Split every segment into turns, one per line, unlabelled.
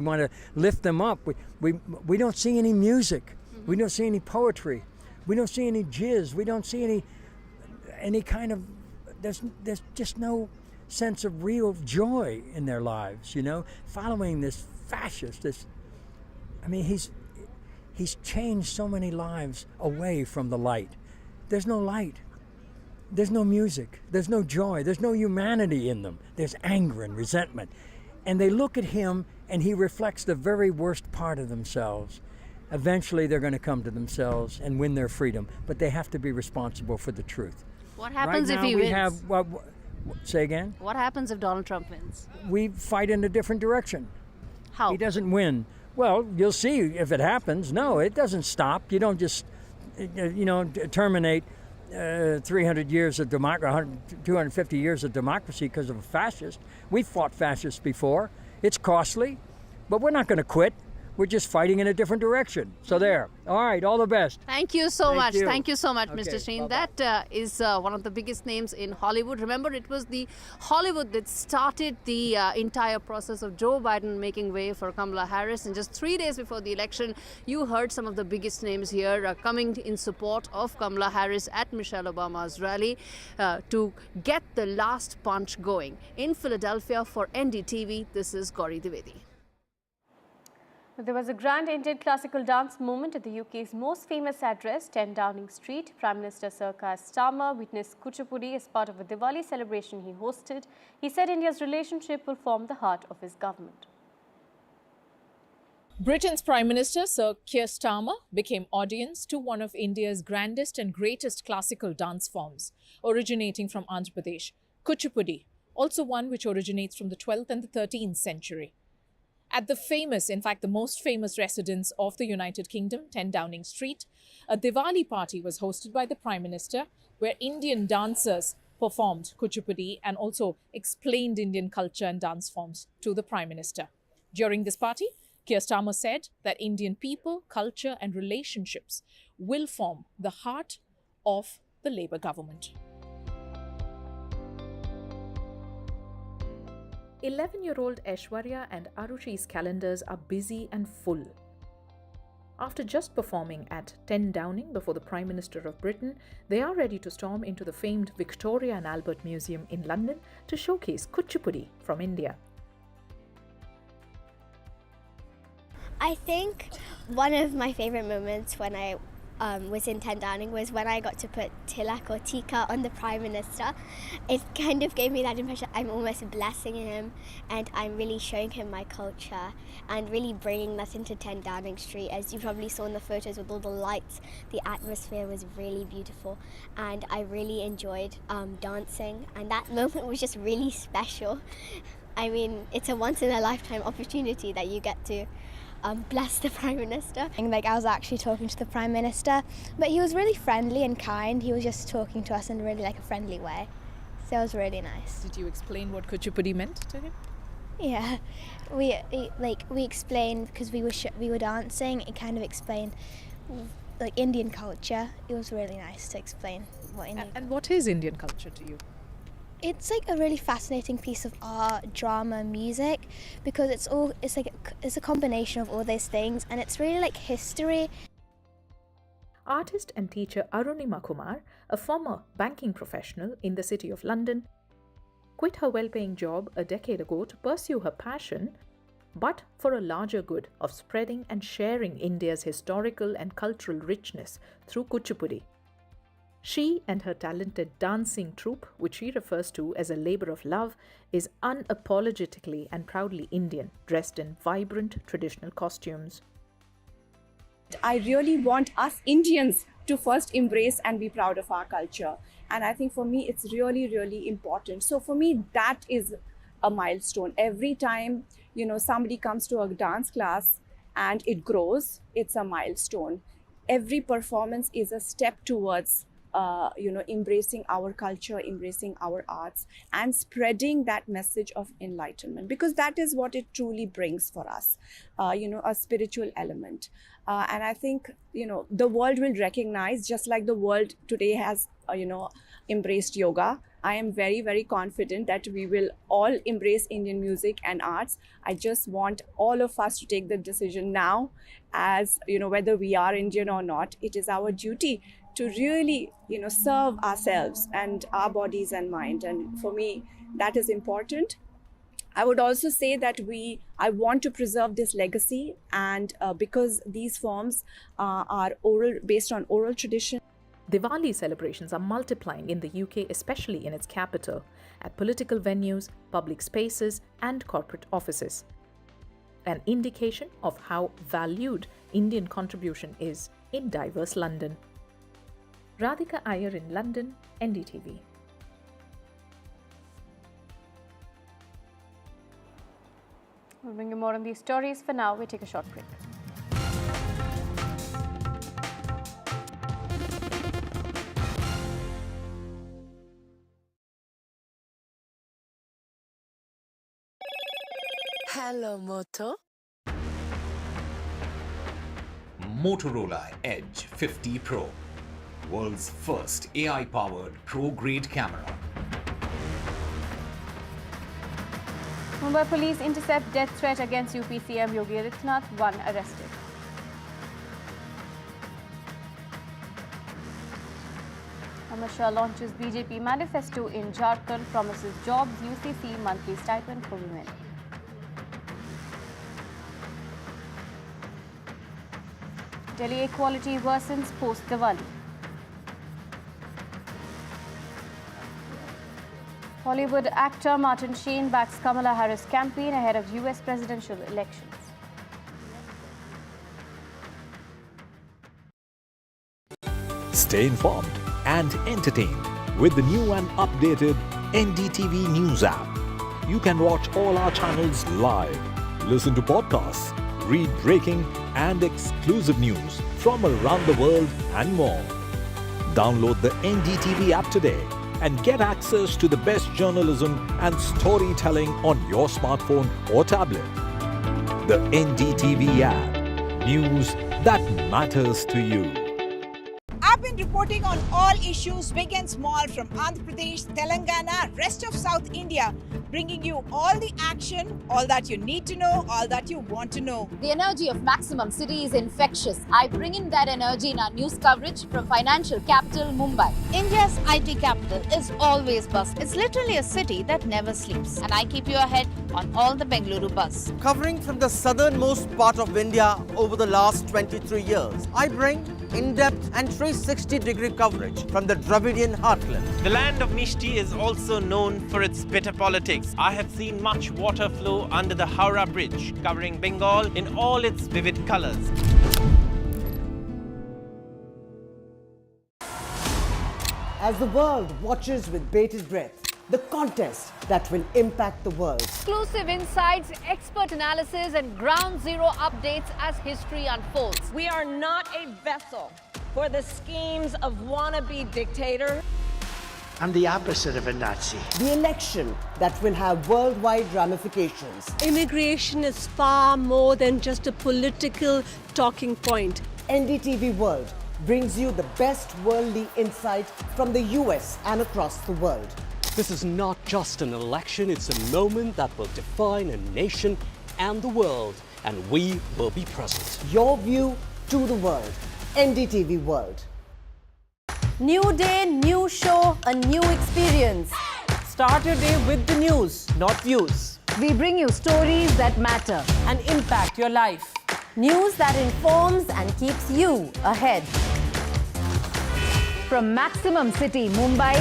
We want to lift them up. We don't see any music. We don't see any poetry. We don't see any jizz. We don't see any kind of, there's just no sense of real joy in their lives, following this fascist, he's changed so many lives away from the light. There's no light. There's no music. There's no joy. There's no humanity in them. There's anger and resentment. And they look at him and he reflects the very worst part of themselves. Eventually they're going to come to themselves and win their freedom, but they have to be responsible for the truth.
What happens
right
if he wins?
Say again?
What happens if Donald Trump wins?
We fight in a different direction.
How?
He doesn't win. Well, you'll see if it happens. No, it doesn't stop. You don't just, terminate 300 years of democracy, 250 years of democracy because of a fascist. We've fought fascists before. It's costly, but we're not going to quit. We're just fighting in a different direction. So there. All right, all the best.
Thank you so much.
You.
Thank you so much,
Okay,
Mr. Shreen.
bye-bye.
That is one of the biggest names in Hollywood. Remember, it was the Hollywood that started the entire process of Joe Biden making way for Kamala Harris. And just 3 days before the election, you heard some of the biggest names here coming in support of Kamala Harris at Michelle Obama's rally to get the last punch going. In Philadelphia for NDTV, this is Gauri Dwivedi.
There was a grand Indian classical dance movement at the UK's most famous address, 10 Downing Street. Prime Minister Sir Keir Starmer witnessed Kuchipudi as part of a Diwali celebration he hosted. He said India's relationship will form the heart of his government.
Britain's Prime Minister Sir Keir Starmer became audience to one of India's grandest and greatest classical dance forms, originating from Andhra Pradesh, Kuchipudi, also one which originates from the 12th and the 13th century. At the famous, in fact the most famous residence of the United Kingdom, 10 Downing Street, a Diwali party was hosted by the Prime Minister where Indian dancers performed Kuchipudi and also explained Indian culture and dance forms to the Prime Minister. During this party, Keir Starmer said that Indian people, culture and relationships will form the heart of the Labour government. 11-year-old Aishwarya and Arushi's calendars are busy and full. After just performing at 10 Downing before the Prime Minister of Britain, they are ready to storm into the famed Victoria and Albert Museum in London to showcase Kuchipudi from India.
I think one of my favourite moments when I was in 10 Downing was when I got to put tilak or tika on the Prime Minister. It kind of gave me that impression I'm almost blessing him and I'm really showing him my culture and really bringing that into 10 Downing Street. As you probably saw in the photos with all the lights, the atmosphere was really beautiful and I really enjoyed dancing, and that moment was just really special. I mean, it's a once-in-a-lifetime opportunity that you get to bless the Prime Minister.
Like, I was actually talking to the Prime Minister, but he was really friendly and kind. He was just talking to us in really like a friendly way. So it was really nice.
Did you explain what Kuchipudi meant to him?
Yeah, we explained because we were dancing. It kind of explained like Indian culture. It was really nice to explain what Indian.
And what is Indian culture to you?
It's like a really fascinating piece of art, drama, music, because it's a combination of all those things, and it's really like history.
Artist and teacher Arunima Kumar, a former banking professional in the City of London, quit her well-paying job a decade ago to pursue her passion, but for a larger good of spreading and sharing India's historical and cultural richness through Kuchipudi. She and her talented dancing troupe, which she refers to as a labour of love, is unapologetically and proudly Indian, dressed in vibrant traditional costumes.
I really want us Indians to first embrace and be proud of our culture. And I think for me, it's really, really important. So for me, that is a milestone. Every time, somebody comes to a dance class and it grows, it's a milestone. Every performance is a step towards embracing our culture, embracing our arts, and spreading that message of enlightenment, because that is what it truly brings for us, a spiritual element. And I think, the world will recognize, just like the world today has, embraced yoga, I am very, very confident that we will all embrace Indian music and arts. I just want all of us to take the decision now, as whether we are Indian or not. It is our duty to really serve ourselves and our bodies and mind, and for me that is important. I would also say that I want to preserve this legacy, and because these forms are based on oral tradition.
Diwali celebrations are multiplying in the UK, especially in its capital, at political venues, public spaces, and corporate offices. An indication of how valued Indian contribution is in diverse London. Radhika Iyer in London, NDTV.
We'll bring you more on these stories. For now, we take a short break.
Hello, Moto.
Motorola Edge 50 Pro, world's first AI-powered pro-grade camera.
Mumbai police intercept death threat against UP CM Yogi Adityanath, 1 arrested. Amit Shah launches BJP manifesto in Jharkhand, promises jobs, UCC monthly stipend for women. Delhi equality worsens post-Diwali. Hollywood actor Martin Sheen backs Kamala Harris campaign ahead of US presidential elections.
Stay informed and entertained with the new and updated NDTV News app. You can watch all our channels live, listen to podcasts, read breaking and exclusive news from around the world and more. Download the NDTV app today and get access to the best journalism and storytelling on your smartphone or tablet. The NDTV app. News that matters to you.
I've been reporting on all issues, big and small, from Andhra Pradesh, Telangana, rest of South India, bringing you all the action, all that you need to know, all that you want to know.
The energy of Maximum City is infectious. I bring in that energy in our news coverage from financial capital Mumbai.
India's IT capital is always buzz. It's literally a city that never sleeps. And I keep you ahead on all the Bengaluru buzz.
Covering from the southernmost part of India over the last 23 years, I bring in-depth and 360-degree coverage from the Dravidian heartland.
The land of Mishti is also known for its bitter politics. I have seen much water flow under the Howrah Bridge, covering Bengal in all its vivid colors.
As the world watches with bated breath, the contest that will impact the world.
Exclusive insights, expert analysis, and ground zero updates as history unfolds.
We are not a vessel for the schemes of wannabe dictators.
I'm the opposite of a Nazi.
The election that will have worldwide ramifications.
Immigration is far more than just a political talking point.
NDTV World brings you the best worldly insight from the US and across the world.
This is not just an election, it's a moment that will define a nation and the world, and we will be present.
Your view to the world. NDTV World.
New day, new show, a new experience.
Start your day with the news, not views.
We bring you stories that matter
and impact your life.
News that informs and keeps you ahead.
From Maximum City, Mumbai,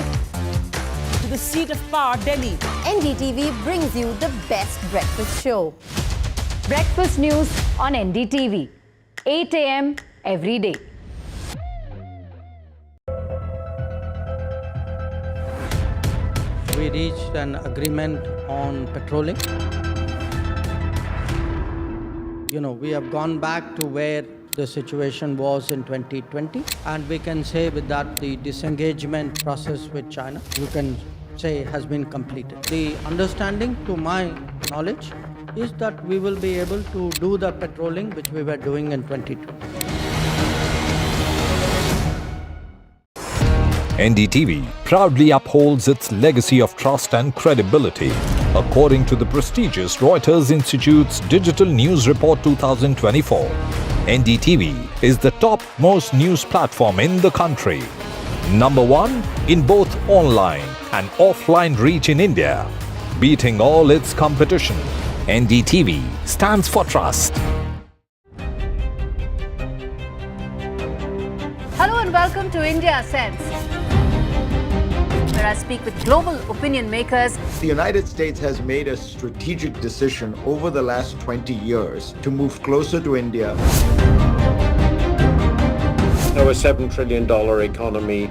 to the seat of power, Delhi,
NDTV brings you the best breakfast show.
Breakfast news on NDTV, 8 a.m. every day.
We reached an agreement on patrolling. We have gone back to where the situation was in 2020, and we can say with that the disengagement process with China, you can say, has been completed. The understanding, to my knowledge, is that we will be able to do the patrolling which we were doing in 2020.
NDTV proudly upholds its legacy of trust and credibility. According to the prestigious Reuters Institute's Digital News Report 2024, NDTV is the top-most news platform in the country. Number 1 in both online and offline reach in India. Beating all its competition, NDTV stands for trust.
Hello and welcome to India Sense, where I speak with global opinion makers.
The United States has made a strategic decision over the last 20 years to move closer to India.
A $7 trillion economy.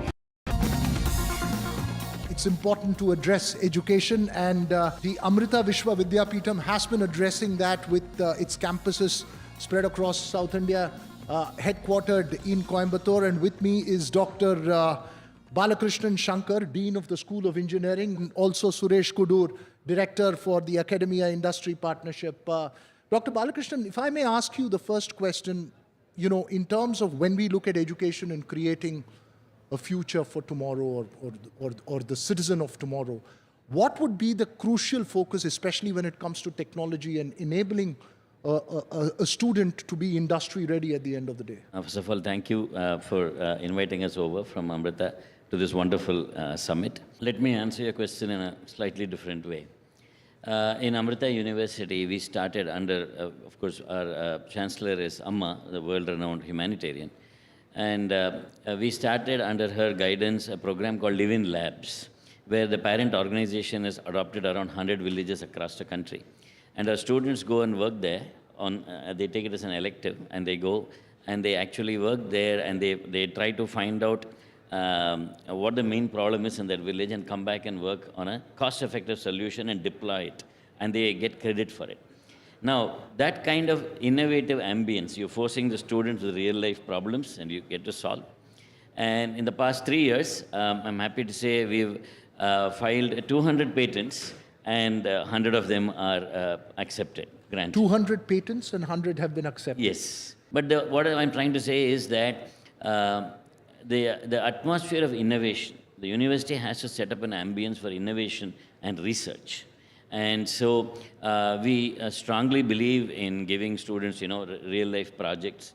It's important to address education, and the Amrita Vishwa Vidyapeetham has been addressing that with its campuses spread across South India, headquartered in Coimbatore. And with me is Dr. Balakrishnan Shankar, Dean of the School of Engineering, and also Suresh Kudur, Director for the Academia Industry Partnership. Dr. Balakrishnan, if I may ask you the first question, in terms of when we look at education and creating a future for tomorrow or the citizen of tomorrow, what would be the crucial focus, especially when it comes to technology and enabling a student to be industry ready at the end of the day?
First of all, thank you for inviting us over from Amrita to this wonderful summit. Let me answer your question in a slightly different way. In Amrita University, we started under, of course, our Chancellor is Amma, the world-renowned humanitarian. And we started under her guidance a program called Live in Labs, where the parent organization has adopted around 100 villages across the country. And our students go and work there. They take it as an elective, and they go and they actually work there, and they try to find out what the main problem is in that village and come back and work on a cost-effective solution and deploy it. And they get credit for it. Now, that kind of innovative ambience, you're forcing the students with real-life problems and you get to solve. And in the past 3 years, I'm happy to say we've filed 200 patents and 100 of them are accepted, granted. 200
patents and 100 have been accepted?
Yes. But what I'm trying to say is that the atmosphere of innovation, the university has to set up an ambience for innovation and research. And so we strongly believe in giving students, real-life projects,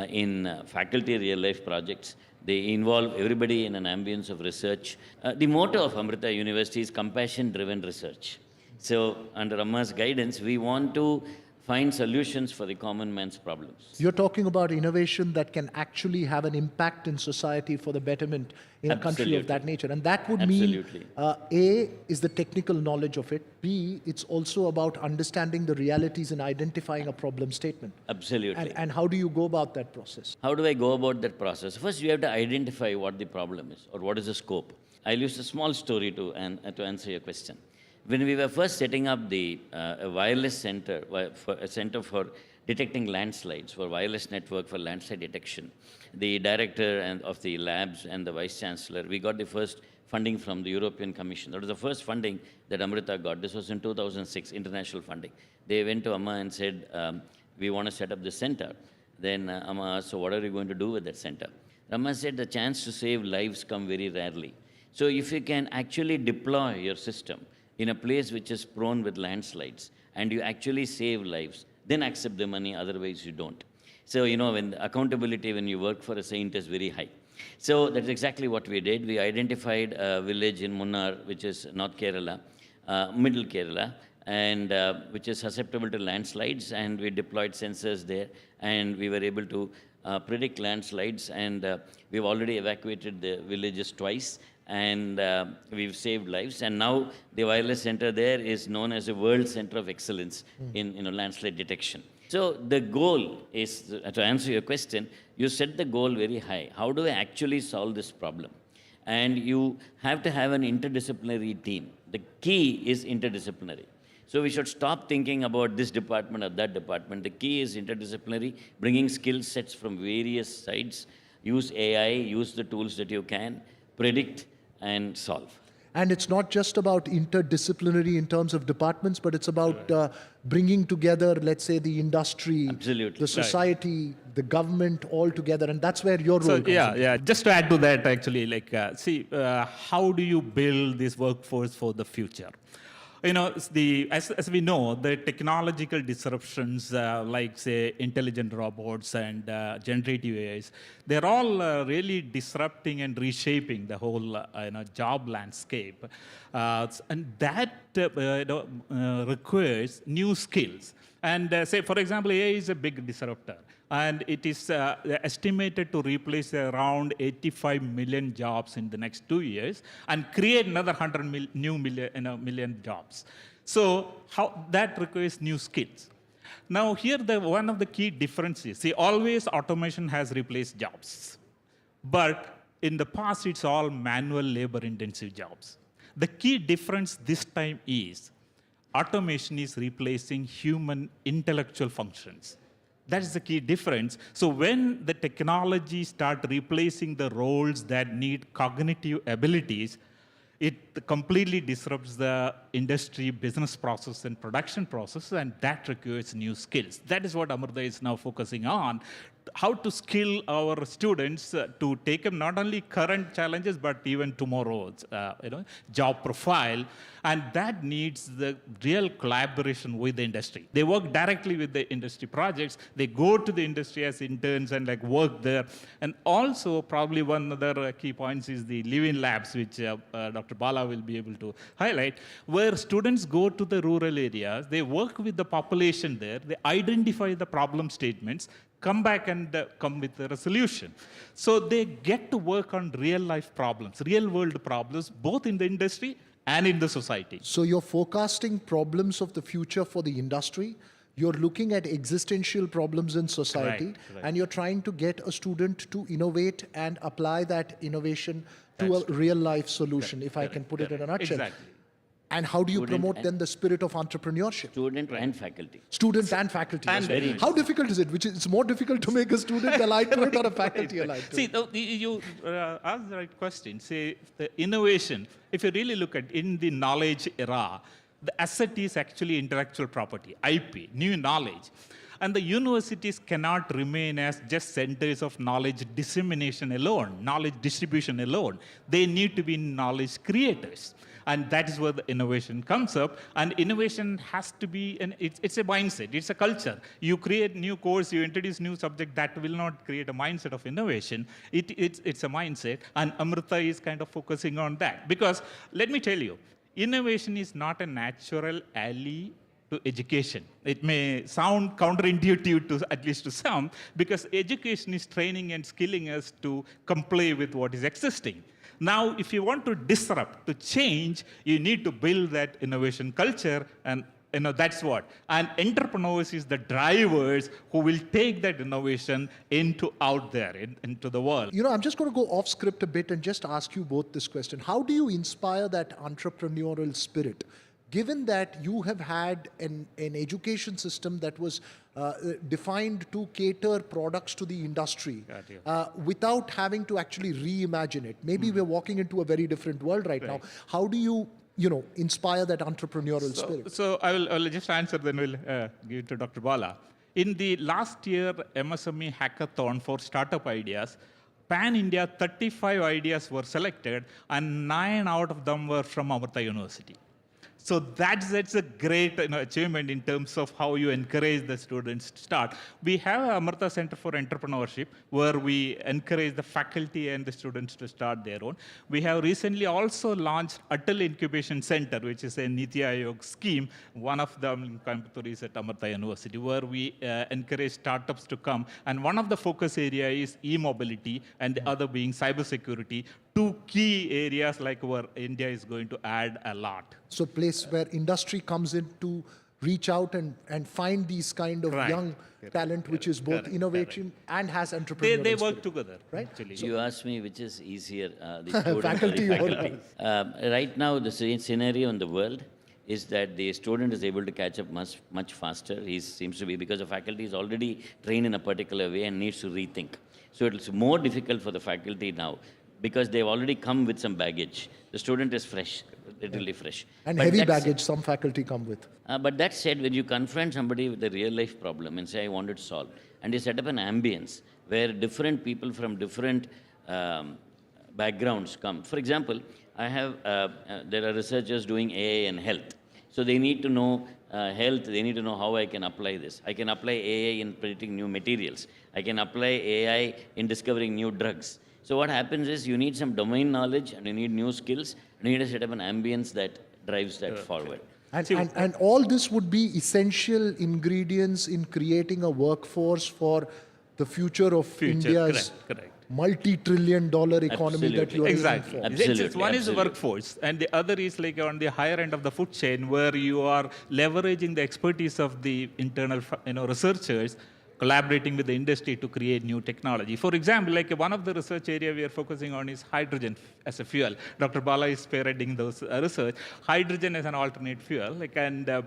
in faculty real-life projects. They involve everybody in an ambience of research. The motto of Amrita University is compassion-driven research. So under Amma's guidance, we want to find solutions for the common man's problems.
You're talking about innovation that can actually have an impact in society for the betterment in a country of that nature. And that would mean, A, is the technical knowledge of it. B, it's also about understanding the realities and identifying a problem statement.
Absolutely.
And how do you go about that process?
How do I go about that process? First, you have to identify what the problem is or what is the scope. I'll use a small story to answer your question. When we were first setting up the wireless center, a center for detecting landslides, for wireless network for landslide detection, the director of the labs and the vice chancellor, we got the first funding from the European Commission. That was the first funding that Amrita got. This was in 2006, international funding. They went to Amma and said, we want to set up this center. Then Amma asked, so what are you going to do with that center? Amma said, the chance to save lives come very rarely. So if you can actually deploy your system in a place which is prone with landslides, and you actually save lives, then accept the money, otherwise you don't. So, when accountability when you work for a saint is very high. So that's exactly what we did. We identified a village in Munnar, which is North Kerala, Middle Kerala, and which is susceptible to landslides, and we deployed sensors there, and we were able to predict landslides, and we've already evacuated the villages twice, and we've saved lives. And now the wireless center there is known as a world center of excellence in landslide detection. So the goal is, to answer your question, you set the goal very high. How do I actually solve this problem? And you have to have an interdisciplinary team. The key is interdisciplinary. So we should stop thinking about this department or that department. The key is interdisciplinary, bringing skill sets from various sides. Use AI, use the tools that you can, predict and solve.
And it's not just about interdisciplinary in terms of departments, but it's about bringing together, let's say, the industry, the society, the government all together, and that's where your role comes in.
Yeah. Just to add to that, actually, how do you build this workforce for the future? As we know, the technological disruptions like, say, intelligent robots and generative AIs, they're all really disrupting and reshaping the whole job landscape. And that requires new skills. And say, for example, AI is a big disruptor. And it is estimated to replace around 85 million jobs in the next 2 years and create another 100 million jobs. So that requires new skills. Now here, one of the key differences, see, always automation has replaced jobs. But in the past, it's all manual labor-intensive jobs. The key difference this time is automation is replacing human intellectual functions. That is the key difference. So when the technology starts replacing the roles that need cognitive abilities, it completely disrupts the industry, business process, and production process, and that requires new skills. That is what Amrita is now focusing on, how to skill our students to take up not only current challenges, but even tomorrow's job profile. And that needs the real collaboration with the industry. They work directly with the industry projects. They go to the industry as interns and work there. And also, probably one other key points is the live-in labs, which Dr. Bala will be able to highlight, where students go to the rural areas, they work with the population there, they identify the problem statements, come back and come with a resolution. So they get to work on real-life problems, real-world problems, both in the industry and in the society.
So you're forecasting problems of the future for the industry, you're looking at existential problems in society,
right.
And you're trying to get a student to innovate and apply that innovation to a real-life solution, if I can put it in a nutshell.
Exactly.
And how do you promote then the spirit of entrepreneurship?
Student and faculty.
Student and faculty.
And very
how difficult is it? It's more difficult to make a student aligned to it or a faculty aligned to it?
See, you asked the right question. Say, the innovation, if you really look at in the knowledge era, the asset is actually intellectual property, IP, new knowledge. And the universities cannot remain as just centers of knowledge dissemination alone, knowledge distribution alone. They need to be knowledge creators. And that is where the innovation comes up. And innovation has to be, it's a mindset, it's a culture. You create new course, you introduce new subject, that will not create a mindset of innovation. It's a mindset. And Amrita is kind of focusing on that. Because let me tell you, innovation is not a natural ally to education. It may sound counterintuitive to at least to some, because education is training and skilling us to comply with what is existing. Now, if you want to disrupt, to change, you need to build that innovation culture, and that's what. And entrepreneurs is the drivers who will take that innovation out there, into the world.
I'm just going to go off script a bit and just ask you both this question. How do you inspire that entrepreneurial spirit? Given that you have had an education system that was defined to cater products to the industry without having to actually reimagine it. Maybe we're walking into a very different world right now. How do you, inspire that entrepreneurial spirit?
So I will just answer, then we'll give it to Dr. Bala. In the last year MSME hackathon for startup ideas, pan-India 35 ideas were selected, and 9 out of them were from Amrita University. So that's a great achievement in terms of how you encourage the students to start. We have a Amrita Center for Entrepreneurship, where we encourage the faculty and the students to start their own. We have recently also launched Atal Incubation Center, which is a Niti Aayog scheme. One of them in Coimbatore is at Amrita University, where we encourage startups to come. And one of the focus area is e-mobility, and the other being cybersecurity. Two key areas where India is going to add a lot.
So place where industry comes in to reach out and find these kind of young talent, which is both innovation and has entrepreneurial
They work
spirit.
together,
right?
Actually.
You asked me which is easier, the student
Faculty
or
or
the faculty. Right now, the scenario in the world is that the student is able to catch up much faster. He seems to be, because the faculty is already trained in a particular way and needs to rethink. So it's more difficult for the faculty now, because they've already come with some baggage. The student is fresh. relatively fresh.
And
But
heavy
that's-
baggage some faculty come with.
But that said, when you confront somebody with a real life problem and say, I want it solved, and you set up an ambience where different people from different backgrounds come. For example, I have, there are researchers doing AI and health. So they need to know health, they need to know how I can apply this. I can apply AI in predicting new materials. I can apply AI in discovering new drugs. So what happens is you need some domain knowledge and you need new skills and you need to set up an ambience that drives that forward.
And all this would be essential ingredients in creating a workforce for the future of India's multi-trillion-dollar economy that you are aiming for.
One is the workforce, and the other is like on the higher end of the food chain, where you are leveraging the expertise of the internal, researchers, collaborating with the industry to create new technology. For example, like one of the research area we are focusing on is hydrogen as a fuel. Dr. Bala is spearheading those research. Hydrogen as an alternate fuel,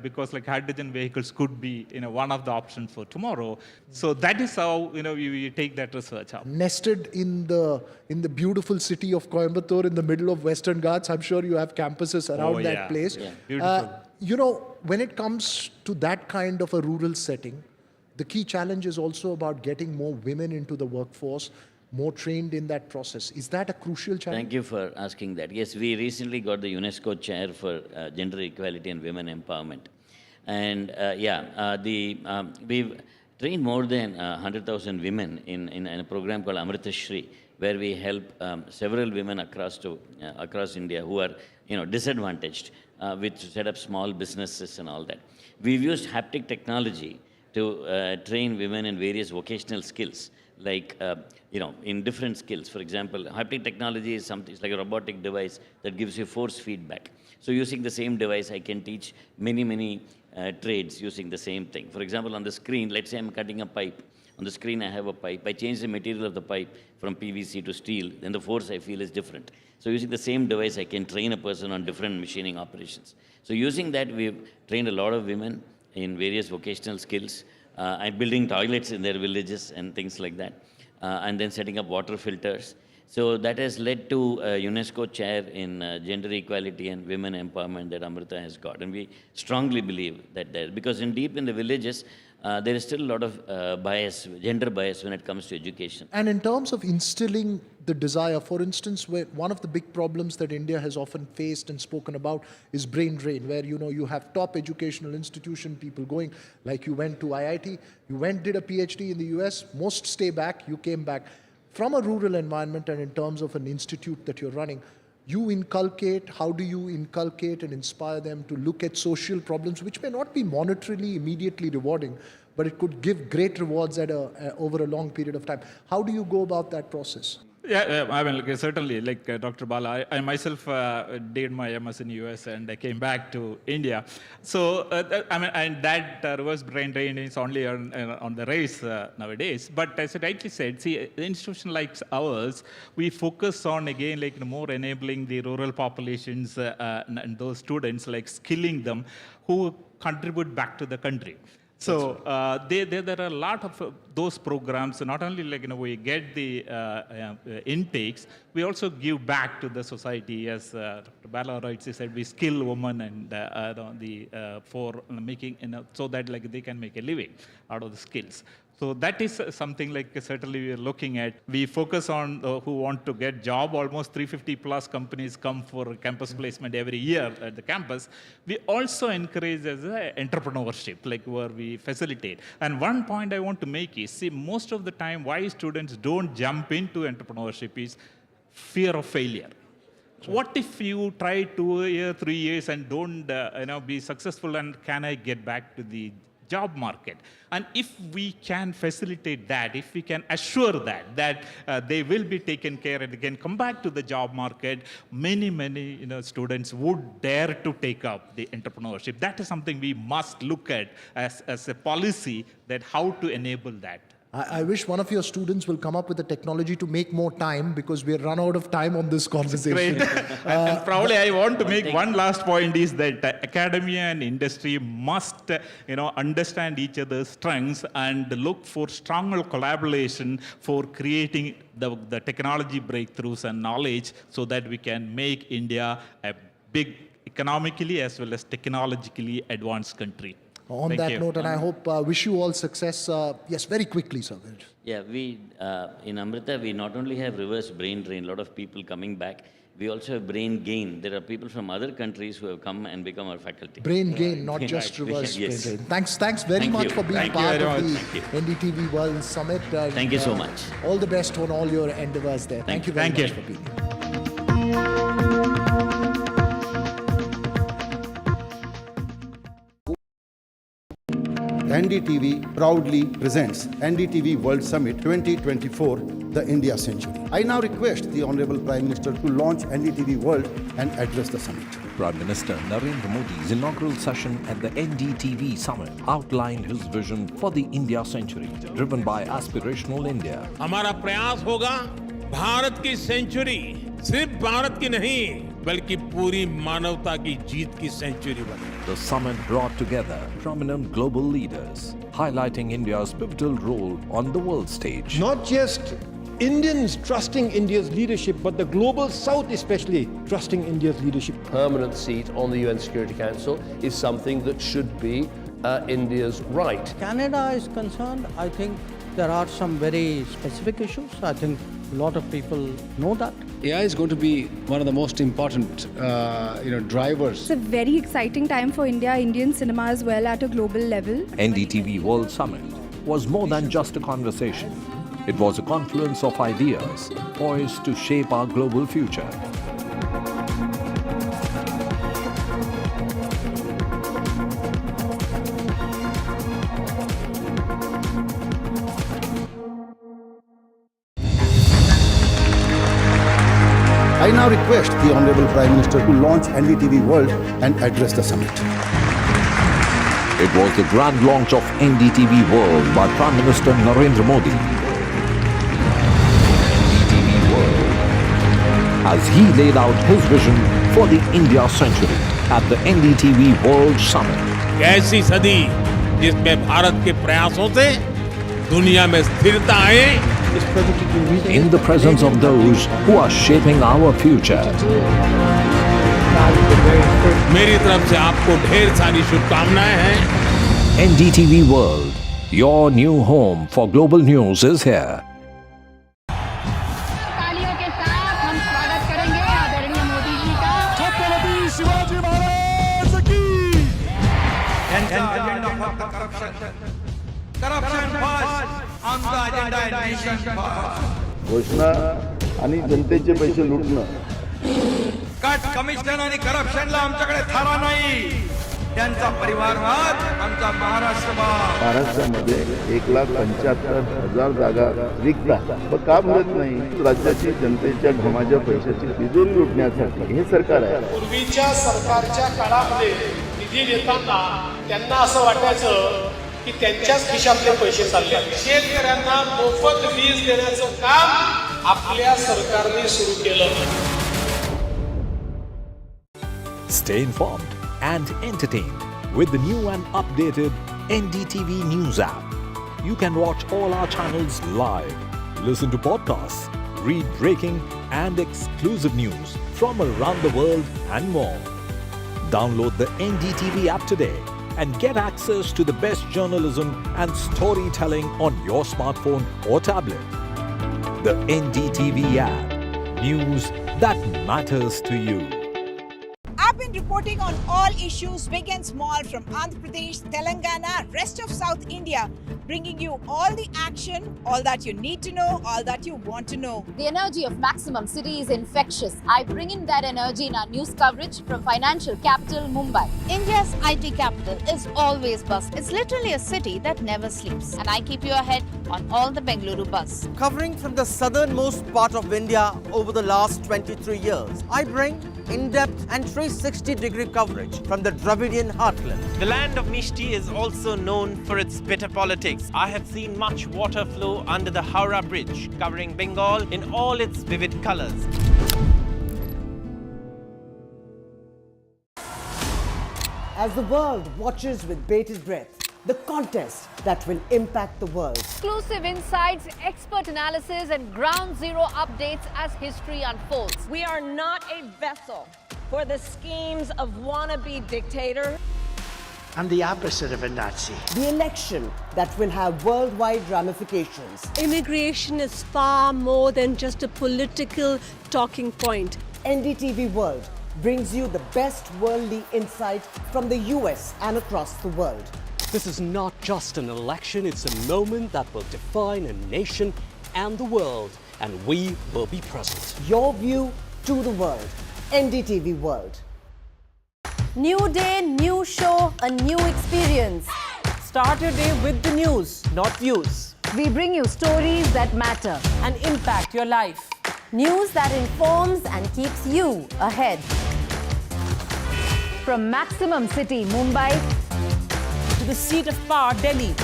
because hydrogen vehicles could be, one of the options for tomorrow. So that is how, we take that research up.
Nested in the beautiful city of Coimbatore in the middle of Western Ghats, I'm sure you have campuses around that place.
Yeah. Beautiful.
When it comes to that kind of a rural setting, the key challenge is also about getting more women into the workforce, more trained in that process. Is that a crucial challenge?
Thank you for asking that. Yes, we recently got the UNESCO chair for gender equality and women empowerment. And we've trained more than 100,000 women in a program called Amrita Shri, where we help several women across India who are disadvantaged, to set up small businesses and all that. We've used haptic technology to train women in various vocational skills, in different skills. For example, haptic technology is something, it's like a robotic device that gives you force feedback. So using the same device, I can teach many trades using the same thing. For example, on the screen, let's say I'm cutting a pipe. On the screen, I have a pipe. I change the material of the pipe from PVC to steel, then the force I feel is different. So using the same device, I can train a person on different machining operations. So using that, we've trained a lot of women in various vocational skills, and building toilets in their villages and things like that, and then setting up water filters. So that has led to a UNESCO chair in gender equality and women empowerment that Amrita has got. And we strongly believe that because deep in the villages, there is still a lot of bias, gender bias when it comes to education.
And in terms of instilling the desire, for instance, where one of the big problems that India has often faced and spoken about is brain drain, where you have top educational institution people going, like you went to IIT, did a PhD in the US, most stay back, you came back. From a rural environment and in terms of an institute that you're running, how do you inculcate and inspire them to look at social problems, which may not be monetarily immediately rewarding, but it could give great rewards over a long period of time. How do you go about that process?
Yeah, certainly, Dr. Bala, I myself did my MS in US and I came back to India. So, and that reverse brain drain is only on the rise nowadays. But as I rightly said, see, an institution like ours, we focus on, again, more enabling the rural populations and those students, skilling them who contribute back to the country. So there are a lot of those programs. So not only we get the intakes, we also give back to the society. As Dr. Bala rightly said, we skill women and for making so that they can make a living out of the skills. So that is something certainly we are looking at. We focus on who want to get job. Almost 350 plus companies come for campus placement every year at the campus. We also encourage as entrepreneurship, where we facilitate. And one point I want to make is, see, most of the time why students don't jump into entrepreneurship is fear of failure. What if you try 2 years, 3 years and don't be successful, and can I get back to the job market? And if we can facilitate that, if we can assure that they will be taken care and they can come back to the job market, many students would dare to take up the entrepreneurship. That is something we must look at as a policy, that how to enable that.
I wish one of your students will come up with a technology to make more time, because we are run out of time on this conversation.
Great. And probably I want to make one last point is that academia and industry must understand each other's strengths and look for stronger collaboration for creating the technology breakthroughs and knowledge, so that we can make India a big economically as well as technologically advanced country.
On
Thank
that
you.
note, and I hope, wish you all success. Yes, very quickly, sir.
Yeah, we, in Amrita, we not only have reverse brain drain, a lot of people coming back, we also have brain gain. There are people from other countries who have come and become our faculty.
Brain gain, not just reverse brain
Yes.
drain. Thanks very
Thank
much
you.
for being
Thank you
part
very
of
much.
the
Thank you.
NDTV World Summit.
Thank you so much.
All the best on all your endeavors there. Thank you very much for being here.
NDTV proudly presents NDTV World Summit 2024, the India Century. I now request the Honorable Prime Minister to launch NDTV World and address the summit.
Prime Minister Narendra Modi's inaugural session at the NDTV Summit outlined his vision for the India Century, driven by aspirational India.
हमारा प्रयास होगा भारत की century सिर्फ भारत की नहीं बल्कि पूरी मानवता की जीत की सेंचुरी बने।
The summit brought together prominent global leaders, highlighting India's pivotal role on the world stage.
Not just Indians trusting India's leadership, but the global South especially trusting India's leadership.
Permanent seat on the UN Security Council is something that should be India's right.
Canada is concerned, I think there are some very specific issues. I think a lot of people know that.
AI is going to be one of the most important, drivers.
It's a very exciting time for India, Indian cinema as well at a global level.
NDTV World Summit was more than just a conversation. It was a confluence of ideas poised to shape our global future.
I now request the Honorable Prime Minister to launch NDTV World and address the summit.
It was the grand launch of NDTV World by Prime Minister Narendra Modi. NDTV World, as he laid out his vision for the India Century at the NDTV World Summit.
ऐसी सदी जिसमें भारत के प्रयासों से दुनिया में स्थिरता आए
In the presence of those who are shaping our future.
मेरी तरफ से आपको ढेर सारी शुभकामनाएं हैं।
NDTV World, your new home for global news is here.
तालियों के साथ हम स्वागत करेंगे आदरणीय मोदी जी का।
छत्रपति शिवाजी महाराज की।
Corruption first, on the agenda nation first.
घोषणा आणि जनतेचे पैसे लुटणं.
कट कमिशन आणि करप्शनला आमच्याकडे थारा नाही. त्यांचा परिवारवाद आमचा महाराष्ट्रवाद.
महाराष्ट्रामध्ये 1,75,000 जागा रिक्त आहेत. मग का भरत नाही? राज्याची जनतेच्या घमाच्या पैशाची तिजोरी लुटण्यासाठी हे सरकार आहे.
पूर्वीच्या सरकारच्या काळामध्ये निधी देताना त्यांना असं वाटायचं की त्यांच्याच खिशातले पैसे चालले. शेतकऱ्यांना मोफत वीज देण्याचं काम आपल्या सरकारने सुरू केलं.
Stay informed and entertained with the new and updated NDTV News app. You can watch all our channels live, listen to podcasts, read breaking and exclusive news from around the world and more. Download the NDTV app today and get access to the best journalism and storytelling on your smartphone or tablet. The NDTV app. News that matters to you.
I've been reporting on all issues big and small from Andhra Pradesh, Telangana, rest of South India, bringing you all the action, all that you need to know, all that you want to know.
The energy of maximum city is infectious. I bring in that energy in our news coverage from financial capital Mumbai.
India's IT capital is always buzz. It's literally a city that never sleeps. And I keep you ahead on all the Bengaluru buzz.
Covering from the southernmost part of India over the last 23 years, I bring in-depth and 360-degree coverage from the Dravidian heartland.
The land of Mishti is also known for its bitter politics. I have seen much water flow under the Howrah Bridge, covering Bengal in all its vivid colors.
As the world watches with bated breath, the contest that will impact the world.
Exclusive insights, expert analysis, and ground zero updates as history unfolds.
We are not a vessel for the schemes of wannabe dictators.
I'm the opposite of a Nazi.
The election that will have worldwide ramifications.
Immigration is far more than just a political talking point.
NDTV World brings you the best worldly insight from the US and across the world.
This is not just an election, it's a moment that will define a nation and the world, and we will be present.
Your view to the world. NDTV World.
New day, new show, a new experience.
Start your day with the news, not views.
We bring you stories that matter
and impact your life.
News that informs and keeps you ahead. From Maximum City, Mumbai,
to the seat of power, Delhi.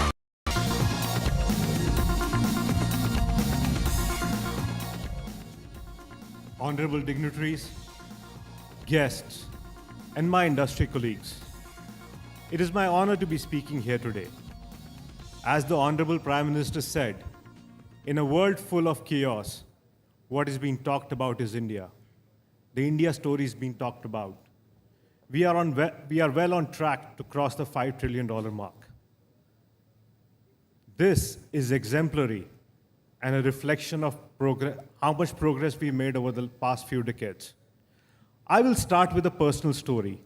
Honorable dignitaries, guests, and my industry colleagues, it is my honor to be speaking here today. As the Honorable Prime Minister said, in a world full of chaos, what is being talked about is India. The India story is being talked about. We are well on track to cross the $5 trillion mark. This is exemplary and a reflection of how much progress we made over the past few decades. I will start with a personal story.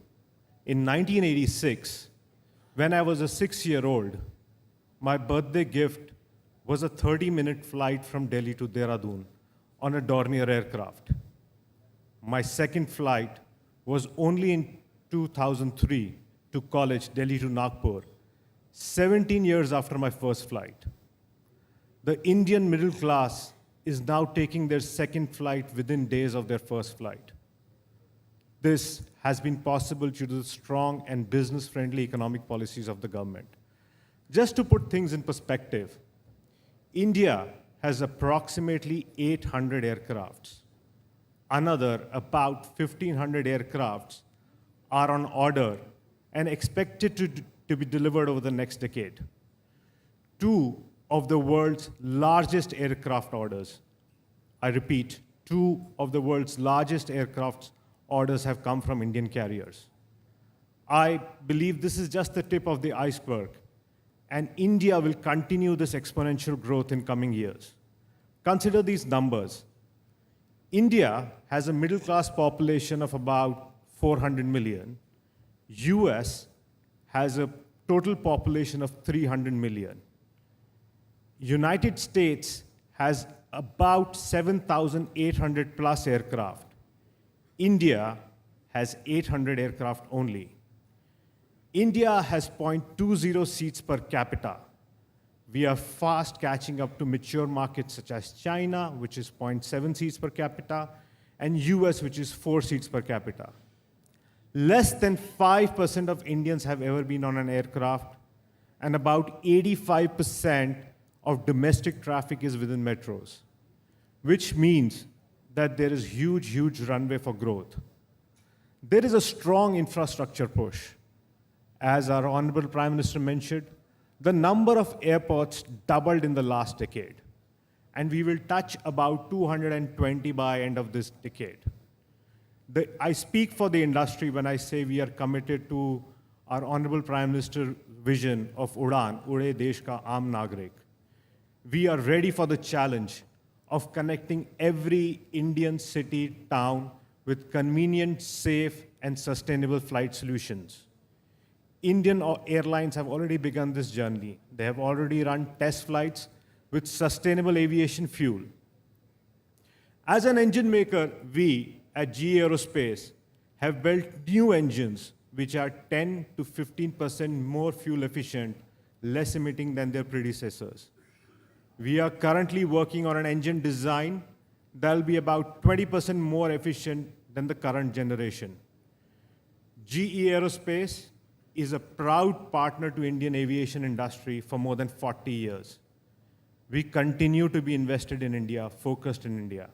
In 1986, when I was a 6-year-old, my birthday gift was a 30-minute flight from Delhi to Dehradun on a Dornier aircraft. My second flight was only in 2003 to college, Delhi to Nagpur, 17 years after my first flight. The Indian middle class is now taking their second flight within days of their first flight. This has been possible due to the strong and business-friendly economic policies of the government. Just to put things in perspective, India has approximately 800 aircrafts. Another about 1,500 aircrafts are on order and expected to be delivered over the next decade. 2 of the world's largest aircraft orders, I repeat, 2 of the world's largest aircraft orders have come from Indian carriers. I believe this is just the tip of the iceberg, and India will continue this exponential growth in coming years. Consider these numbers. India has a middle-class population of about 400 million. US has a total population of 300 million. United States has about 7,800 plus aircraft. India has 800 aircraft only. India has 0.20 seats per capita. We are fast catching up to mature markets such as China, which is 0.7 seats per capita, and US, which is 4 seats per capita. Less than 5% of Indians have ever been on an aircraft, and about 85% of domestic traffic is within metros, which means that there is huge runway for growth. There is a strong infrastructure push. As our Honorable Prime Minister mentioned, the number of airports doubled in the last decade, and we will touch about 220 by end of this decade. I speak for the industry when I say we are committed to our Honorable Prime Minister's vision of Udan, Ude Desh Ka Aam Nagrik. We are ready for the challenge of connecting every Indian city, town with convenient, safe, and sustainable flight solutions. Indian airlines have already begun this journey. They have already run test flights with sustainable aviation fuel. As an engine maker, we at GE Aerospace have built new engines which are 10 to 15% more fuel efficient, less emitting than their predecessors. We are currently working on an engine design that will be about 20% more efficient than the current generation. GE Aerospace is a proud partner to Indian aviation industry for more than 40 years. We continue to be invested in India, focused in India.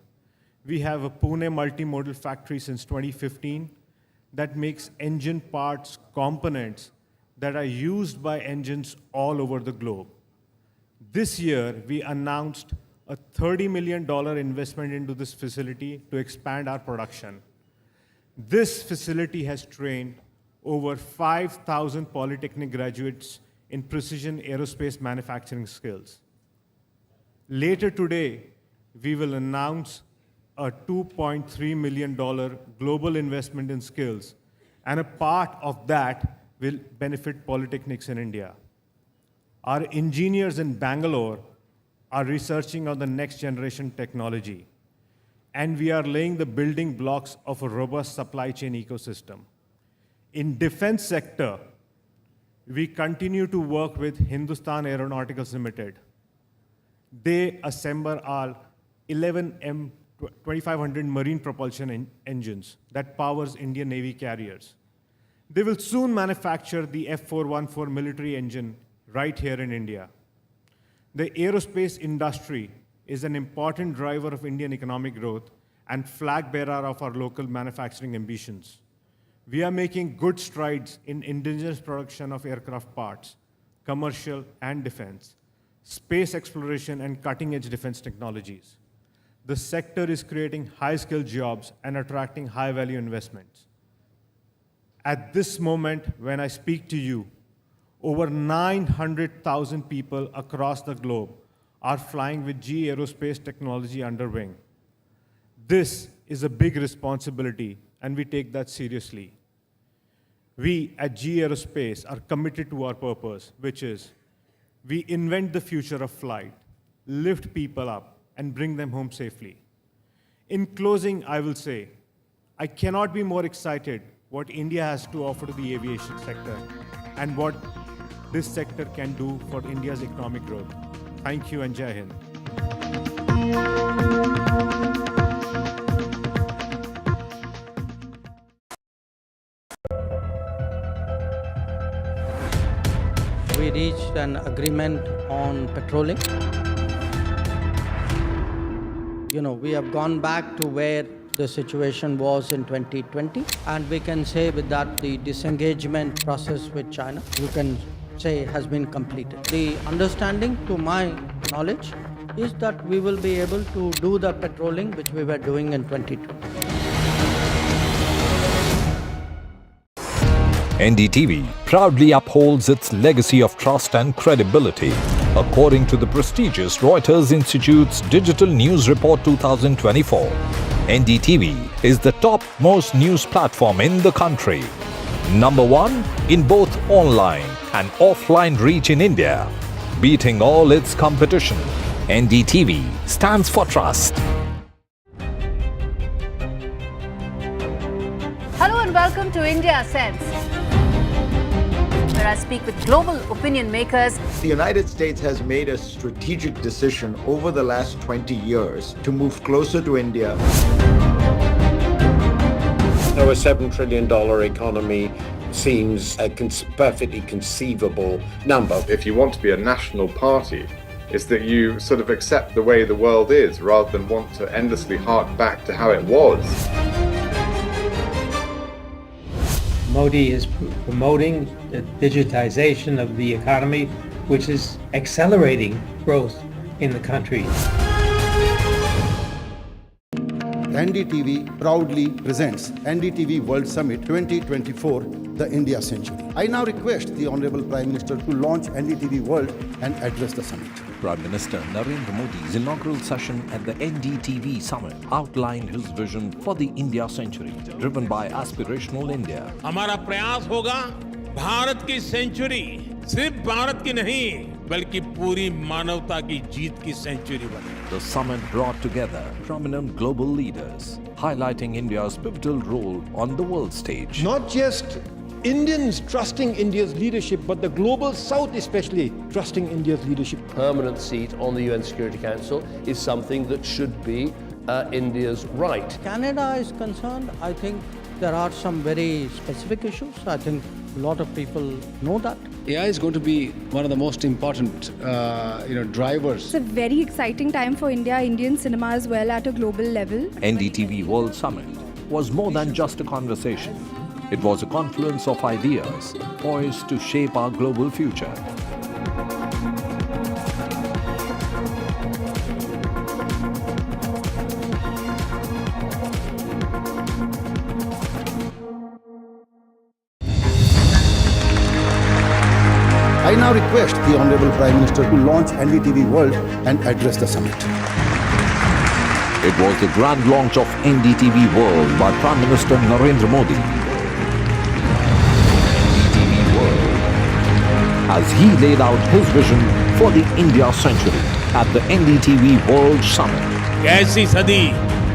We have a Pune multimodal factory since 2015 that makes engine parts, components that are used by engines all over the globe. This year, we announced a $30 million investment into this facility to expand our production. This facility has trained over 5,000 polytechnic graduates in precision aerospace manufacturing skills. Later today, we will announce a $2.3 million global investment in skills, and a part of that will benefit polytechnics in India. Our engineers in Bangalore are researching on the next generation technology, and we are laying the building blocks of a robust supply chain ecosystem. In defense sector, we continue to work with Hindustan Aeronautics Limited. They assemble our 11M 2500 marine propulsion engines that powers Indian Navy carriers. They will soon manufacture the F414 military engine right here in India. The aerospace industry is an important driver of Indian economic growth and flag bearer of our local manufacturing ambitions. We are making good strides in indigenous production of aircraft parts, commercial and defense, space exploration and cutting-edge defense technologies. The sector is creating high-skilled jobs and attracting high-value investments. At this moment, when I speak to you, over 900,000 people across the globe are flying with GE Aerospace technology under wing. This is a big responsibility, and we take that seriously. We at GE Aerospace are committed to our purpose, which is we invent the future of flight, lift people up, and bring them home safely. In closing, I will say, I cannot be more excited what India has to offer to the aviation sector and what this sector can do for India's economic growth. Thank you and Jai Hind.
We reached an agreement on patrolling. We have gone back to where the situation was in 2020, and we can say with that the disengagement process with China, you can say, has been completed. The understanding, to my knowledge, is that we will be able to do the patrolling which we were doing in 2020.
NDTV proudly upholds its legacy of trust and credibility. According to the prestigious Reuters Institute's Digital News Report 2024, NDTV is the top-most news platform in the country. Number 1 in both online and offline reach in India. Beating all its competition, NDTV stands for trust.
Hello and welcome to India Sense, where I speak with global opinion makers.
The United States has made a strategic decision over the last 20 years to move closer to India.
So a $7 trillion economy seems a perfectly conceivable number.
If you want to be a national party, it's that you sort of accept the way the world is rather than want to endlessly hark back to how it was.
Modi is promoting the digitization of the economy, which is accelerating growth in the country.
NDTV proudly presents NDTV World Summit 2024, the India Century. I now request the Honorable Prime Minister to launch NDTV World and address the summit.
Prime Minister Narendra Modi's inaugural session at the NDTV Summit outlined his vision for the India Century, driven by aspirational India.
हमारा प्रयास होगा भारत की century सिर्फ भारत की नहीं बल्कि पूरी मानवता की जीत की सेंचुरी बने.
The summit brought together prominent global leaders, highlighting India's pivotal role on the world stage.
Not just Indians trusting India's leadership, but the global South especially trusting India's leadership.
Permanent seat on the UN Security Council is something that should be India's right.
Canada is concerned, I think there are some very specific issues. I think a lot of people know that.
AI is going to be one of the most important drivers.
It's a very exciting time for India, Indian cinema as well at a global level.
NDTV World Summit was more than just a conversation. It was a confluence of ideas poised to shape our global future.
now request the Honorable Prime Minister to launch NDTV World and address the summit.
It was the grand launch of NDTV World by Prime Minister Narendra Modi. NDTV World, as he laid out his vision for the India century at the NDTV World Summit.
ऐसी सदी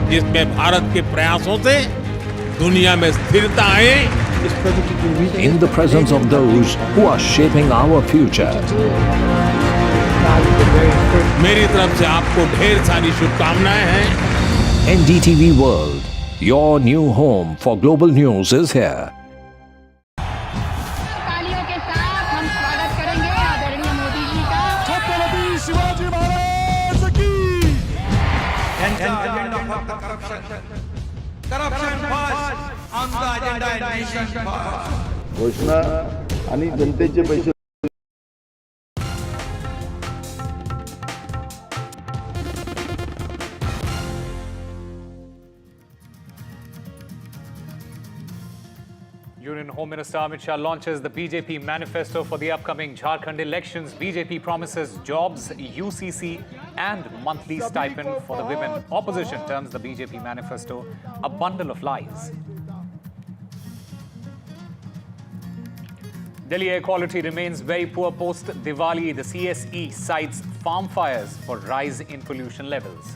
जिसमें भारत के प्रयासों से दुनिया में स्थिरता आए,
in the presence of those who are shaping our future.
मेरी तरफ से आपको ढेर सारी शुभकामनाएं हैं।
NDTV World, your new home for global news is here.
तालियों के साथ हम स्वागत करेंगे आदरणीय मोदी जी का। छत्रपति शिवाजी महाराज की।
घोषणा आणि जनतेचे पैसे.
Union Home Minister Amit Shah launches the BJP manifesto for the upcoming Jharkhand elections. BJP promises jobs, UCC and monthly stipend for the women. Opposition terms the BJP manifesto a bundle of lies. Delhi air quality remains very poor post Diwali. The CSE cites farm fires for rise in pollution levels.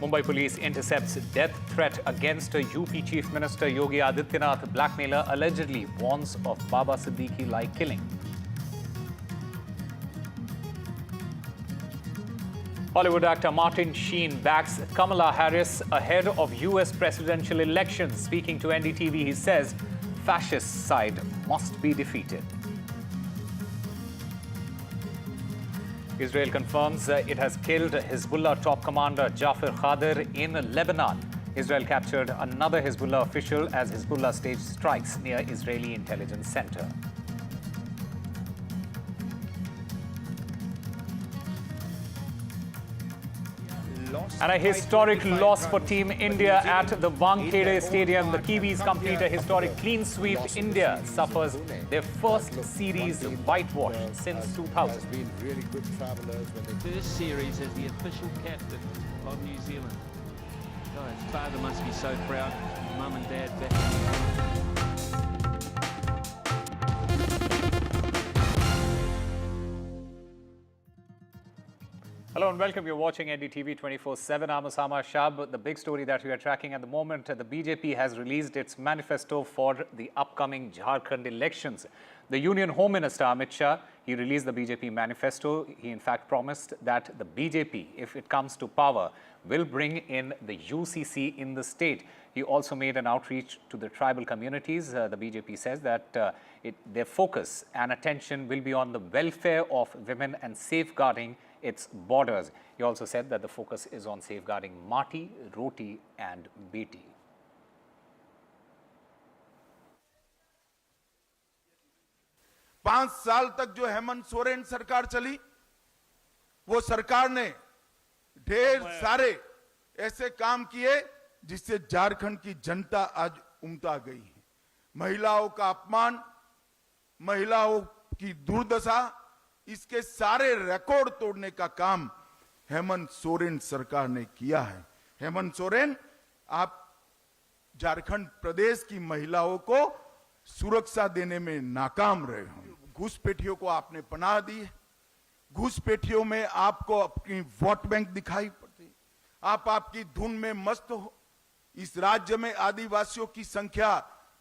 Mumbai police intercepts death threat against UP Chief Minister Yogi Adityanath. Blackmailer allegedly warns of Baba Siddiqui-like killing. Hollywood actor Martin Sheen backs Kamala Harris ahead of US presidential elections. Speaking to NDTV, he says fascist side must be defeated. Israel confirms it has killed Hezbollah top commander Jafar Khadir in Lebanon. Israel captured another Hezbollah official as Hezbollah staged strikes near Israeli intelligence center. And a historic loss for Team India at the Wankhede Stadium. The Kiwis complete a historic clean sweep. India suffers their first series whitewash since 2000.
Really good travelers when they...
This series as the official captain of New Zealand. God, his father must be so proud. Mum and dad back.
Hello and welcome. You're watching NDTV 24/7. I'm Osama Shab. The big story that we are tracking at the moment, the BJP has released its manifesto for the upcoming Jharkhand elections. The Union Home Minister Amit Shah, he released the BJP manifesto. He in fact promised that the BJP, if it comes to power, will bring in the UCC in the state. He also made an outreach to the tribal communities. The BJP says that their focus and attention will be on the welfare of women and safeguarding its borders. He also said that the focus is on safeguarding Mati, Roti and Beti.
पांच साल तक जो हेमंत सोरेन सरकार चली, वो सरकार ने ढेर सारे ऐसे काम किए जिससे झारखंड की जनता आज उमटा गई है। महिलाओं का अपमान, महिलाओं की दुर्दशा, इसके सारे रिकॉर्ड तोड़ने का काम हेमंत सोरेन सरकार ने किया है। हेमंत सोरेन, आप झारखंड प्रदेश की महिलाओं को सुरक्षा देने में नाकाम रहे हो। घुसपैठियों को आपने पनाह दी है। घुसपैठियों में आपको अपनी वोट बैंक दिखाई पड़ती, आप आपकी धुन में मस्त हो। इस राज्य में आदिवासियों की संख्या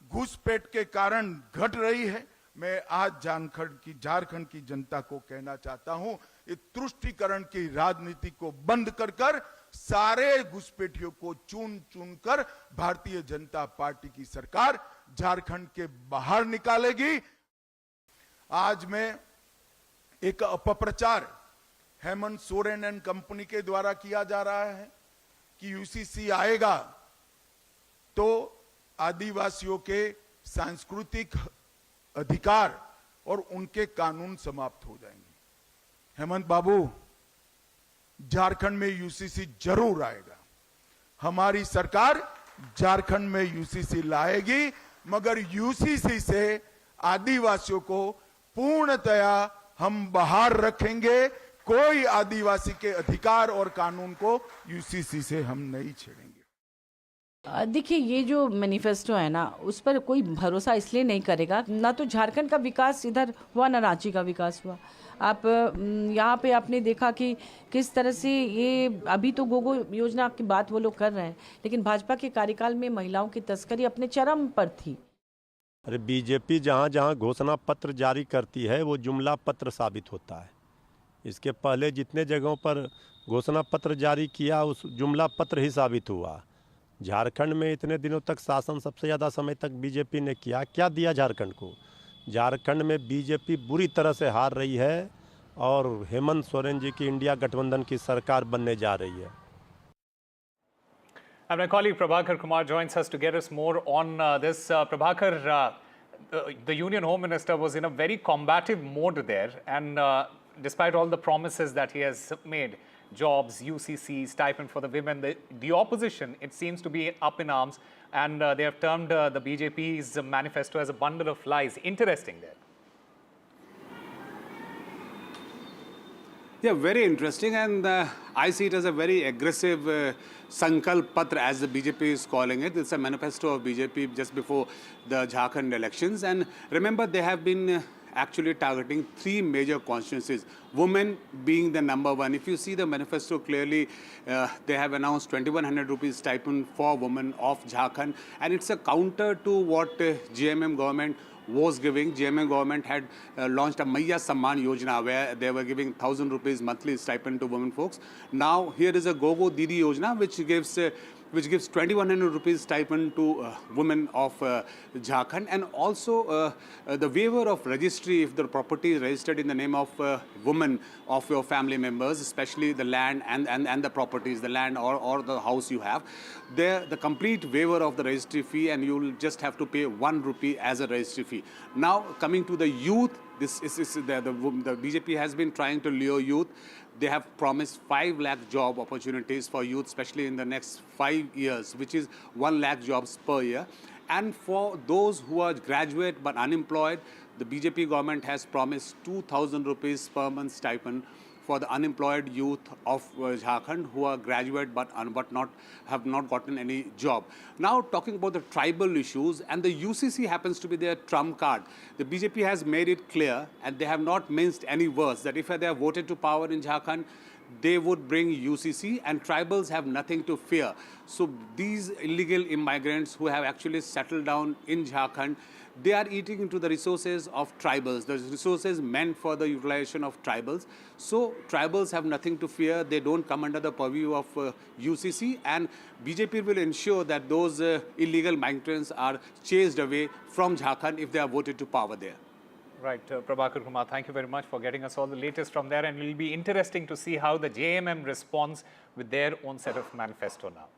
घुसपैठ के कारण घट रही है। मैं आज झारखंड की जनता को कहना चाहता हूं, इस तुष्टीकरण की राजनीति को बंद कर सारे घुसपैठियों को चुन कर भारतीय जनता पार्टी की सरकार झारखंड के बाहर निकालेगी। आज मैं एक अपप्रचार हेमंत सोरेन एंड कंपनी के द्वारा किया जा रहा है कि यूसीसी आएगा तो आदिवासियों के सांस्कृतिक अधिकार और उनके कानून समाप्त हो जाएंगे। हेमंत बाबू, झारखंड में यूसीसी जरूर आएगा। हमारी सरकार झारखंड में यूसीसी लाएगी। मगर यूसीसी से आदिवासियों को पूर्णतया हम बाहर रखेंगे। कोई आदिवासी के अधिकार और कानून को यूसीसी से हम नहीं छेड़ेंगे।
देखिए, ये जो मैनिफेस्टो है ना, उस पर कोई भरोसा इसलिए नहीं करेगा, ना तो झारखंड का विकास इधर हुआ, ना रांची का विकास हुआ। आप यहाँ पे आपने देखा कि किस तरह से ये अभी तो गोगो योजना की बात वो लोग कर रहे हैं, लेकिन भाजपा के कार्यकाल में महिलाओं की तस्करी अपने चरम पर थी।
अरे बीजेपी जहाँ जहाँ घोषणा पत्र जारी करती है वो जुमला पत्र साबित होता है। इसके पहले जितने जगहों पर घोषणा पत्र जारी किया उस जुमला पत्र ही साबित हुआ। झारखंड में इतने दिनों तक शासन सबसे ज़्यादा समय तक बीजेपी ने किया, क्या दिया झारखंड को? झारखंड में बीजेपी बुरी तरह से हार रही है और हेमंत सोरेन जी की इंडिया गठबंधन की सरकार बनने जा रही है।
And my colleague Prabhakar Kumar joins us to get us more on this. Prabhakar, the Union Home Minister was in a very combative mode there, and despite all the promises that he has made, jobs, UCC, stipend for the women, the opposition, it seems to be up in arms, and they have termed the BJP's manifesto as a bundle of lies. Interesting there.
Yeah, very interesting, and I see it as a very aggressive Sankalp Patra, as the BJP is calling it. It's a manifesto of BJP just before the Jharkhand elections, and remember they have been actually targeting three major constituencies, women being the number one. If you see the manifesto clearly, they have announced 2100 rupees stipend for women of Jharkhand, and it's a counter to what JMM government was giving. JMM government had launched a MEA Samman Yojana where they were giving 1000 rupees monthly stipend to women folks. Now here is a Gogo Didi Yojana which gives 2100 rupees stipend to women of Jharkhand, and also the waiver of registry if the property is registered in the name of women of your family members, especially the land and the properties, the land or the house you have. There, the complete waiver of the registry fee, and you will just have to pay 1 rupee as a registry fee. Now coming to the youth, this is the BJP has been trying to lure youth. They have promised 5 lakh job opportunities for youth, especially in the next 5 years, which is 1 lakh jobs per year. And for those who are graduate but unemployed, the BJP government has promised 2000 rupees per month stipend for the unemployed youth of Jharkhand who are graduate but have not gotten any job. Now talking about the tribal issues, and the UCC happens to be their trump card. The BJP has made it clear, and they have not minced any words, that if they are voted to power in Jharkhand, they would bring UCC, and tribals have nothing to fear. So these illegal immigrants who have actually settled down in Jharkhand, they are eating into the resources of tribals, the resources meant for the utilization of tribals. So tribals have nothing to fear. They don't come under the purview of UCC, and BJP will ensure that those illegal migrants are chased away from Jharkhand if they are voted to power there.
Right, Prabhakar Kumar, thank you very much for getting us all the latest from there, and it will be interesting to see how the JMM responds with their own set of manifesto now.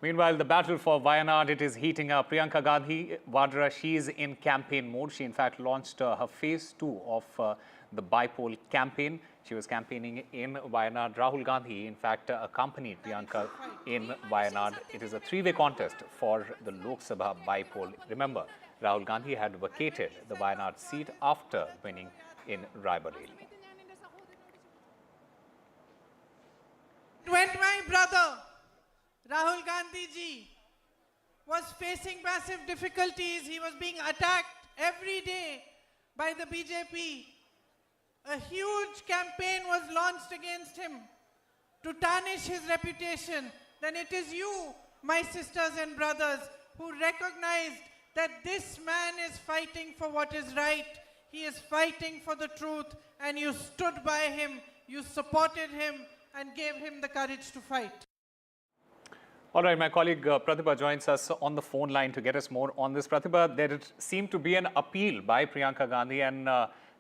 Meanwhile, the battle for Wayanad, it is heating up. Priyanka Gandhi Vadra, she is in campaign mode. She in fact launched her phase 2 of the Bipole campaign. She was campaigning in Wayanad. Rahul Gandhi in fact accompanied Priyanka in Wayanad. It is a 3-way contest for the Lok Sabha Bipole. Remember, Rahul Gandhi had vacated the Wayanad seat after winning in Raebareli.
When my brother Rahul Gandhi ji was facing massive difficulties, he was being attacked every day by the BJP. A huge campaign was launched against him to tarnish his reputation. Then it is you, my sisters and brothers, who recognized that this man is fighting for what is right. He is fighting for the truth, and you stood by him, you supported him, and gave him the courage to fight.
All right, my colleague Pratibha joins us on the phone line to get us more on this. Pratibha, there seemed to be an appeal by Priyanka Gandhi, and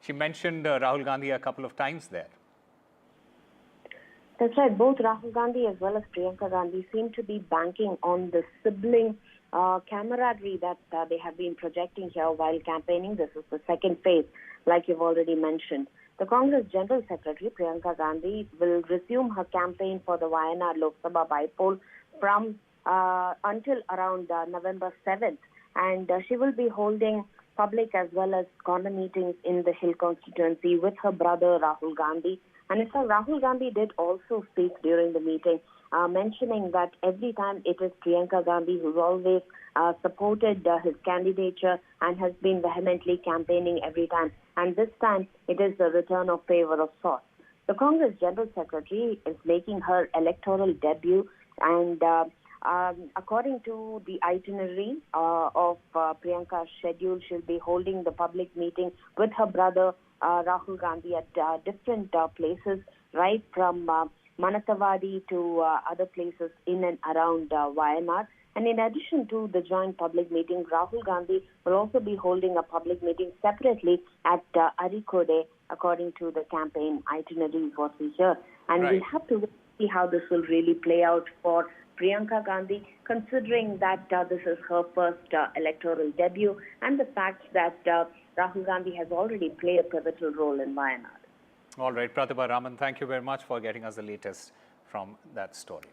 she mentioned Rahul Gandhi a couple of times there.
That's right. Both Rahul Gandhi as well as Priyanka Gandhi seem to be banking on the sibling camaraderie that they have been projecting here while campaigning. This is the second phase, like you've already mentioned. The Congress General Secretary, Priyanka Gandhi, will resume her campaign for the Wayanad Lok Sabha Bipole from until around November 7th. And she will be holding public as well as corner meetings in the Hill constituency with her brother Rahul Gandhi. And in fact, Rahul Gandhi did also speak during the meeting, mentioning that every time it is Priyanka Gandhi who's always supported his candidature and has been vehemently campaigning every time. And this time, it is the return of favor of sorts. The Congress General Secretary is making her electoral debut, and according to the itinerary of Priyanka's schedule, she'll be holding the public meeting with her brother Rahul Gandhi at different places, right from Manathavadi to other places in and around Wayanad. And in addition to the joint public meeting, Rahul Gandhi will also be holding a public meeting separately at Arikode, according to the campaign itinerary, what we hear. And we'll have to see how this will really play out for Priyanka Gandhi, considering that this is her first electoral debut, and the fact that Rahul Gandhi has already played a pivotal role in Wayanad.
All right, Pratibha Raman, thank you very much for getting us the latest from that story.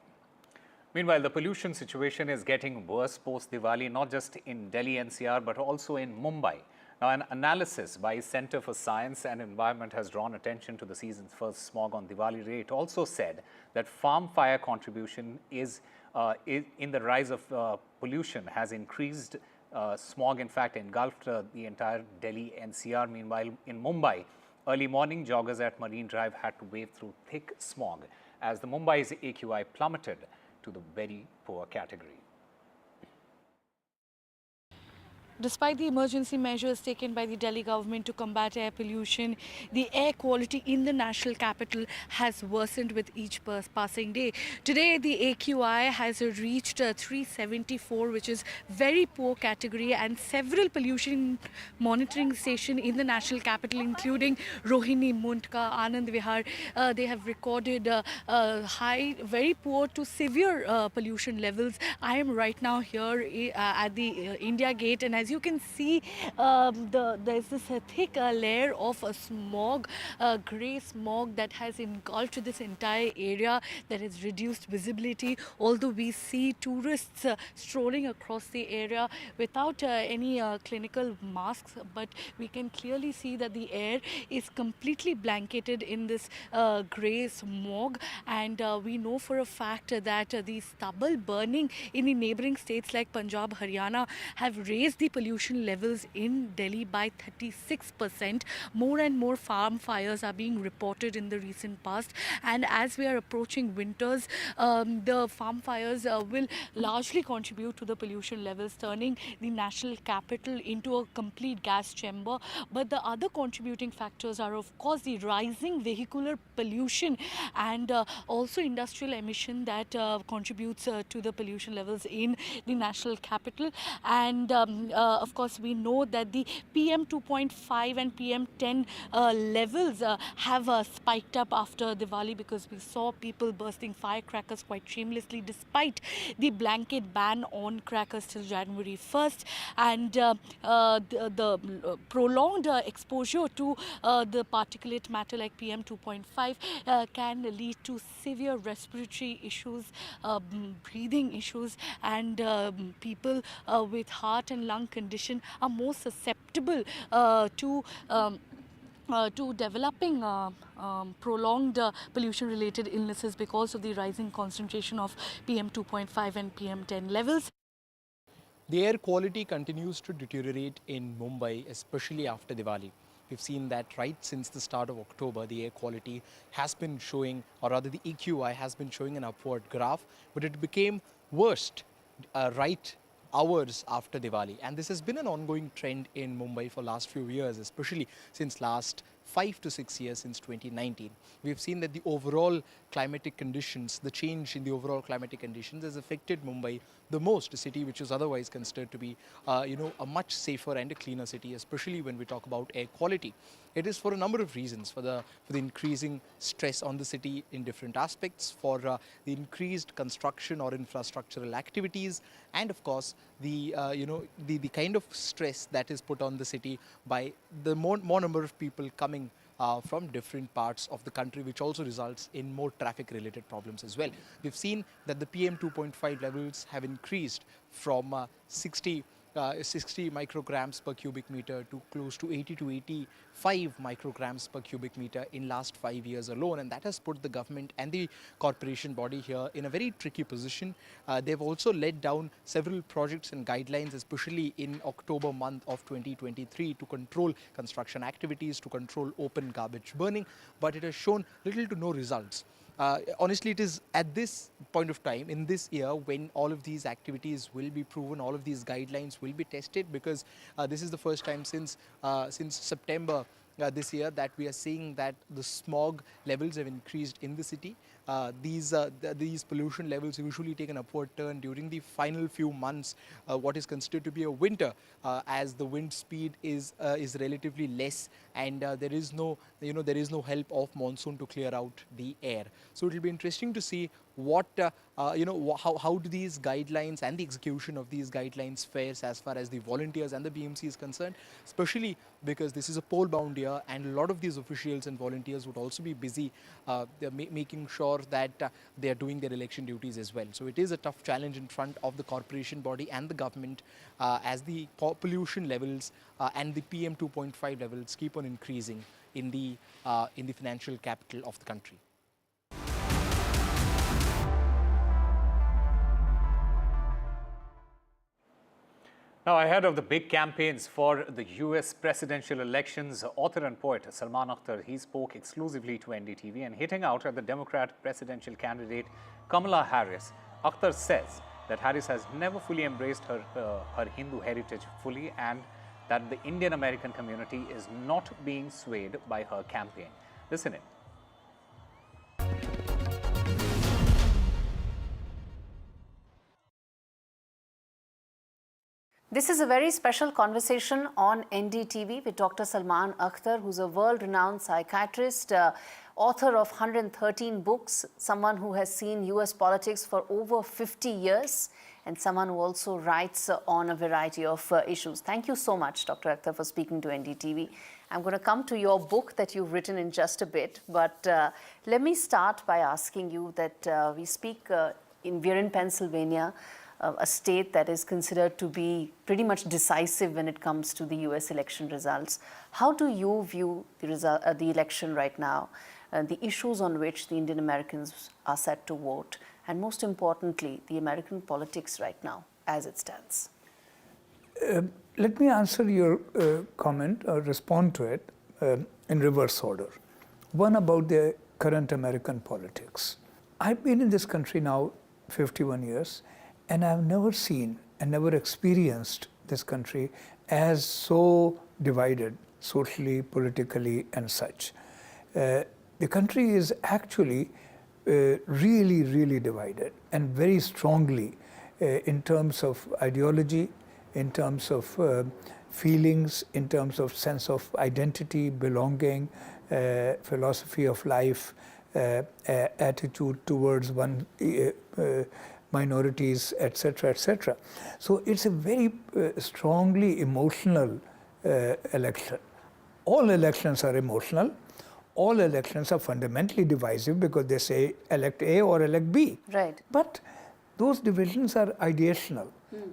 Meanwhile, the pollution situation is getting worse post-Diwali, not just in Delhi NCR, but also in Mumbai. Now, an analysis by Center for Science and Environment has drawn attention to the season's first smog on Diwali Day. It also said that farm fire contribution is in the rise of pollution has increased. Smog, in fact, engulfed the entire Delhi NCR. Meanwhile, in Mumbai, early morning joggers at Marine Drive had to wade through thick smog as the Mumbai's AQI plummeted to the very poor category.
Despite the emergency measures taken by the Delhi government to combat air pollution, the air quality in the national capital has worsened with each passing day. Today, the AQI has reached 374, which is very poor category, and several pollution monitoring stations in the national capital, including Rohini, Mundka, Anand Vihar, they have recorded high, very poor to severe pollution levels. I am right now here at the India Gate, and as you can see, there's this thick layer of smog, grey smog that has engulfed this entire area, that has reduced visibility. Although we see tourists strolling across the area without any clinical masks, but we can clearly see that the air is completely blanketed in this grey smog. And we know for a fact that the stubble burning in the neighbouring states like Punjab, Haryana have raised the pollution levels in Delhi by 36%. More and more farm fires are being reported in the recent past, and as we are approaching winters, the farm fires will largely contribute to the pollution levels, turning the national capital into a complete gas chamber. But the other contributing factors are, of course, the rising vehicular pollution and also industrial emission that contributes to the pollution levels in the national capital. And of course, we know that the PM 2.5 and PM 10 levels have spiked up after Diwali, because we saw people bursting firecrackers quite shamelessly despite the blanket ban on crackers till January 1st. And the prolonged exposure to the particulate matter like PM 2.5 can lead to severe respiratory issues, breathing issues, and people with heart and lung condition are more susceptible to developing prolonged pollution-related illnesses because of the rising concentration of PM 2.5 and PM 10 levels.
The air quality continues to deteriorate in Mumbai, especially after Diwali. We've seen that right since the start of October, the air quality has been showing, or rather the AQI has been showing an upward graph, but it became worst right hours after Diwali. And this has been an ongoing trend in Mumbai for last few years, especially since last 5 to 6 years, since 2019. We've seen that the overall climatic conditions, the change in the overall climatic conditions has affected Mumbai the most, a city which is otherwise considered to be, a much safer and a cleaner city, especially when we talk about air quality. It is for a number of reasons, for the increasing stress on the city in different aspects, for the increased construction or infrastructural activities, and of course the kind of stress that is put on the city by the more number of people coming from different parts of the country, which also results in more traffic-related problems as well. We've seen that the PM 2.5 levels have increased from 60 micrograms per cubic meter to close to 80 to 85 micrograms per cubic meter in last 5 years alone, and that has put the government and the corporation body here in a very tricky position. They've also let down several projects and guidelines, especially in October month of 2023, to control construction activities, to control open garbage burning, but it has shown little to no results. Honestly, it is at this point of time, in this year, when all of these activities will be proven, all of these guidelines will be tested, because this is the first time since September this year that we are seeing that the smog levels have increased in the city. These pollution levels usually take an upward turn during the final few months, what is considered to be a winter, as the wind speed is relatively less, and there is no help of monsoon to clear out the air. So it will be interesting to see what how do these guidelines and the execution of these guidelines fares as far as the volunteers and the BMC is concerned, especially because this is a poll-bound year, and a lot of these officials and volunteers would also be busy making sure that they are doing their election duties as well. So it is a tough challenge in front of the corporation body and the government as the pollution levels and the PM 2.5 levels keep on increasing in the financial capital of the country.
Now, ahead of the big campaigns for the US presidential elections, author and poet Salman Khan, he spoke exclusively to NDTV and hitting out at the Democrat presidential candidate Kamala Harris. Akhtar says that Harris has never fully embraced her Hindu heritage fully, and that the Indian American community is not being swayed by her campaign. Listen in.
This is a very special conversation on NDTV with Dr. Salman Khan, who's a world-renowned psychiatrist, author of 113 books, someone who has seen US politics for over 50 years, and someone who also writes on a variety of issues. Thank you so much, Dr. Khan, for speaking to NDTV. I'm going to come to your book that you've written in just a bit, but let me start by asking you that we're in Pennsylvania, a state that is considered to be pretty much decisive when it comes to the US election results. How do you view the election right now, the issues on which the Indian Americans are set to vote, and most importantly, the American politics right now as it stands?
Let me answer your comment or respond to it in reverse order. One, about the current American politics. I've been in this country now 51 years, and I've never seen and never experienced this country as so divided socially, politically, and such. The country is actually really, really divided, and very strongly in terms of ideology, in terms of feelings, in terms of sense of identity, belonging, philosophy of life, attitude towards minorities, etc., etc. So it's a very strongly emotional election. All elections are emotional. All elections are fundamentally divisive because they say elect A or elect B.
Right.
But those divisions are ideational.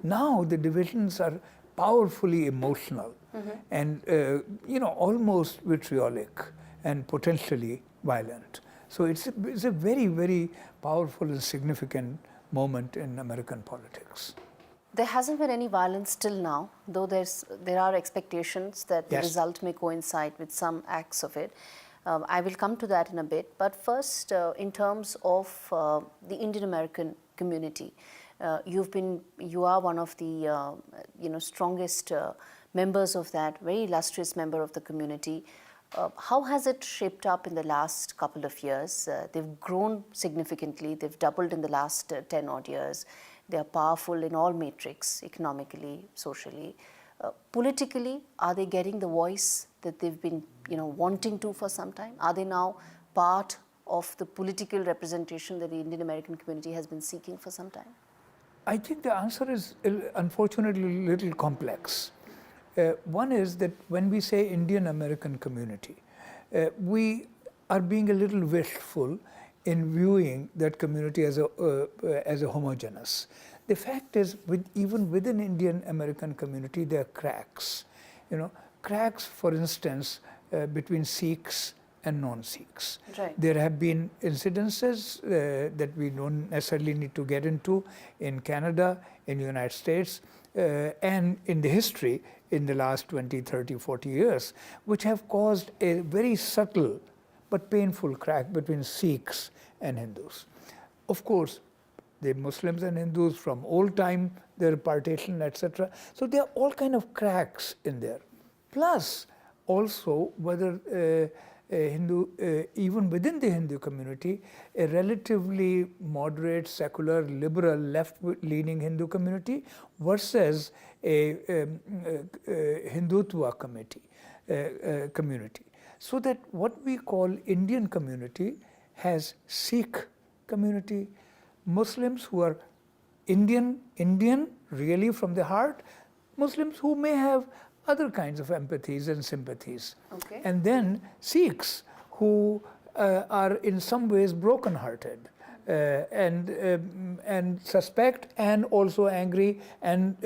Now the divisions are powerfully emotional and almost vitriolic and potentially violent. So it's a very, very powerful and significant moment in American politics.
There hasn't been any violence till now, though there are expectations that the result may coincide with some acts of it. I will come to that in a bit. But first, in terms of the Indian American community, you are one of the strongest members of that, very illustrious member of the community. How has it shaped up in the last couple of years? They've grown significantly. They've doubled in the last 10 odd years. They are powerful in all metrics, economically, socially. Politically, are they getting the voice that they've been wanting to for some time? Are they now part of the political representation that the Indian American community has been seeking for some time?
I think the answer is unfortunately a little complex. One is that when we say Indian American community, we are being a little wishful in viewing that community as a homogeneous. The fact is, even within Indian American community, there are cracks. Cracks, for instance, between Sikhs and non-Sikhs.
Right.
There have been incidences that we don't necessarily need to get into in Canada, in the United States, and in the history in the last 20, 30, 40 years, which have caused a very subtle but painful crack between Sikhs and Hindus. Of course, the Muslims and Hindus from old time, their partition, etc. So there are all kind of cracks in there. Plus, also, whether even within the Hindu community, a relatively moderate, secular, liberal, left-leaning Hindu community versus a Hindutva community. So that what we call Indian community has Sikh community, Muslims who are Indian really from the heart, Muslims who may have other kinds of empathies and sympathies.
Okay.
And then Sikhs who are in some ways broken-hearted and suspect and also angry and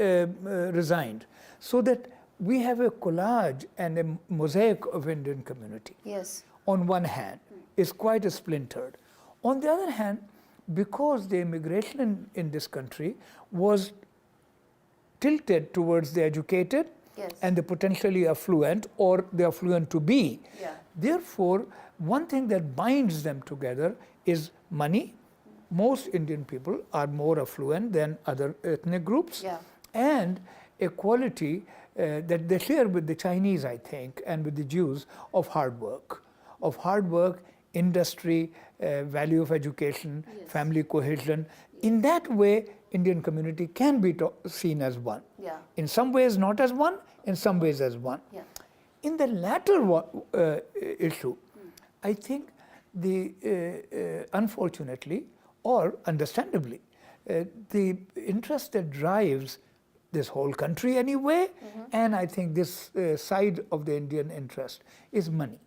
resigned. So that we have a collage and a mosaic of Indian community.
Yes.
On one hand, is quite splintered. On the other hand, because the immigration in this country was tilted towards the educated,
yes,
and the potentially affluent or the affluent to be.
Yeah.
Therefore, one thing that binds them together is money. Most Indian people are more affluent than other ethnic groups.
Yeah.
And a quality that they share with the Chinese, I think, and with the Jews of hard work, industry, value of education,
yes,
family cohesion. In that way, Indian community can be seen as one.
Yeah.
In some ways not as one, in some ways as one.
Yeah.
In the latter issue, I think unfortunately or understandably, the interest that drives this whole country anyway, and I think this side of the Indian interest is money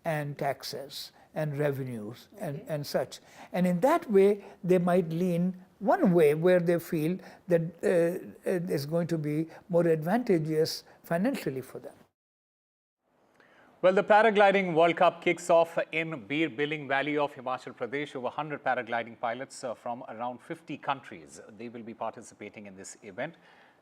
and taxes and revenues and such. And in that way, they might lean one way where they feel that is going to be more advantageous financially for them.
Well, the Paragliding World Cup kicks off in Bir Billing Valley of Himachal Pradesh. Over 100 paragliding pilots from around 50 countries. They will be participating in this event.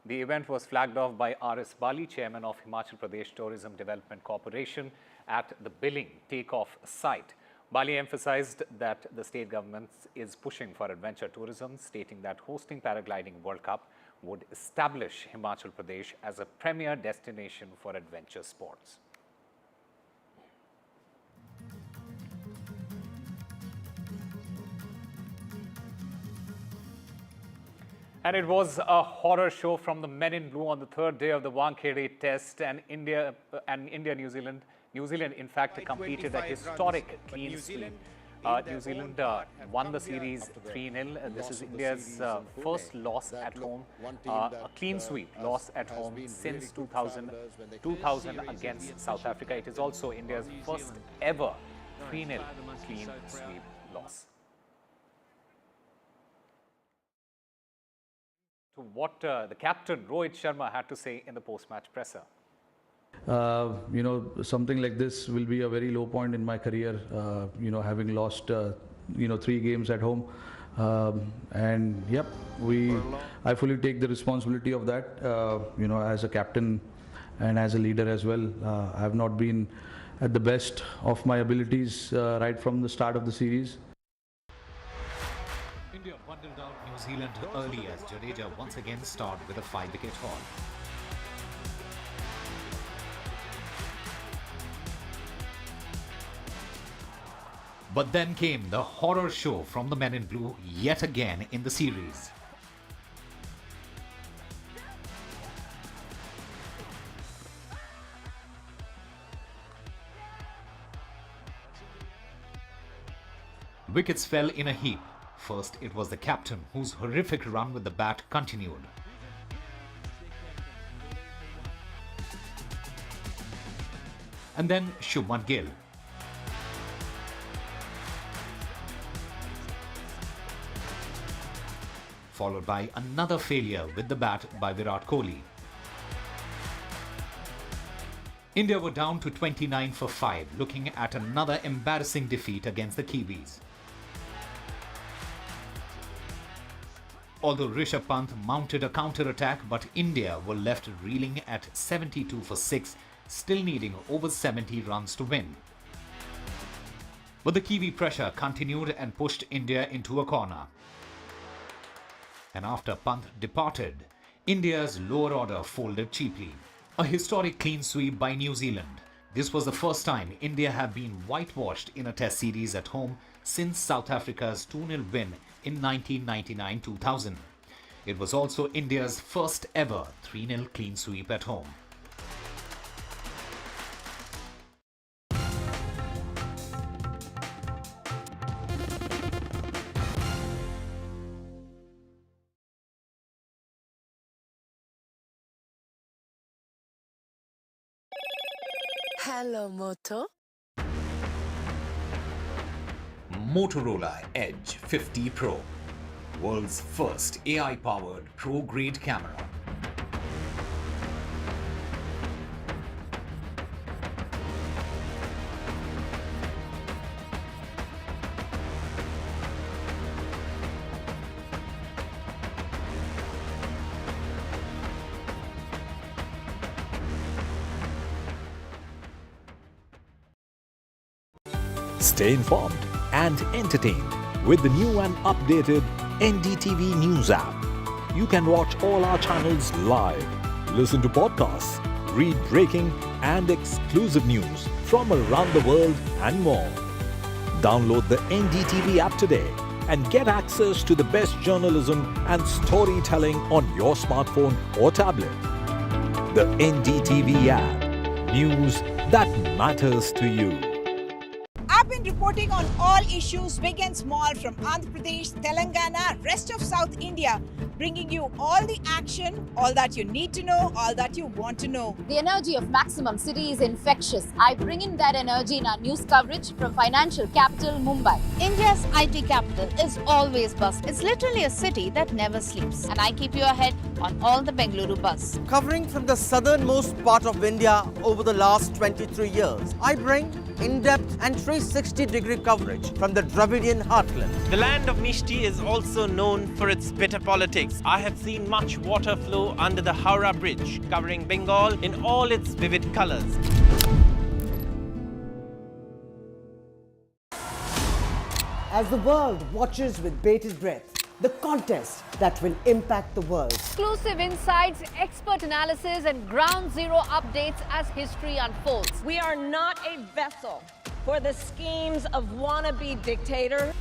The event was flagged off by R.S. Bali, chairman of Himachal Pradesh Tourism Development Corporation, at the Billing takeoff site. Bali emphasized that the state government is pushing for adventure tourism, stating that hosting Paragliding World Cup would establish Himachal Pradesh as a premier destination for adventure sports. And it was a horror show from the Men in Blue on the third day of the Wankhede test, and India New Zealand, in fact, completed a historic clean sweep. New Zealand won the series 3-0. This is India's first loss at home, a clean sweep loss at home since 2000 against South Africa. It is also India's first ever 3-0 clean sweep loss. To what the captain Rohit Sharma had to say in the post-match presser.
Something like this will be a very low point in my career, having lost, 3 games at home. And yep, I fully take the responsibility of that, as a captain and as a leader as well. I have not been at the best of my abilities right from the start of the series.
India bundled out New Zealand early as Jadeja once again starred with a 5-wicket haul. But then came the horror show from the Men in Blue yet again in the series. Wickets fell in a heap. First, it was the captain, whose horrific run with the bat continued. And then Shubman Gill,
followed by another failure with the bat by Virat Kohli. India were down to 29 for 5, looking at another embarrassing defeat against the Kiwis. Although Rishabh Pant mounted a counter-attack, but India were left reeling at 72 for 6, still needing over 70 runs to win. But the Kiwi pressure continued and pushed India into a corner. And after Pant departed, India's lower order folded cheaply. A historic clean sweep by New Zealand. This was the first time India have been whitewashed in a test series at home since South Africa's 2-0 win in 1999-2000. It was also India's first ever 3-0 clean sweep at home.
Hello, Moto.
Motorola Edge 50 Pro, world's first AI-powered pro-grade camera.
Stay informed and entertained with the new and updated NDTV News app. You can watch all our channels live, listen to podcasts, read breaking and exclusive news from around the world and more. Download the NDTV app today and get access to the best journalism and storytelling on your smartphone or tablet. The NDTV app. News that matters to you.
I've been reporting on all issues, big and small, from Andhra Pradesh, Telangana, rest of South India, bringing you all the action, all that you need to know, all that you want to know.
The energy of Maximum City is infectious. I bring in that energy in our news coverage from financial capital Mumbai.
India's IT capital is always buzz. It's literally a city that never sleeps. And I keep you ahead on all the Bengaluru buzz.
Covering from the southernmost part of India over the last 23 years, I bring in-depth and 360-degree coverage from the Dravidian heartland.
The land of Mishti is also known for its bitter politics. I have seen much water flow under the Howrah Bridge, covering Bengal in all its vivid colors.
As the world watches with bated breath, the contest that will impact the world.
Exclusive insights, expert analysis, and ground zero updates as history unfolds.
We are not a vessel for the schemes of wannabe dictators.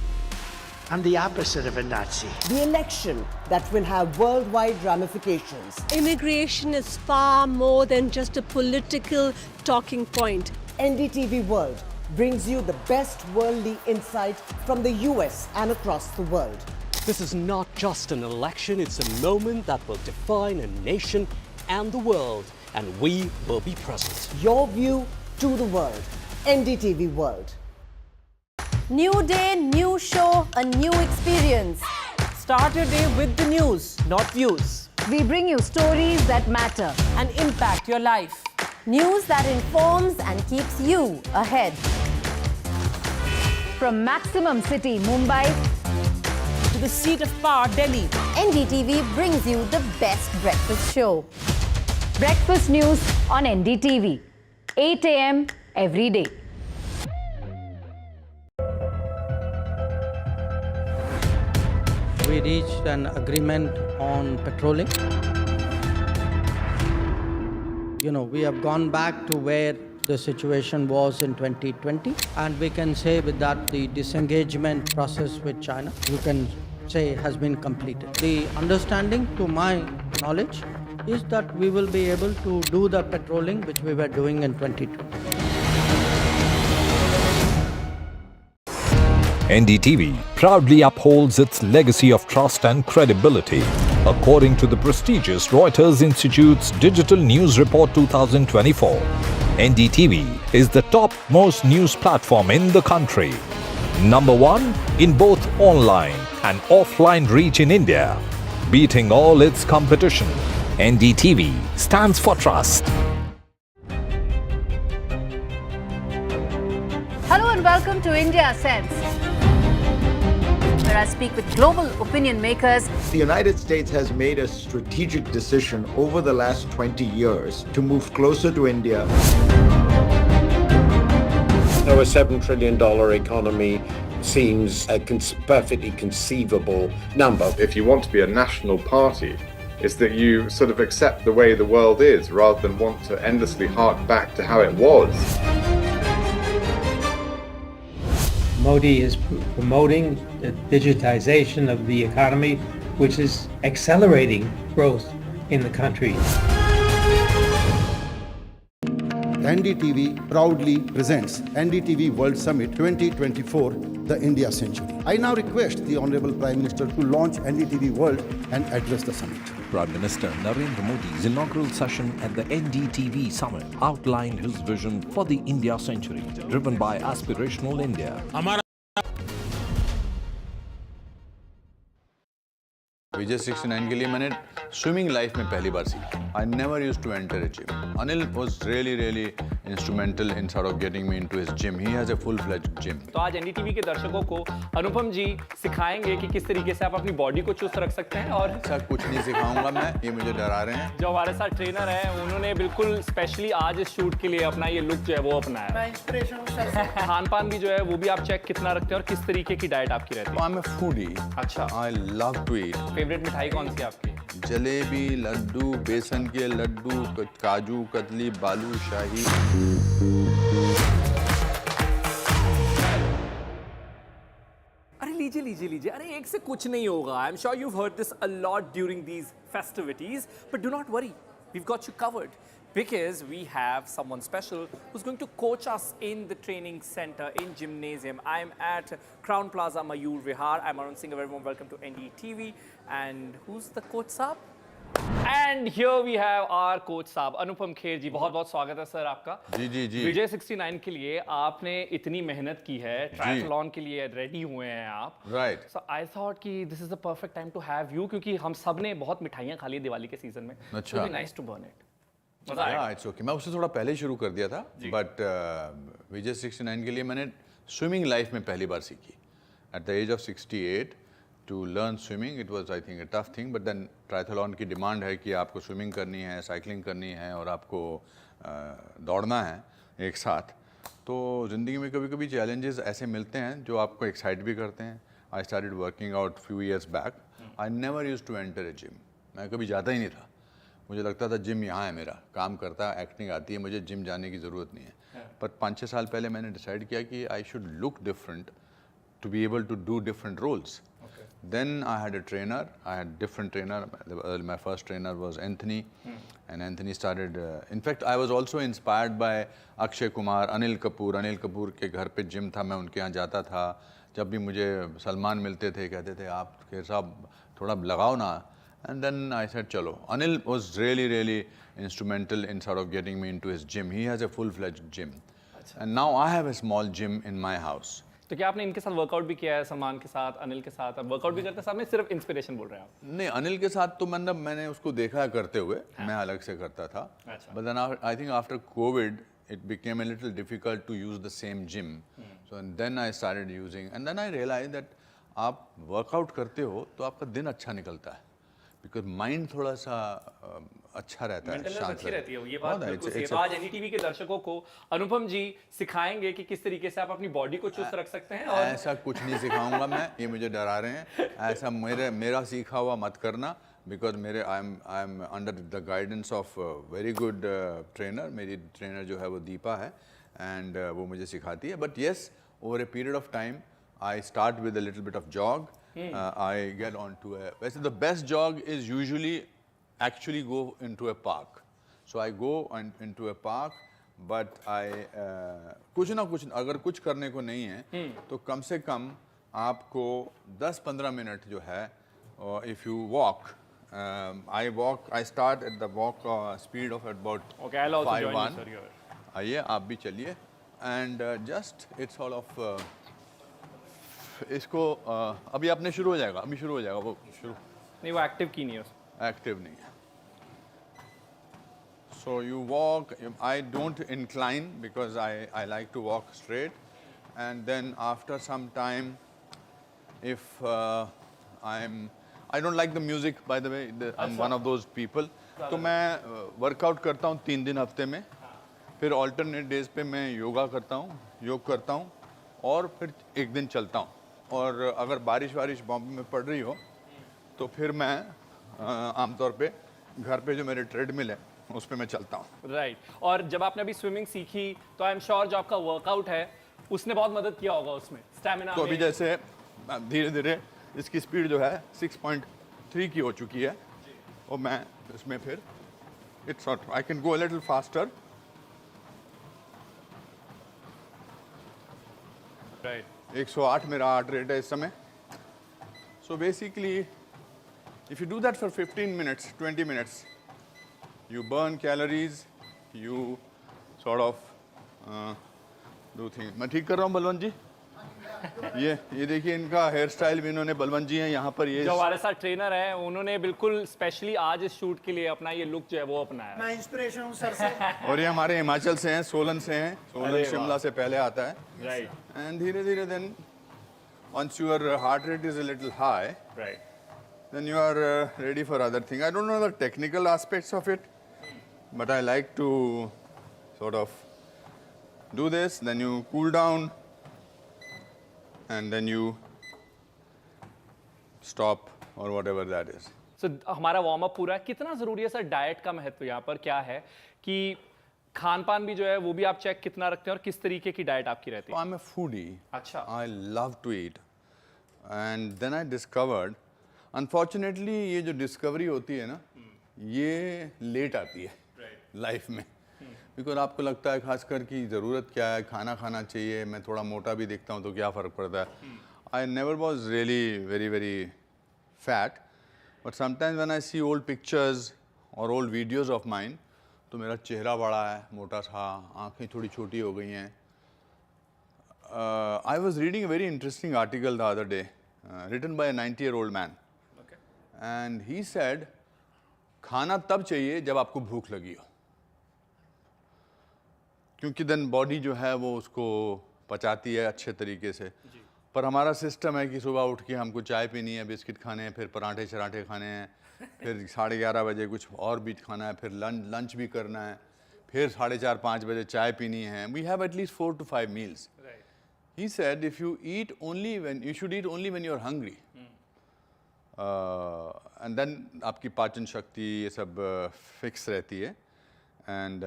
I'm the opposite of a Nazi. The election that will have worldwide ramifications.
Immigration is far more than just a political talking point.
NDTV World brings you the best worldly insight from the US and across the world.
This is not just an election, it's a moment that will define a nation and the world, and we will be present.
Your view to the world. NDTV World.
New day, new show, a new experience.
Start your day with the news, not views.
We bring you stories that matter
and impact your life.
News that informs and keeps you ahead.
From Maximum City, Mumbai,
to the seat of power, Delhi,
NDTV brings you the best breakfast show.
Breakfast news on NDTV, 8 a.m. every day.
We reached an agreement on patrolling. We have gone back to where the situation was in 2020, and we can say with that the disengagement process with China, you can say, has been completed. The understanding, to my knowledge, is that we will be able to do the patrolling which we were doing in 2020.
NDTV proudly upholds its legacy of trust and credibility. According to the prestigious Reuters Institute's Digital News Report 2024, NDTV is the topmost news platform in the country. Number 1 in both online and offline reach in India. beating all its competition. NDTV stands for trust.
Hello and welcome to India Sense, where I speak with global opinion makers.
The United States has made a strategic decision over the last 20 years to move closer to India.
A $7 trillion economy seems a perfectly conceivable number.
If you want to be a national party, it's that you sort of accept the way the world is rather than want to endlessly hark back to how it was.
Modi is promoting the digitization of the economy, which is accelerating growth in the country.
NDTV proudly presents NDTV World Summit 2024, the India Century. I now request the Honorable Prime Minister to launch NDTV World and address the summit.
Prime Minister Narendra Modi's inaugural session at the NDTV Summit outlined his vision for the India Century, driven by aspirational India.
विजय 69 के लिए मैंने swimming life में पहली बार सीखा. I never used to enter a gym. Anil was really instrumental in sort of getting me into his gym. He has a full-fledged gym.
तो आज NDTV के दर्शकों को अनुपम जी सिखाएंगे कि किस तरीके से आप अपनी बॉडी को चुस्त रख सकते हैं. और
ऐसा कुछ नहीं सिखाऊंगा मैं, ये मुझे डरा रहे हैं.
जो हमारे साथ ट्रेनर हैं उन्होंने बिल्कुल स्पेशली आज इस शूट के लिए अपना ये लुक जो है वो अपनाया. खान पान भी जो है वो भी आप चेक कितना रखते हैं और किस तरीके की डाइट आपकी रहती है.
I'm a foodie.
अच्छा.
I love to eat.
Favourite मिठाई कौन सी आपकी?
जलेबी, लड्डू, बेसन के लड्डू, काजू कतली, बालूशाही.
अरे लीजिए अरे एक से कुछ नहीं होगा. I am sure you've heard this a lot during these festivities, but do not worry, we've got you covered because we have someone special who's going to coach us in the training center in gymnasium. I'm at Crown Plaza Mayur Vihar. I'm Arun Singh. A very warm welcome to NDTV. And who's the coach saab? And here we have our coach साहब अनुपम खेर जी. बहुत बहुत स्वागत है sir आपका.
जी.
विजय 69 के लिए आपने इतनी मेहनत की है, ट्रायथलॉन के लिए रेडी हुए हैं आप.
राइट.
सो आई थॉट कि this is the perfect time to have you, क्योंकि हम सब ने बहुत मिठाइयां खा ली दिवाली के सीजन में.
अच्छा.
Nice to burn it.
It's okay. मैं उससे थोड़ा पहले ही शुरू कर दिया था, बट विजय 69 के लिए मैंने स्विमिंग लाइफ में पहली बार सीखी. At the age of 68 to learn swimming it was I think a tough thing, but then triathlon की डिमांड है कि आपको स्विमिंग करनी है, साइकिलिंग करनी है और आपको दौड़ना है एक साथ. तो ज़िंदगी में कभी कभी चैलेंजेस ऐसे मिलते हैं जो आपको एक्साइट भी करते हैं. I started working out few years back. I never used to enter a gym. मैं कभी जाता ही नहीं था. मुझे लगता था जिम यहाँ है, मेरा काम करता है, एक्टिंग आती है, मुझे जिम जाने की ज़रूरत नहीं है. पर 5-6 साल पहले मैंने डिसाइड किया कि I should look different to be able to do different roles. Then I had a trainer. I had different trainer. My first trainer was Anthony, and Anthony started. In fact, I was also inspired by Akshay Kumar, Anil Kapoor. Anil Kapoor के घर पे gym था, मैं उनके यहाँ जाता था. जब भी मुझे सलमान मिलते थे कहते थे आप खेर साहब थोड़ा लगाओ ना. And then I said चलो. Anil was really instrumental in sort of getting me into his gym. He has a full-fledged gym, and now I have a small gym in my house.
तो क्या आपने इनके साथ workout भी किया है, सलमान के साथ, अनिल के साथ? आप वर्कआउट भी करते हैं साथ में, सिर्फ इंस्पिरेशन बोल रहे हैं आप?
नहीं, अनिल के साथ तो मतलब मैंने उसको देखा करते हुए, मैं अलग से करता था. But then I think after COVID it became a little difficult to use the same gym. So and then I started using, and then I realized that आप वर्कआउट करते हो तो आपका दिन अच्छा निकलता है, बिकॉज माइंड थोड़ा सा अच्छा रहता है, शांत
अच्छी रहती है. ये बात बिल्कुल सही है. तो आज एनडीटीवी के दर्शकों को अनुपम जी सिखाएंगे कि किस तरीके से आप अपनी बॉडी को चुस्त रख सकते हैं. और
ऐसा कुछ नहीं सिखाऊंगा मैं, ये मुझे डरा रहे हैं. ऐसा मेरा सीखा हुआ मत करना, बिकॉज मेरे I am under the guidance of very good trainer. मेरी ट्रेनर जो है वो दीपा है, एंड वो मुझे सिखाती है. But yes, over a period of time I start with a little bit of jog. I get on to the best jog is usually actually go into a park. So I go into a park, but I कुछ ना कुछ अगर कुछ करने को नहीं है तो कम से कम आपको 10-15 मिनट जो है, if you walk, I start at the walk speed of about 5:1. आइए आप भी चलिए, and just it's all of इसको अभी आपने शुरू हो जाएगा, वो शुरू.
नहीं वो एक्टिव की नहीं है
एक्टिव नहीं है. So you walk, I don't incline because I like to walk straight, and then after some time, if I don't like the music, by the way, I'm one of those people. तो मैं workout करता हूँ 3 दिन हफ्ते में, फिर alternate days पे मैं योगा करता हूँ, योग करता हूँ, और फिर एक दिन चलता हूँ. और अगर बारिश बॉम्बे में पड़ रही हो तो फिर मैं आमतौर पे घर पे जो मेरे ट्रेडमिल है उस पे मैं चलता हूँ.
राइट. और जब आपने अभी स्विमिंग सीखी तो आई एम श्योर जो आपका वर्कआउट है उसने बहुत मदद किया होगा उसमें स्टैमिना.
तो अभी जैसे धीरे धीरे इसकी स्पीड जो है 6.3 की हो चुकी है, और मैं इसमें फिर it's I can go a little faster.
Right.
108 मेरा हार्ट रेट है इस समय. So basically if you do that for 15 minutes 20 minutes, you burn calories, you sort of do things. मैं ठीक कर रहा हूँ बलवंत जी? ये देखिए इनका हेयर स्टाइल भी इन्होंने, बलवंत जी हैं यहाँ पर, ये
जो हमारे साथ ट्रेनर हैं उन्होंने बिल्कुल स्पेशली आज इस शूट के लिए अपना ये लुक जो है वो अपनाया.
मैं इंस्पिरेशन हूँ सर से.
और ये हमारे हिमाचल से हैं, सोलन से हैं. सोलन शिमला से पहले आता है.
राइट.
एंड धीरे धीरे then once your heart rate is a little high,
right,
then you are ready for other things. I don't know the technical aspects of it, but I like to sort of do this, then you cool down, and then you stop or whatever that is.
So हमारा warm up पूरा है. कितना ज़रूरी है sir diet का महत्व यहाँ पर क्या है कि खान पान भी जो है वो भी आप चेक कितना रखते हैं और किस तरीके की डाइट आपकी रहती है?
I'm a foodie.
अच्छा.
I love to eat, and then I discovered, unfortunately ये जो डिस्कवरी होती है ना, ये लेट आती है लाइफ में, बिकॉज आपको लगता है खासकर कि ज़रूरत क्या है, खाना खाना चाहिए, मैं थोड़ा मोटा भी दिखता हूँ तो क्या फ़र्क पड़ता है. I never was really very fat, but sometimes when I see old pictures और ओल्ड वीडियोज़ ऑफ माइन, तो मेरा चेहरा बड़ा है, मोटा था, आँखें थोड़ी छोटी हो गई हैं. I was reading a very interesting article the other day written by a 90-year-old man, and he said खाना तब चाहिए जब आपको भूख लगी हो, क्योंकि देन बॉडी जो है वो उसको पचाती है अच्छे तरीके से. पर हमारा सिस्टम है कि सुबह उठ के हमको चाय पीनी है, बिस्किट खाने हैं, फिर पराठे शराठे खाने हैं, फिर 11:30 बजे कुछ और भी खाना है, फिर लंच भी करना है, फिर 4:30-5 बजे चाय पीनी है. We have at least 4 to 5 meals. He said if you eat only when you should eat only when you are hungry. And then आपकी पाचन शक्ति ये सब फिक्स रहती है. And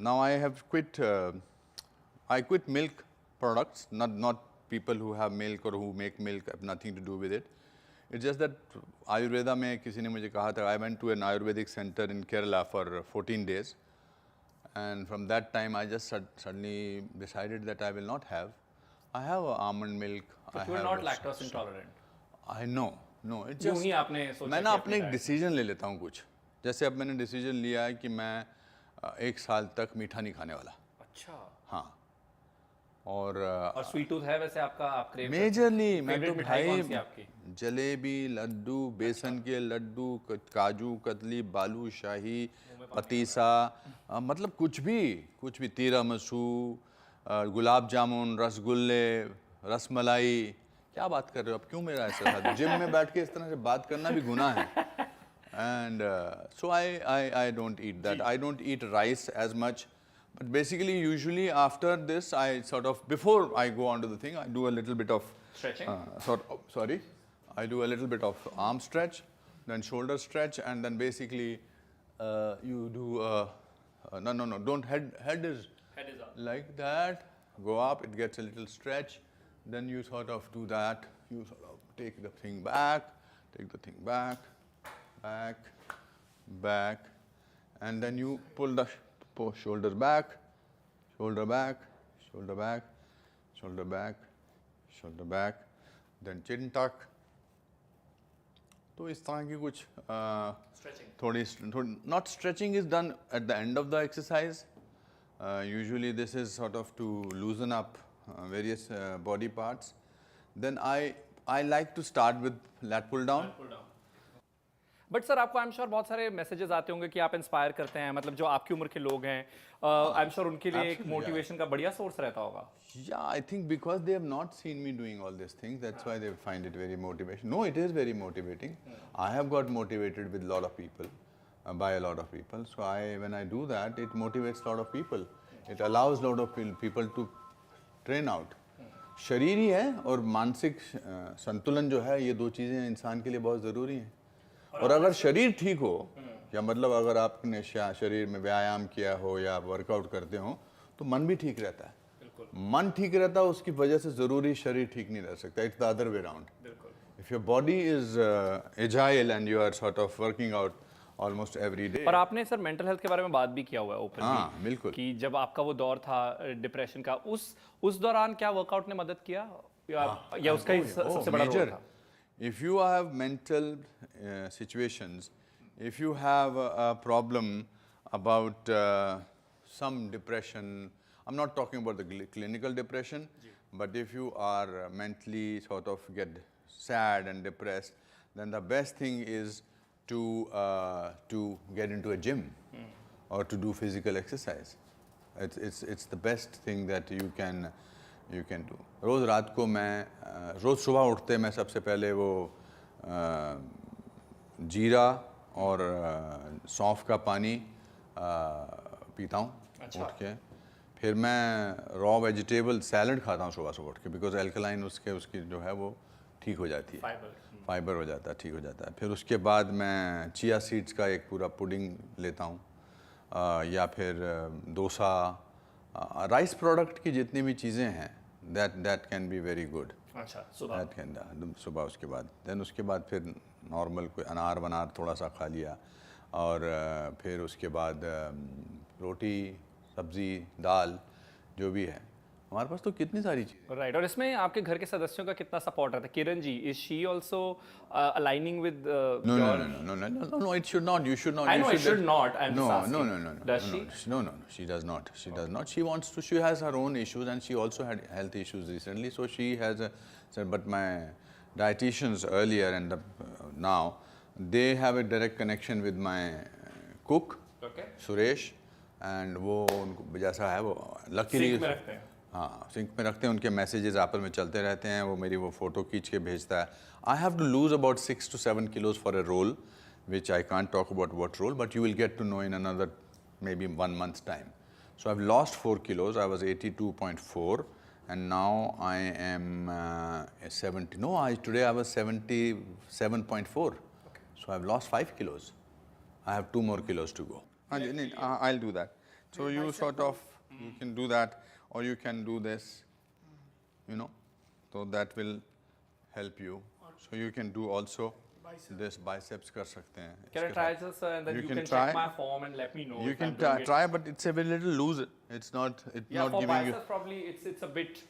now I have quit milk products, not people who have milk or who make milk, have nothing to do with it. It's just that Ayurveda में किसी ने मुझे कहा था, I went to an Ayurvedic center in Kerala for 14 days, and from that time I just suddenly decided that I will not have. I have almond milk.
But you are not lactose intolerant.
I know. No, it's
क्यों
just
ही आपने सोचा
मैं ना
कि
अपने एक
अपनी
decision ले लेता हूँ कुछ. जैसे अब मैंने डिसीजन लिया है कि मैं 1 साल तक मीठा नहीं खाने वाला.
अच्छा.
हाँ. और
स्वीट टूथ है वैसे आपका, आप क्रेव
मेजरली मैं तो
मिठाई कौन सी
भाई
आपकी?
जलेबी, लड्डू, बेसन के लड्डू, काजू कतली, बालूशाही, पतीसा, मतलब कुछ भी, तिरामिसू, गुलाब जामुन, रसगुल्ले, रसमलाई. क्या बात कर रहे हो आप? क्यों मेरा ऐसा था? जिम में बैठ के इस तरह से बात करना भी गुनाह है. And so I don't eat that. I don't eat rice as much. But basically, usually after this, I sort of, before I go on to the thing, I do a little bit of
stretching.
I do a little bit of arm stretch, then shoulder stretch, and then basically you do no. Don't head is
up.
Like that. Go up. It gets a little stretch. Then you sort of do that. You sort of take the thing back, back, and then you pull the shoulders back, shoulder back, then chin tuck. तो इस तरह की कुछ थोड़ी not stretching is done at the end of the exercise. Usually this is sort of to loosen up various body parts. Then I like to start with lat pull down.
But sir आपको I am sure बहुत सारे messages आते होंगे कि आप inspire करते हैं, मतलब जो आपकी उम्र के लोग हैं, आई एम श्योर उनके लिए एक मोटिवेशन का बढ़िया सोर्स रहता होगा.
Yeah, I think because they have not seen me doing all these things, that's why they find it very motivating. No, it is very motivating. I have got motivated with a lot of people, by a lot of people. So when I do that, it motivates a lot of people. It allows a lot of people to train out. शरीर ही है और मानसिक संतुलन जो है, ये दो चीज़ें इंसान के लिए बहुत ज़रूरी हैं. और अगर शरीर ठीक हो, या मतलब अगर आपने शरीर में व्यायाम किया हो या वर्कआउट करते हो, तो मन भी ठीक रहता है. मन ठीक रहता है, उसकी वजह से ज़रूरी शरीर ठीक नहीं रह सकता. It's the other way round. If your body is agile and you are sort of working out almost every day.
और आपने सर मेंटल हेल्थ के बारे में बात भी किया हुआ है ओपनली.
हाँ, बिल्कुल.
कि जब आपका वो दौर था डिप्रेशन का, उस दौरान क्या वर्कआउट ने मदद किया या उसका ही सबसे बड़ा रोल था?
If you have mental situations, if you have a problem about some depression, I'm not talking about the clinical depression, but if you are mentally sort of get sad and depressed, then the best thing is to get into a gym or to do physical exercise. It's the best thing that you can do. रोज़ रात को मैं रोज़ सुबह उठते मैं सबसे पहले वो जीरा और सौंफ का पानी पीता हूँ.
अच्छा.
उठ के फिर मैं रॉ वेजिटेबल सैलड खाता हूँ सुबह उठ के, बिकॉज एल्कलाइन उसकी जो है वो ठीक हो जाती है, फाइबर हो जाता है, ठीक हो जाता है. फिर उसके बाद मैं चिया सीड्स का एक पूरा पुडिंग लेता हूँ, या फिर डोसा, राइस प्रोडक्ट की जितनी भी चीज़ें हैं, that can be very good.
अच्छा,
सुबह उसके बाद उसके बाद फिर नॉर्मल कोई अनार वनार थोड़ा सा खा लिया, और फिर उसके बाद रोटी सब्ज़ी दाल जो भी है हमारे पास, तो कितनी सारी चीज़.
राइट. और इसमें आपके घर के सदस्यों का कितना सपोर्ट रहता है? Kiran ji, is she also aligning with
No, it should not. You should not.
I know it should not. I'm just asking.
No.
Does she?
No. She does not. She does not. She wants to. She has her own issues, and she also had health issues recently. So she has but my dietitians earlier and now, they have a direct connection with my cook, Suresh, and वो उनको जैसा है वो luckily हाँ sink में रखते हैं. उनके मैसेजेस आपस में चलते रहते हैं. वो मेरी वो फ़ोटो खींच के भेजता है. I have to lose about 6 to 7 kilos for a role, which I can't talk about what role, but you will get to know in another maybe 1 month's time. So I've lost 4 kilos. I was 82.4 and now I am 70. No, today I was 77.4. Okay. So I've lost 5 kilos. I have 2 more kilos to go. I'll do that. So you sort of, you can do that, or you can do this, you know, so that will help you. So you can do also this biceps कर सकते हैं.
Can I try this, and then you can check my form and let me know.
You can try, but it's a little loose. It's not. It's not giving you.
Yeah, for biceps probably it's a bit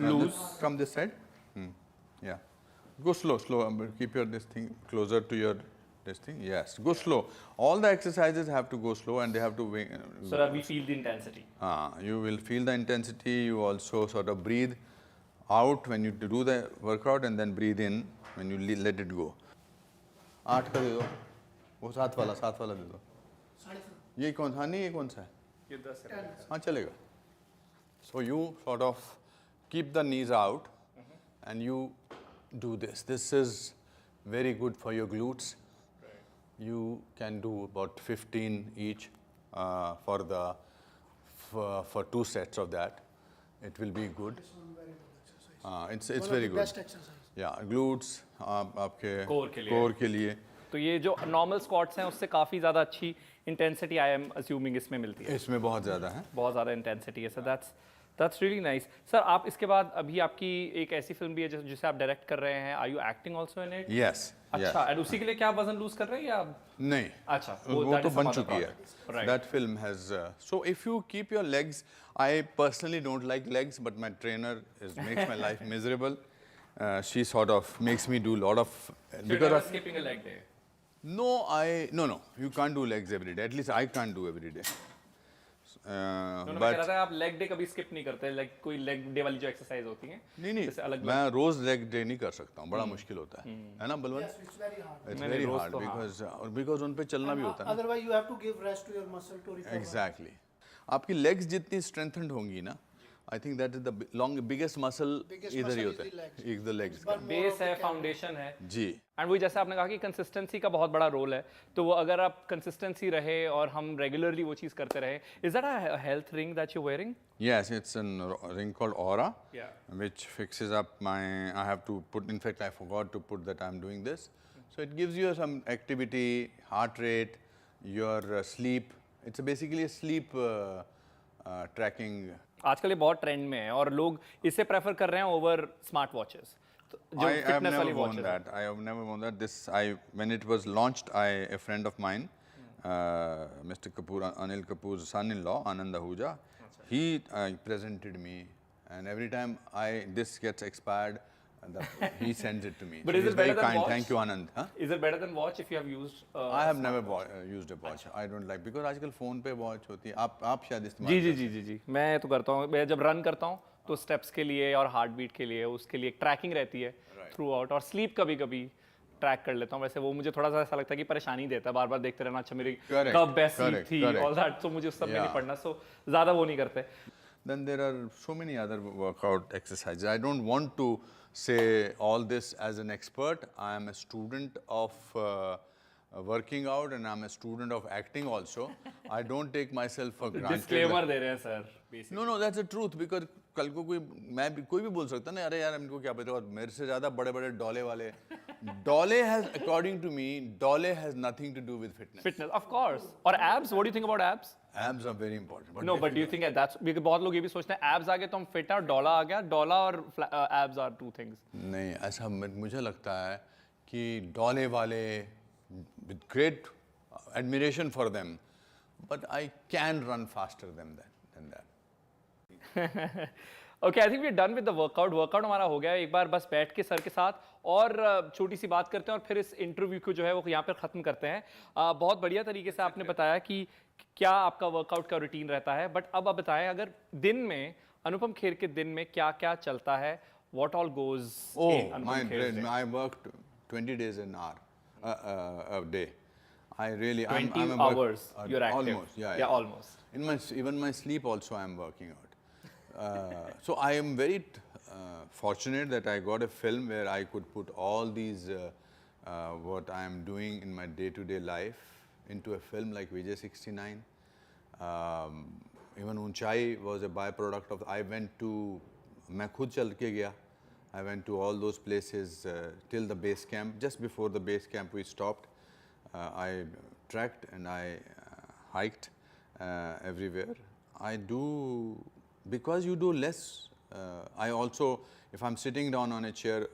loose.
Come this side. Yeah. Go slow. Keep your this thing closer to your this thing. Yes. Go slow. All the exercises have to go slow, and they have to.
So that we feel the intensity.
You will feel the intensity. You also sort of breathe out when you do the workout, and then breathe in when you let it go. 8 का दे दो, वो 7 वाला दे दो. ये कौन सा? नहीं, ये कौन सा है?
ये 10 है.
हाँ चलेगा. So you sort of keep the knees out and you do this. This is very good for your glutes. You can do about 15 each for 2 sets of that. It will be good. It's very good.
Best exercise.
Yeah, glutes आपके
core
के लिए.
तो ये जो normal squats हैं उससे काफ़ी ज़्यादा अच्छी इंटेंसिटी आई एम अज्यूमिंग इसमें मिलती है.
इसमें बहुत ज़्यादा है.
बहुत ज़्यादा इंटेंसिटी है. Sir that's really nice. Sir आप इसके बाद अभी आपकी एक ऐसी फिल्म भी है जिसे आप डायरेक्ट कर रहे हैं. Are you acting also in it?
Yes.
अच्छा, एंड उसी के लिए क्या आप वजन लूज कर रहे हैं या
नहीं?
अच्छा,
वो तो बन चुकी है. That film has. So if you keep your legs, I personally don't like legs, but my trainer makes my life miserable. She sort of makes me do a lot of.
Because of skipping a leg day.
No. You can't do legs every day. At least I can't do every day.
मैं कह रहा था आप leg day कभी skip नहीं करते, like कोई leg day वाली जो एक्सरसाइज होती है?
नहीं,
अलग
मैं रोज लेग डे नहीं कर सकता हूँ, बड़ा मुश्किल होता है ना Balwant? It's very hard because उन पे चलना भी होता है।
Otherwise, you have to give rest to your muscle to recover.
Exactly. आपकी लेग्स जितनी स्ट्रेंथेंड होंगी ना, I think that is the biggest muscle इधर ही होता है, एक द लेग्स का
बेस है, फाउंडेशन है
जी।
एंड वही जैसे आपने कहा कि कंसिस्टेंसी का बहुत बड़ा रोल है, तो वो अगर आप कंसिस्टेंसी रहे और हम रेगुलरली वो चीज करते रहे, is that a health ring that you wearing?
Yes, it's a ring called Aura, which fixes up my. I have to put. In fact, I forgot to put that I'm doing this. So it gives you some activity, heart rate, your sleep. It's basically a sleep tracking.
आजकल ये बहुत trend में है और लोग इसे prefer कर रहे हैं over smart watches.
I have never worn that. I have never worn that. When it was launched, a friend of mine, Mr. Kapoor, Anil Kapoor's son-in-law, Anand Ahuja, he presented me, and every time this gets expired, he sends it to me.
But
so
is it better than watch?
Thank you, Anand. Huh?
Is it better than watch if you have used?
I have never used a watch. I don't like because आजकल phone पे watch होती है। आप शायद इस्तेमाल
जी मैं तो करता हूँ। मैं जब रन करता हूँ तो स्टेप्स के लिए और हार्ट बीट के लिए उसके लिए ट्रैकिंग रहती है थ्रू आउट, और स्लीप कभी कभी ट्रैक कर लेता हूँ। वैसे वो मुझे थोड़ा सा ऐसा लगता है कि परेशानी देता है, बार बार देखते रहना, अच्छा मेरी कब बेस्ट स्लीप थी, ऑल दैट, तो मुझे उस सब में नहीं पढ़ना, सो ज़्यादा वो नहीं करते।
Then there are so many other workout exercises. I don't want to say all this as an expert. I am a student of working out and I'm a student of acting also. I don't take myself for granted.
Disclaimer दे रहे हैं sir.
No, that's the truth because कल को कोई भी बोल सकता है ना, अरे यार इनको क्या पता, और मेरे से ज़्यादा बड़े डोले वाले। Dole has, according to me, Dole has nothing to do with fitness.
Fitness, of course. और abs, what do you think about abs?
Abs are very important.
No, but do you think that's because बहुत लोग ये भी सोचते हैं abs आ गए तो हम fit हैं और डोला आ गया, डोला और abs are two things.
नहीं, ऐसा मुझे लगता है कि डोले वाले with great admiration for them, but I can run faster than that.
Okay, I think we're done with the workout. Workout हमारा हो गया, एक बार बस बैठ के सर के साथ और छोटी सी बात करते हैं और फिर इस इंटरव्यू को जो है वो यहाँ पर ख़त्म करते हैं। बहुत बढ़िया तरीके से आपने बताया कि क्या आपका वर्कआउट का रूटीन रहता है, बट अब आप बताएं अगर दिन में, अनुपम खेर के दिन में क्या क्या चलता है, what all goes in Anupam Kher's day?
I worked 20 days an hour a day. I really
20 hours you're active.
Almost,
almost.
Even my sleep also I am working out. So I am very fortunate that I got a film where I could put all these what I am doing in my day-to-day life into a film like Vijay 69. Even Unchai was a byproduct of. I went to, मैं खुद चल के गया. I went to all those places till the base camp. Just before the base camp we stopped. I trekked and I hiked everywhere. I do, because you do less, I also, if I'm sitting down on a chair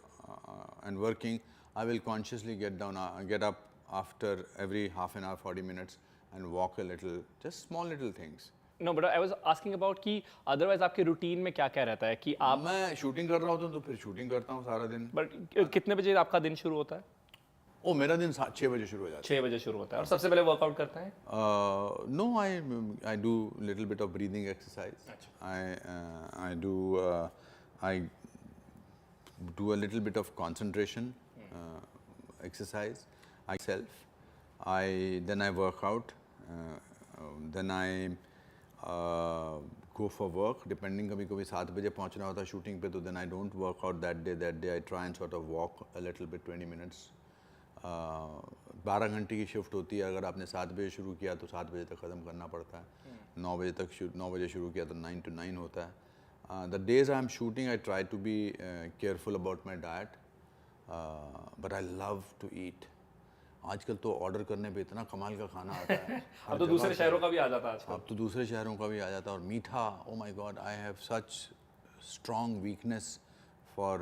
and working, I will consciously get up after every half an hour, 40 minutes and walk a little, just small little things.
No, but I was asking about कि otherwise आपके routine में क्या क्या रहता है कि आप,
मैं शूटिंग कर रहा होता हूँ तो फिर शूटिंग करता हूँ सारा दिन।
बट कितने बजे आपका दिन शुरू होता है?
ओ, मेरा दिन 6 बजे शुरू हो जाता है।
6 बजे शुरू होता है। और सबसे पहले वर्कआउट करता है?
No, I do little bit of breathing exercise. I do a little bit of concentration exercise. Then I work out. Then I go for work. Depending, कभी 7 बजे पहुंचना होता है शूटिंग पे, तो then I don't work out that day. That day I try and sort of walk a little bit, 20 minutes. 12 घंटे की shift होती है, अगर आपने 7 बजे शुरू किया तो 7 बजे तक ख़त्म करना पड़ता है। 9 बजे शुरू किया तो 9 to 9 होता है। The days I am shooting, I try to be careful about my diet, but I love to eat. आजकल तो ऑर्डर करने पे इतना कमाल का खाना आता है।
अब तो दूसरे शहरों का भी आ जाता है आजकल।
अब तो दूसरे शहरों का भी आ जाता है, और मीठा, oh my God, I have such strong weakness for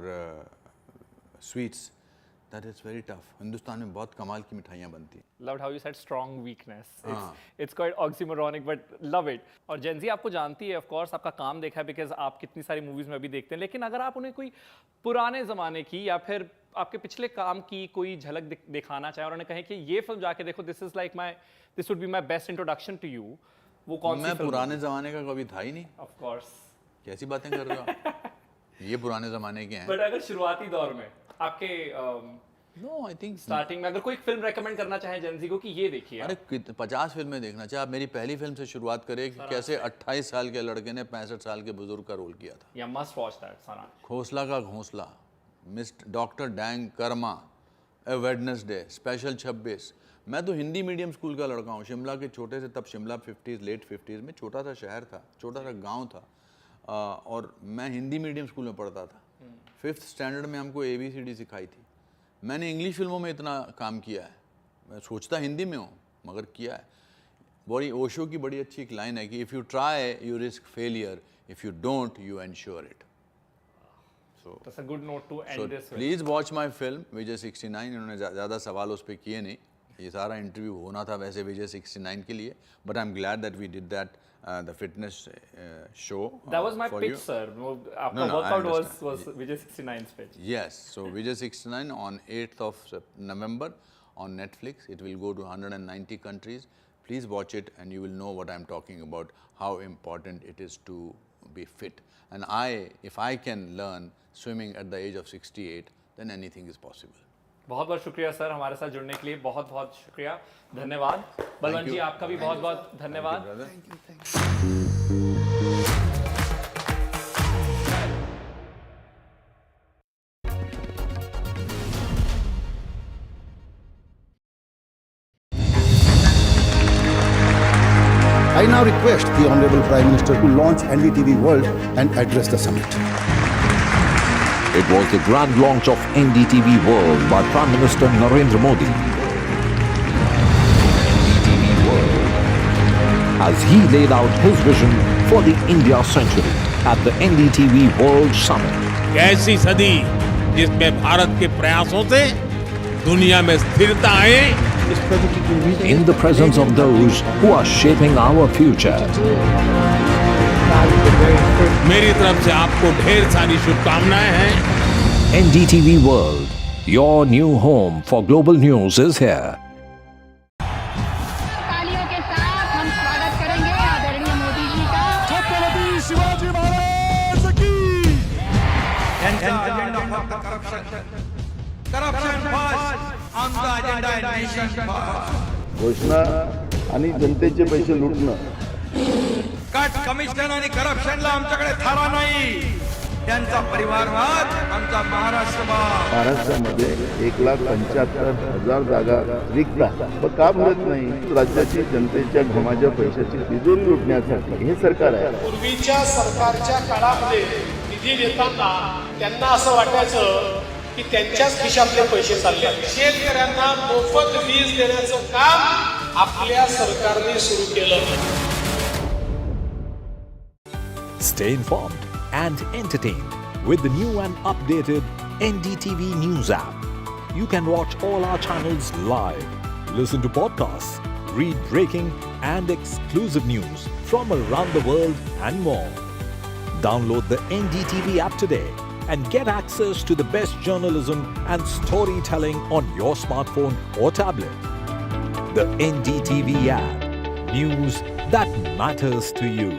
sweets. That is very tough. Hindustan में बहुत कमाल की मिठाइयाँ बनती हैं।
Loved how you said strong weakness. It's quite oxymoronic, but love it. और जेंजी आपको जानती है, of course, आपका काम देखा है because आप कितनी सारी मूवीज में अभी देखते हैं। लेकिन अगर आप उन्हें कोई पुराने ज़माने की या फिर आपके पिछले काम की कोई झलक दिखाना चाहें और उन्हें कहें कि ये फिल्म जाके देखो, this would be my best introduction to you, वो कौन सी
मैं
फिल्म
पुराने जमाने का कभी था ही नहीं।
Of course.
कैसी बातें कर रहे हो आप? ये पुराने जमाने के हैं।
बट अगर शुरुआती दौर में आपके
नो आई थिंक
स्टार्टिंग में अगर कोई फिल्म रेकमेंड करना चाहे जेनजी को कि ये देखिए,
अरे 50 फिल्में देखना चाहिए। आप मेरी पहली फिल्म से शुरुआत करें कि कैसे 28 साल के लड़के ने 65 साल के बुजुर्ग का रोल किया था।
या मस्ट वॉच दैट सारा।
घोंसला का घोंसला, मिस्टर डॉक्टर डैंग कर्मा, ए वेडनेसडे, स्पेशल 26। मैं तो हिंदी मीडियम स्कूल का लड़का हूँ, शिमला के छोटे से, तब शिमला 50s लेट 50s में छोटा सा शहर था, छोटा सा गांव था, और मैं हिंदी मीडियम स्कूल में पढ़ता था। 5th स्टैंडर्ड में हमको ABCD सिखाई थी। मैंने इंग्लिश फिल्मों में इतना काम किया है, मैं सोचता हिंदी में हूँ मगर किया है। बड़ी ओशो की बड़ी अच्छी एक लाइन है कि if you try you risk failure, if you don't you ensure it.
That's a good note to end this with.
Please watch my film Vijay 69। इन्होंने ज़्यादा सवाल उस पर किए नहीं, ये सारा इंटरव्यू होना था वैसे विजय 69 के लिए, but I am glad that we did that the fitness show.
That was my pitch, sir. After workout was Vijay 69's pitch.
Yes, so Vijay 69 on 8th of November on Netflix. It will go to 190 countries. Please watch it and you will know what I'm talking about, how important it is to be fit. And if I can learn swimming at the age of 68, then anything is possible.
बहुत बहुत शुक्रिया sir हमारे साथ जुड़ने के लिए, बहुत बहुत शुक्रिया, धन्यवाद। बलवंत जी आपका भी बहुत बहुत धन्यवाद।
I now request the Honorable Prime Minister to launch NDTV World and address the summit.
It was the grand launch of NDTV World by Prime Minister Narendra Modi. NDTV World, as he laid out his vision for the India century at the NDTV World Summit.
कैसी सदी जिसमें भारत के प्रयासों से दुनिया में स्थिरता आए,
in the presence of those who are shaping our future.
मेरी तरफ से आपको ढेर सारी शुभकामनाएं हैं।
NDTV World, your new home for global news is here.
तालियों के साथ हम स्वागत करेंगे आदरणीय मोदी जी का।
छत्रपति शिवाजी महाराज की।
घोषणा आणि जनतेचे पैसे लुटणं,
कट कमिशन आणि करप्शनला आमच्याकडे थारा नाही, त्यांचा परिवारवाद आमचा महाराष्ट्रवाद।
महाराष्ट्रामध्ये 1,75,000 जागा रिक्त पण का भरत नाही? राज्याची जनतेच्या घमाच्या पैशाची तिजोरी लुटण्यासाठी हे सरकार आहे।
पूर्वीच्या सरकारच्या काळामध्ये निधी देताना त्यांना असं वाटायचं की त्यांच्याच खिशातले पैसे चालले, शेतकऱ्यांना मोफत वीज देण्याचं काम आपल्या सरकारने सुरू केलं।
Stay informed and entertained with the new and updated NDTV News app. You can watch all our channels live, listen to podcasts, read breaking and exclusive news from around the world and more. Download the NDTV app today and get access to the best journalism and storytelling on your smartphone or tablet. The NDTV app. News that matters to you.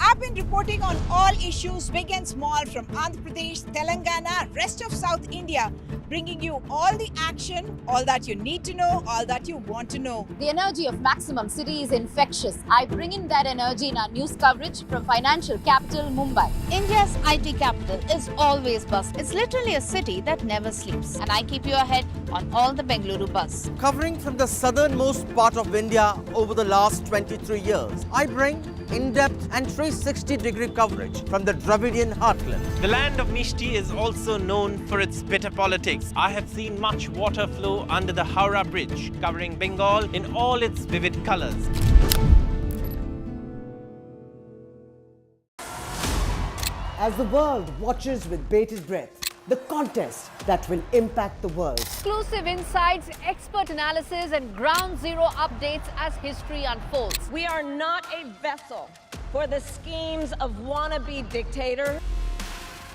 I've been reporting on all issues, big and small, from Andhra Pradesh, Telangana, rest of South India, bringing you all the action, all that you need to know, all that you want to know.
The energy of maximum city is infectious. I bring in that energy in our news coverage from financial capital Mumbai.
India's IT capital is always buzz. It's literally a city that never sleeps. And I keep you ahead on all the Bengaluru buzz.
Covering from the southernmost part of India over the last 23 years, I bring in-depth and 360-degree coverage from the Dravidian heartland.
The land of Mishti is also known for its bitter politics. I have seen much water flow under the Howrah Bridge, covering Bengal in all its vivid colors.
As the world watches with bated breath, the contest that will impact the world.
Exclusive insights, expert analysis, and ground zero updates as history unfolds.
We are not a vessel for the schemes of wannabe dictator.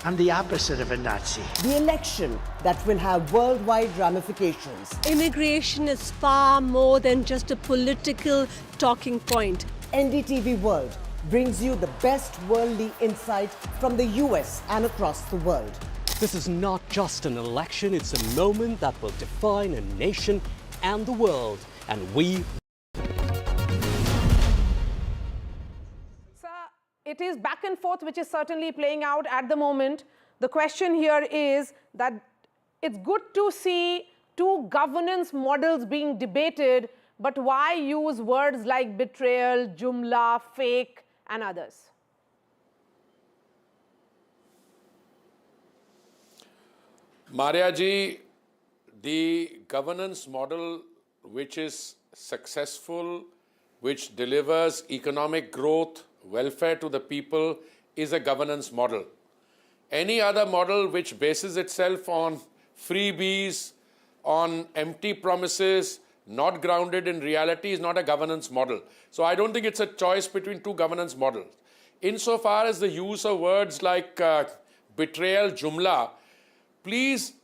I'm the opposite of a Nazi. The election that will have worldwide ramifications.
Immigration is far more than just a political talking point.
NDTV World brings you the best worldly insight from the US and across the world.
This is not just an election, it's a moment that will define a nation and the world. And we...
Sir, it is back and forth which is certainly playing out at the moment. The question here is that it's good to see two governance models being debated, but why use words like betrayal, jumla, fake and others?
Maria ji, the governance model which is successful, which delivers economic growth, welfare to the people, is a governance model. Any other model which bases itself on freebies, on empty promises, not grounded in reality, is not a governance model. So I don't think it's a choice between two governance models. Insofar as the use of words like betrayal, jumla, please,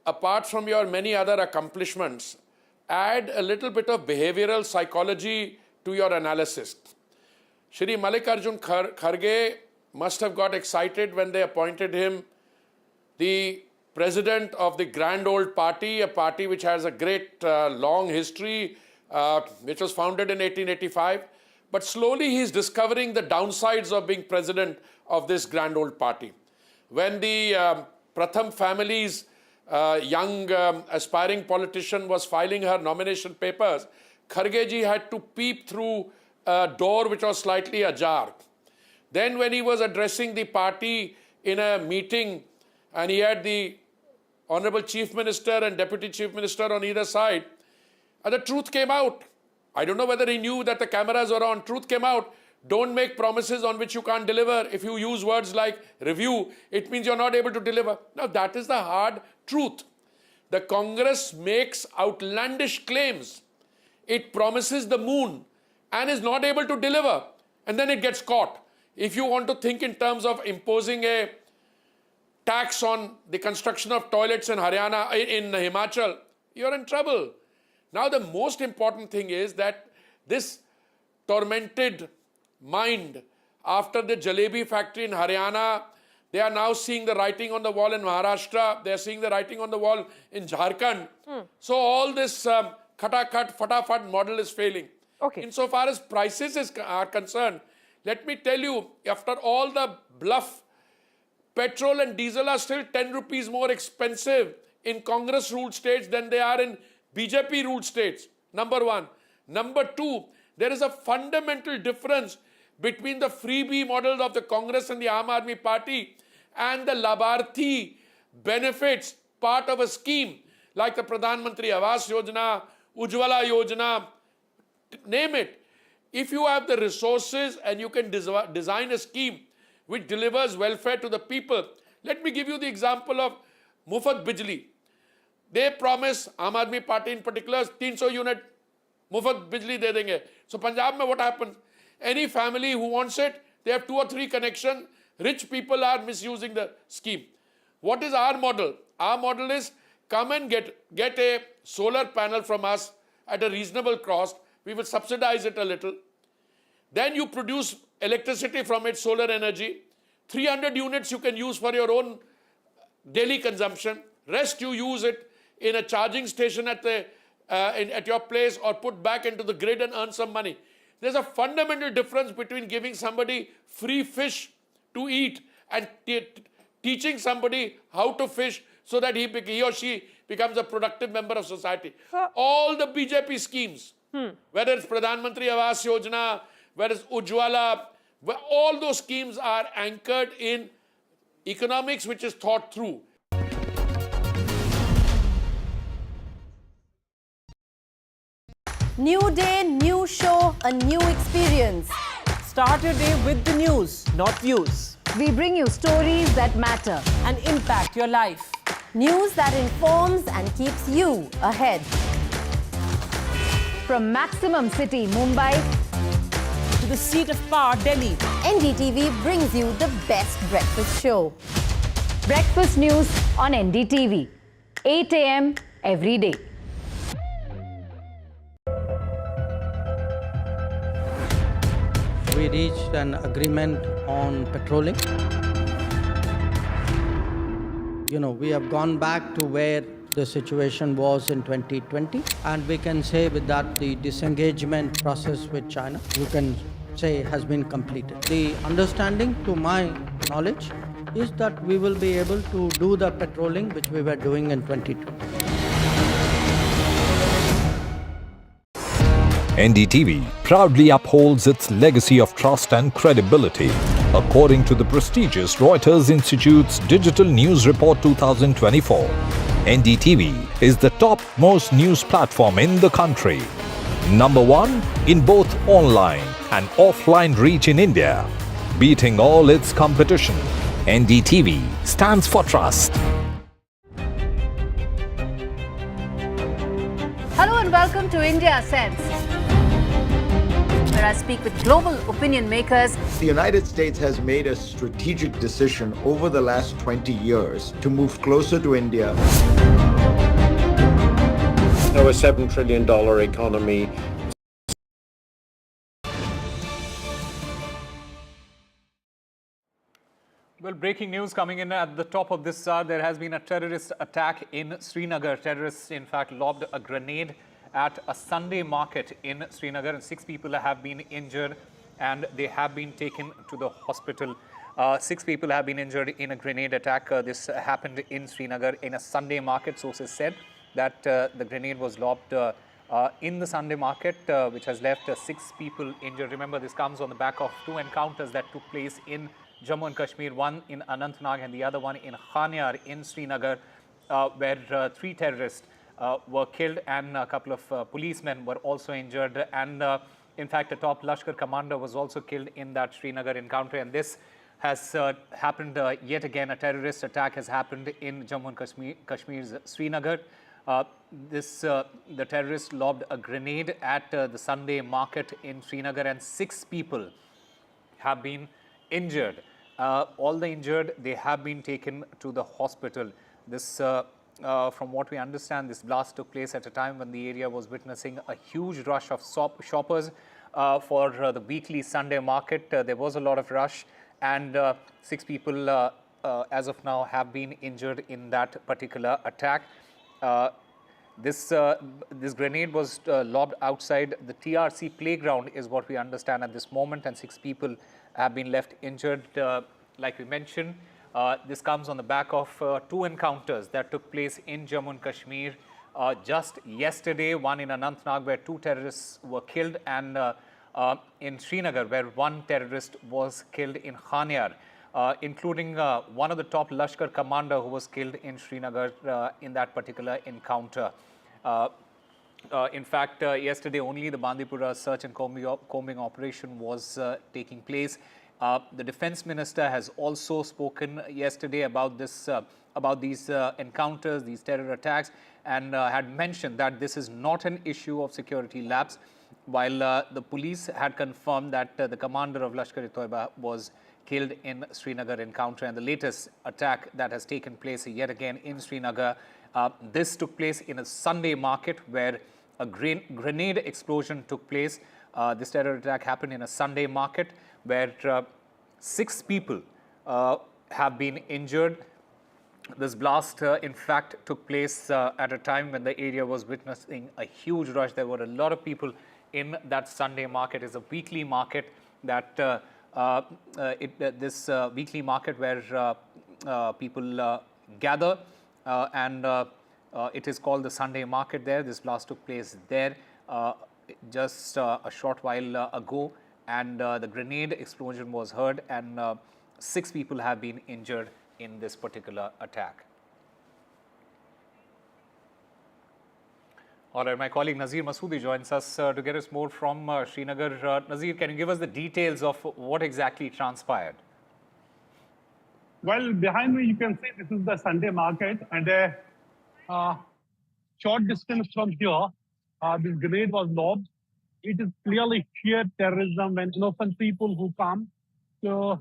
apart from your many other accomplishments, add a little bit of behavioral psychology to your analysis. Shri Mallikarjun Kharge must have got excited when they appointed him the president of the grand old party, a party which has a great long history, which was founded in 1885. But slowly he's discovering the downsides of being president of this grand old party. When the Pratham family's young aspiring politician was filing her nomination papers, Kharge ji had to peep through a door which was slightly ajar. Then when he was addressing the party in a meeting and he had the Honorable Chief Minister and Deputy Chief Minister on either side, and the truth came out. I don't know whether he knew that the cameras were on. Truth came out. Don't make promises on which you can't deliver. If you use words like review, it means you're not able to deliver. Now that is the hard truth. The Congress makes outlandish claims. It promises the moon and is not able to deliver. And then it gets caught. If you want to think in terms of imposing a tax on the construction of toilets in Haryana, in Himachal, you're in trouble. Now the most important thing is that this tormented mind, after the jalebi factory in Haryana, they are now seeing the writing on the wall in Maharashtra, they are seeing the writing on the wall in Jharkhand. So all this khatakhat, fatafat model is failing. Okay. Insofar as prices are concerned, let me tell you, after all the bluff, petrol and diesel are still 10 rupees more expensive in Congress-ruled states than they are in BJP-ruled states. Number one. Number two, there is a fundamental difference between the freebie model of the Congress and the Aam Aadmi Party and the Labharthi benefits part of a scheme like the Pradhan Mantri Awas Yojana, Ujjwala Yojana, name it. If you have the resources and you can design a scheme which delivers welfare to the people. Let me give you the example of Mufat Bijli. They promise, Aam Aadmi Party in particular, 300 unit Mufat Bijli de denge. So Punjab mein what happens? Any family who wants it, they have 2 or 3 connections. Rich people are misusing the scheme. What is our model? Our model is come and get a solar panel from us at a reasonable cost. We will subsidize it a little. Then you produce electricity from it, solar energy. 300 units you can use for your own daily consumption. Rest you use it in a charging station at your place or put back into the grid and earn some money. There's a fundamental difference between giving somebody free fish to eat and teaching somebody how to fish so that he or she becomes a productive member of society. All the BJP schemes, whether it's Pradhan Mantri Awas Yojana, whether it's Ujjwala, all those schemes are anchored in economics which is thought through.
New day, new show, a new experience.
Start your day with the news, not views.
We bring you stories that matter
and impact your life.
News that informs and keeps you ahead. From Maximum City, Mumbai,
to the seat of power, Delhi,
NDTV brings you the best breakfast show. Breakfast news on NDTV, 8 a.m. every day.
we reached an agreement on patrolling. We have gone back to where the situation was in 2020, and we can say with that the disengagement process with China, you can say, has been completed. The understanding, to my knowledge, is that we will be able to do the patrolling which we were doing in 2020.
NDTV proudly upholds its legacy of trust and credibility. According to the prestigious Reuters Institute's Digital News Report 2024, NDTV is the top-most news platform in the country. Number 1 in both online and offline reach in India. Beating all its competition, NDTV stands for trust.
Hello and welcome to India Sense, where I speak with global opinion makers.
The United States has made a strategic decision over the last 20 years to move closer to India.
A $7 trillion economy.
Well, breaking news coming in at the top of this hour. There has been a terrorist attack in Srinagar. Terrorists, in fact, lobbed a grenade at a Sunday market in Srinagar, and 6 people have been injured and they have been taken to the hospital. 6 people have been injured in a grenade attack. This happened in Srinagar in a Sunday market. Sources said that the grenade was lobbed in the Sunday market, which has left 6 people injured. Remember, this comes on the back of 2 encounters that took place in Jammu and Kashmir, one in Anantnag and the other one in Khanyar in Srinagar, where 3 terrorists were killed and a couple of policemen were also injured. And in fact, a top Lashkar commander was also killed in that Srinagar encounter. And this has happened yet again. A terrorist attack has happened in Jammu and Kashmir's Srinagar. The terrorist lobbed a grenade at the Sunday market in Srinagar, and 6 people have been injured. All the injured, they have been taken to the hospital. This, from what we understand, this blast took place at a time when the area was witnessing a huge rush of shoppers for the weekly Sunday market. There was a lot of rush, and 6 people, as of now, have been injured in that particular attack. This grenade was lobbed outside the TRC playground, is what we understand at this moment, and 6 people have been left injured. Like we mentioned, this comes on the back of 2 encounters that took place in Jammu and Kashmir just yesterday. One in Anantnag, where 2 terrorists were killed, and in Srinagar, where 1 terrorist was killed in Khanyar, including one of the top Lashkar commander who was killed in Srinagar in that particular encounter. In fact, yesterday only the Bandipura search and combing operation was taking place. The defense minister has also spoken yesterday about this, about these encounters, these terror attacks, and had mentioned that this is not an issue of security lapse, while the police had confirmed that the commander of Lashkar-e-Toiba was killed in Srinagar encounter. And the latest attack that has taken place yet again in Srinagar, this took place in a Sunday market where a grenade explosion took place. This terror attack happened in a Sunday market where 6 people have been injured. This blast, in fact, took place at a time when the area was witnessing a huge rush. There were a lot of people in that Sunday market. It's a weekly market that this weekly market where people gather, and it is called the Sunday market there. This blast took place there just a short while ago, and the grenade explosion was heard, and 6 people have been injured in this particular attack. All right, my colleague Nazir Masoodi joins us to get us more from Srinagar. Nazir, can you give us the details of what exactly transpired?
Well, behind me you can see this is the Sunday market, and a short distance from here, this grenade was lobbed. It is clearly sheer terrorism when innocent people who come to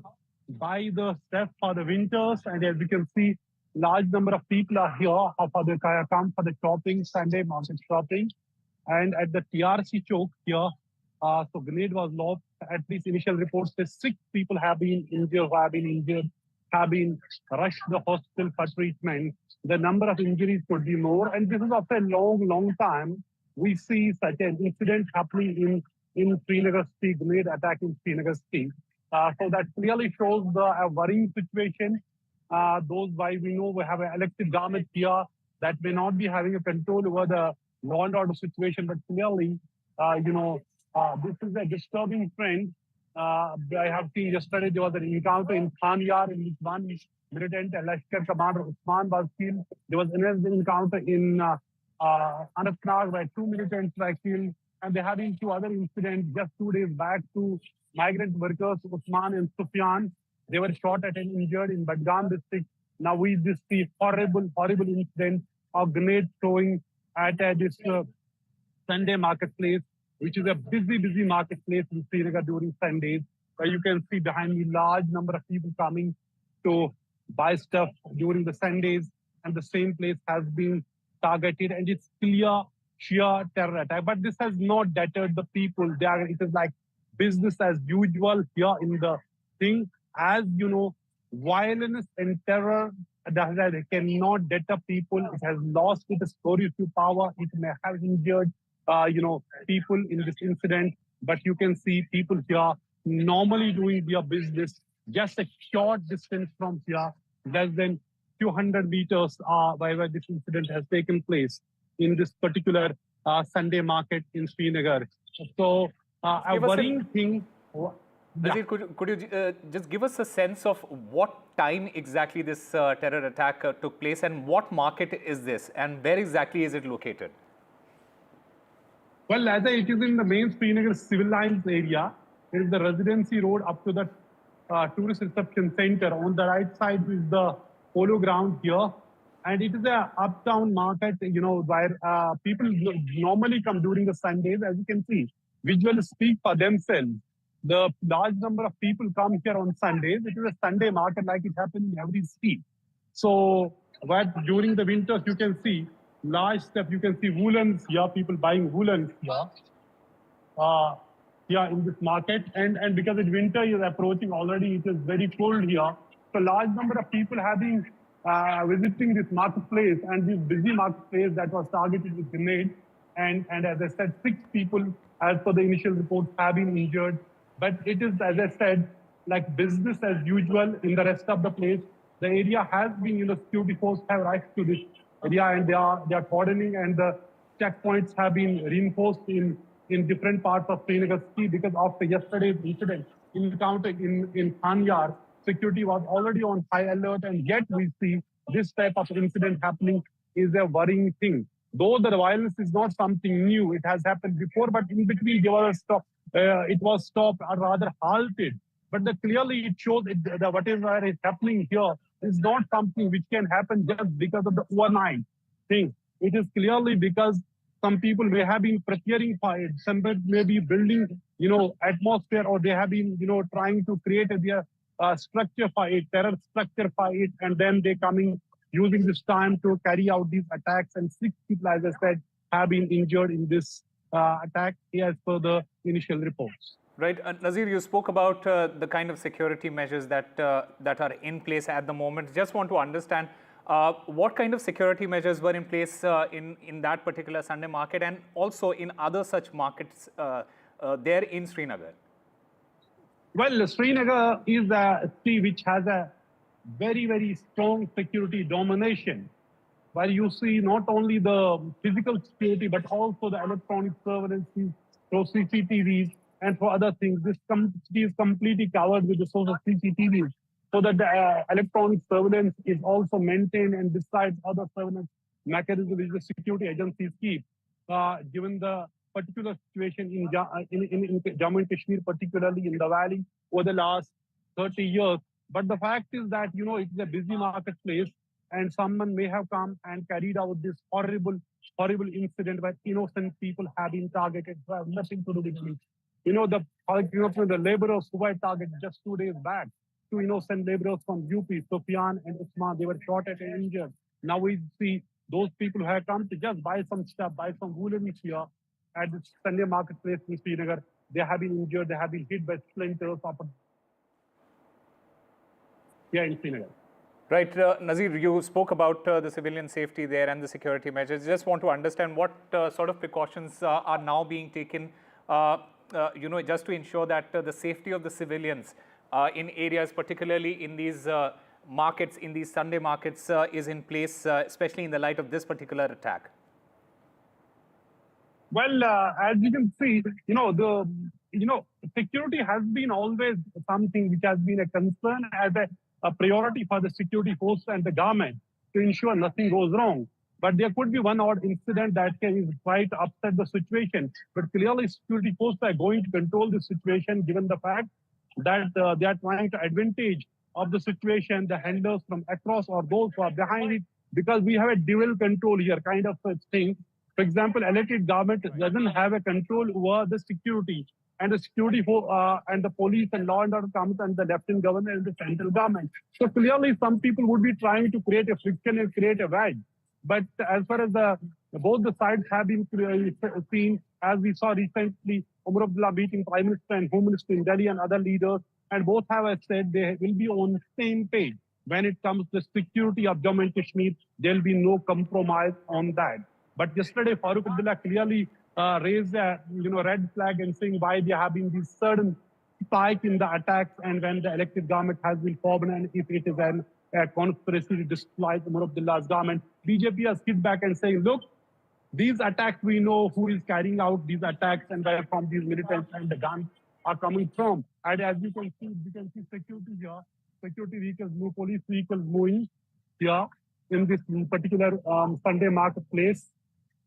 buy the stuff for the winters, and as you can see, large number of people are here for the come for the shopping, Sunday market shopping. And at the TRC choke here, So grenade was lobbed. At least initial reports say 6 people have been injured, have been rushed to the hospital for treatment. The number of injuries could be more. And this is after a long time. We see such an incident happening in Srinagar city, grenade attack in Srinagar city. So that clearly shows a worrying situation. Those why we know we have an elected government here that may not be having a control over the law and order situation, but clearly, this is a disturbing trend. I have seen yesterday there was an encounter in Khanyar in which one militant Lashkar commander Usman was killed. There was another encounter in Anantnag where 2 militants were killed. And there have been 2 other incidents just 2 days back to migrant workers, Usman and Sufyan. They were shot at and injured in Badgam district. Now we just see horrible incident of grenade throwing at this Sunday marketplace, which is a busy marketplace in Srinagar during Sundays, where you can see behind me large number of people coming to buy stuff during the Sundays, and the same place has been targeted, and it's clear sheer terror attack. But this has not deterred the people. It is like business as usual here in the thing. As you know, violence and terror that cannot deter people. It has lost its coercive power. It may have injured, people in this incident. But you can see people here normally doing their business just a short distance from here, less than few hundred meters where this incident has taken place in this particular Sunday market in Srinagar. So a worrying thing.
Nazir, could you just give us a sense of what time exactly this terror attack took place, and what market is this, and where exactly is it located?
Well, it is in the main Srinagar civil lines area. It is the residency road up to the tourist reception center. On the right side is the polo ground here. And it is a uptown market, where people normally come during the Sundays. As you can see, visuals speak for themselves. The large number of people come here on Sundays. It is a Sunday market like it happens in every city. So during the winters, you can see large stuff. You can see woolens here, people buying woolens here in this market. And because the winter is approaching already, it is very cold here. So large number of people have been visiting this marketplace, and this busy marketplace that was targeted with grenade. And as I said, 6 people, as per the initial reports, have been injured. But it is, as I said, like business as usual in the rest of the place. The area has been, security forces have rushed to this area, and they are cordoning, and the checkpoints have been reinforced in different parts of Srinagar city, because after yesterday's incident, encounter in Khanyar, security was already on high alert, and yet we see this type of incident happening is a worrying thing. Though the violence is not something new, it has happened before, but in between it was stopped or rather halted. But clearly it shows that whatever is happening here is not something which can happen just because of the overnight thing. It is clearly because some people may have been preparing for it, some may be building, atmosphere, or they have been, trying to create their structure for it, terror structure for it, and then they coming using this time to carry out these attacks. And 6 people, as I said, have been injured in this attack as per the initial reports.
Right. Nazir, you spoke about the kind of security measures that are in place at the moment. Just want to understand what kind of security measures were in place in that particular Sunday market, and also in other such markets there in Srinagar.
Well, Srinagar is a city which has a very strong security domination, where you see not only the physical security, but also the electronic surveillance through CCTVs and for other things. This city is completely covered with the source of CCTVs, so that the electronic surveillance is also maintained, and besides other surveillance mechanisms which the security agencies keep. Given the particular situation in Jammu and Kashmir, particularly in the valley, over the last 30 years. But the fact is that, it is a busy marketplace, and someone may have come and carried out this horrible incident where innocent people have been targeted who have nothing to do with it. The laborers who were targeted just 2 days back, 2 innocent laborers from UP, Sufyan and Usman, they were shot at and injured. Now we see those people who have come to just buy some stuff, buy some woolens here at the Sunday marketplace in Srinagar, they have been injured, they have been hit by splinters in Srinagar.
Right, Nazir, you spoke about the civilian safety there and the security measures. Just want to understand what sort of precautions are now being taken, just to ensure that the safety of the civilians in areas, particularly in these markets, in these Sunday markets, is in place, especially in the light of this particular attack.
Well, as you can see, security has been always something which has been a concern as a priority for the security force and the government to ensure nothing goes wrong. But there could be one odd incident that can try to upset the situation. But clearly, security forces are going to control the situation given the fact that they are trying to advantage of the situation, the handlers from across or those who are behind it, because we have a dual control here, kind of a thing. For example, elected government doesn't have a control over the security, and the security and the police and law and order comes and the lieutenant governor and the central government. So clearly, some people would be trying to create a friction and create a wedge. But as far as both the sides have been seen, as we saw recently, Umar Abdullah meeting Prime Minister and Home Minister in Delhi and other leaders, and both have said they will be on the same page when it comes to the security of Jammu and Kashmir. There will be no compromise on that. But yesterday, Farooq Abdullah clearly raised a red flag and saying why there have been these sudden spike in the attacks, and when the elected government has been formed, and if it is a conspiracy to destroy Umar Abdullah's government, BJP has hit back and saying, look, these attacks, we know who is carrying out these attacks and where from these militants and the guns are coming from. And as you can see security here, security vehicles, police vehicles moving here in this particular Sunday marketplace.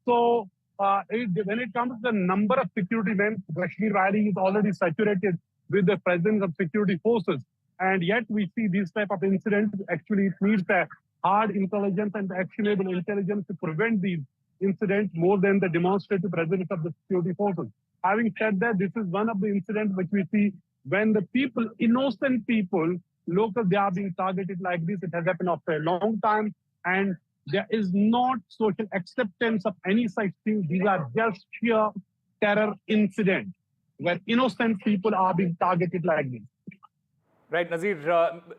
So when it comes to the number of security men, Kashmir Valley is already saturated with the presence of security forces. And yet we see these type of incidents. Actually, it needs a hard intelligence and actionable intelligence to prevent these incidents more than the demonstrative presence of the security forces. Having said that, this is one of the incidents which we see when the people, innocent people, local, they are being targeted like this. It has happened after a long time, and there is not social acceptance of any such thing. These are just sheer terror incidents where innocent people are being targeted like this.
Right, Nazir,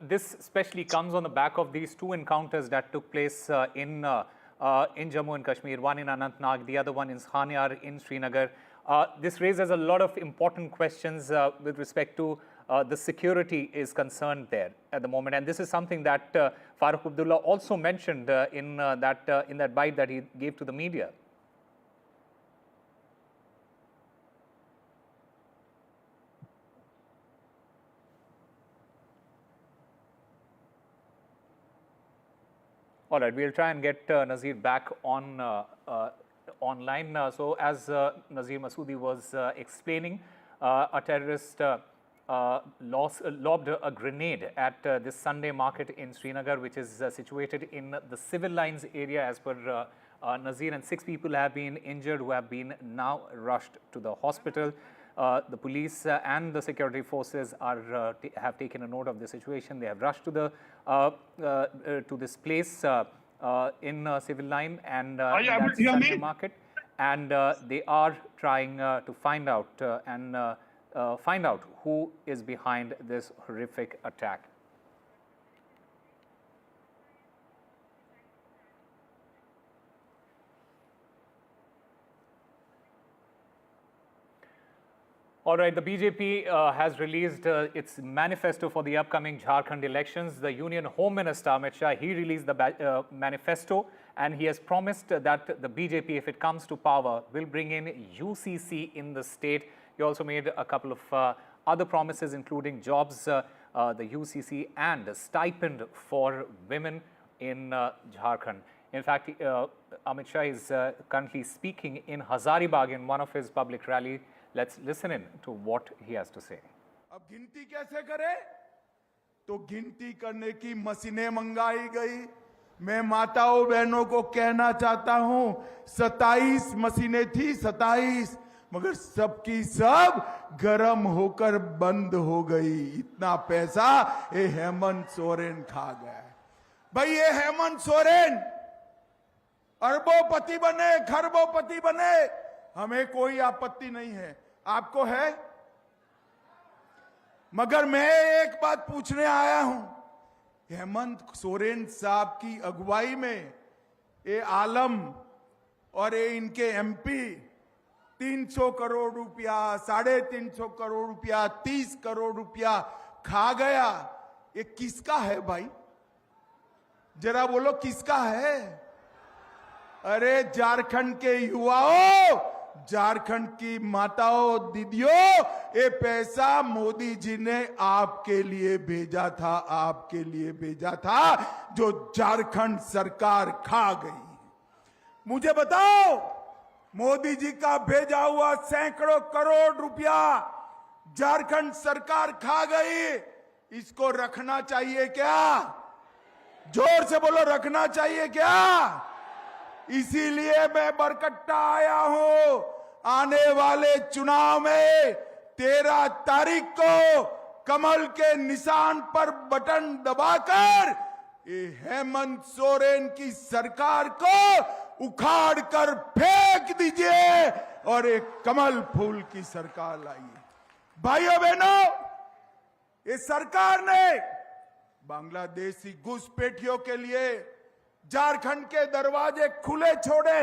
this especially comes on the back of these two encounters that took place in Jammu and Kashmir, one in Anantnag, the other one in Khanyar in Srinagar. This raises a lot of important questions with respect to the security is concerned there at the moment. And this is something that Farooq Abdullah also mentioned in that bite that he gave to the media. All right, we'll try and get Nazir back on online. So as Nazir Masoodi was explaining, a terrorist lobbed a grenade at this Sunday market in Srinagar, which is situated in the civil lines area as per Nazir, and 6 people have been injured who have been now rushed to the hospital. The police and the security forces have taken a note of the situation. They have rushed to this place in civil line and that's Sunday market, and they are trying to find out who is behind this horrific attack. All right, the BJP has released its manifesto for the upcoming Jharkhand elections. The Union Home Minister Amit Shah, he released the manifesto, and he has promised that the BJP, if it comes to power, will bring in UCC in the state. He also made a couple of other promises, including jobs, the UCC, and a stipend for women in Jharkhand. In fact, Amit Shah is currently speaking in Hazaribagh in one of his public rallies. Let's listen in to what he has to say.
अब गिनती कैसे करें? तो गिनती करने की मशीनें मंगाई गई। मैं माताओं बहनों को कहना चाहता हूं, 27 मशीनें थी, 27, मगर सबकी सब गरम होकर बंद हो गई। इतना पैसा ये हेमंत सोरेन खा गया। भाई ये हेमंत सोरेन अरबोपति बने, खरबोपति बने, हमें कोई आपत्ति नहीं है। आपको है? मगर मैं एक बात पूछने आया हूं, हेमंत सोरेन साहब की अगुवाई में ये आलम और ये इनके एमपी 300 करोड़ रुपया, 350 करोड़ रुपया, 30 करोड़ रुपया खा गया, ये किसका है भाई? जरा बोलो किसका है? अरे झारखंड के युवाओं, झारखंड की माताओं, दीदियों, ये पैसा मोदी जी ने आपके लिए भेजा था, आपके लिए भेजा था, जो झारखंड सरकार खा गई। मुझे बताओ, मोदी जी का भेजा हुआ सैकड़ों करोड़ रुपया झारखंड सरकार खा गई, इसको रखना चाहिए क्या? जोर से बोलो, रखना चाहिए क्या? इसीलिए मैं बरकट्टा आया हूं। आने वाले चुनाव में 13 तारीख को कमल के निशान पर बटन दबाकर ये हेमंत सोरेन की सरकार को उखाड़ कर फेंक दीजिए और एक कमल फूल की सरकार लाइए। भाइयों बहनों, ये सरकार ने बांग्लादेशी घुसपैठियों के लिए झारखंड के दरवाजे खुले छोड़े।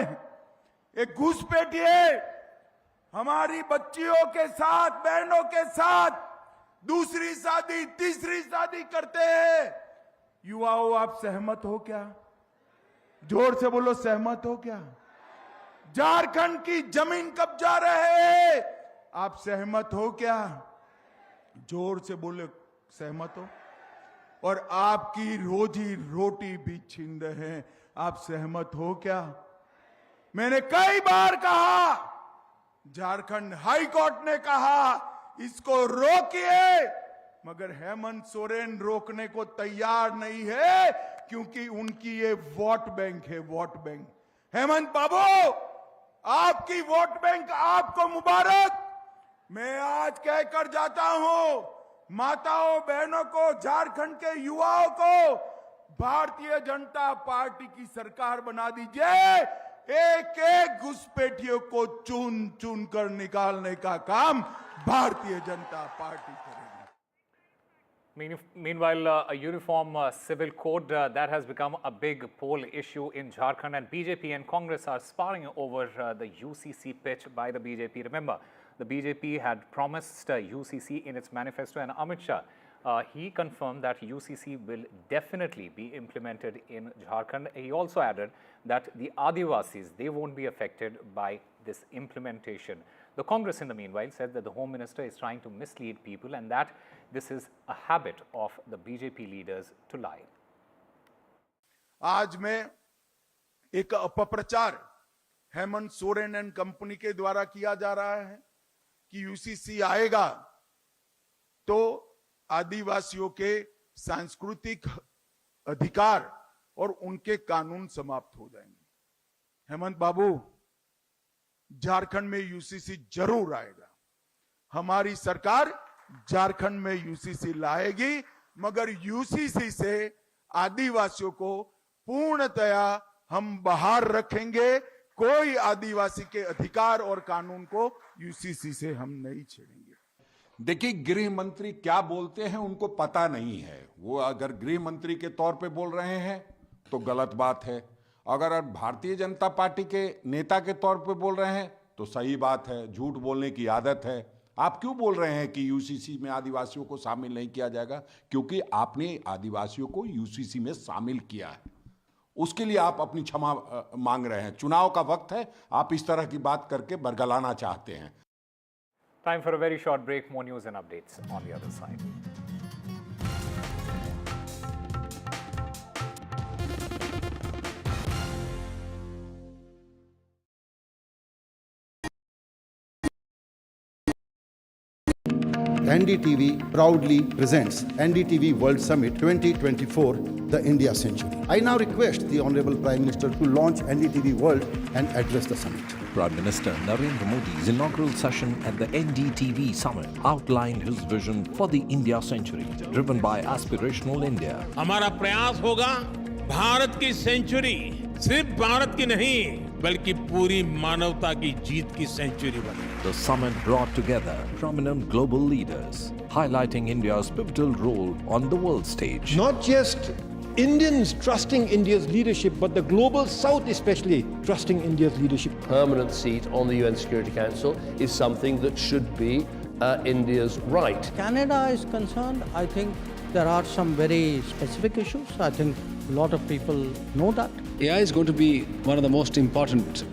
एक घुसपैठिए हमारी बच्चियों के साथ, बहनों के साथ दूसरी शादी, तीसरी शादी करते हैं। युवाओं, आप सहमत हो क्या? जोर से बोलो, सहमत हो क्या? झारखंड की जमीन कब्जा रहे, आप सहमत हो क्या? जोर से बोले, सहमत हो? और आपकी रोजी रोटी भी छीन रहे हैं, आप सहमत हो क्या? मैंने कई बार कहा, झारखंड हाई कोर्ट ने कहा इसको रोकिए, मगर हेमंत सोरेन रोकने को तैयार नहीं है, क्योंकि उनकी ये वोट बैंक है, वोट बैंक। हेमंत बाबू, आपकी वोट बैंक आपको मुबारक। मैं आज कहकर जाता हूं, माताओं, बहनों को, झारखंड के युवाओं को, भारतीय जनता पार्टी की सरकार बना दीजिए। एक एक घुसपैठियों को चुन चुन कर निकालने का काम भारतीय जनता पार्टी करेगी।
Meanwhile, a uniform civil code that has become a big poll issue in Jharkhand, and BJP and Congress are sparring over the UCC pitch by the BJP. Remember, the BJP had promised UCC in its manifesto, and Amit Shah, he confirmed that UCC will definitely be implemented in Jharkhand. He also added that the Adivasis, they won't be affected by this implementation. The Congress, in the meanwhile, said that the Home Minister is trying to mislead people and that this is a habit of the BJP leaders to lie.
आज में एक अपप्रचार Hemant Soren and company के द्वारा किया जा रहा है कि यूसीसी आएगा तो आदिवासियों के सांस्कृतिक अधिकार और उनके कानून समाप्त हो जाएंगे। हेमंत बाबू, झारखंड में यूसीसी जरूर आएगा। हमारी सरकार झारखंड में यूसीसी लाएगी, मगर यूसीसी से आदिवासियों को पूर्णतया हम बाहर रखेंगे। कोई आदिवासी के अधिकार और कानून को यूसीसी से हम नहीं छेड़ेंगे।
देखिए, गृह मंत्री क्या बोलते हैं उनको पता नहीं है। वो अगर गृह मंत्री के तौर पे बोल रहे हैं तो गलत बात है, अगर भारतीय जनता पार्टी के नेता के तौर पे बोल रहे हैं तो सही बात है। झूठ बोलने की आदत है। आप क्यों बोल रहे हैं कि यूसीसी में आदिवासियों को शामिल नहीं किया जाएगा? क्योंकि आपने आदिवासियों को यूसीसी में शामिल किया है, उसके लिए आप अपनी क्षमा मांग रहे हैं। चुनाव का वक्त है, आप इस तरह की बात करके बरगलाना चाहते हैं।
Time for a very short break. More news and updates on the other side.
NDTV proudly presents NDTV World Summit 2024, the India Century. I now request the Honorable Prime Minister to launch NDTV World and address the summit.
Prime Minister Narendra Modi's inaugural session at the NDTV Summit outlined his vision for the India Century, driven by aspirational India.
हमारा प्रयास होगा भारत की century सिर्फ भारत की नहीं बल्कि पूरी मानवता की जीत की सेंचुरी बने।
The summit brought together prominent global leaders, highlighting India's pivotal role on the world stage.
Not just Indians trusting India's leadership, but the global South especially trusting India's leadership.
Permanent seat on the UN Security Council is something that should be India's right.
Canada is concerned, I think there are some very specific issues. I think a lot of people know that.
AI is going to be one of the most important,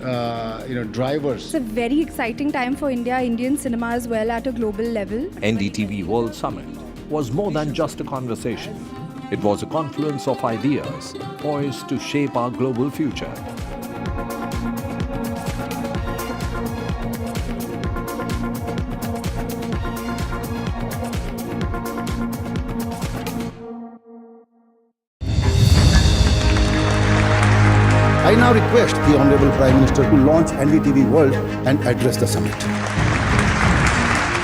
drivers.
It's a very exciting time for India, Indian cinema as well at a global level.
NDTV World Summit was more than just a conversation. It was a confluence of ideas poised to shape our global future.
I now request the Honorable Prime Minister to launch NDTV World and address the summit.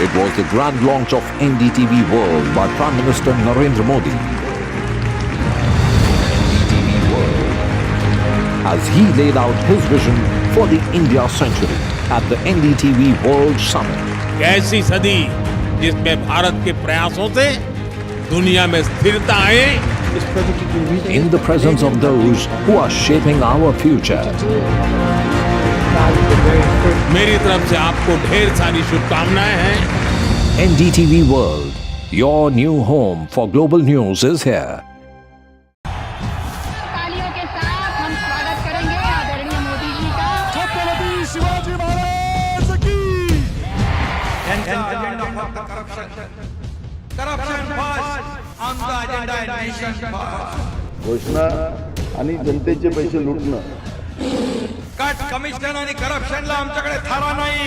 It was the grand launch of NDTV World by Prime Minister Narendra Modi. NDTV World, as he laid out his vision for the India century at the NDTV World Summit.
ऐसी सदी जिसमें भारत के प्रयासों से दुनिया में स्थिरता आए.
In the presence of those who are shaping our future.
मेरी तरफ से आपको ढेर सारी शुभकामनाएं हैं.
NDTV World, your new home for global news is here.
तालियों के साथ हम स्वागत करेंगे आदरणीय मोदी जी का.
छत्रपति शिवाजी महाराज की.
घोषणा आणि जनतेचे पैसे लुटणं.
कट कमिशन आणि करप्शनला आमच्याकडे थारा नाही.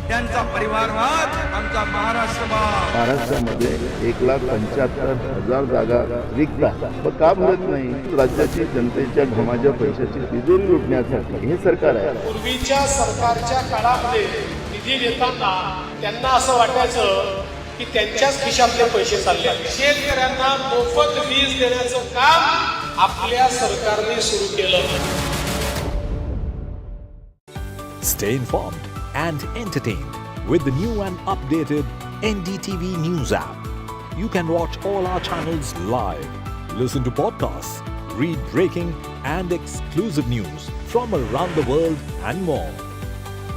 त्यांचा परिवारवाद आमचा महाराष्ट्रवाद.
महाराष्ट्रामध्ये 1,75,000 जागा रिक्त पण का भरत नाही? राज्याची जनतेच्या घमाच्या पैशाची तिजोरी लुटण्यासाठी हे सरकार आहे.
पूर्वीच्या सरकारच्या काळामध्ये निधी देताना त्यांना असं वाटायचं की त्यांच्याच खिशातले पैसे चालले. शेतकऱ्यांना मोफत वीज देण्याचं काम आपल्या सरकारने सुरू केलं.
Stay informed and entertained with the new and updated NDTV News app. You can watch all our channels live, listen to podcasts, read breaking and exclusive news from around the world and more.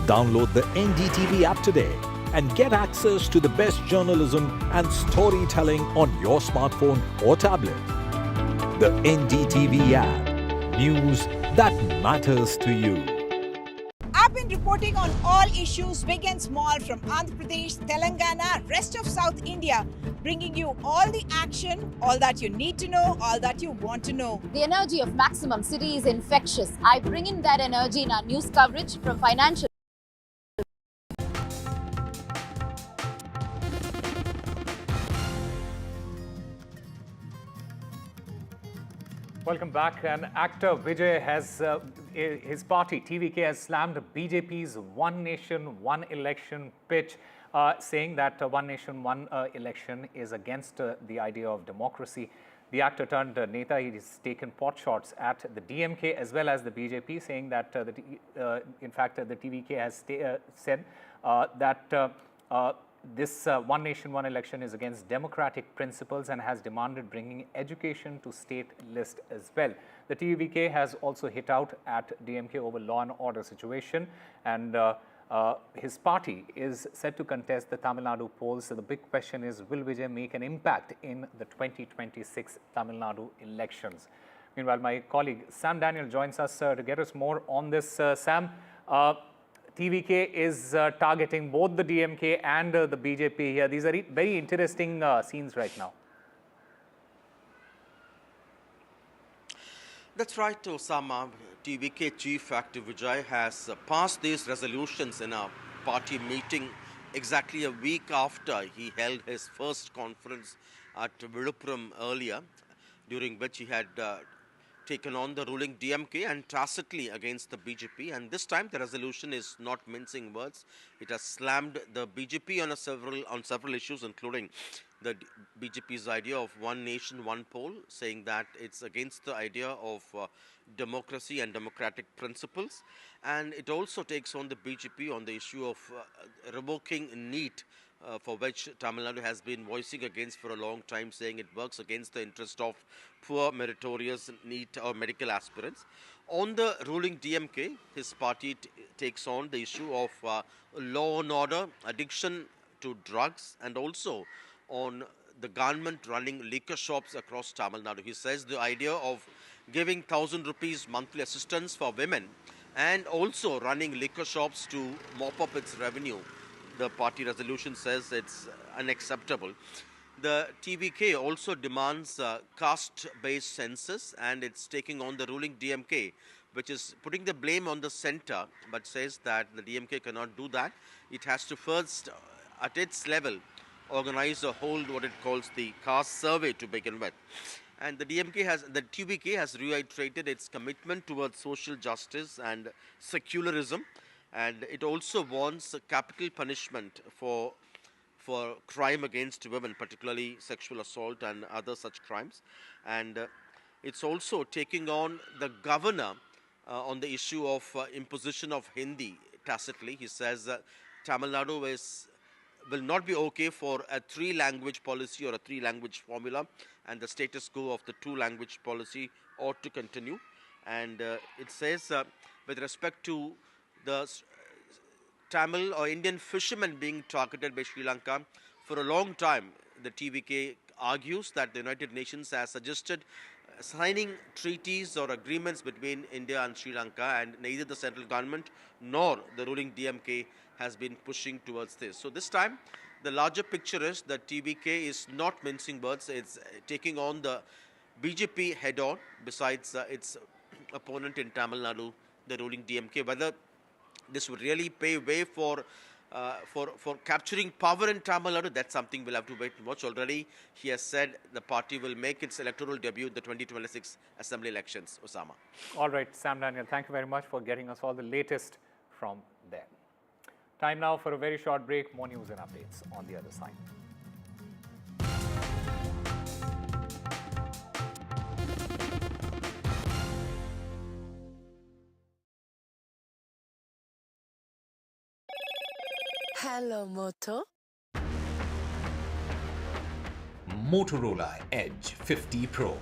Download the NDTV app today and get access to the best journalism and storytelling on your smartphone or tablet. The NDTV app. News that matters to you.
I've been reporting on all issues, big and small, from Andhra Pradesh, Telangana, rest of South India, bringing you all the action, all that you need to know, all that you want to know.
The energy of Maximum City is infectious. I bring in that energy in our news coverage from financial.
Welcome back. And actor Vijay has, his party TVK has slammed BJP's One Nation, One Election pitch, saying that One Nation, One Election is against the idea of democracy. The actor turned Neta, he's taken pot shots at the DMK as well as the BJP, saying that, in fact, the TVK has said that this One Nation, One Election is against democratic principles and has demanded bringing education to state list as well. The TVK has also hit out at DMK over law and order situation, and his party is set to contest the Tamil Nadu polls. So the big question is, will Vijay make an impact in the 2026 Tamil Nadu elections? Meanwhile, my colleague Sam Daniel joins us to get us more on this. Sam, TVK is targeting both the DMK and the BJP here. These are very interesting scenes right now.
That's right, Osama. TVK Chief Actor Vijay has passed these resolutions in a party meeting exactly a week after he held his first conference at Viluppuram earlier, during which he had taken on the ruling DMK and tacitly against the BJP. And this time the resolution is not mincing words. It has slammed the BJP on several issues, including the BJP's idea of one nation, one poll, saying that it's against the idea of democracy and democratic principles. And it also takes on the BJP on the issue of revoking NEET for which Tamil Nadu has been voicing against for a long time, saying it works against the interest of poor, meritorious, NEET or medical aspirants. On the ruling DMK, his party takes on the issue of law and order, addiction to drugs, and also on the government running liquor shops across Tamil Nadu. He says the idea of giving 1,000 rupees monthly assistance for women and also running liquor shops to mop up its revenue, the party resolution says it's unacceptable. The TVK also demands caste-based census, and it's taking on the ruling DMK, which is putting the blame on the center, but says that the DMK cannot do that. It has to first, at its level, organize or hold what it calls the caste survey to begin with. And the TVK has reiterated its commitment towards social justice and secularism, and it also wants capital punishment for crime against women, particularly sexual assault and other such crimes. And it's also taking on the governor on the issue of imposition of Hindi tacitly. He says Tamil Nadu will not be okay for a 3-language policy or a 3-language formula, and the status quo of the 2-language policy ought to continue. And it says with respect to the Tamil or Indian fishermen being targeted by Sri Lanka, for a long time the TVK argues that the United Nations has suggested signing treaties or agreements between India and Sri Lanka, and neither the central government nor the ruling DMK has been pushing towards this. So this time the larger picture is that TVK is not mincing words, it's taking on the BJP head on, besides its opponent in Tamil Nadu, the ruling DMK. Whether this would really pave way for capturing power in Tamil Nadu, that's something we'll have to wait and watch. Already he has said the party will make its electoral debut in the 2026 assembly elections. Osama.
All right, Sam Daniel, thank you very much for getting us all the latest from there. Time now for a very short break. More news and updates on the other side.
Hello, Moto.
Motorola Edge 50 Pro,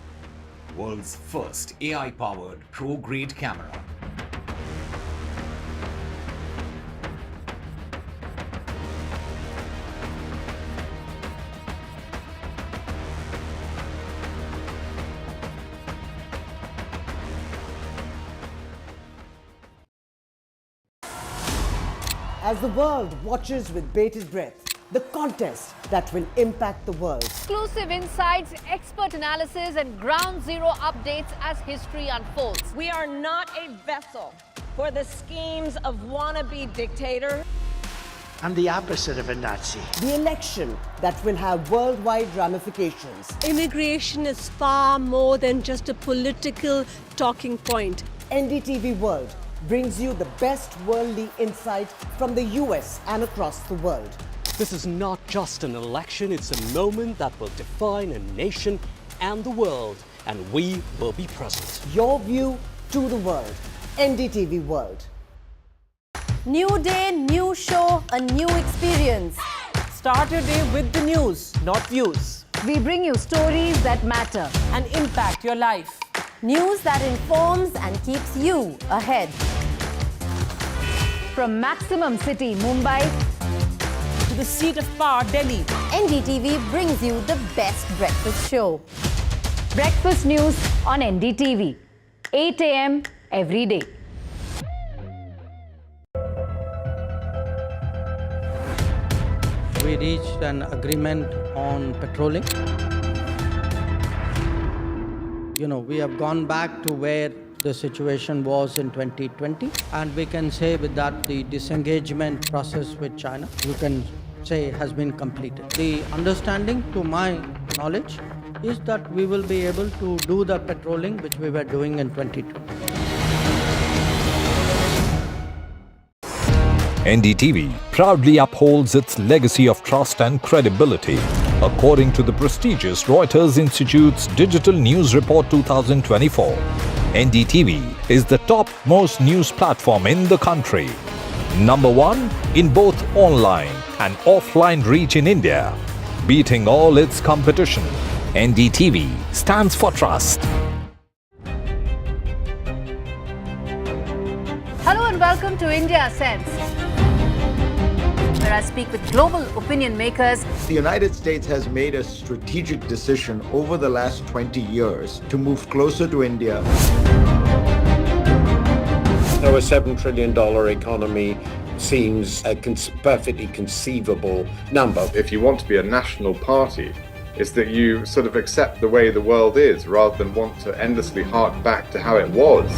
world's first AI-powered pro-grade camera.
As the world watches with bated breath, the contest that will impact the world.
Exclusive insights, expert analysis, and ground zero updates as history unfolds.
We are not a vessel for the schemes of wannabe dictator.
I'm the opposite of a Nazi. The election that will have worldwide ramifications.
Immigration is far more than just a political talking point.
NDTV World brings you the best worldly insight from the US and across the world.
This is not just an election, it's a moment that will define a nation and the world, and we will be present.
Your view to the world. NDTV World.
New day, new show, a new experience.
Start your day with the news, not views.
We bring you stories that matter
and impact your life.
News that informs and keeps you ahead.
From Maximum City, Mumbai,
to the seat of power, Delhi,
NDTV brings you the best breakfast show.
breakfast news on NDTV, 8 a.m. every day.
We reached an agreement on patrolling. We have gone back to where the situation was in 2020, and we can say with that the disengagement process with China, you can say, has been completed. The understanding, to my knowledge, is that we will be able to do the patrolling which we were doing in 2020.
NDTV proudly upholds its legacy of trust and credibility. According to the prestigious Reuters Institute's Digital News Report 2024, NDTV is the top-most news platform in the country. Number 1 in both online and offline reach in India, beating all its competition. NDTV stands for trust.
Hello and welcome to India Sense, where I speak with global opinion makers.
The United States has made a strategic decision over the last 20 years to move closer to India.
So a $7 trillion economy seems a perfectly conceivable number.
If you want to be a national party, it's that you sort of accept the way the world is rather than want to endlessly hark back to how it was.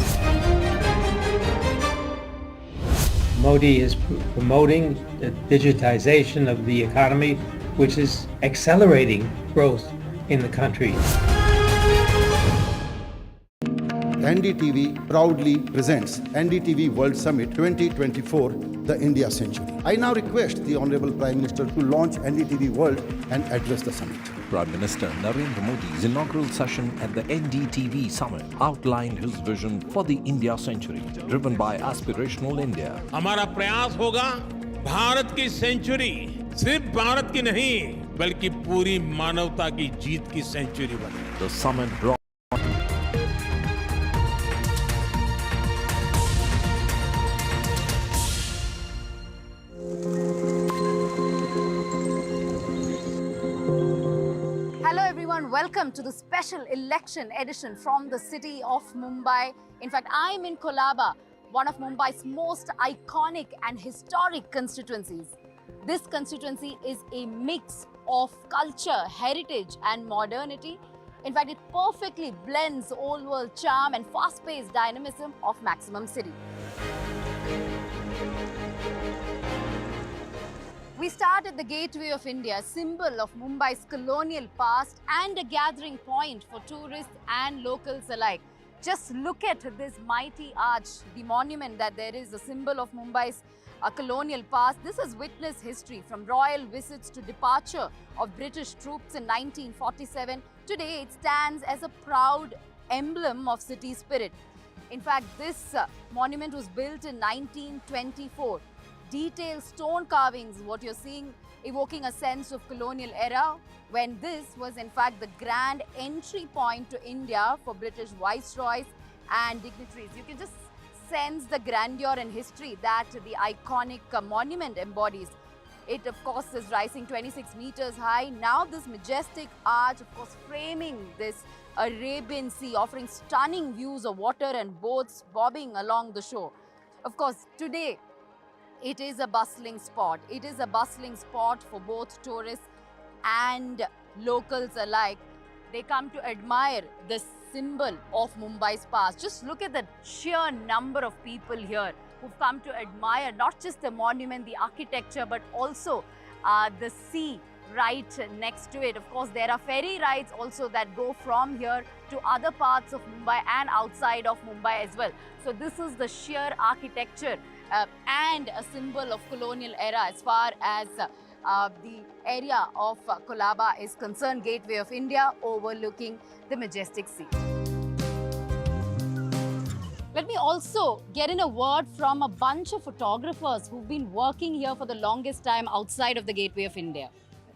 Modi is promoting the digitization of the economy, which is accelerating growth in the country.
NDTV proudly presents NDTV World Summit 2024, the India Century. I now request the Honorable Prime Minister to launch NDTV World and address the summit.
Prime Minister Narendra Modi's inaugural session at the NDTV Summit outlined his vision for the India Century, driven by aspirational India.
हमारा प्रयास होगा भारत की century सिर्फ भारत की नहीं बल्कि पूरी मानवता की जीत की सेंचुरी बने.
The summit brought
Welcome to the special election edition from the city of Mumbai. In fact, I'm in Colaba, one of Mumbai's most iconic and historic constituencies. This constituency is a mix of culture, heritage and modernity. In fact, it perfectly blends old world charm and fast-paced dynamism of Maximum City. We start at the Gateway of India, symbol of Mumbai's colonial past and a gathering point for tourists and locals alike. Just look at this mighty arch, the monument that there is, a symbol of Mumbai's colonial past. This has witnessed history from royal visits to departure of British troops in 1947. Today, it stands as a proud emblem of city spirit. In fact, this monument was built in 1924. Detailed stone carvings, what you're seeing, evoking a sense of colonial era, when this was in fact the grand entry point to India for British viceroys and dignitaries. You can just sense the grandeur and history that the iconic monument embodies. It of course is rising 26 meters high. Now this majestic arch, of course, framing this Arabian Sea, offering stunning views of water and boats bobbing along the shore. Of course, today, it is a bustling spot. It is a bustling spot for both tourists and locals alike. They come to admire the symbol of Mumbai's past. Just look at the sheer number of people here who've come to admire not just the monument, the architecture, but also the sea right next to it. Of course, there are ferry rides also that go from here to other parts of Mumbai and outside of Mumbai as well. So this is the sheer architecture and a symbol of colonial era as far as the area of Colaba is concerned, Gateway of India overlooking the majestic sea. Let me also get in a word from a bunch of photographers who've been working here for the longest time outside of the Gateway of India.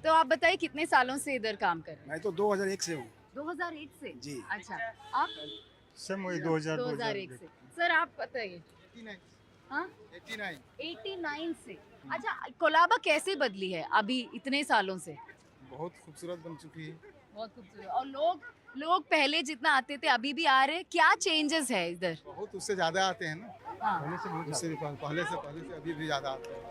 तो आप बताइए कितने सालों से इधर काम कर रहे हैं?
मैं तो 2001 से हूँ।
2001 से?
जी।
अच्छा, आप?
सर मुझे 2001
से। सर आप बताइए।
89।
हाँ?
89
से। अच्छा, कोलाबा कैसे बदली है अभी इतने सालों से?
बहुत खूबसूरत बन चुकी है।
बहुत खूबसूरत। और लोग पहले जितना आते थे अभी भी आ रहे हैं। क्या चेंजेस है इधर?
बहुत उससे ज्यादा आते हैं ना। हाँ। पहले से अभी भी ज्यादा आते हैं।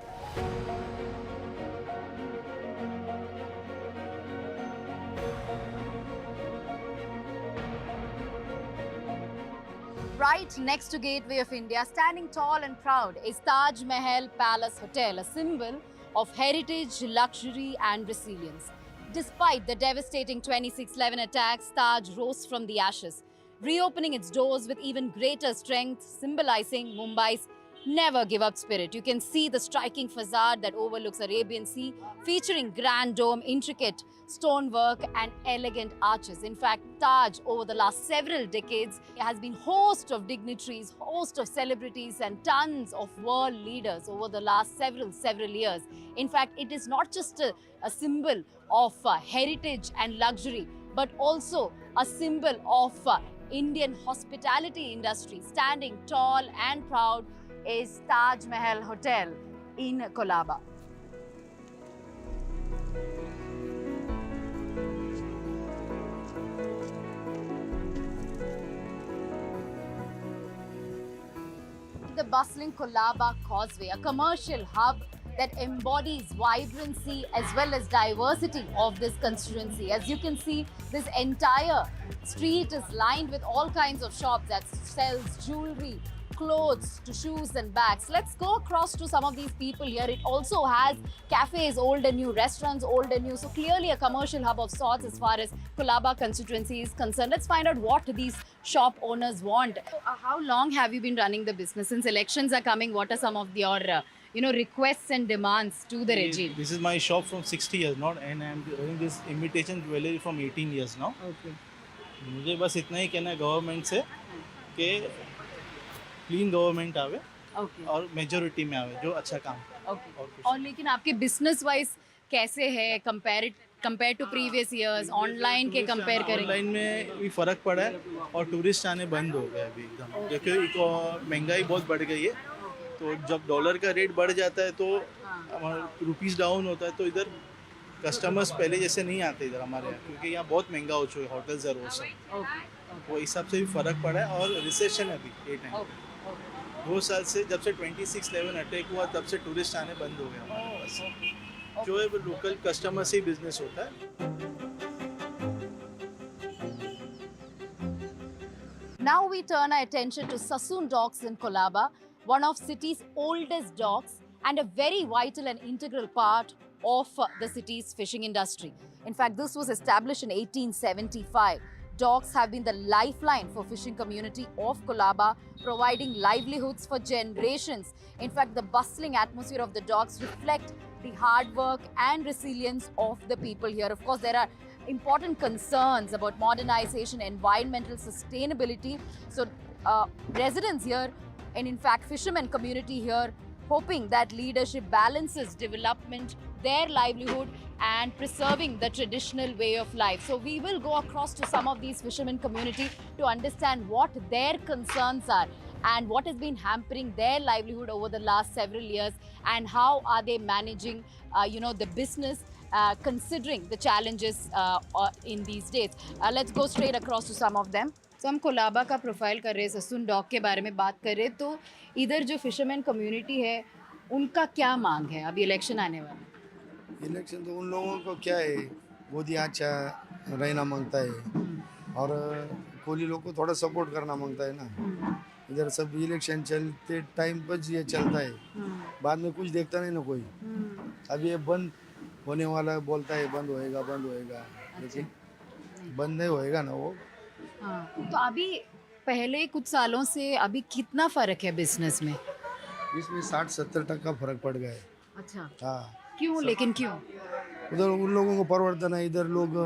Right next to Gateway of India, standing tall and proud, is Taj Mahal Palace Hotel, a symbol of heritage, luxury and resilience. Despite the devastating 26/11 attacks, Taj rose from the ashes, reopening its doors with even greater strength, symbolizing Mumbai's never give up spirit. You can see the striking facade that overlooks Arabian Sea, featuring grand dome, intricate stonework and elegant arches. In fact, Taj over the last several decades has been host of dignitaries, host of celebrities and tons of world leaders over the last several years. In fact, it is not just a symbol of heritage and luxury, but also a symbol of Indian hospitality industry. Standing tall and proud is Taj Mahal Hotel in Colaba. The bustling Colaba Causeway, a commercial hub that embodies vibrancy as well as diversity of this constituency. As you can see, this entire street is lined with all kinds of shops that sells jewelry, clothes to shoes and bags. Let's go across to some of these people here. It also has cafes, old and new, restaurants, old and new. So clearly a commercial hub of sorts as far as Colaba constituency is concerned. Let's find out what these shop owners want. How long have you been running the business? Since elections are coming, what are some of your requests and demands to the regime?
This is my shop from 60 years now, and I am doing this imitation jewelry from 18 years now.
Okay.
मुझे बस इतना ही कहना है government से कि clean government आवे और majority में आवे जो अच्छा काम करे।
और लेकिन आपके बिजनेस वाइज कैसे है compare to previous years? Online के कंपेयर करें?
ऑनलाइन में भी फर्क पड़ा है और टूरिस्ट आने बंद हो गए अभी एकदम, क्योंकि महंगाई बहुत बढ़ गई है। तो जब डॉलर का रेट बढ़ जाता है तो रुपीस डाउन होता है, तो इधर कस्टमर्स पहले जैसे नहीं आते इधर हमारे यहाँ, क्योंकि यहाँ बहुत महंगा हो चुका है, होटल्स और वो सब। वो हिसाब से भी फ़र्क पड़ा है। और रिसेशन अभी ये टाइम 2 साल से, जब से 26/11 अटैक हुआ तब से टूरिस्ट आने बंद हो गए हमारे पास। जो है वो लोकल कस्टमर से ही बिजनेस होता है।
Now we turn our attention to Sassoon Docks in Colaba, one of city's oldest docks and a very vital and integral part of the city's fishing industry. In fact, this was established in 1875. Docks have been the lifeline for fishing community of Colaba, providing livelihoods for generations. In fact, the bustling atmosphere of the docks reflect the hard work and resilience of the people here. Of course, there are important concerns about modernization, environmental sustainability. So residents here, and in fact fishermen community here, hoping that leadership balances development, their livelihood and preserving the traditional way of life. So we will go across to some of these fishermen community to understand what their concerns are and what has been hampering their livelihood over the last several years, and how are they managing the business considering the challenges in these days. Let's go straight across to some of them. तो हम कोलाबा का profile कर रहे हैं, Sassoon dock के बारे में बात कर रहे हैं। तो इधर जो फिशरमैन कम्युनिटी है उनका क्या मांग है? अभी इलेक्शन आने वाला।
इलेक्शन तो उन लोगों को क्या है, मोदी अच्छा रहना मांगता है और कोली लोग को थोड़ा सपोर्ट करना मांगता है ना। इधर सब इलेक्शन चलते टाइम पर ये चलता है, बाद में कुछ देखता नहीं ना कोई। अभी ये बंद होने वाला बोलता है, बंद होएगा, लेकिन बंद नहीं होएगा ना वो।
तो अभी पहले कुछ सालों से अभी कितना फर्क है बिजनेस में?
इसमें 60-70% फर्क पड़ गया है।
अच्छा।
हाँ।
क्यों? लेकिन क्यों?
उधर उन लोगों को परिवर्तन है, इधर लोग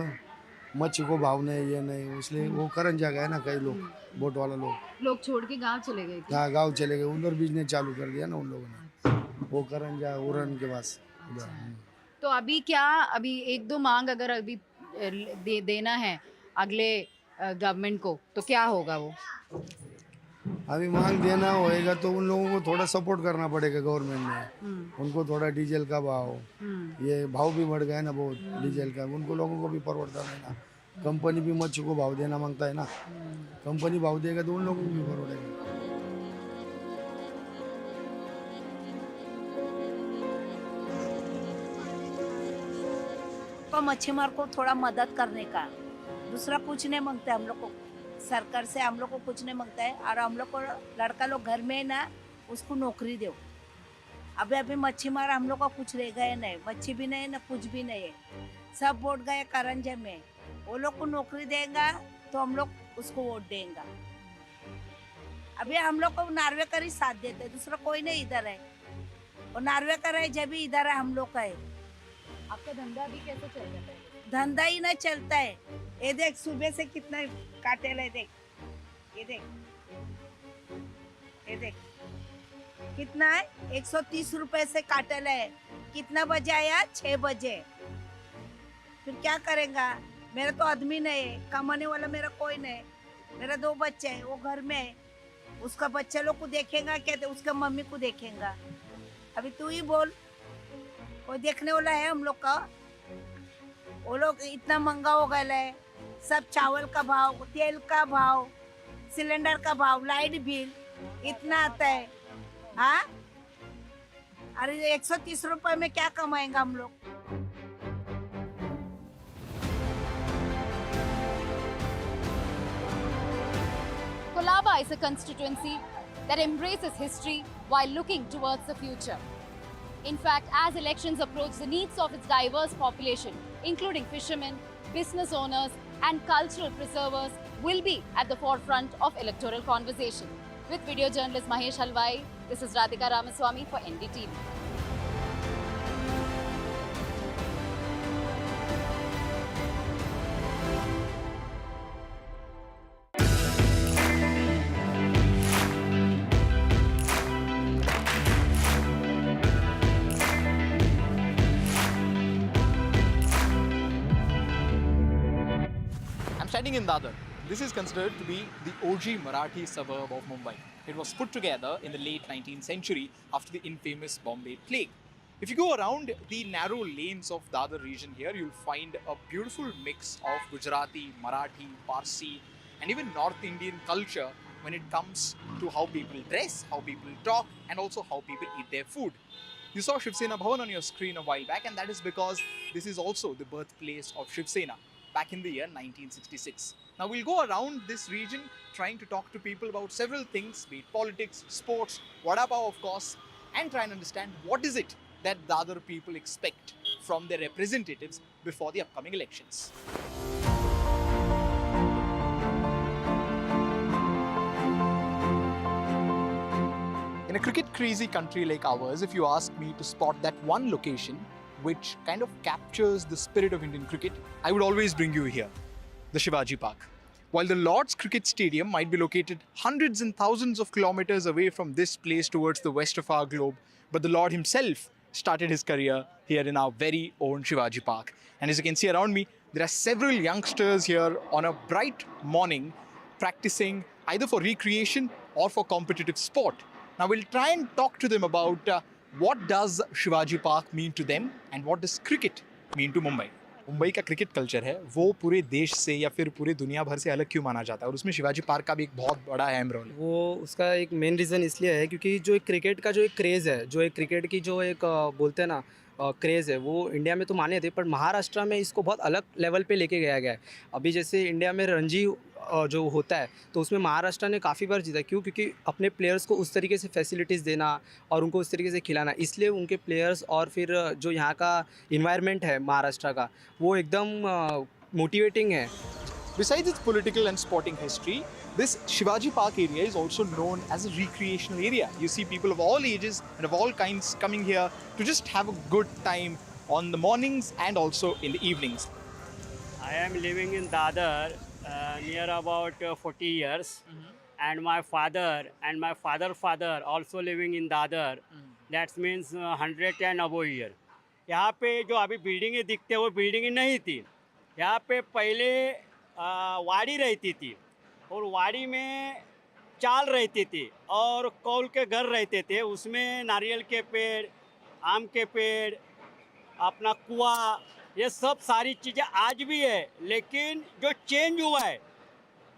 मच्छी को भाव नहीं, ये नहीं, इसलिए वो करन जा गए ना कई लोग, बोट वाला
लोग छोड़ के गांव चले गए।
हाँ, गाँव चले गए, उधर बिजनेस चालू कर दिया ना उन लोगों ने, वो करन जा उड़न के पास।
तो अभी क्या, अभी 1-2 मांग अगर अभी देना है अगले गवर्नमेंट को तो क्या होगा? वो
अभी मांग देना होएगा तो उन लोगों को थोड़ा सपोर्ट करना पड़ेगा गवर्नमेंट में। उनको थोड़ा डीजल का भाव, ये भाव भी बढ़ गया ना बहुत डीजल का, उनको लोगों को भी परिवर्तन है ना। कंपनी भी मच्छी को भाव देना मांगता है ना, कंपनी भाव देगा तो उन लोगों को भी परिवर्तन।
तो मच्छीमार को थोड़ा मदद करने का, दूसरा कुछ नहीं मांगता है हम लोग को, सरकार से हम लोग को कुछ नहीं मांगता है। और हम लोग को लड़का लोग घर में ना उसको नौकरी दो। अभी मच्छीमार हम लोग का कुछ रह गए नहीं, मच्छी भी नहीं ना कुछ भी नहीं है, सब वोट गए करंजे में। वो लोग को नौकरी देगा तो हम लोग उसको वोट देंगे। अभी हम लोग को नार्वेकर ही साथ देते हैं, दूसरा कोई नहीं इधर है। और नार्वेकर है जब भी इधर है हम लोग का है।
आपका धंधा भी कैसे चल रहा है?
धंधा ही नहीं चलता है। ये देख सुबह से कितना काटे ले, देख ये देख, ये देख कितना है, 130 रुपए से काटे ले। कितना बजे आया? 6 बजे। फिर क्या करेगा? मेरा तो आदमी नहीं है, कमाने वाला मेरा कोई नहीं। मेरा 2 बच्चे हैं, वो घर में है। उसका बच्चा लोग को देखेगा क्या? उसका मम्मी को देखेगा। अभी तू ही बोल, कोई देखने वाला है हम लोग का? वो लोग इतना महंगा हो गया है, सब चावल का भाव, तेल का भाव, सिलेंडर का भाव, लाइट बिल इतना आता है। हाँ, अरे 130 रुपए में क्या कमाएंगे हम लोग?
Colaba is a constituency that embraces history while looking towards the future. In fact, as elections approach, the needs of its diverse population, including fishermen, business owners, and cultural preservers, will be at the forefront of electoral conversation. With video journalist Mahesh Halwai, this is Radhika Ramaswamy for NDTV.
Standing in Dadar, this is considered to be the OG Marathi suburb of Mumbai. It was put together in the late 19th century after the infamous Bombay plague. If you go around the narrow lanes of Dadar region here, you'll find a beautiful mix of Gujarati, Marathi, Parsi, and even North Indian culture when it comes to how people dress, how people talk, and also how people eat their food. You saw Shiv Sena Bhavan on your screen a while back, and that is because this is also the birthplace of Shiv Sena back in the year 1966. Now we'll go around this region trying to talk to people about several things, be it politics, sports, vada pav of course, and try and understand what is it that Dadar people expect from their representatives before the upcoming elections. In a cricket crazy country like ours, if you ask me to spot that one location which kind of captures the spirit of Indian cricket, I would always bring you here, the Shivaji Park. While the Lord's Cricket Stadium might be located hundreds and thousands of kilometers away from this place towards the west of our globe, but the Lord himself started his career here in our very own Shivaji Park. And as you can see around me, there are several youngsters here on a bright morning practicing either for recreation or for competitive sport. Now we'll try and talk to them about what does Shivaji Park mean to them and what does cricket mean to Mumbai. Mumbai का cricket culture है वो पूरे देश से या फिर पूरे दुनिया भर से अलग क्यों माना जाता है, और उसमें शिवाजी पार्क का भी एक बहुत बड़ा अहम रोल है।
वो उसका एक मेन रीज़न इसलिए है क्योंकि जो एक क्रिकेट का जो एक क्रेज़ है, जो एक क्रिकेट की जो एक बोलते हैं ना क्रेज़ है, वो इंडिया में तो माने थे, पर महाराष्ट्र में इसको बहुत अलग लेवल पे लेके गया गया है। अभी जैसे इंडिया में रणजी जो होता है तो उसमें महाराष्ट्र ने काफ़ी बार जीता। क्यों? क्योंकि अपने प्लेयर्स को उस तरीके से फैसिलिटीज़ देना और उनको उस तरीके से खिलाना, इसलिए उनके प्लेयर्स और फिर जो यहाँ का इन्वायरमेंट है महाराष्ट्र का वो एकदम मोटिवेटिंग है।
Besides its political and sporting history, this Shivaji Park area is also known as a recreational area. You see people of all ages and of all kinds coming here to just have a good time on the mornings and also in the evenings.
I am living in Dadar near about 40 years, and my father and my father also living in Dadar. That means 110 above year. यहाँ पे जो अभी बिल्डिंगें दिखते हैं वो बिल्डिंगें नहीं थी। यहाँ पे पहले वाड़ी रहती थी और वाड़ी में चाल रहती थी और कौल के घर रहते थे, उसमें नारियल के पेड़, आम के पेड़, अपना कुआं, ये सब सारी चीज़ें आज भी है। लेकिन जो चेंज हुआ है,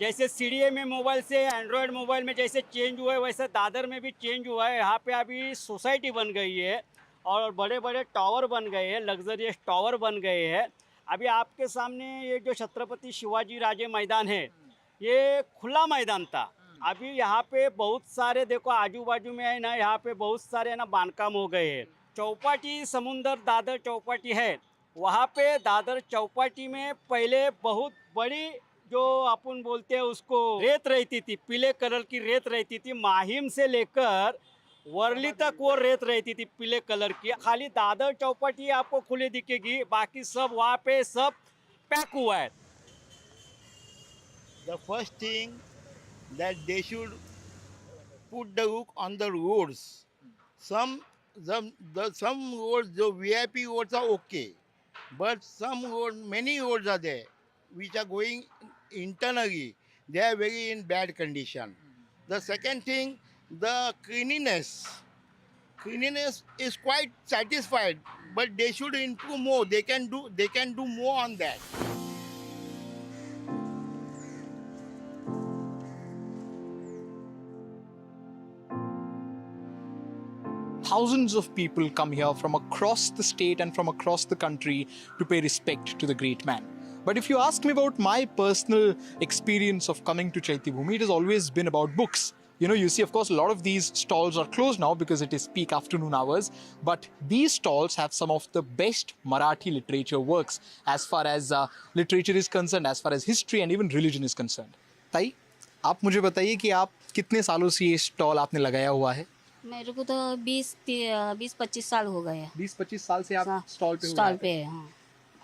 जैसे सीडीए में मोबाइल से एंड्रॉयड मोबाइल में जैसे चेंज हुआ है, वैसे दादर में भी चेंज हुआ है। यहाँ पे अभी सोसाइटी बन गई है और बड़े बड़े टावर बन गए हैं, लग्जरियस टावर बन गए हैं। अभी आपके सामने ये जो छत्रपति शिवाजी राजे मैदान है, ये खुला मैदान था। अभी यहाँ पे बहुत सारे देखो आजू बाजू में है ना, यहाँ पे बहुत सारे ना बांधकाम हो गए हैं। चौपाटी समुंदर दादर चौपाटी है, वहाँ पे दादर चौपाटी में पहले बहुत बड़ी जो अपन बोलते हैं उसको रेत रहती थी, पीले कलर की रेत रहती थी, माहिम से लेकर वर्ली तक वो रेत रहती थी पीले कलर की। खाली दादर चौपाटी आपको खुली दिखेगी, बाकी सब वहाँ पे सब पैक हुआ है।
The first thing that they should put the hook on the roads. Some roads, the VIP roads are okay, but some roads, many roads are there which are going internally. They are very in bad condition. The second thing, the cleanliness is quite satisfied, but they should improve more. They can do more on that.
Thousands of people come here from across the state and from across the country to pay respect to the great man. But if you ask me about my personal experience of coming to Chaitya-Bhumi, it has always been about books. You know, you see, of course, a lot of these stalls are closed now because it is peak afternoon hours. But these stalls have some of the best Marathi literature works as far as literature is concerned, as far as history and even religion is concerned. ताई, आप मुझे बताइए कि आप कितने सालों से ये स्टॉल आपने लगाया हुआ है?
मेरे को तो 20-25 साल हो गए हैं।
20-25 साल से आप स्टॉल पे
हैं। हाँ।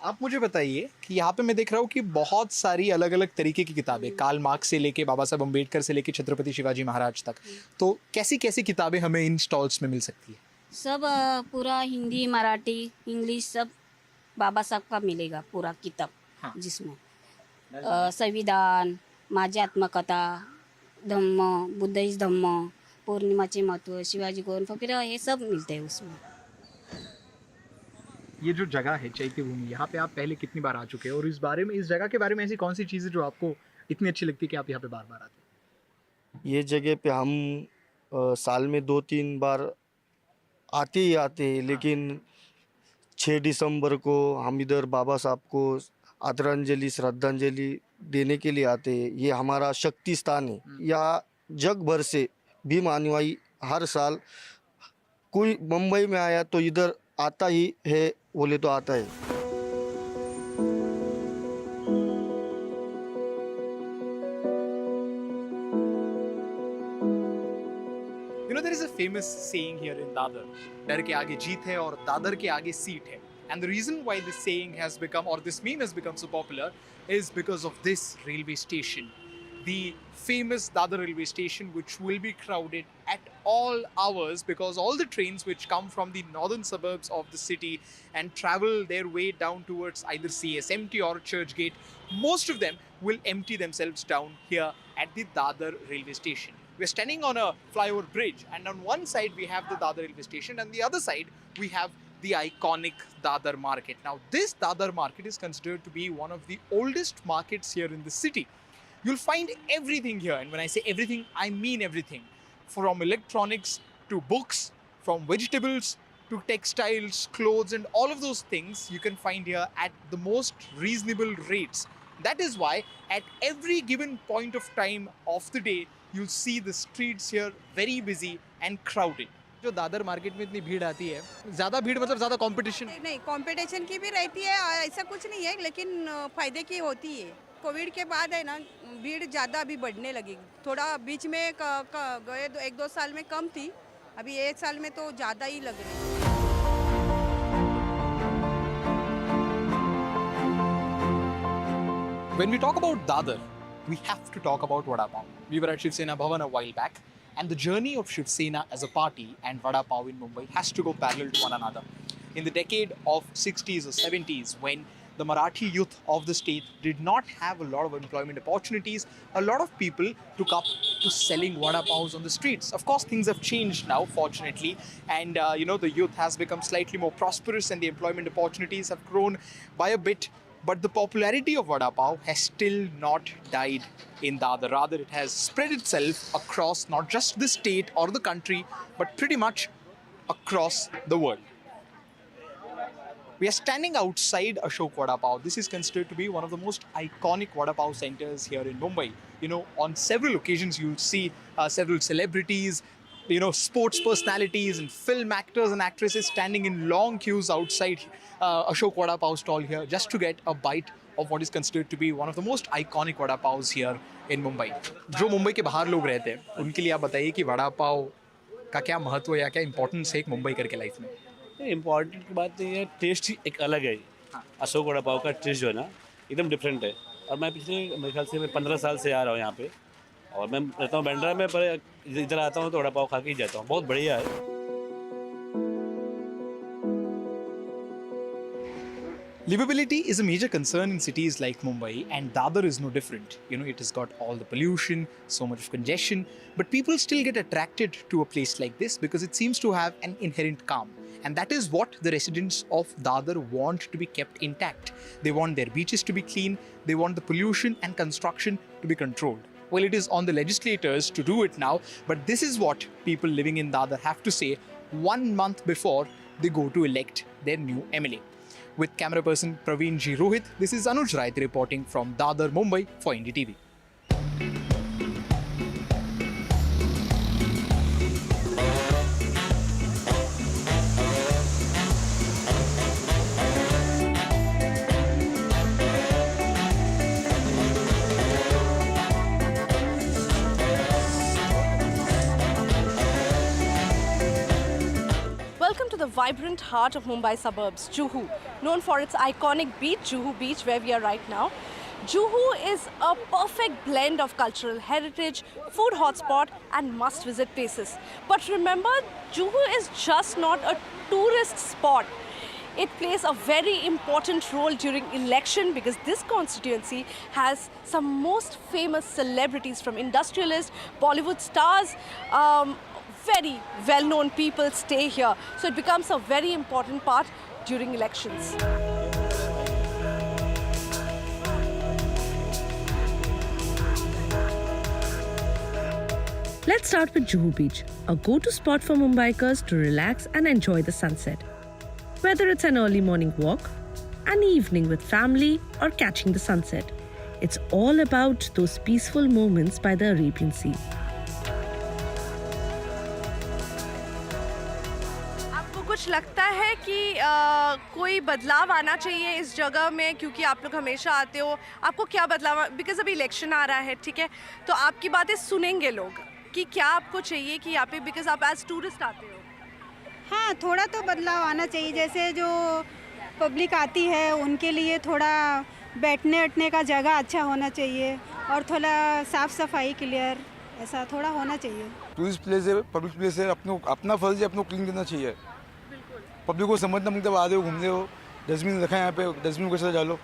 आप मुझे बताइए कि यहाँ पे मैं देख रहा हूँ कि बहुत सारी अलग अलग तरीके की किताबें, कार्ल मार्क्स से लेके बाबा साहब अम्बेडकर से लेके छत्रपति शिवाजी महाराज तक, तो कैसी कैसी किताबें हमें इन स्टॉल्स में मिल सकती है?
सब पूरा हिंदी, मराठी, इंग्लिश सब बाबा साहब का मिलेगा पूरा किताब। हाँ। जिसमें संविधान, माझी आत्मकथा, धम्म, बुद्धिस्ट धम्म, पूर्णिमाचे महत्व, शिवाजी कौन फकीर, ये सब मिलते हैं उसमें।
ये जो जगह है चैत्य-भूमि, यहाँ पे आप पहले कितनी बार आ चुके हैं और इस जगह के बारे में ऐसी कौन सी चीज़ें जो आपको इतनी अच्छी लगती है कि आप यहाँ पे बार बार आते हैं?
ये जगह पे हम साल में 2-3 बार आते ही आते हैं, लेकिन 6 दिसंबर को हम इधर बाबा साहब को आदरांजलि, श्रद्धांजलि देने के लिए आते हैं। ये हमारा शक्ति स्थान है। यहाँ जग भर से भीम अनुयायी हर साल कोई मुंबई में आया तो इधर आता ही है, बोले तो आता है।
You know, there is a famous saying here in Dadar, डर के आगे जीत है और दादर के आगे सीट है. And the reason why this saying has become, or this meme has become so popular, is because of this railway station. The famous Dadar railway station, which will be crowded at all hours because all the trains which come from the northern suburbs of the city and travel their way down towards either CSMT or Churchgate, most of them will empty themselves down here at the Dadar railway station. We're standing on a flyover bridge, and on one side we have the Dadar railway station, and the other side we have the iconic Dadar market. Now, this Dadar market is considered to be one of the oldest markets here in the city. You'll find everything here, and when I say everything, I mean everything. From electronics to books, from vegetables to textiles, clothes, and all of those things you can find here at the most reasonable rates. That is why at every given point of time of the day, you'll see the streets here very busy and crowded. जो Dadar market में इतनी भीड़ आती है, ज़्यादा भीड़ मतलब ज़्यादा कंपटीशन?
नहीं, कंपटीशन की भी रहती है, ऐसा कुछ नहीं है, लेकिन फ़ायदे की होती है। कोविड के बाद है ना, भीड़ ज़्यादा अभी बढ़ने लगी। थोड़ा बीच में गए 1-2 साल में कम थी, अभी 1 साल में तो ज़्यादा ही लग रही है।
When we talk about Dadar, we have to talk about Vada Pav. We were at Shiv Sena Bhavan a while back, and the journey of Shiv Sena as a party and Vada Pav in Mumbai has to go parallel to one another. In the decade of 60s or 70s, when the Marathi youth of the state did not have a lot of employment opportunities, a lot of people took up to selling Vada Pavs on the streets. Of course, things have changed now, fortunately, and the youth has become slightly more prosperous and the employment opportunities have grown by a bit. But the popularity of Vada Pav has still not died in Dadar. Rather, it has spread itself across not just the state or the country, but pretty much across the world. We are standing outside Ashok Vada Pav. This is considered to be one of the most iconic Vada Pav centers here in Mumbai. You know, on several occasions, you'll see several celebrities, sports personalities and film actors and actresses standing in long queues outside Ashok Vada Pav stall here just to get a bite of what is considered to be one of the most iconic vada pavs here in Mumbai. जो मुंबई के बाहर लोग रहते हैं उनके लिए आप बताइए कि वड़ा पाव का क्या महत्व या क्या इंपॉर्टेंस है एक मुंबई करके लाइफ में.
इम्पॉर्टेंट की बात नहीं है, टेस्ट ही एक अलग है. अशोक वड़ा पाव का टेस्ट जो है ना एकदम डिफरेंट है. और मैं पिछले मेरे ख्याल से मैं 15 साल से आ रहा हूँ यहाँ पे और मैं रहता हूँ बैंड्रा में, पर इधर आता हूँ तो वड़ा पाव खा के ही जाता हूँ. बहुत बढ़िया है.
Livability is a major concern in cities like Mumbai, and Dadar is no different. You know, it has got all the pollution, so much of congestion, but people still get attracted to a place like this because it seems to have an inherent calm. And that is what the residents of Dadar want to be kept intact. They want their beaches to be clean, they want the pollution and construction to be controlled. Well, it is on the legislators to do it now, but this is what people living in Dadar have to say 1 month before they go to elect their new MLA. With camera person Praveen G. Rohit, this is Anuj Rai reporting from Dadar, Mumbai for NDTV.
Welcome to the vibrant heart of Mumbai suburbs, Juhu, known for its iconic beach, Juhu Beach, where we are right now. Juhu is a perfect blend of cultural heritage, food hotspot and must-visit places. But remember, Juhu is just not a tourist spot. It plays a very important role during election because this constituency has some most famous celebrities from industrialists, Bollywood stars, very well-known people stay here. So it becomes a very important part during elections.
Let's start with Juhu Beach, a go-to spot for Mumbaikars to relax and enjoy the sunset. Whether it's an early morning walk, an evening with family, or catching the sunset, it's all about those peaceful moments by the Arabian Sea.
कुछ लगता है कि कोई बदलाव आना चाहिए इस जगह में, क्योंकि आप लोग हमेशा आते हो. आपको क्या बदलाव, बिकॉज अभी इलेक्शन आ रहा है, ठीक है, तो आपकी बातें सुनेंगे लोग कि क्या आपको चाहिए कि यहाँ पे, बिकॉज आप एज टूरिस्ट आते हो.
हाँ, थोड़ा तो बदलाव आना चाहिए. जैसे जो पब्लिक आती है उनके लिए थोड़ा बैठने उठने का जगह अच्छा होना चाहिए और थोड़ा साफ़ सफाई क्लियर ऐसा थोड़ा होना चाहिए.
टूरिस्ट प्लेस है, पब्लिक प्लेस है, अपना फर्ज है अपने क्लीन करना चाहिए. पब्लिक को समझना, मतलब आ रहे हो घूमने हो, डस्टबिन रखा है यहाँ पे, डस्टबिन को कैसे डालो.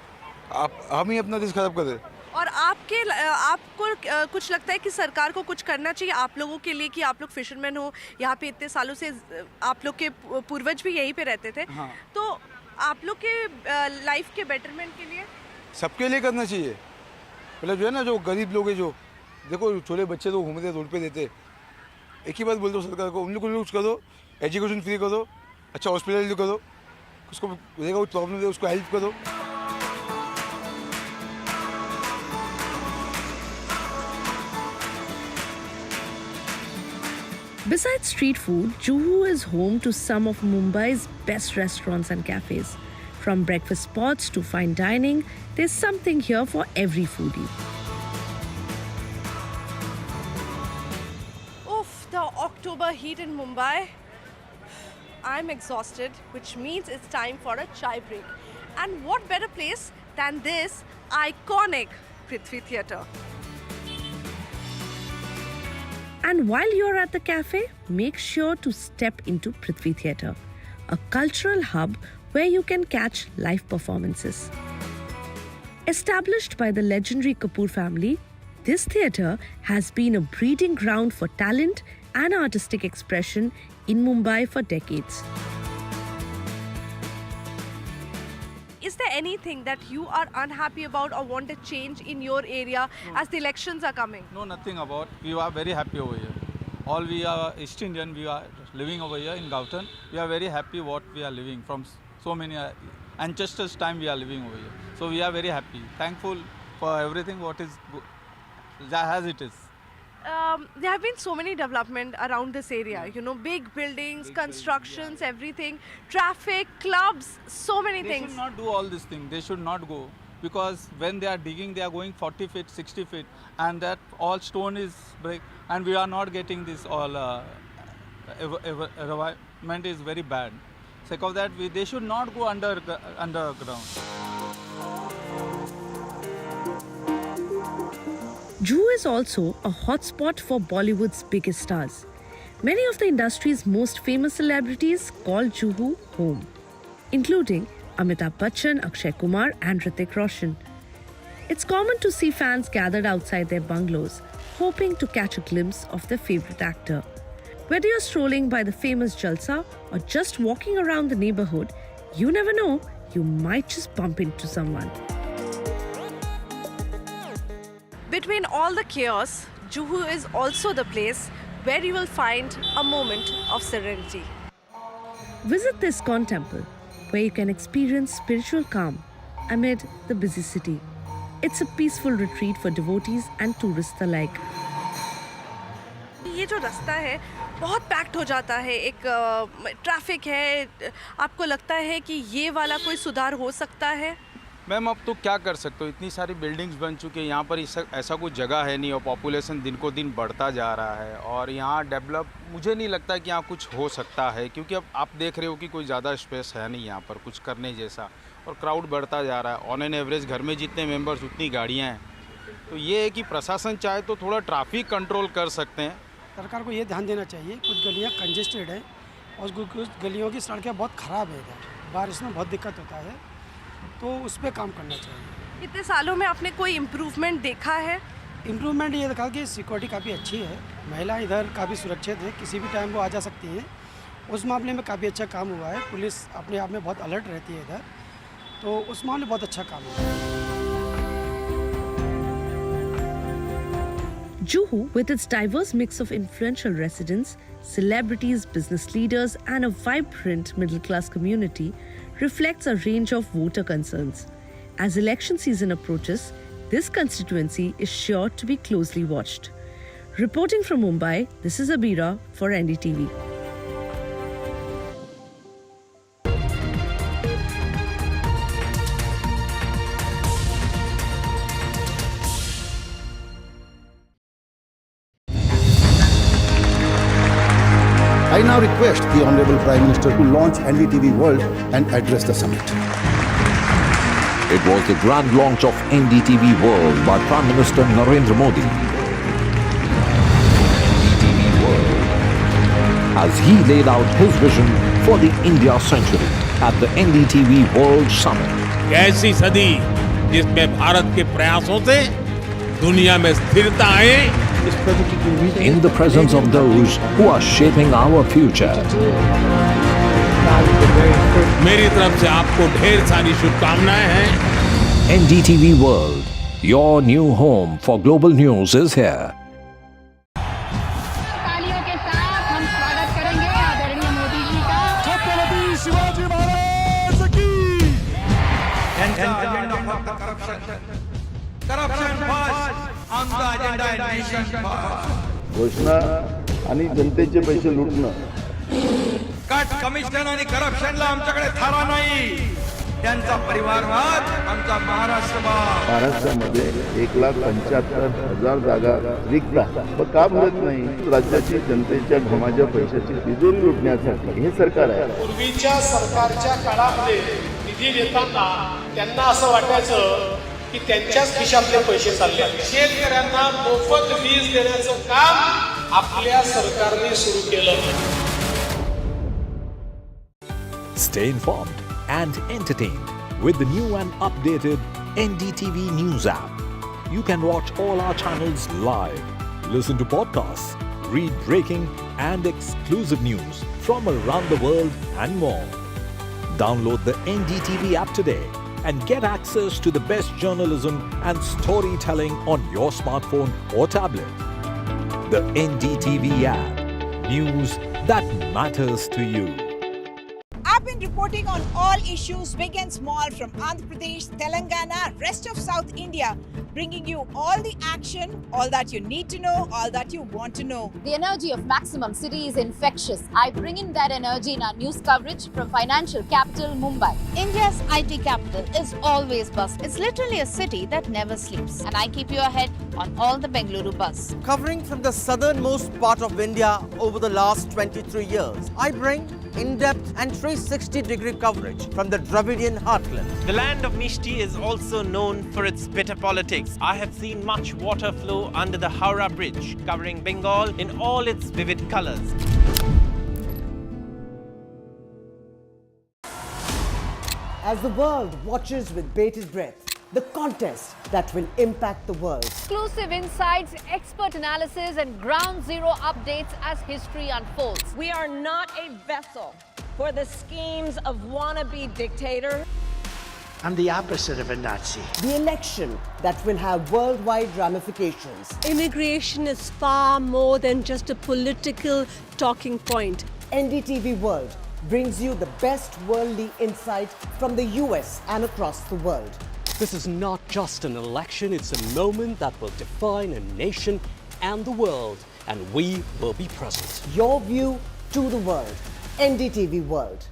हम ही अपना देश खराब कर रहे.
और आपको कुछ लगता है कि सरकार को कुछ करना चाहिए आप लोगों के लिए, कि आप लोग फिशरमैन हो, यहाँ पे इतने सालों से आप लोग के पूर्वज भी यहीं पे रहते थे. हाँ. तो आप लोग के लाइफ के बेटरमेंट के लिए
सबके लिए करना चाहिए. मतलब जो है ना, जो गरीब लोग हैं, जो देखो छोटे बच्चे तो घूमते रोड पे देते, एक ही बात बोलते हो सरकार को, उन लोग को यूज करो, एजुकेशन फ्री करो, अच्छा हॉस्पिटल करो, उसको रहेगा कोई प्रॉब्लम है उसको हेल्प करो.
Besides street food, Juhu is home to some of Mumbai's best restaurants and cafes. From breakfast spots to fine dining, there's something here for every foodie.
Oof, the October heat in Mumbai. I'm exhausted, which means it's time for a chai break. And what better place than this iconic Prithvi Theatre.
And while you're at the cafe, make sure to step into Prithvi Theatre, a cultural hub where you can catch live performances. Established by the legendary Kapoor family, this theatre has been a breeding ground for talent and artistic expression in Mumbai for decades.
Is there anything that you are unhappy about or want to change in your area as the elections are coming?
No, nothing about. We are very happy over here. All we are East Indian, we are living over here in Gautam. We are very happy what we are living from so many ancestors' time we are living over here. So we are very happy, thankful for everything what is as it is.
There have been so many development around this area, you know, big buildings, constructions, everything, traffic, clubs, so many things.
They should not do all these things. They should not go. because when they are digging, they are going 40 feet, 60 feet, and that all stone is break, and we are not getting this all environment is very bad. Sake of that, they should not go underground.
Juhu is also a hotspot for Bollywood's biggest stars. Many of the industry's most famous celebrities call Juhu home, including Amitabh Bachchan, Akshay Kumar and Hrithik Roshan. It's common to see fans gathered outside their bungalows, hoping to catch a glimpse of their favorite actor. Whether you're strolling by the famous Jalsa or just walking around the neighborhood, you never know, you might just bump into someone.
Between all the chaos, Juhu is also the place where you will find a moment of serenity.
Visit the ISKCON temple, where you can experience spiritual calm amid the busy city. It's a peaceful retreat for devotees and tourists alike.
ये जो रास्ता है बहुत packed हो जाता है, एक traffic है, आपको लगता है कि ये वाला कोई सुधार हो सकता है?
मैम अब तो क्या कर सकते हो, इतनी सारी बिल्डिंग्स बन चुकी है, यहाँ पर ऐसा कोई जगह है नहीं और पॉपुलेशन दिन को दिन बढ़ता जा रहा है और यहाँ डेवलप मुझे नहीं लगता कि यहाँ कुछ हो सकता है, क्योंकि अब आप देख रहे हो कि कोई ज़्यादा स्पेस है नहीं यहाँ पर कुछ करने जैसा और क्राउड बढ़ता जा रहा है। ऑन एन एवरेज घर में जितने मेंबर्स उतनी गाड़ियाँ हैं, तो ये है कि प्रशासन चाहे तो थोड़ा ट्रैफिक कंट्रोल कर सकते हैं।
सरकार को ये ध्यान देना चाहिए, कुछ गलियाँ कंजेस्टेड है और कुछ गलियों की सड़कें बहुत ख़राब है, इधर बारिश में बहुत दिक्कत होता है, तो उस पर काम करना चाहिए।
इतने सालों में आपने कोई इम्प्रूवमेंट देखा है?
इम्प्रूवमेंट ये देखा कि सिक्योरिटी काफ़ी अच्छी है, महिला इधर काफ़ी सुरक्षित है, किसी भी टाइम वो आ जा सकती हैं, उस मामले में काफ़ी अच्छा काम हुआ है। पुलिस अपने आप में बहुत अलर्ट रहती है इधर, तो उस मामले में बहुत अच्छा काम हुआ है।
Juhu, with its diverse mix of influential residents, celebrities, business leaders, and a vibrant middle-class community, reflects a range of voter concerns. As election season approaches, this constituency is sure to be closely watched. Reporting from Mumbai, this is Abira for NDTV.
I now request the Honorable Prime Minister to launch NDTV World and address the summit.
It was the grand launch of NDTV World by Prime Minister Narendra Modi. NDTV World, as he laid out his vision for the India century at the NDTV World Summit.
कैसी सदी जिसमें भारत के प्रयासों से दुनिया में स्थिरता आए,
in the presence of those who are shaping our future.
मेरी तरफ से आपको ढेर सारी शुभकामनाएं हैं।
NDTV World, your new home for global news is here.
तालियों के साथ हम स्वागत करेंगे आदरणीय मोदी जी का।
छत्रपति शिवाजी महाराज की।
घोषणा आणि जनतेचे पैसे लुटणं,
कट कमिशन आणि करप्शनला आमच्याकडे थारा नाही, त्यांचा परिवारवाद आमचा महाराष्ट्रवाद।
महाराष्ट्रामध्ये 1,75,000 जागा रिक्त पण का भरत नाही? राज्याची जनतेच्या घमाच्या पैशाची तिजोरी लुटण्यासाठी हे सरकार आहे।
पूर्वीच्या सरकारच्या काळामध्ये निधी देताना त्यांना असं वाटायचं की त्यांच्याच खिशातले पैसे चालले, शेतकऱ्यांना मोफत वीज देण्याचं काम आपल्या सरकारने सुरू केलं।
Stay informed and entertained with the new and updated NDTV News app. You can watch all our channels live, listen to podcasts, read breaking and exclusive news from around the world and more. Download the NDTV app today and get access to the best journalism and storytelling on your smartphone or tablet. The NDTV app. News that matters to you.
I've been reporting on all issues, big and small, from Andhra Pradesh, Telangana, rest of South India.
bringing you all the action, all that you need to know, all that you want to know.
The energy of Maximum City is infectious. I bring in that energy in our news coverage from financial capital Mumbai. India's IT capital is always buzz. It's literally a city that never sleeps. And I keep you ahead on all the Bengaluru buzz.
Covering from the southernmost part of India over the last 23 years, I bring in-depth and 360-degree coverage from the Dravidian heartland.
The land of Mishti is also known for its bitter politics. I have seen much water flow under the Howrah Bridge, covering Bengal in all its vivid colors.
As the world watches with bated breath, the contest that will impact the world.
Exclusive insights, expert analysis, and ground zero updates as history unfolds.
We are not a vessel for the schemes of wannabe dictators.
I'm the opposite of a Nazi. The election that will have worldwide ramifications.
Immigration is far more than just a political talking point.
NDTV World brings you the best worldly insight from the US and across the world.
This is not just an election, it's a moment that will define a nation and the world, and we will be present.
Your view to the world. NDTV World.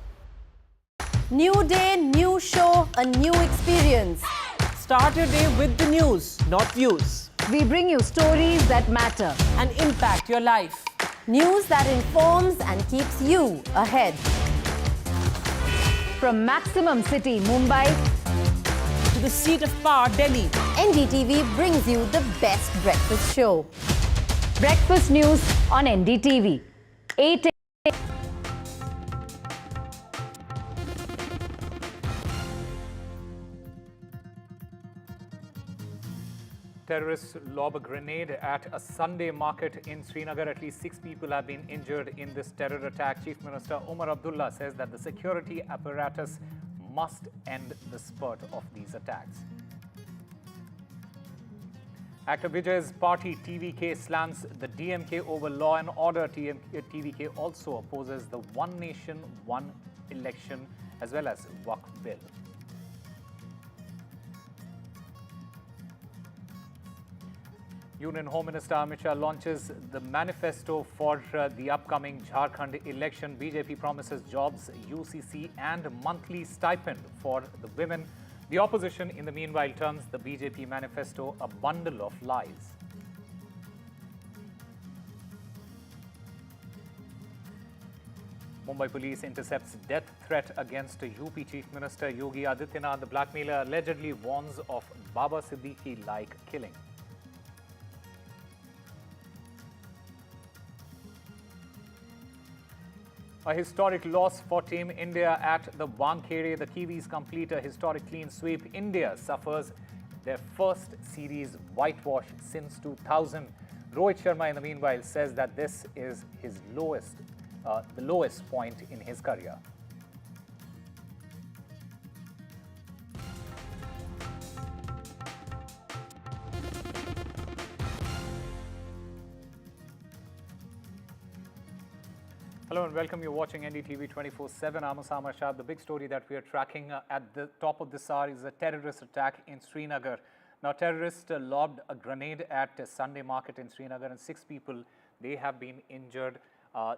New day, new show, a new experience.
Start your day with the news, not views.
We bring you stories that matter
and impact your life.
News that informs and keeps you ahead.
from Maximum City, Mumbai,
to the seat of power, Delhi.
NDTV brings you the best breakfast show.
Breakfast news on NDTV. 8
Terrorists lob a grenade at a Sunday market in Srinagar. At least 6 people have been injured in this terror attack. Chief Minister Umar Abdullah says that the security apparatus must end the spurt of these attacks. Actor Vijay's party TVK slams the DMK over law and order. TVK also opposes the One Nation, One Election as well as Waqf bill. Union Home Minister Amit Shah launches the manifesto for the upcoming Jharkhand election. BJP promises jobs, UCC and monthly stipend for the women. The opposition, in the meanwhile, terms the BJP manifesto a bundle of lies. Mumbai police intercepts death threat against UP Chief Minister Yogi Adityanath. The blackmailer allegedly warns of Baba Siddiqui-like killing. A historic loss for Team India at the Wankhede. The Kiwis complete a historic clean sweep. India suffers their first series whitewash since 2000. Rohit Sharma, in the meanwhile, says that this is his lowest, the lowest point in his career. Hello and welcome. You're watching NDTV 24/7. I'm Osama Shah. The big story that we are tracking at the top of this hour is a terrorist attack in Srinagar. Now, terrorists lobbed a grenade at a Sunday market in Srinagar, and 6 people, they have been injured.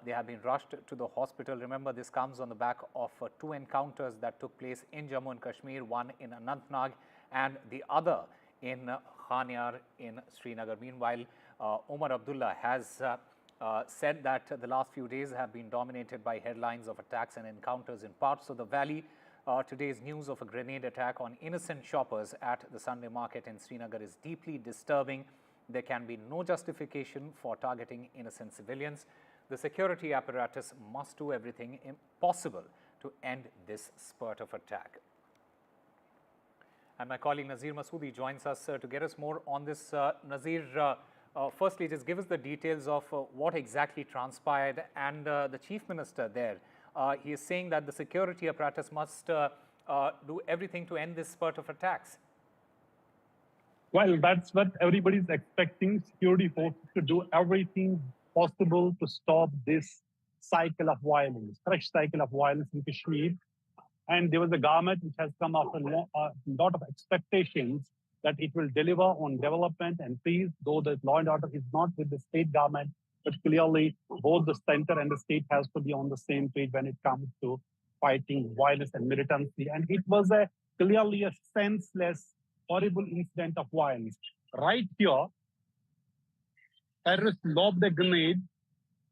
They have been rushed to the hospital. Remember, this comes on the back of 2 encounters that took place in Jammu and Kashmir, one in Anantnag and the other in Khanyar in Srinagar. Meanwhile, Umar Abdullah has said that the last few days have been dominated by headlines of attacks and encounters in parts of the valley. Today's news of a grenade attack on innocent shoppers at the Sunday market in Srinagar is deeply disturbing. There can be no justification for targeting innocent civilians. The security apparatus must do everything possible to end this spurt of attack. And my colleague Nazir Masoodi joins us to get us more on this. Nazir, firstly, just give us the details of what exactly transpired, and the Chief Minister there. He is saying that the security apparatus must do everything to end this spurt of attacks.
Well, that's what everybody's expecting, security forces to do everything possible to stop this cycle of violence, fresh cycle of violence in Kashmir. And there was a government which has come after a lot of expectations that it will deliver on development and peace, though the law and order is not with the state government, but clearly both the center and the state has to be on the same page when it comes to fighting violence and militancy. And it was clearly a senseless, horrible incident of violence. Right here, terrorists lobbed a grenade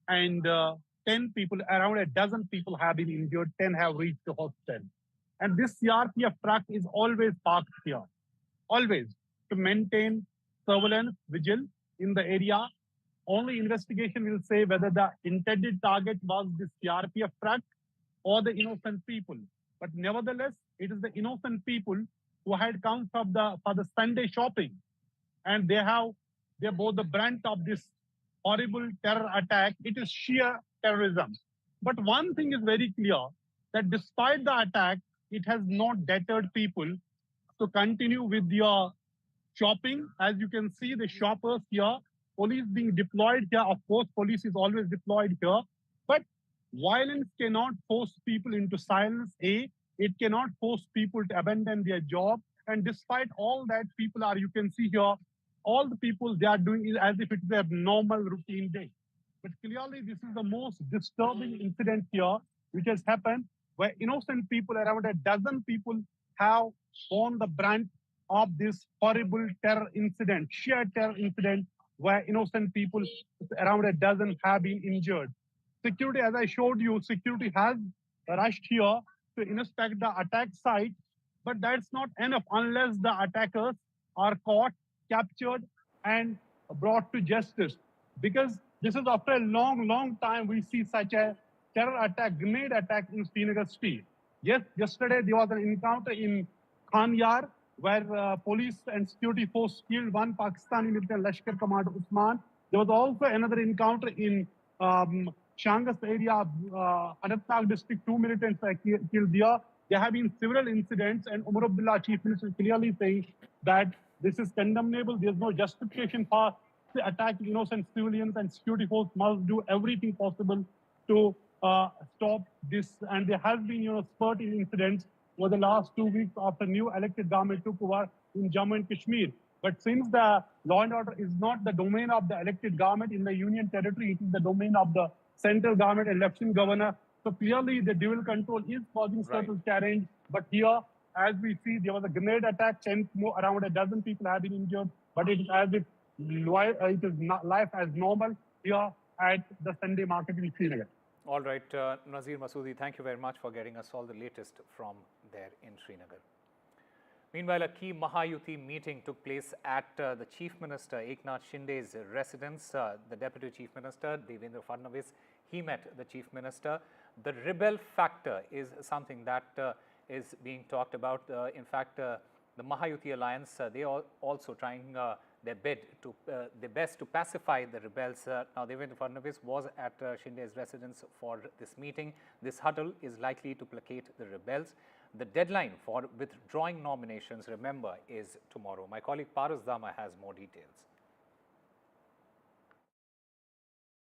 and 10 people, around a dozen people have been injured, 10 have reached the hospital. And this CRPF truck is always parked here, always, to maintain surveillance, vigil in the area. Only investigation will say whether the intended target was this CRPF truck or the innocent people. But nevertheless, it is the innocent people who had come for the Sunday shopping. And they're both the brunt of this horrible terror attack. It is sheer terrorism. But one thing is very clear, that despite the attack, it has not deterred people to continue with their shopping. As you can see, the shoppers here, police being deployed here. Of course, police is always deployed here. But violence cannot force people into silence. It cannot force people to abandon their job. And despite all that, people are, you can see here, all the people, they are doing it as if it's their normal routine day. But clearly, this is the most disturbing incident here, which has happened, where innocent people, around a dozen people, have borne the brunt of this horrible terror incident, sheer terror incident, where innocent people, around a dozen, have been injured. Security, as I showed you, security has rushed here to inspect the attack site, but that's not enough unless the attackers are caught, captured, and brought to justice. Because this is after a long, long time we see such a terror attack, grenade attack in Srinagar street. Yes, yesterday there was an encounter in Khan Yar where police and security force killed one Pakistani militant Lashkar commander Usman. There was also another encounter in Shangas area, Anantnag district, 2 militants killed there. There have been several incidents, and Umar Abdullah, Chief Minister, clearly saying that this is condemnable. There's no justification for attacking innocent civilians, and security force must do everything possible to stop this. And there has been, spurting incidents over the last 2 weeks after new elected government took over in Jammu and Kashmir. But since the law and order is not the domain of the elected government in the union territory, it is the domain of the central government and lieutenant governor. So clearly the dual control is causing certain challenge. But here, as we see, there was a grenade attack, around a dozen people have been injured, but it is as if it is not life as normal here at the Sunday market in Srinagar.
All right, Nazir Masoodi, thank you very much for getting us all the latest from there in Srinagar. Meanwhile, a key Mahayuti meeting took place at the Chief Minister Eknath Shinde's residence. The Deputy Chief Minister, Devendra Fadnavis, he met the Chief Minister. The rebel factor is something that is being talked about. In fact, the Mahayuti Alliance, they are also trying their best to pacify the rebels. Now, Devendra Fadnavis was at Shinde's residence for this meeting. This huddle is likely to placate the rebels. The deadline for withdrawing nominations, remember, is tomorrow. My colleague Paras Dama has more details.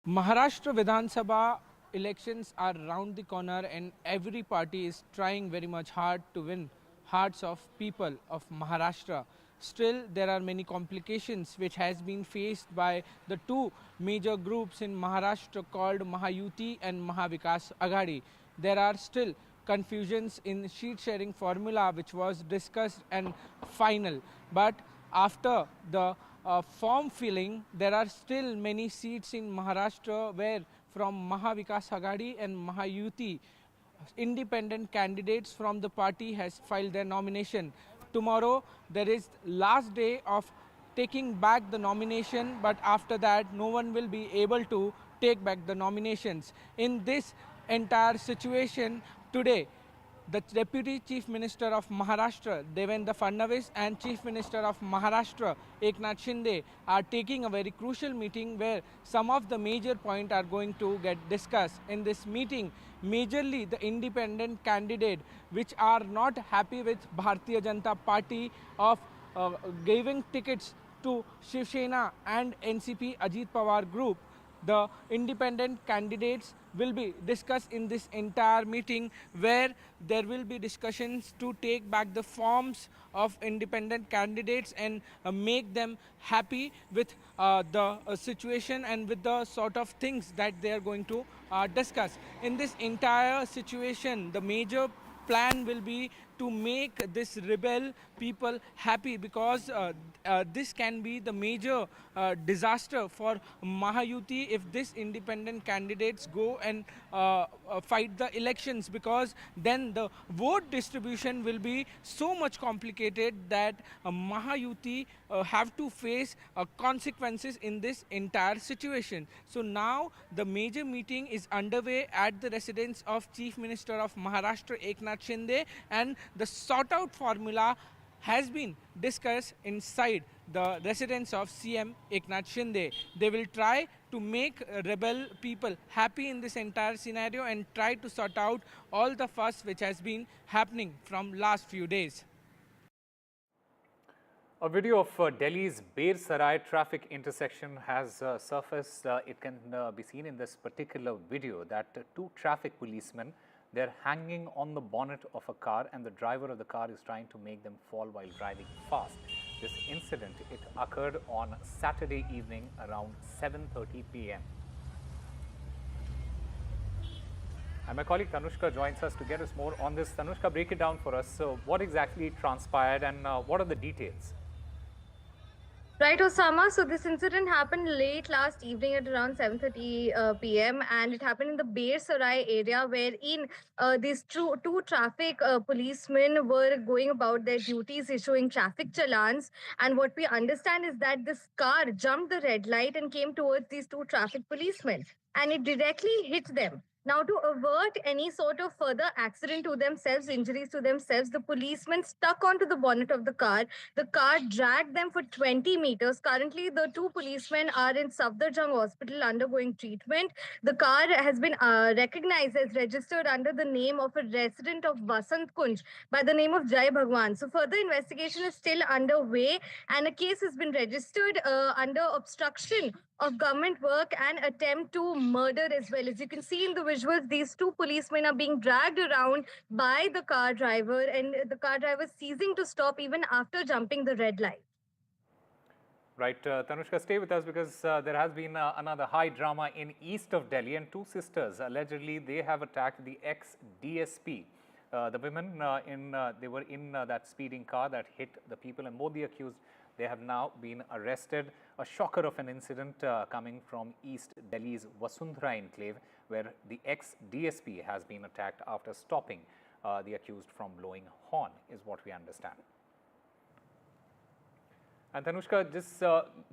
Maharashtra Vidhan Sabha elections are round the corner, and every party is trying very much hard to win hearts of people of Maharashtra. Still, there are many complications which has been faced by the two major groups in Maharashtra called Mahayuti and Mahavikas Aghadi. There are still confusions in sheet sharing formula which was discussed and final. But after the form filling, there are still many seats in Maharashtra where from Mahavikas Aghadi and Mahayuti, independent candidates from the party has filed their nomination. Tomorrow there is last day of taking back the nomination, but after that no one will be able to take back the nominations. In this entire situation, today the Deputy Chief Minister of Maharashtra, Devendra Fadnavis, and Chief Minister of Maharashtra, Eknath Shinde, are taking a very crucial meeting where some of the major points are going to get discussed. In this meeting, majorly the independent candidate which are not happy with Bharatiya Janata Party of giving tickets to Shiv Sena and NCP Ajit Pawar group, the independent candidates will be discussed in this entire meeting, where there will be discussions to take back the forms of independent candidates and make them happy with the situation and with the sort of things that they are going to discuss. In this entire situation, the major plan will be to make this rebel people happy, because this can be the major disaster for Mahayuti if this independent candidates go and fight the elections, because then the vote distribution will be so much complicated that Mahayuti have to face consequences in this entire situation. So now the major meeting is underway at the residence of Chief Minister of Maharashtra Eknath Shinde, and the sort out formula has been discussed inside the residence of CM Eknath Shinde. They will try to make rebel people happy in this entire scenario and try to sort out all the fuss which has been happening from last few days.
A video of Delhi's Bir Sarai traffic intersection has surfaced. It can be seen in this particular video that two traffic policemen, they're hanging on the bonnet of a car, and the driver of the car is trying to make them fall while driving fast. This incident, it occurred on Saturday evening around 7:30 p.m. And my colleague Tanushka joins us to get us more on this. Tanushka, break it down for us. So what exactly transpired and what are the details?
Right, Osama. So this incident happened late last evening at around 7:30 p.m. and it happened in the Bir Sarai area, wherein these two traffic policemen were going about their duties, issuing traffic challans. And what we understand is that this car jumped the red light and came towards these two traffic policemen, and it directly hit them. Now, to avert any sort of further accident to themselves, injuries to themselves, the policemen stuck onto the bonnet of the car. The car dragged them for 20 meters. Currently, the two policemen are in Safdarjung Hospital undergoing treatment. The car has been recognized as registered under the name of a resident of Vasant Kunj by the name of Jai Bhagwan. So further investigation is still underway, and a case has been registered under obstruction of government work and attempt to murder as well. As you can see in the visuals, these two policemen are being dragged around by the car driver, and the car driver ceasing to stop even after jumping the red light.
Right, Tanushka, stay with us, because there has been another high drama in east of Delhi, and two sisters, allegedly they have attacked the ex-DSP. The women, they were in that speeding car that hit the people, and both the accused, they have now been arrested. A shocker of an incident coming from East Delhi's Vasundhara enclave, where the ex-DSP has been attacked after stopping the accused from blowing horn, is what we understand. And Tanushka, just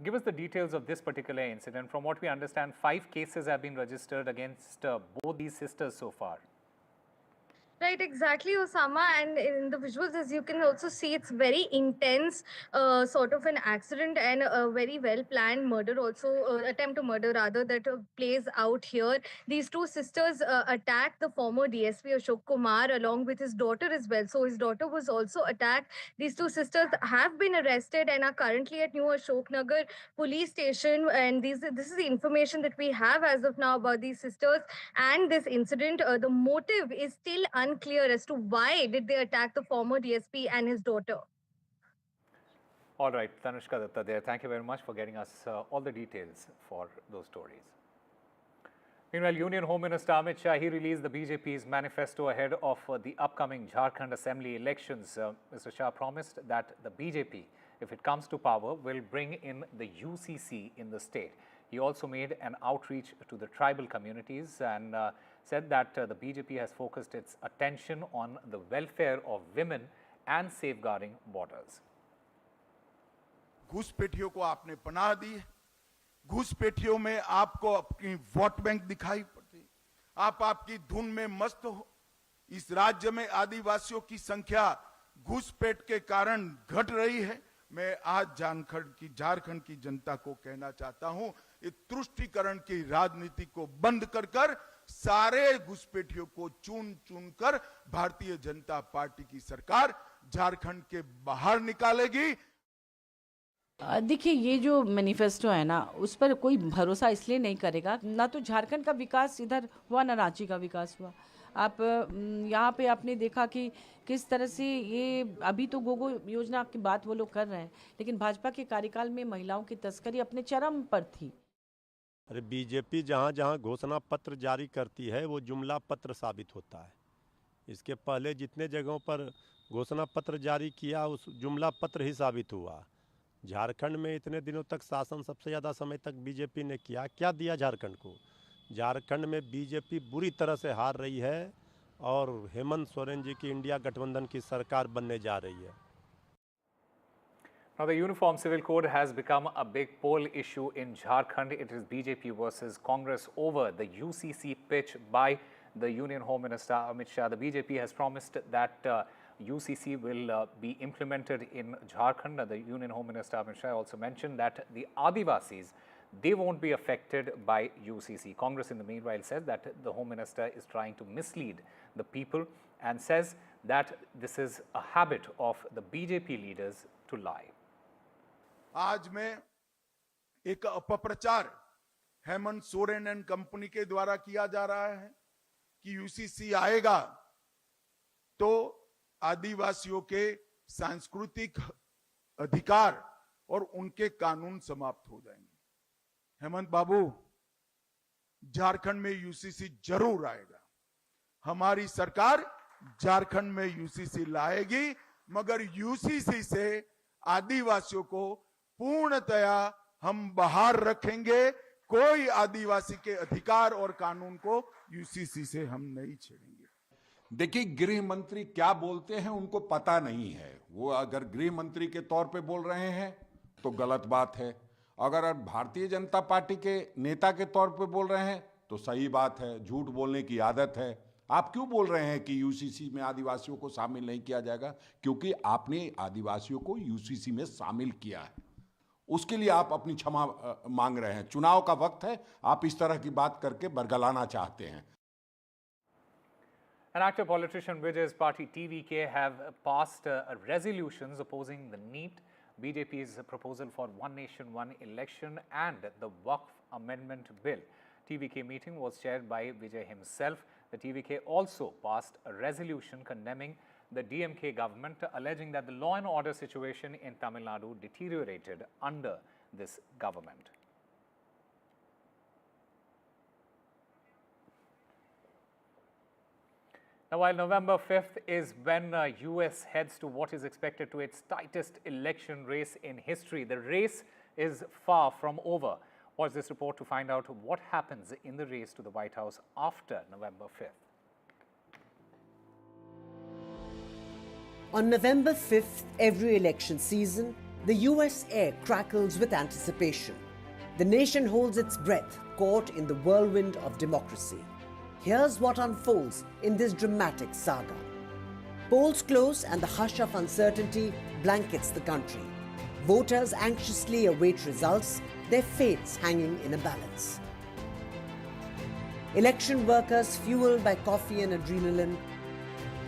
give us the details of this particular incident. From what we understand, 5 cases have been registered against both these sisters so far.
Right, exactly, Osama. And in the visuals, as you can also see, it's very intense, sort of an accident and a very well-planned murder, also attempt to murder rather, that plays out here. These two sisters attacked the former DSP Ashok Kumar along with his daughter as well. So his daughter was also attacked. These two sisters have been arrested and are currently at New Ashoknagar police station. And this is the information that we have as of now about these sisters and this incident. The motive is still unclear as to why did they attack the former DSP and his daughter.
All right, Tanushka Datta there. Thank you very much for getting us all the details for those stories. Meanwhile, Union Home Minister Amit Shah, he released the BJP's manifesto ahead of the upcoming Jharkhand Assembly elections. Mr. Shah promised that the BJP, if it comes to power, will bring in the UCC in the state. He also made an outreach to the tribal communities and said that the BJP has focused its attention on the welfare of women and safeguarding borders.
घुसपैठियों को आपने पनाह दी, घुसपैठियों में आपको अपनी vote bank दिखाई पड़ती, आप आपकी धुन में मस्त हो। इस राज्य में आदिवासियों की संख्या घुसपैठ के कारण घट रही है। मैं आज झारखंड की जनता को कहना चाहता हूं, इस तुष्टीकरण की राजनीति को बंद कर सारे घुसपैठियों को चुन कर भारतीय जनता पार्टी की सरकार झारखंड के बाहर निकालेगी।
देखिए ये जो मैनिफेस्टो है ना उस पर कोई भरोसा इसलिए नहीं करेगा, ना तो झारखंड का विकास इधर हुआ ना रांची का विकास हुआ। आप यहाँ पे आपने देखा कि किस तरह से ये अभी तो गोगो योजना की बात वो लोग कर रहे हैं, लेकिन भाजपा के कार्यकाल में महिलाओं की तस्करी अपने चरम पर थी।
अरे बीजेपी जहाँ जहाँ घोषणा पत्र जारी करती है वो जुमला पत्र साबित होता है। इसके पहले जितने जगहों पर घोषणा पत्र जारी किया उस जुमला पत्र ही साबित हुआ। झारखंड में इतने दिनों तक शासन सबसे ज़्यादा समय तक बीजेपी ने किया, क्या दिया झारखंड को? झारखंड में बीजेपी बुरी तरह से हार रही है और हेमंत सोरेन जी की इंडिया गठबंधन की सरकार बनने जा रही है।
Now, the Uniform Civil Code has become a big poll issue in Jharkhand. It is BJP versus Congress over the UCC pitch by the Union Home Minister Amit Shah. The BJP has promised that UCC will be implemented in Jharkhand. The Union Home Minister Amit Shah also mentioned that the Adivasis, they won't be affected by UCC. Congress in the meanwhile says that the Home Minister is trying to mislead the people and says that this is a habit of the BJP leaders to lie.
आज में एक अपप्रचार Hemant Soren and company के द्वारा किया जा रहा है कि यूसीसी आएगा तो आदिवासियों के सांस्कृतिक अधिकार और उनके कानून समाप्त हो जाएंगे। हेमंत बाबू, झारखंड में यूसीसी जरूर आएगा। हमारी सरकार झारखंड में यूसीसी लाएगी, मगर यूसीसी से आदिवासियों को पूर्णतया हम बाहर रखेंगे। कोई आदिवासी के अधिकार और कानून को यूसीसी से हम नहीं छेड़ेंगे।
देखिए, गृह मंत्री क्या बोलते हैं उनको पता नहीं है। वो अगर गृह मंत्री के तौर पे बोल रहे हैं तो गलत बात है, अगर भारतीय जनता पार्टी के नेता के तौर पे बोल रहे हैं तो सही बात है। झूठ बोलने की आदत है। आप क्यों बोल रहे हैं कि यूसीसी में आदिवासियों को शामिल नहीं किया जाएगा? क्योंकि आपने आदिवासियों को यूसीसी में शामिल किया है, उसके लिए आप अपनी क्षमा मांग रहे हैं। चुनाव का वक्त है, आप इस तरह की बात करके बरगलाना चाहते हैं।
An active politician Vijay's party TVK have passed resolutions opposing the NEET, BJP's proposal for One Nation, One Election and the Waqf Amendment Bill. TVK meeting was chaired by Vijay himself. The TVK also passed a resolution condemning the DMK government, alleging that the law and order situation in Tamil Nadu deteriorated under this government. Now, while November 5th is when US heads to what is expected to its tightest election race in history, the race is far from over. Watch this report to find out what happens in the race to the White House after November 5th.
On November 5th, every election season, the US air crackles with anticipation. The nation holds its breath, caught in the whirlwind of democracy. Here's what unfolds in this dramatic saga. Polls close and the hush of uncertainty blankets the country. Voters anxiously await results, their fates hanging in a balance. Election workers, fueled by coffee and adrenaline,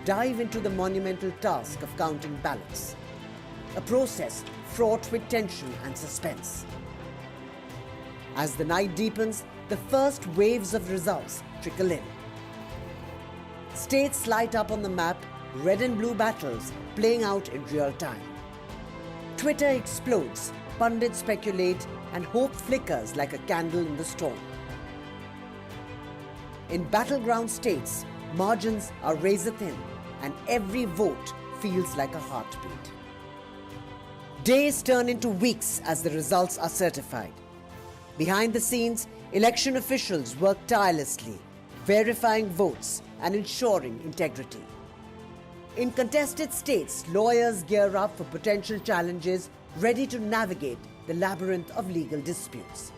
dive into the monumental task of counting ballots, a process fraught with tension and suspense. As the night deepens, the first waves of results trickle in. States light up on the map, red and blue battles playing out in real time. Twitter explodes, pundits speculate, and hope flickers like a candle in the storm. In battleground states, margins are razor thin, and every vote feels like a heartbeat. Days turn into weeks as the results are certified. Behind the scenes, election officials work tirelessly, verifying votes and ensuring integrity. In contested states, lawyers gear up for potential challenges, ready to navigate the labyrinth of legal disputes.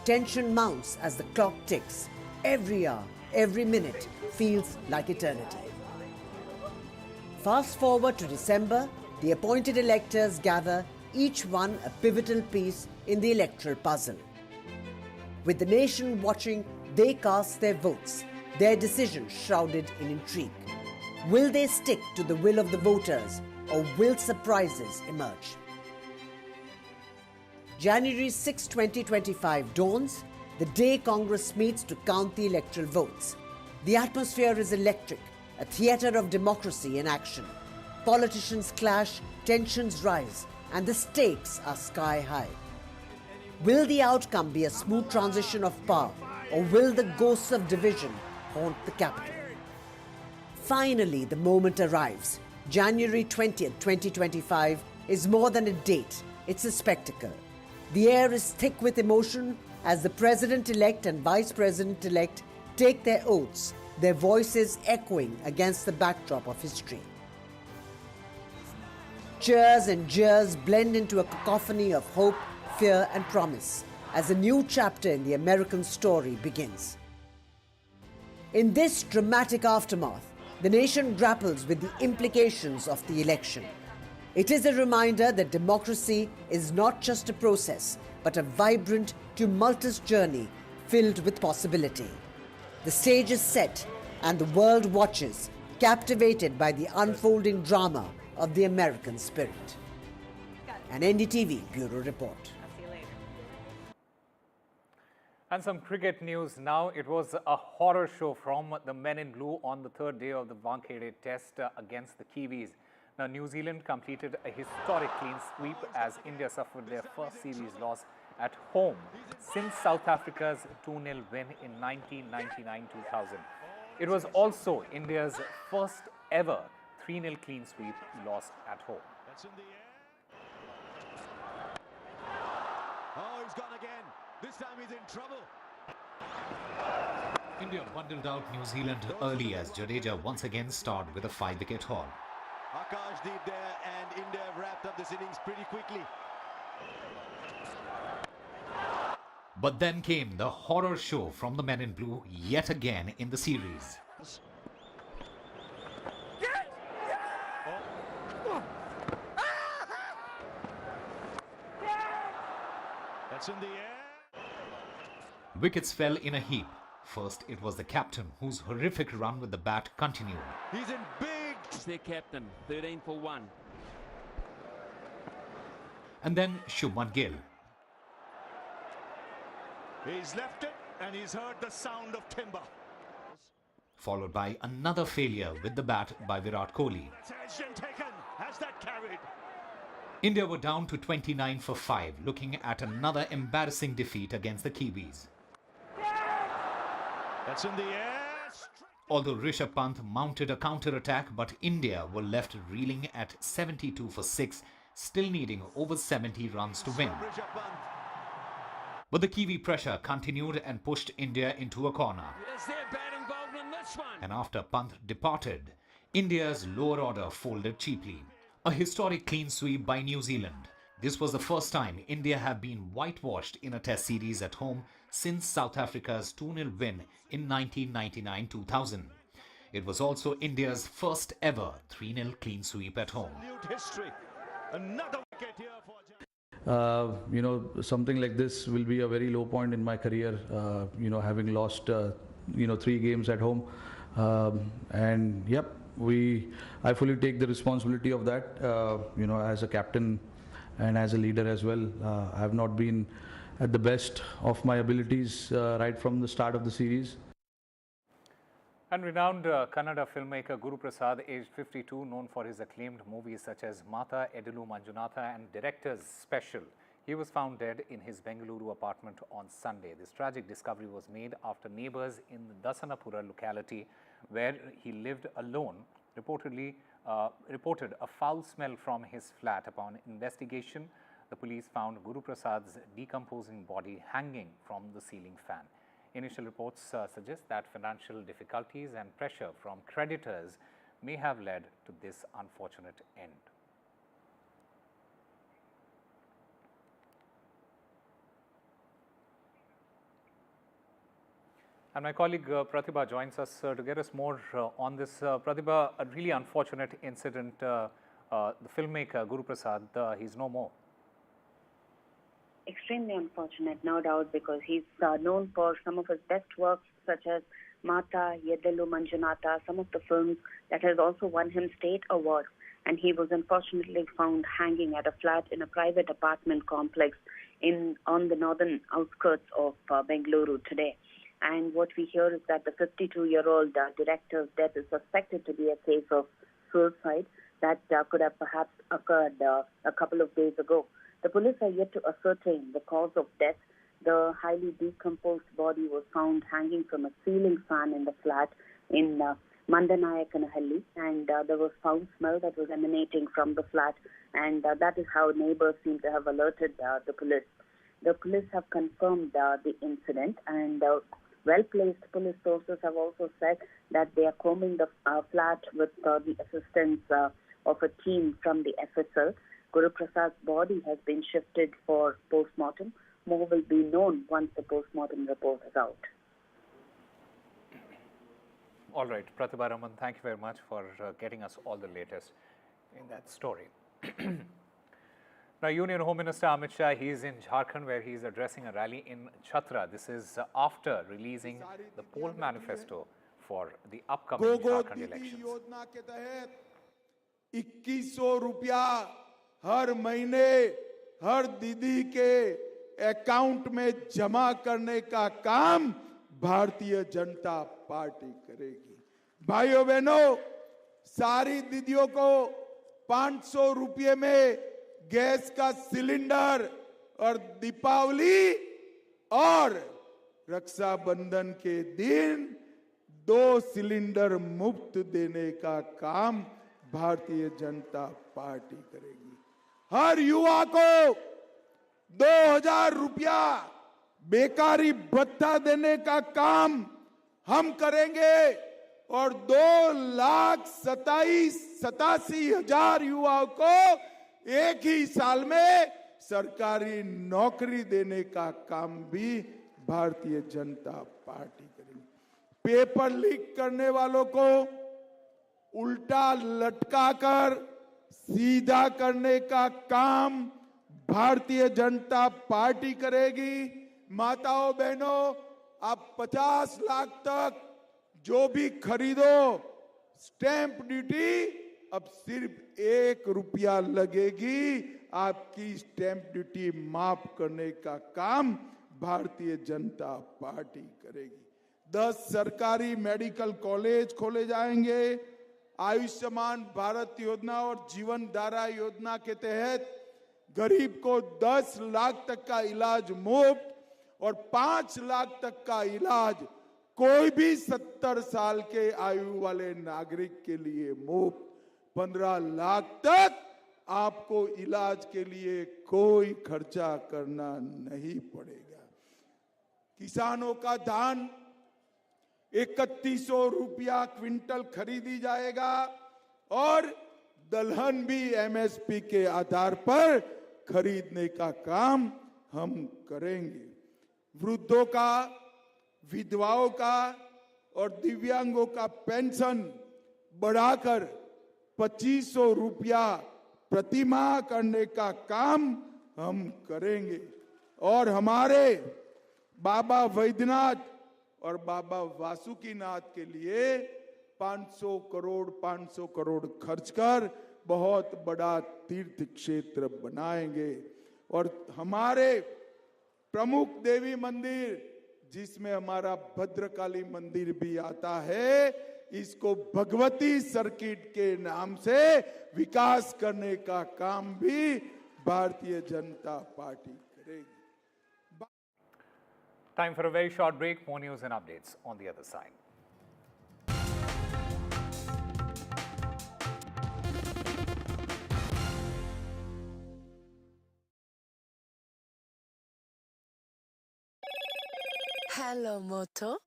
Tension mounts as the clock ticks. Every hour, every minute feels like eternity. Fast forward to December, the appointed electors gather, each one a pivotal piece in the electoral puzzle. With the nation watching, they cast their votes, their decision shrouded in intrigue. Will they stick to the will of the voters, or will surprises emerge? January 6, 2025 dawns, the day Congress meets to count the electoral votes. The atmosphere is electric, a theatre of democracy in action. Politicians clash, tensions rise, and the stakes are sky high. Will the outcome be a smooth transition of power, or will the ghosts of division haunt the capital? Finally, the moment arrives. January 20th, 2025 is more than a date, it's a spectacle. The air is thick with emotion as the President-elect and Vice President-elect take their oaths, their voices echoing against the backdrop of history. Cheers and jeers blend into a cacophony of hope, fear and promise as a new chapter in the American story begins. In this dramatic aftermath, the nation grapples with the implications of the election. It is a reminder that democracy is not just a process, but a vibrant, tumultuous journey filled with possibility. The stage is set and the world watches, captivated by the unfolding drama of the American spirit. An NDTV Bureau Report.
And some cricket news now. It was a horror show from the Men in Blue on the third day of the Wankhede Test against the Kiwis. Now, New Zealand completed a historic clean sweep as India suffered their first series loss at home since South Africa's 2-0 win in 1999-2000. It was also India's first ever 3-0 clean sweep loss at home.
That's in the air. Oh, he's gone again. This time he's in trouble.
India bundled out New Zealand early as Jadeja once again starred with a 5-wicket haul.
Akashdeep there, and India wrapped up this innings pretty quickly.
But then came the horror show from the Men in Blue yet again in the series.
That's in the air.
Wickets fell in a heap. First, it was the captain whose horrific run with the bat continued.
He's in big.
It's their captain, 13 for 1.
And then Shubman Gill.
He's left it and he's heard the sound of timber.
Followed by another failure with the bat by Virat Kohli.
That's taken. Has that carried?
India were down to 29 for 5, looking at another embarrassing defeat against the Kiwis.
That's in the air.
Although Rishabh Pant mounted a counter-attack, but India were left reeling at 72 for 6, still needing over 70 runs to win. But the Kiwi pressure continued and pushed India into a corner.
Is there batting involved in this one?
And after Pant departed, India's lower order folded cheaply. A historic clean sweep by New Zealand. This was the first time India have been whitewashed in a test series at home since South Africa's 2-0 win in 1999-2000. It was also India's first ever 3-0 clean sweep at home.
History. Another wicket here for
something like this will be a very low point in my career, having lost, 3 games at home. And yep, I fully take the responsibility of that, as a captain and as a leader as well. I have not been at the best of my abilities right from the start of the series.
And renowned Kannada filmmaker Guru Prasad, aged 52, known for his acclaimed movies such as Mata, Edilu Manjunatha and Director's Special. He was found dead in his Bengaluru apartment on Sunday. This tragic discovery was made after neighbors in the Dasanapura locality where he lived alone reported a foul smell from his flat. Upon investigation, the police found Guru Prasad's decomposing body hanging from the ceiling fan. Initial reports suggest that financial difficulties and pressure from creditors may have led to this unfortunate end. And my colleague Pratibha joins us to get us more on this. Pratibha, a really unfortunate incident. The filmmaker Guru Prasad, he's no more.
Extremely unfortunate, no doubt, because he's known for some of his best works, such as Mata, Yedelu Manjunatha, some of the films that has also won him state awards. And he was unfortunately found hanging at a flat in a private apartment complex on the northern outskirts of Bengaluru today. And what we hear is that the 52-year-old director's death is suspected to be a case of suicide that could have perhaps occurred a couple of days ago. The police are yet to ascertain the cause of death. The highly decomposed body was found hanging from a ceiling fan in the flat in Mandanayakkanahalli, and there was foul smell that was emanating from the flat, and that is how neighbors seem to have alerted the police. The police have confirmed the incident, and well-placed police sources have also said that they are combing the flat with the assistance of a team from the FSL. Guru Prasad's body has been shifted for post-mortem. More will be known once the post-mortem report is out.
All right, Pratibha Raman, thank you very much for getting us all the latest in that story. Now, Union Home Minister Amit Shah, he is in Jharkhand where he is addressing a rally in Chhath. This is after releasing the poll manifesto for the upcoming Jharkhand elections.
2100 रुपया हर महीने हर दीदी के account में जमा करने का काम Bharatiya Janata party करेगी। भाइयों बहनों, सारी दीदियों को 500 रुपये में गैस का सिलेंडर और दीपावली और रक्षाबंधन के दिन 2 सिलेंडर मुफ्त देने का काम भारतीय जनता पार्टी करेगी। हर युवा को 2000 रुपया बेकारी भत्ता देने का काम हम करेंगे और 2,87,000 युवाओं को एक ही साल में सरकारी नौकरी देने का काम भी भारतीय जनता पार्टी करेगी। पेपर लीक करने वालों को उल्टा लटकाकर सीधा करने का काम भारतीय जनता पार्टी करेगी। माताओं बहनों, आप 50 लाख तक जो भी खरीदो, स्टैंप ड्यूटी अब सिर्फ 1 रुपया लगेगी। आपकी स्टैंप ड्यूटी माफ करने का काम भारतीय जनता पार्टी करेगी। 10 सरकारी मेडिकल कॉलेज खोले जाएंगे। आयुष्मान भारत योजना और जीवन धारा योजना के तहत गरीब को 10 लाख तक का इलाज मुफ्त और 5 लाख तक का इलाज कोई भी 70 साल के आयु वाले नागरिक के लिए मुफ्त। 15 लाख तक आपको इलाज के लिए कोई खर्चा करना नहीं पड़ेगा। किसानों का धान 3100 रुपया क्विंटल खरीदी जाएगा और दलहन भी एमएसपी के आधार पर खरीदने का काम हम करेंगे। वृद्धों का, विधवाओं का और दिव्यांगों का पेंशन बढ़ाकर 2500 रुपया प्रति माह करने का काम हम करेंगे और हमारे बाबा वैद्यनाथ और बाबा वासुकीनाथ के लिए 500 करोड़ खर्च कर बहुत बड़ा तीर्थ क्षेत्र बनाएंगे। और हमारे प्रमुख देवी मंदिर, जिसमें हमारा भद्रकाली मंदिर भी आता है, इसको भगवती सर्किट के नाम से विकास करने का काम भी भारतीय जनता पार्टी करेगी।
Time for a very short break. More news and updates on the other side.
Hello, Moto.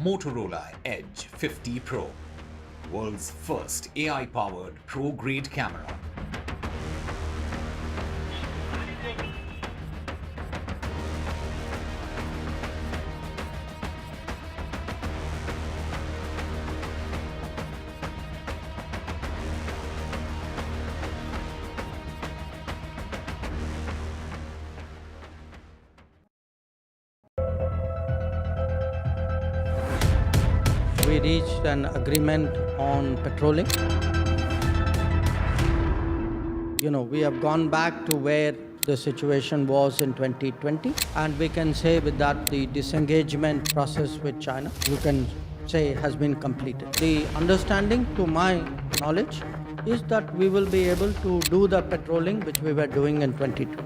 Motorola Edge 50 Pro, world's first AI-powered pro-grade camera.
We reached an agreement on patrolling. we have gone back to where the situation was in 2020, and we can say with that the disengagement process with China, you can say, has been completed. The understanding, to my knowledge, is that we will be able to do the patrolling which we were doing in 2020.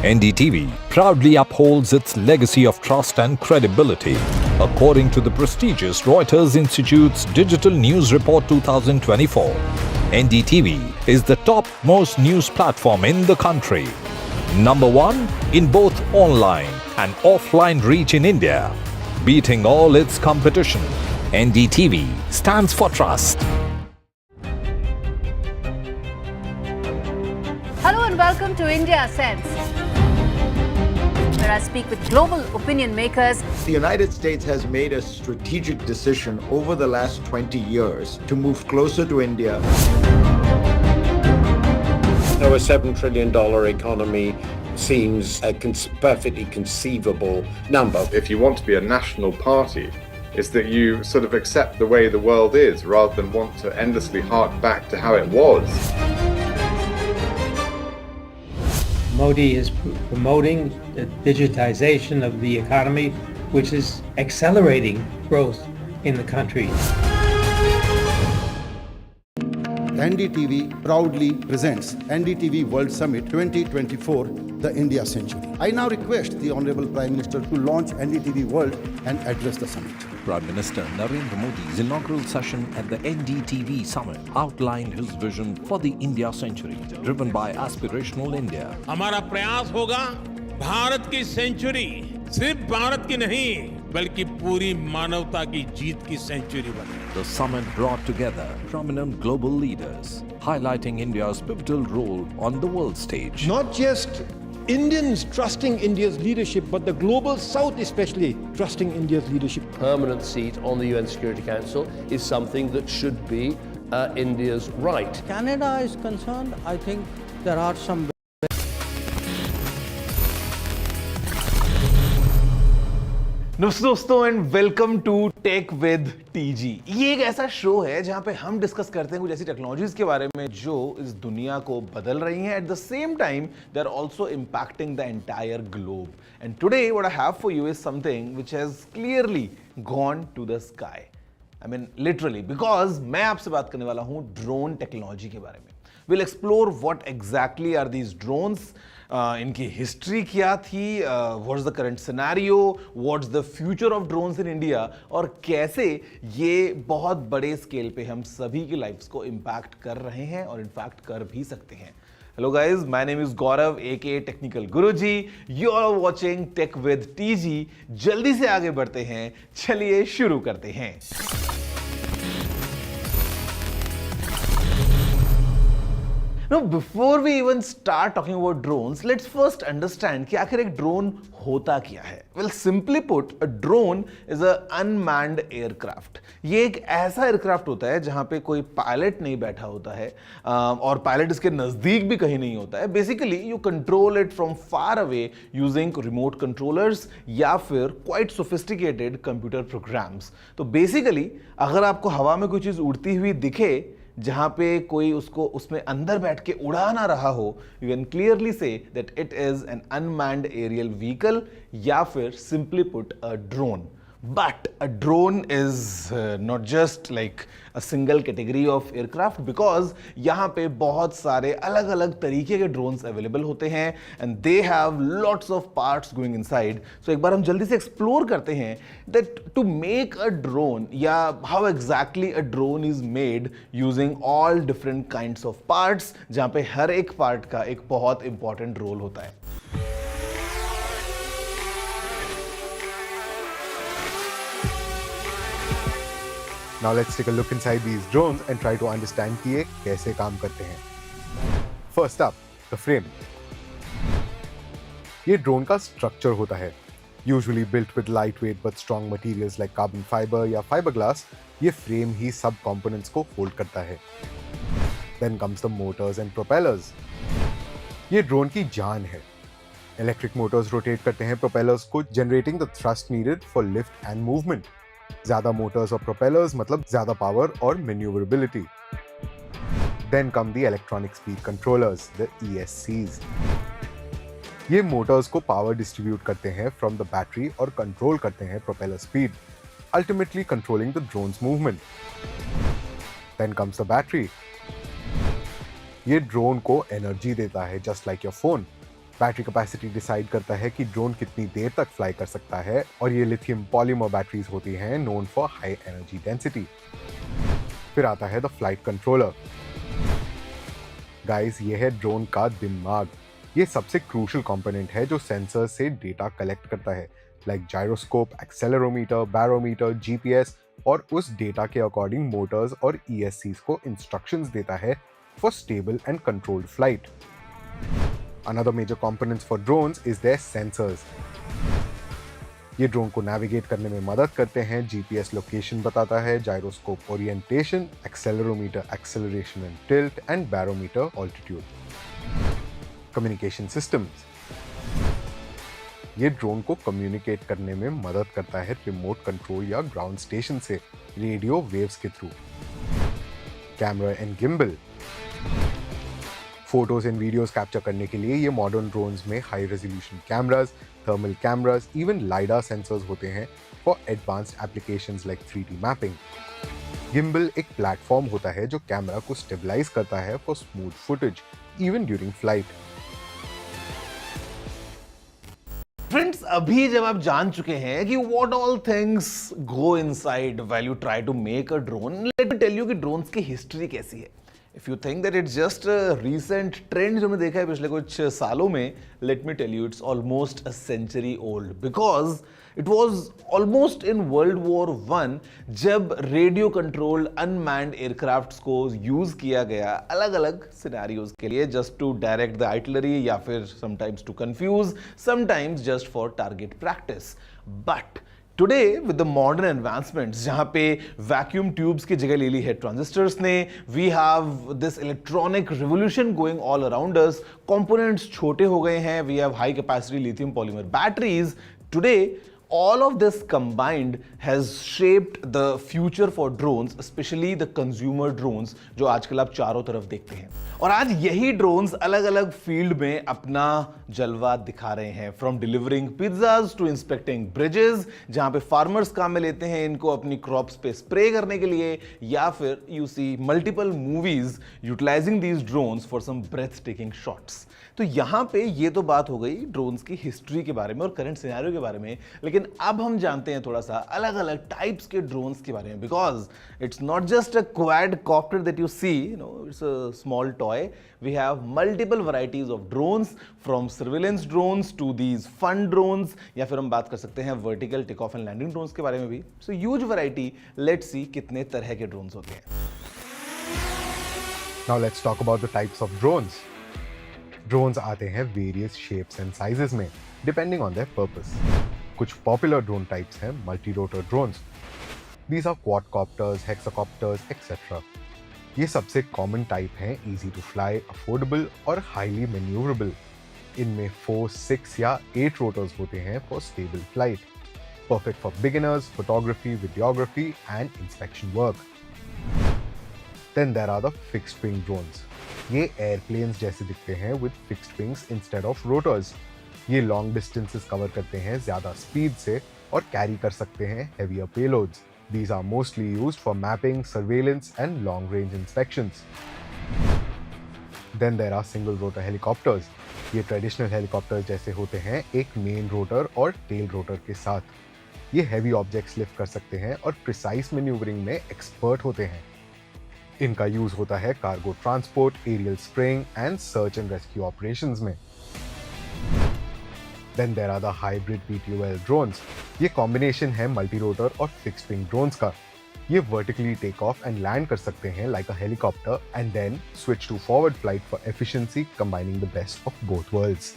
NDTV proudly upholds its legacy of trust and credibility. According to the prestigious Reuters Institute's Digital News Report 2024, NDTV is the topmost news platform in the country. Number 1 in both online and offline reach in India, beating all its competition. NDTV stands for trust.
Hello and welcome to India Sense, where I speak with global opinion makers.
The United States has made a strategic decision over the last 20 years to move closer to India.
A $7 trillion economy seems a perfectly conceivable number.
If you want to be a national party, it's that you sort of accept the way the world is rather than want to endlessly hark back to how it was.
Modi is promoting the digitization of the economy, which is accelerating growth in the country.
NDTV proudly presents NDTV World Summit 2024, the India Century. I now request the Honorable Prime Minister to launch NDTV World and address the summit.
Prime Minister Narendra Modi's inaugural session at the NDTV Summit outlined his vision for the India Century, driven by aspirational India.
हमारा प्रयास होगा भारत की century सिर्फ भारत की नहीं बल्कि पूरी मानवता की जीत की सेंचुरी बने.
The summit brought together prominent global leaders, highlighting India's pivotal role on the world stage.
Not just Indians trusting India's leadership, but the global South especially trusting India's leadership.
Permanent seat on the UN Security Council is something that should be India's right.
Canada is concerned, I think there are some.
नमस्ते दोस्तों and welcome to tech with TG. ये एक ऐसा show है जहां पे हम discuss करते हैं कुछ ऐसी टेक्नोलॉजीज के बारे में जो इस दुनिया को बदल रही हैं, at the same time they are also impacting the entire globe. And today what I have for you is something which has clearly gone to the sky, I mean literally, because मैं आपसे बात करने वाला हूं drone technology के बारे में। Will explore what exactly are these drones, इनकी हिस्ट्री क्या थी, what's the current scenario, what's the future of drones in India, और कैसे ये बहुत बड़े स्केल पे हम सभी की लाइफ्स को इम्पैक्ट कर रहे हैं और इनफैक्ट कर भी सकते हैं। Hello guys, my name is Gaurav aka technical Guruji, you are watching tech with TG. जल्दी से आगे बढ़ते हैं, चलिए शुरू करते हैं। Now, before we even start talking about drones, let's first understand कि आखिर एक ड्रोन होता क्या है। Well, simply put, a drone is a unmanned aircraft. ये एक ऐसा एयरक्राफ्ट होता है जहां पे कोई पायलट नहीं बैठा होता है और पायलट इसके नजदीक भी कहीं नहीं होता है। Basically you control it from far away using remote controllers या फिर क्वाइट सोफिस्टिकेटेड कंप्यूटर प्रोग्राम्स। तो बेसिकली अगर आपको हवा में कोई चीज उड़ती हुई दिखे जहां पे कोई उसको उसमें अंदर बैठ के उड़ा ना रहा हो, you can clearly see that it is an unmanned aerial vehicle या फिर simply put a drone. But a drone is not just like a single category of aircraft, because यहाँ पे बहुत सारे अलग अलग तरीके के drones available होते हैं and they have lots of parts going inside. So एक बार हम जल्दी से explore करते हैं that to make a drone या how exactly a drone is made using all different kinds of parts, जहाँ पे हर एक part का एक बहुत important role होता है।
Now let's take a look inside these drones and try to understand कि ये कैसे काम करते हैं। First up, the frame. ये ड्रोन का स्ट्रक्चर होता है, usually built with lightweight but strong materials like carbon fiber या fiberglass. ये फ्रेम ही सब components को होल्ड करता है। Then comes the motors and propellers. ये ड्रोन की जान है। Electric motors rotate करते हैं propellers को, generating the thrust needed for lift and movement. ज्यादा मोटर्स और प्रोपेलर्स मतलब ज्यादा पावर और manoeuvrability. Then come the electronic speed controllers, the ESCs. ये मोटर्स को पावर डिस्ट्रीब्यूट करते हैं फ्रॉम द बैटरी और कंट्रोल करते हैं propeller speed, ultimately controlling the drones movement. Then comes the battery. ये ड्रोन को एनर्जी देता है just like your phone. Battery capacity decide करता है कि ड्रोन कितनी देर तक फ्लाई कर सकता है और ये लिथियम पॉलीमर बैटरीज होती हैं known for high energy density. फिर आता है द फ्लाइट कंट्रोलर. गाइस, ये है ड्रोन का दिमाग. ये सबसे क्रूशियल कंपोनेंट है जो सेंसर से डेटा कलेक्ट करता है, like gyroscope, accelerometer, barometer, GPS, और उस डेटा के अकॉर्डिंग मोटर्स और ESCs को इंस्ट्रक्शंस देता है for stable and controlled flight. Another major components for drones is their sensors. ये ड्रोन को नेविगेट करने में मदद करते हैं. GPS लोकेशन बताता है, gyroscope orientation, accelerometer acceleration and tilt, and barometer altitude. Communication systems. ये ड्रोन को कम्युनिकेट करने में मदद करता है रिमोट कंट्रोल या ग्राउंड स्टेशन से रेडियो वेव्स के थ्रू. Camera and gimbal. Photos and videos capture करने के लिए ये मॉडर्न ड्रोन्स में high resolution cameras, thermal cameras, even lidar sensors होते हैं for advanced applications like 3D mapping. Gimbal एक प्लेटफॉर्म होता है जो कैमरा को स्टेबलाइज करता है for smooth footage even during flight.
Friends, अभी जब आप जान चुके हैं कि what all things go inside while you try to make a drone, let me tell you कि ड्रोन्स की हिस्ट्री कैसी है. If you think that it's just a recent trend जो हमने देखा है पिछले कुछ सालों में, let me tell you it's almost a century old, because it was almost in World War I जब रेडियो कंट्रोल्ड अनमैन्ड एयरक्राफ्ट्स को यूज किया गया अलग अलग सिनेरियोज के लिए, just to direct the artillery या फिर sometimes to confuse, sometimes just for target practice. But today with the modern advancements, जहां पे वैक्यूम ट्यूब्स की जगह ले ली है ट्रांजिस्टर्स ने, we have this electronic revolution going all around us. Components छोटे हो गए हैं, we have high capacity lithium polymer batteries. Today all of this combined has shaped the future for drones, especially the consumer drones जो आजकल आप चारों तरफ देखते हैं. और आज यही drones अलग अलग फील्ड में अपना जलवा दिखा रहे हैं, from delivering pizzas to inspecting bridges, जहां पे farmers काम में लेते हैं इनको अपनी crops पे spray करने के लिए, या फिर you see multiple movies utilizing these drones for some breathtaking shots. तो यहां पे ये तो बात हो गई ड्रोन्स की हिस्ट्री के बारे में और करंट सिनेरियो के बारे में, लेकिन अब हम जानते हैं थोड़ा सा अलग अलग टाइप्स के ड्रोन्स के बारे में, because it's not just a quadcopter that you see, you know, it's a small toy. We have multiple varieties of drones, from surveillance drones to these fun drones, या फिर हम बात कर सकते हैं vertical take off and landing drones के बारे में भी. So huge variety. Let's see कितने तरह के ड्रोन्स होते हैं.
Now let's talk about the types of drones. Drones आते हैं वेरियस शेप्स एंड साइजेस में डिपेंडिंग ऑन देयर पर्पस. कुछ पॉपुलर ड्रोन टाइप्स हैं multi rotor drones. These are quadcopters, hexacopters etcetera. ये सबसे कॉमन टाइप हैं, इजी टू फ्लाई, अफोर्डेबल और highly manoeuvrable. इनमें 4, 6 या 8 रोटर्स होते हैं for stable flight. Perfect for beginners, photography, videography and inspection work. Then there are the fixed wing drones. ये airplanes जैसे दिखते हैं with fixed wings instead of rotors. ये लॉन्ग डिस्टेंसेस कवर करते हैं ज्यादा स्पीड से और कैरी कर सकते हैं heavier payloads. These are mostly used for mapping, surveillance and long range inspections. Then there are single rotor helicopters. ये ट्रेडिशनल हेलीकॉप्टर्स जैसे होते हैं, एक मेन रोटर और टेल रोटर के साथ. ये हैवी ऑब्जेक्ट्स लिफ्ट कर सकते हैं और प्रिसाइज मैन्यूवरिंग में एक्सपर्ट होते हैं. इनका यूज होता है cargo transport, aerial spraying and search and rescue operations में. Then there are the hybrid VTOL drones. ये कॉम्बिनेशन है मल्टी रोटर और फिक्स्ड विंग ड्रोन्स का. ये vertically take off and land कर सकते हैं like a helicopter and then switch to forward flight for efficiency, combining the best of both worlds.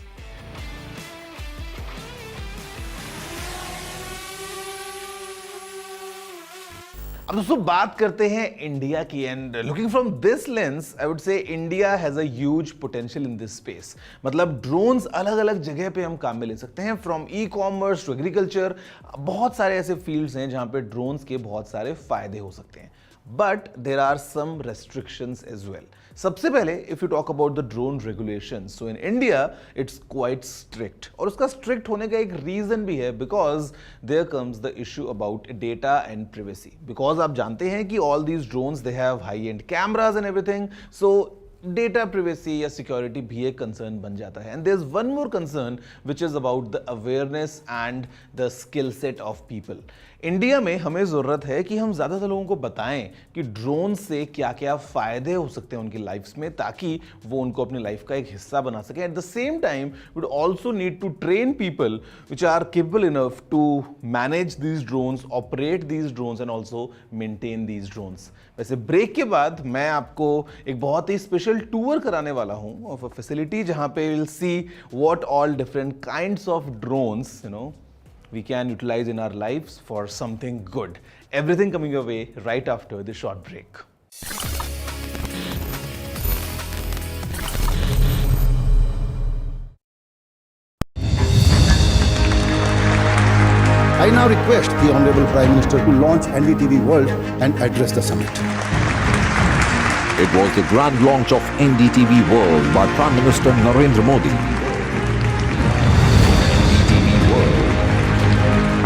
अब दोस्तों बात करते हैं इंडिया की and looking from this lens I would say India has a huge potential in this space. मतलब drones अलग अलग जगह पे हम काम में ले सकते हैं, from e commerce to agriculture. बहुत सारे ऐसे फील्ड्स हैं जहां पे ड्रोन्स के बहुत सारे फायदे हो सकते हैं, but there are some restrictions as well. सबसे पहले if you talk about the drone regulation, so in India it's quite strict, और उसका स्ट्रिक्ट होने का एक रीजन भी है, because there comes the issue about data and privacy. Because आप जानते हैं कि all these drones they have high end cameras and everything, so data privacy या सिक्योरिटी भी एक कंसर्न बन जाता है। And there is one more concern which is about the awareness and the skill set of people. India में हमें ज़रूरत है कि हम ज़्यादातर लोगों को बताएं कि ड्रोन से क्या क्या फ़ायदे हो सकते हैं उनकी लाइफ्स में, ताकि वो उनको अपनी लाइफ का एक हिस्सा बना सकें। At the same time we also need to train people which are capable enough to manage these drones, operate these drones and also maintain these drones. वैसे ब्रेक के बाद मैं आपको एक बहुत ही स्पेशल टूर कराने वाला हूँ ऑफ अ फैसिलिटी जहाँ पे will see what all different kinds of drones we can utilize in our lives for something good. Everything coming your way right after the short break.
I now request the Honorable Prime Minister to launch NDTV World and address the summit.
It was the grand launch of NDTV World by Prime Minister Narendra Modi.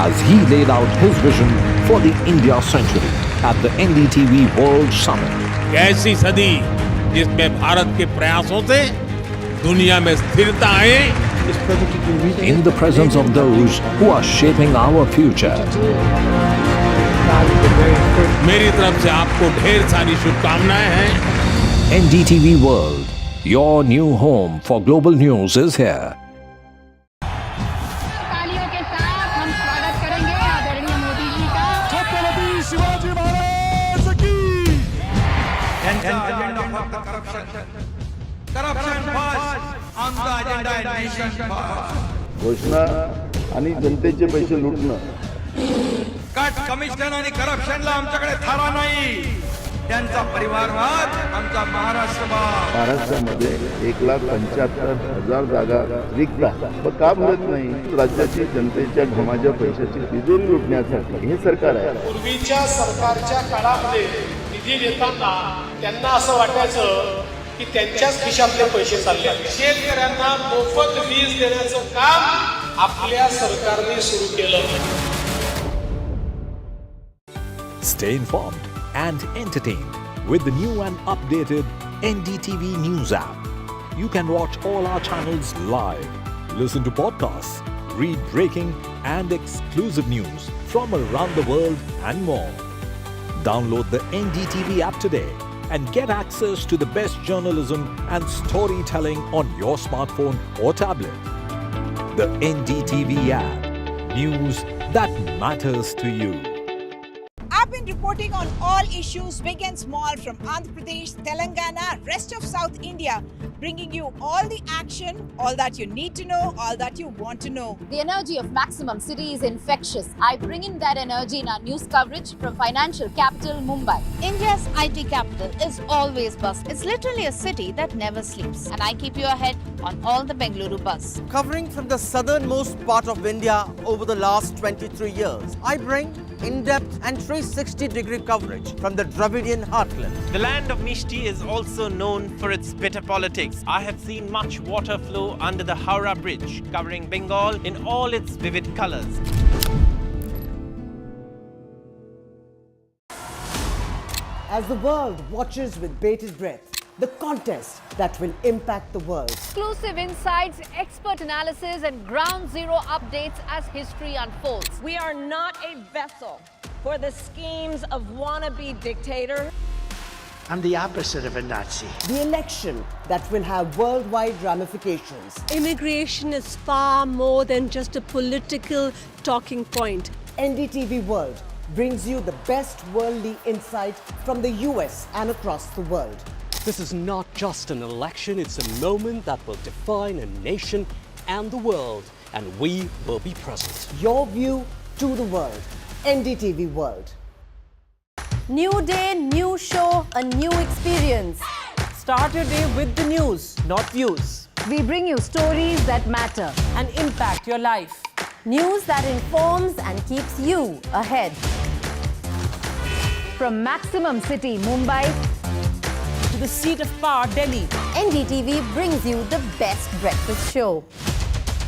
As he laid out his vision for the India century at the NDTV World Summit.
ऐसी सदी जिसमें भारत के प्रयासों से दुनिया में स्थिरता आए,
In the presence of those who are shaping our future.
मेरी तरफ से आपको ढेर सारी शुभकामनाएं हैं।
NDTV World, your new home for global news is here.
घोषणा आणि जनतेचे पैसे लुटणं,
कट कमिशन आणि करप्शनला आमच्याकडे थारा नाही, त्यांचा परिवारवाद आमचा महाराष्ट्रवाद।
महाराष्ट्रामध्ये 1,75,000 जागा रिक्त आहेत, पण का भरत नाही? राज्याची जनतेच्या घमाच्या पैशाची तिजोरी लुटण्यासाठी हे सरकार आहे।
पूर्वीच्या सरकारच्या काळामध्ये निधी देताना त्यांना असं वाटायचं की त्यांच्याच खिशातले पैसे चालले आहेत। शेतकऱ्यांना मोफत वीज देण्याचं काम आपल्या सरकारने सुरू केलं।
Stay informed and entertained with the new and updated NDTV News app. You can watch all our channels live, listen to podcasts, read breaking and exclusive news from around the world and more. Download the NDTV app today and get access to the best journalism and storytelling on your smartphone or tablet. The NDTV app. News that matters to you.
I've been reporting on all issues, big and small, from Andhra Pradesh, Telangana, rest of South India, bringing you all the action, all that you need to know, all that you want to know.
The energy of maximum city is infectious. I bring in that energy in our news coverage from financial capital Mumbai. India's IT capital is always buzz. It's literally a city that never sleeps. And I keep you ahead on all the Bengaluru buzz.
Covering from the southernmost part of India over the last 23 years, I bring in-depth and 360-degree coverage from the Dravidian heartland.
The land of Mishti is also known for its bitter politics. I have seen much water flow under the Howrah Bridge, covering Bengal in all its vivid colors.
As the world watches with bated breath, the contest that will impact the world.
Exclusive insights, expert analysis, and ground zero updates as history unfolds.
We are not a vessel for the schemes of wannabe dictator.
I'm the opposite of a Nazi. The election that will have worldwide ramifications.
Immigration is far more than just a political talking point.
NDTV World brings you the best worldly insight from the US and across the world.
This is not just an election, it's a moment that will define a nation and the world, and we will be present.
Your view to the world. NDTV World.
New day, new show, a new experience.
Start your day with the news, not views.
We bring you stories that matter
and impact your life.
News that informs and keeps you ahead.
From Maximum City, Mumbai,
to the seat of power, Delhi,
NDTV brings you the best breakfast show.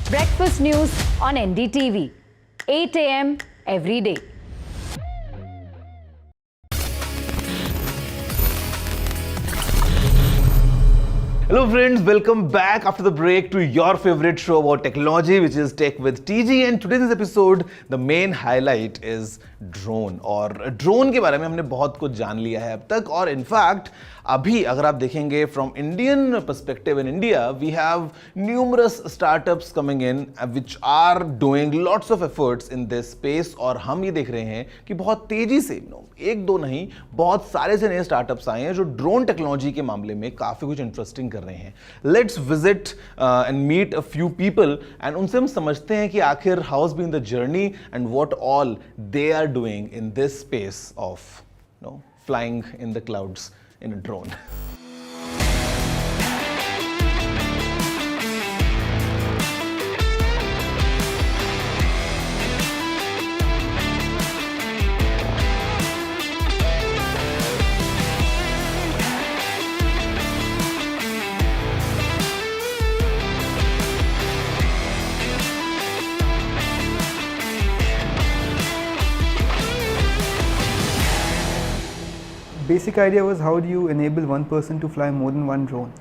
breakfast news on NDTV, 8 a.m. every day.
Hello friends, welcome back after the break to your favorite show about technology, which is Tech with TG. And today's episode, the main highlight is drone. और drone के बारे में हमने बहुत कुछ जान लिया है अब तक. और इनफैक्ट अभी अगर आप देखेंगे from Indian perspective in India, we have numerous startups coming in which are doing lots of efforts in this space. और हम ये देख रहे हैं कि बहुत तेजी से एक दो नहीं बहुत सारे से नए स्टार्टअप्स आए हैं जो ड्रोन टेक्नोलॉजी के मामले में काफ़ी कुछ इंटरेस्टिंग कर रहे हैं. Let's visit and meet a few people and उनसे हम समझते हैं कि आखिर how has been the journey and what all they are doing in this space of flying in the clouds in a drone.
Basic idea was how do you enable one person to fly more than one drone.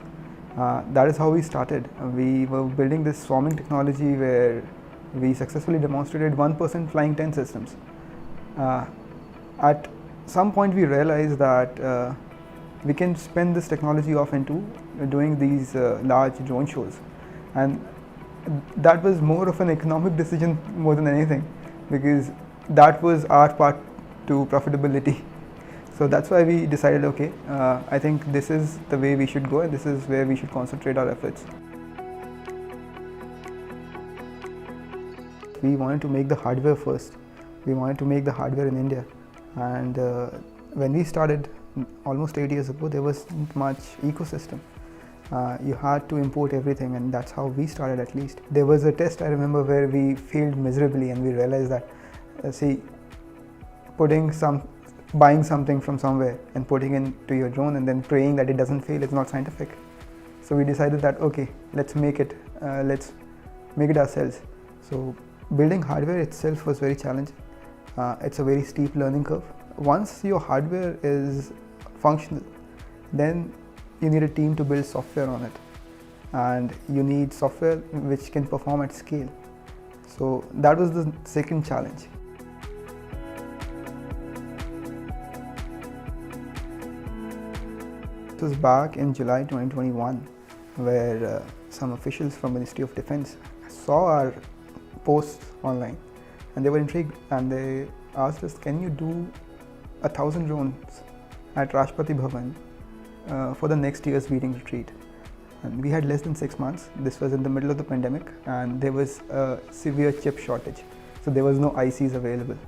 That is how we started. We were building this swarming technology where we successfully demonstrated one person flying 10 systems. At some point we realized that we can spin this technology off into doing these large drone shows, and that was more of an economic decision more than anything, because that was our part to profitability. So that's why we decided, okay, I think this is the way we should go and this is where we should concentrate our efforts. We wanted to make the hardware first. We wanted to make the hardware in India. And when we started almost 8 years ago, there wasn't much ecosystem. You had to import everything, and that's how we started at least. There was a test I remember where we failed miserably, and we realized that, buying something from somewhere and putting it into your drone and then praying that it doesn't fail is not scientific. So we decided that, okay, let's make it ourselves. So building hardware itself was very challenging. It's a very steep learning curve. Once your hardware is functional, then you need a team to build software on it, and you need software which can perform at scale. So that was the second challenge. It was back in July 2021 where some officials from Ministry of Defence saw our posts online and they were intrigued, and they asked us, can you do 1,000 drones at Rashtrapati Bhavan for the next year's meeting retreat? And we had less than 6 months. This was in the middle of the pandemic and there was a severe chip shortage, so there was no ICs available.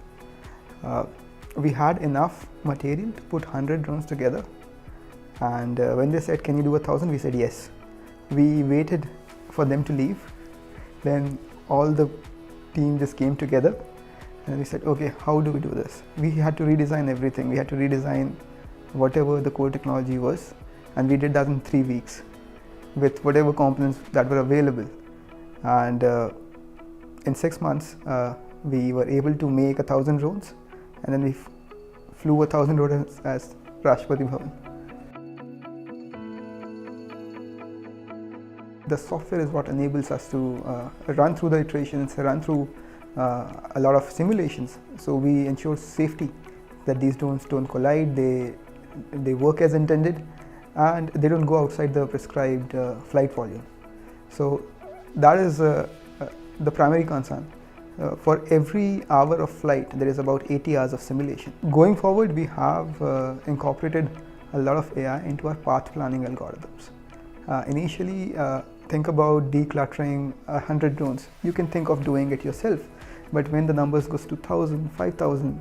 We had enough material to put 100 drones together. And when they said, can you do 1,000? We said yes. We waited for them to leave. Then all the team just came together and we said, okay, how do we do this? We had to redesign everything. We had to redesign whatever the core technology was, and we did that in 3 weeks with whatever components that were available. And in 6 months, we were able to make 1,000 drones, and then we flew 1,000 drones as Rashtrapati Bhavan. The software is what enables us to run through the iterations, run through a lot of simulations. So we ensure safety, that these drones don't collide, they work as intended, and they don't go outside the prescribed flight volume. So that is the primary concern. For every hour of flight, there is about 80 hours of simulation. Going forward, we have incorporated a lot of AI into our path planning algorithms. Initially, think about decluttering 100 drones. You can think of doing it yourself, but when the numbers goes to 1,000, 5,000,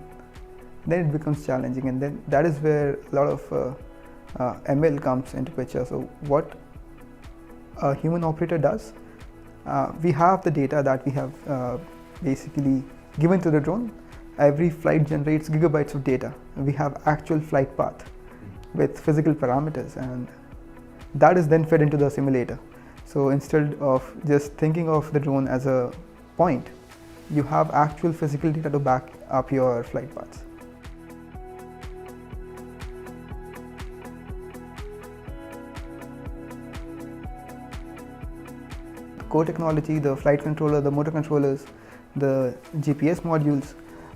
then it becomes challenging, and then that is where a lot of ML comes into picture. So what a human operator does, we have the data that we have basically given to the drone. Every flight generates gigabytes of data. We have actual flight path with physical parameters, and that is then fed into the simulator. So instead of just thinking of the drone as a point, you have actual physical data to back up your flight paths. Core technology, the flight controller, the motor controllers, the GPS modules,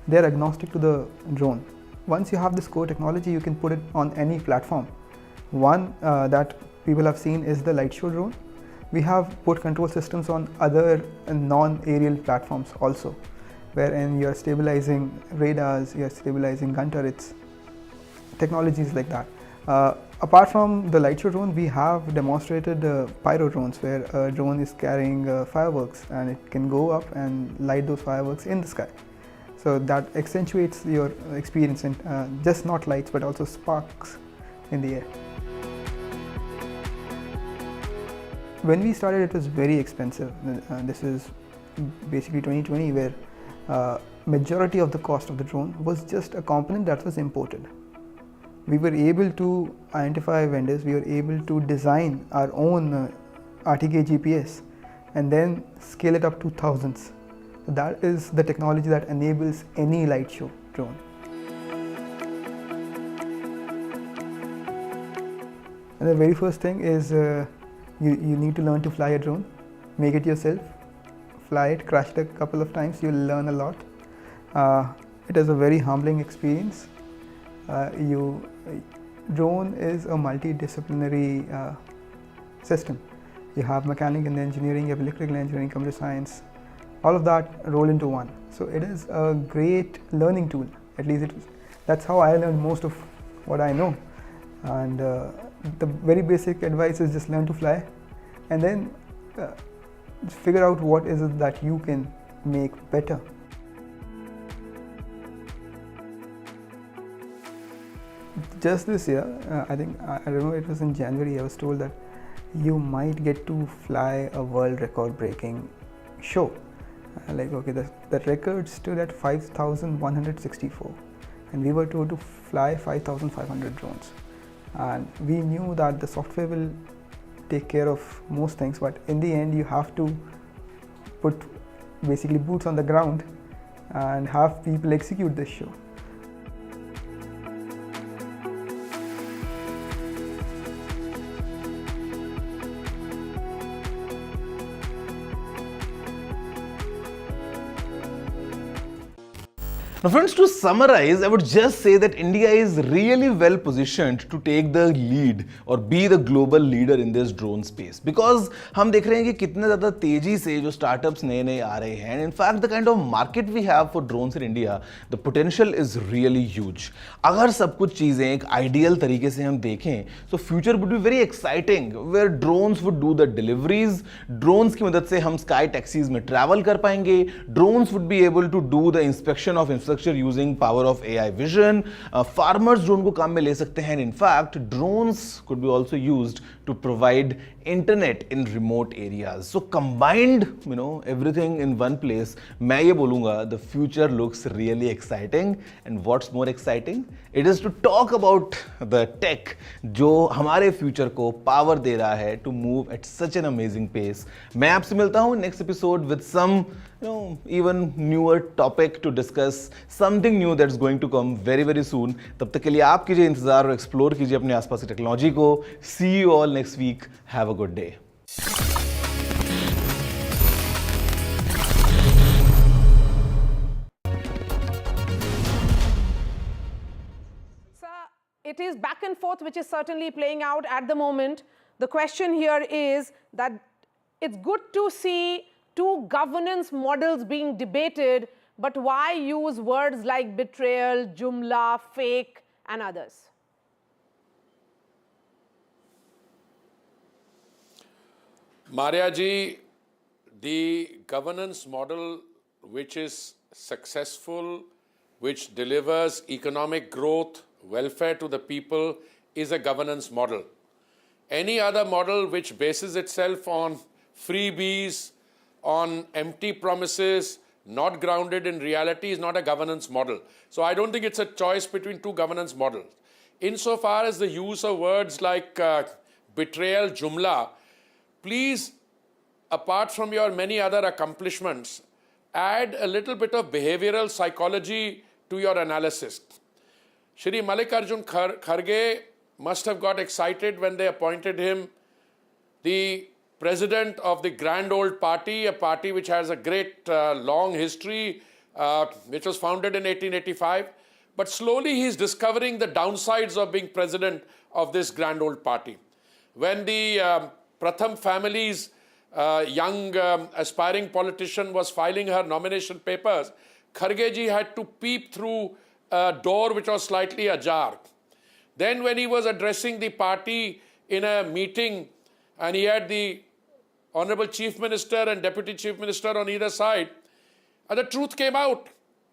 they are agnostic to the drone. Once you have this core technology, you can put it on any platform. One that people have seen is the light show drone. We have put control systems on other non-aerial platforms also, wherein you're stabilizing radars, you're stabilizing gun turrets, technologies like that. Apart from the light show drone, we have demonstrated pyro drones, where a drone is carrying fireworks and it can go up and light those fireworks in the sky. So that accentuates your experience in just not lights but also sparks in the air. When we started, it was very expensive. This is basically 2020, where majority of the cost of the drone was just a component that was imported. We were able to identify vendors, we were able to design our own RTK GPS and then scale it up to thousands. That is the technology that enables any light show drone. And the very first thing is you need to learn to fly a drone, make it yourself, fly it, crash it a couple of times, you'll learn a lot. It is a very humbling experience. Drone is a multidisciplinary system. You have mechanical and engineering, you have electrical engineering, computer science, all of that roll into one. So it is a great learning tool. At least that's how I learned most of what I know. And the very basic advice is just learn to fly, and then figure out what is it that you can make better. Just this year, I think, I don't know, it was in January, I was told that you might get to fly a world record breaking show. Like, okay, the record stood at 5,164 and we were told to fly 5,500 drones. And we knew that the software will take care of most things, but in the end you have to put basically boots on the ground and have people execute this show.
Now friends, to summarize, I would just say that India is really well positioned to take the lead or be the global leader in this drone space, because हम देख रहे हैं कि कितने ज़्यादा तेजी से जो startups नए आ रहे हैं, and in fact the kind of market we have for drones in India, the potential is really huge. अगर सब कुछ चीज़ें एक ideal तरीके से हम देखें, so future would be very exciting, where drones would do the deliveries, drones की मदद से हम sky taxis में travel कर पाएंगे, drones would be able to do the inspection of using power of AI vision, farmers drone को काम में ले सकते हैं, and in fact drones could be also used to provide internet in remote areas. So combined, everything in one place, मैं ये बोलूँगा the future looks really exciting. And what's more exciting? It is to talk about the tech जो हमारे future को power दे रहा है to move at such an amazing pace. मैं आपसे मिलता हूँ next episode with some even newer topic to discuss, something new that's going to come very very soon. तब तक के लिए आप कीजिए इंतजार और एक्सप्लोर कीजिए अपने आसपास की टेक्नोलॉजी को. See you all next week. Have a good day.
It is back and forth, which is certainly playing out at the moment. The question here is that it's good to see two governance models being debated, but why use words like betrayal, jumla, fake, and others?
Maria ji, the governance model which is successful which delivers economic growth, welfare to the people, is a governance model. Any other model which bases itself on freebies, on empty promises, not grounded in reality, is not a governance model. So I don't think it's a choice between two governance models. Insofar as the use of words like betrayal, jumla, please, apart from your many other accomplishments, add a little bit of behavioral psychology to your analysis. Shri Mallikarjun Kharge must have got excited when they appointed him the president of the grand old party, a party which has a great long history, which was founded in 1885. But slowly he's discovering the downsides of being president of this grand old party. When the Pratham family's young aspiring politician was filing her nomination papers, Kharge ji had to peep through a door which was slightly ajar. Then when he was addressing the party in a meeting and he had the Honorable Chief Minister and Deputy Chief Minister on either side, and the truth came out.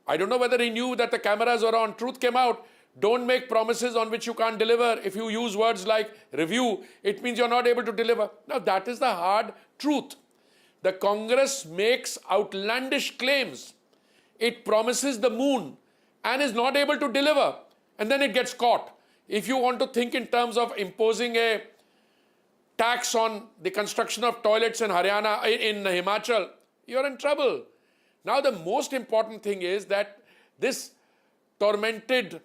I don't know whether he knew that the cameras were on. Truth came out. Don't make promises on which you can't deliver. If you use words like review, it means you're not able to deliver. Now that is the hard truth. The Congress makes outlandish claims. It promises the moon and is not able to deliver. And then it gets caught. If you want to think in terms of imposing a tax on the construction of toilets in Haryana, in Himachal, you're in trouble. Now the most important thing is that this tormented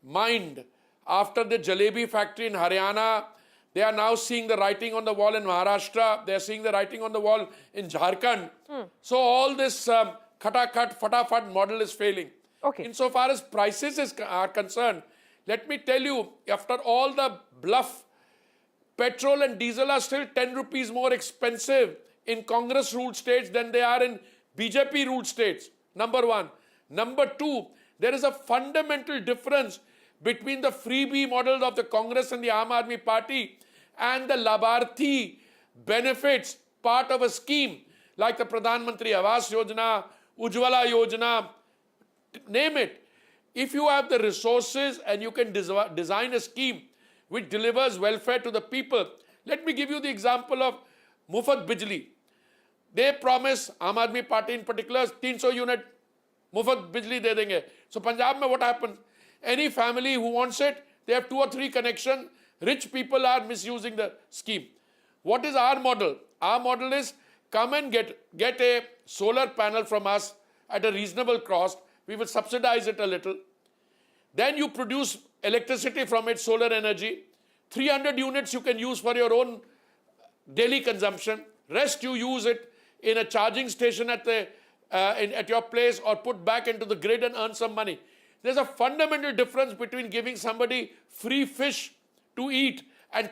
mind, after the jalebi factory in Haryana, they are now seeing the writing on the wall in Maharashtra, they are seeing the writing on the wall in Jharkhand. So all this khatakhat, fatafat model is failing.
Okay.
Insofar as prices are concerned, let me tell you, after all the bluff, petrol and diesel are still 10 rupees more expensive in Congress-ruled states than they are in BJP-ruled states. Number one. Number two, there is a fundamental difference between the freebie model of the Congress and the Aam Aadmi Party and the Labharthi benefits part of a scheme like the Pradhan Mantri Awas Yojana, Ujjwala Yojana, name it. If you have the resources and you can design a scheme which delivers welfare to the people. Let me give you the example of Mufat Bijli. They promise, Aam Aadmi Party in particular, 300 unit Mufat Bijli de denge. So Punjab mein what happens? Any family who wants it, they have 2 or 3 connections. Rich people are misusing the scheme. What is our model? Our model is come and get a solar panel from us at a reasonable cost. We will subsidize it a little. Then you produce electricity from it, solar energy. 300 units you can use for your own daily consumption. Rest you use it in a charging station at your place or put back into the grid and earn some money. There's a fundamental difference between giving somebody free fish to eat and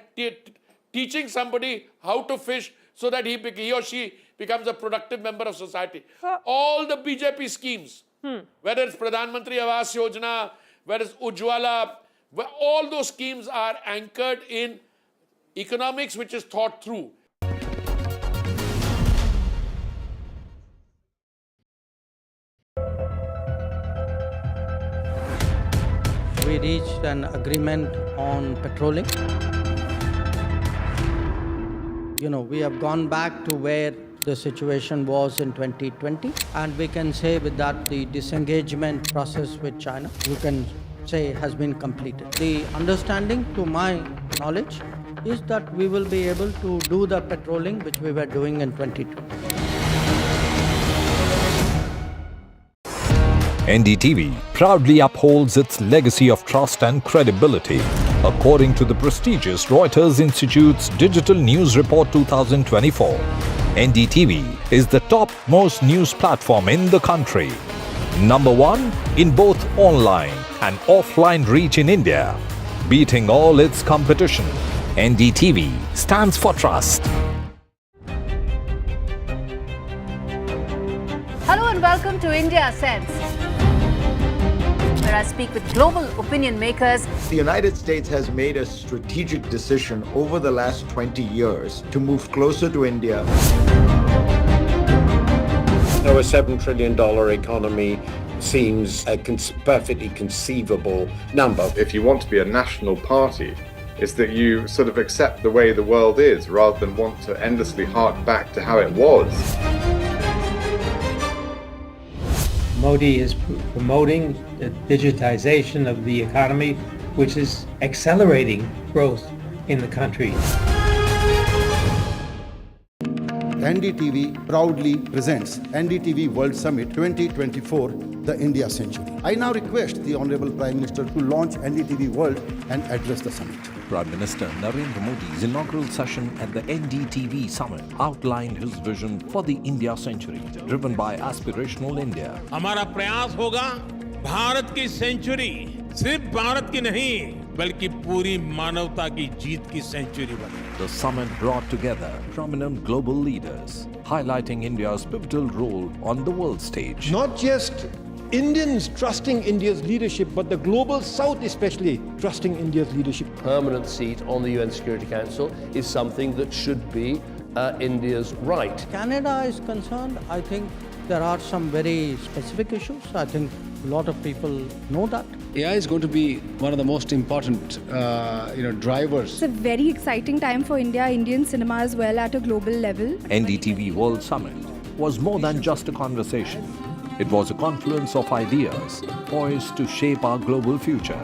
teaching somebody how to fish so that he or she becomes a productive member of society. All the BJP schemes, whether it's Pradhan Mantri Awas Yojana, whether it's Ujjwala, all those schemes are anchored in economics which is thought through.
We reached an agreement on petroling. We have gone back to where the situation was in 2020, and we can say with that the disengagement process with China, you can say, has been completed. The understanding, to my knowledge, is that we will be able to do the patrolling which we were doing in 2020.
NDTV proudly upholds its legacy of trust and credibility. According to the prestigious Reuters Institute's Digital News Report 2024, NDTV is the top-most news platform in the country. Number 1 in both online and offline reach in India. Beating all its competition, NDTV stands for trust.
Hello and welcome to India Sense, where I speak with global opinion makers.
The United States has made a strategic decision over the last 20 years to move closer to India.
Now a $7 trillion economy seems a perfectly conceivable number.
If you want to be a national party, it's that you sort of accept the way the world is rather than want to endlessly hark back to how it was.
Modi is promoting the digitization of the economy, which is accelerating growth in the country.
NDTV proudly presents NDTV World Summit 2024, the India Century. I now request the Honorable Prime Minister to launch NDTV World and address the summit.
Prime Minister Narendra Modi's inaugural session at the NDTV Summit outlined his vision for the India Century, driven by aspirational India.
हमारा प्रयास होगा भारत की century सिर्फ भारत की नहीं बल्कि पूरी मानवता की जीत की सेंचुरी बने.
The summit brought together prominent global leaders, highlighting India's pivotal role on the world stage.
Not just Indians trusting India's leadership, but the global South especially trusting India's leadership.
Permanent seat on the UN Security Council is something that should be India's right.
Canada is concerned, I think there are some very specific issues. I think a lot of people know that.
AI is going to be one of the most important, drivers.
It's a very exciting time for India, Indian cinema as well at a global level.
NDTV World Summit was more than just a conversation. It was a confluence of ideas poised to shape our global future.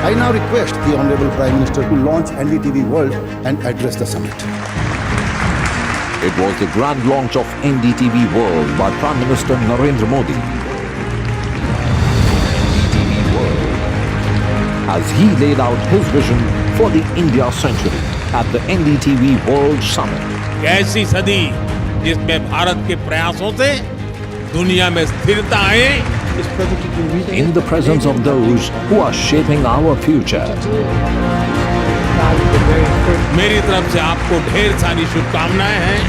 I now request the Honorable Prime Minister to launch NDTV World and address the summit.
It was the grand launch of NDTV World by Prime Minister Narendra Modi. NDTV World, as he laid out his vision for the India Century at the NDTV World Summit.
ऐसी सदी जिसमें भारत के प्रयासों से दुनिया में स्थिरता आए.
In the presence of those who are shaping our future.
मेरी तरफ से आपको ढेर सारी शुभकामनाएं हैं.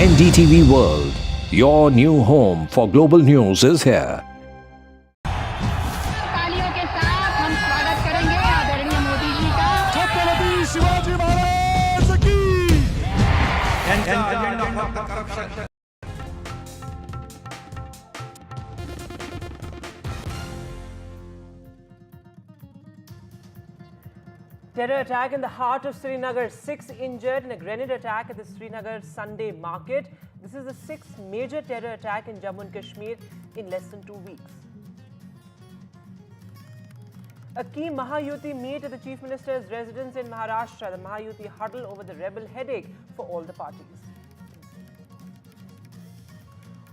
NDTV World, your new home for global news is here.
तालियों के साथ हम स्वागत करेंगे आदरणीय मोदी जी का.
छत्रपति शिवाजी महाराज की.
Terror attack in the heart of Srinagar. 6 injured in a grenade attack at the Srinagar Sunday market. This is the 6th major terror attack in Jammu and Kashmir in less than 2 weeks. A key Mahayuti meet at the Chief Minister's residence in Maharashtra. The Mahayuti huddle over the rebel headache for all the parties.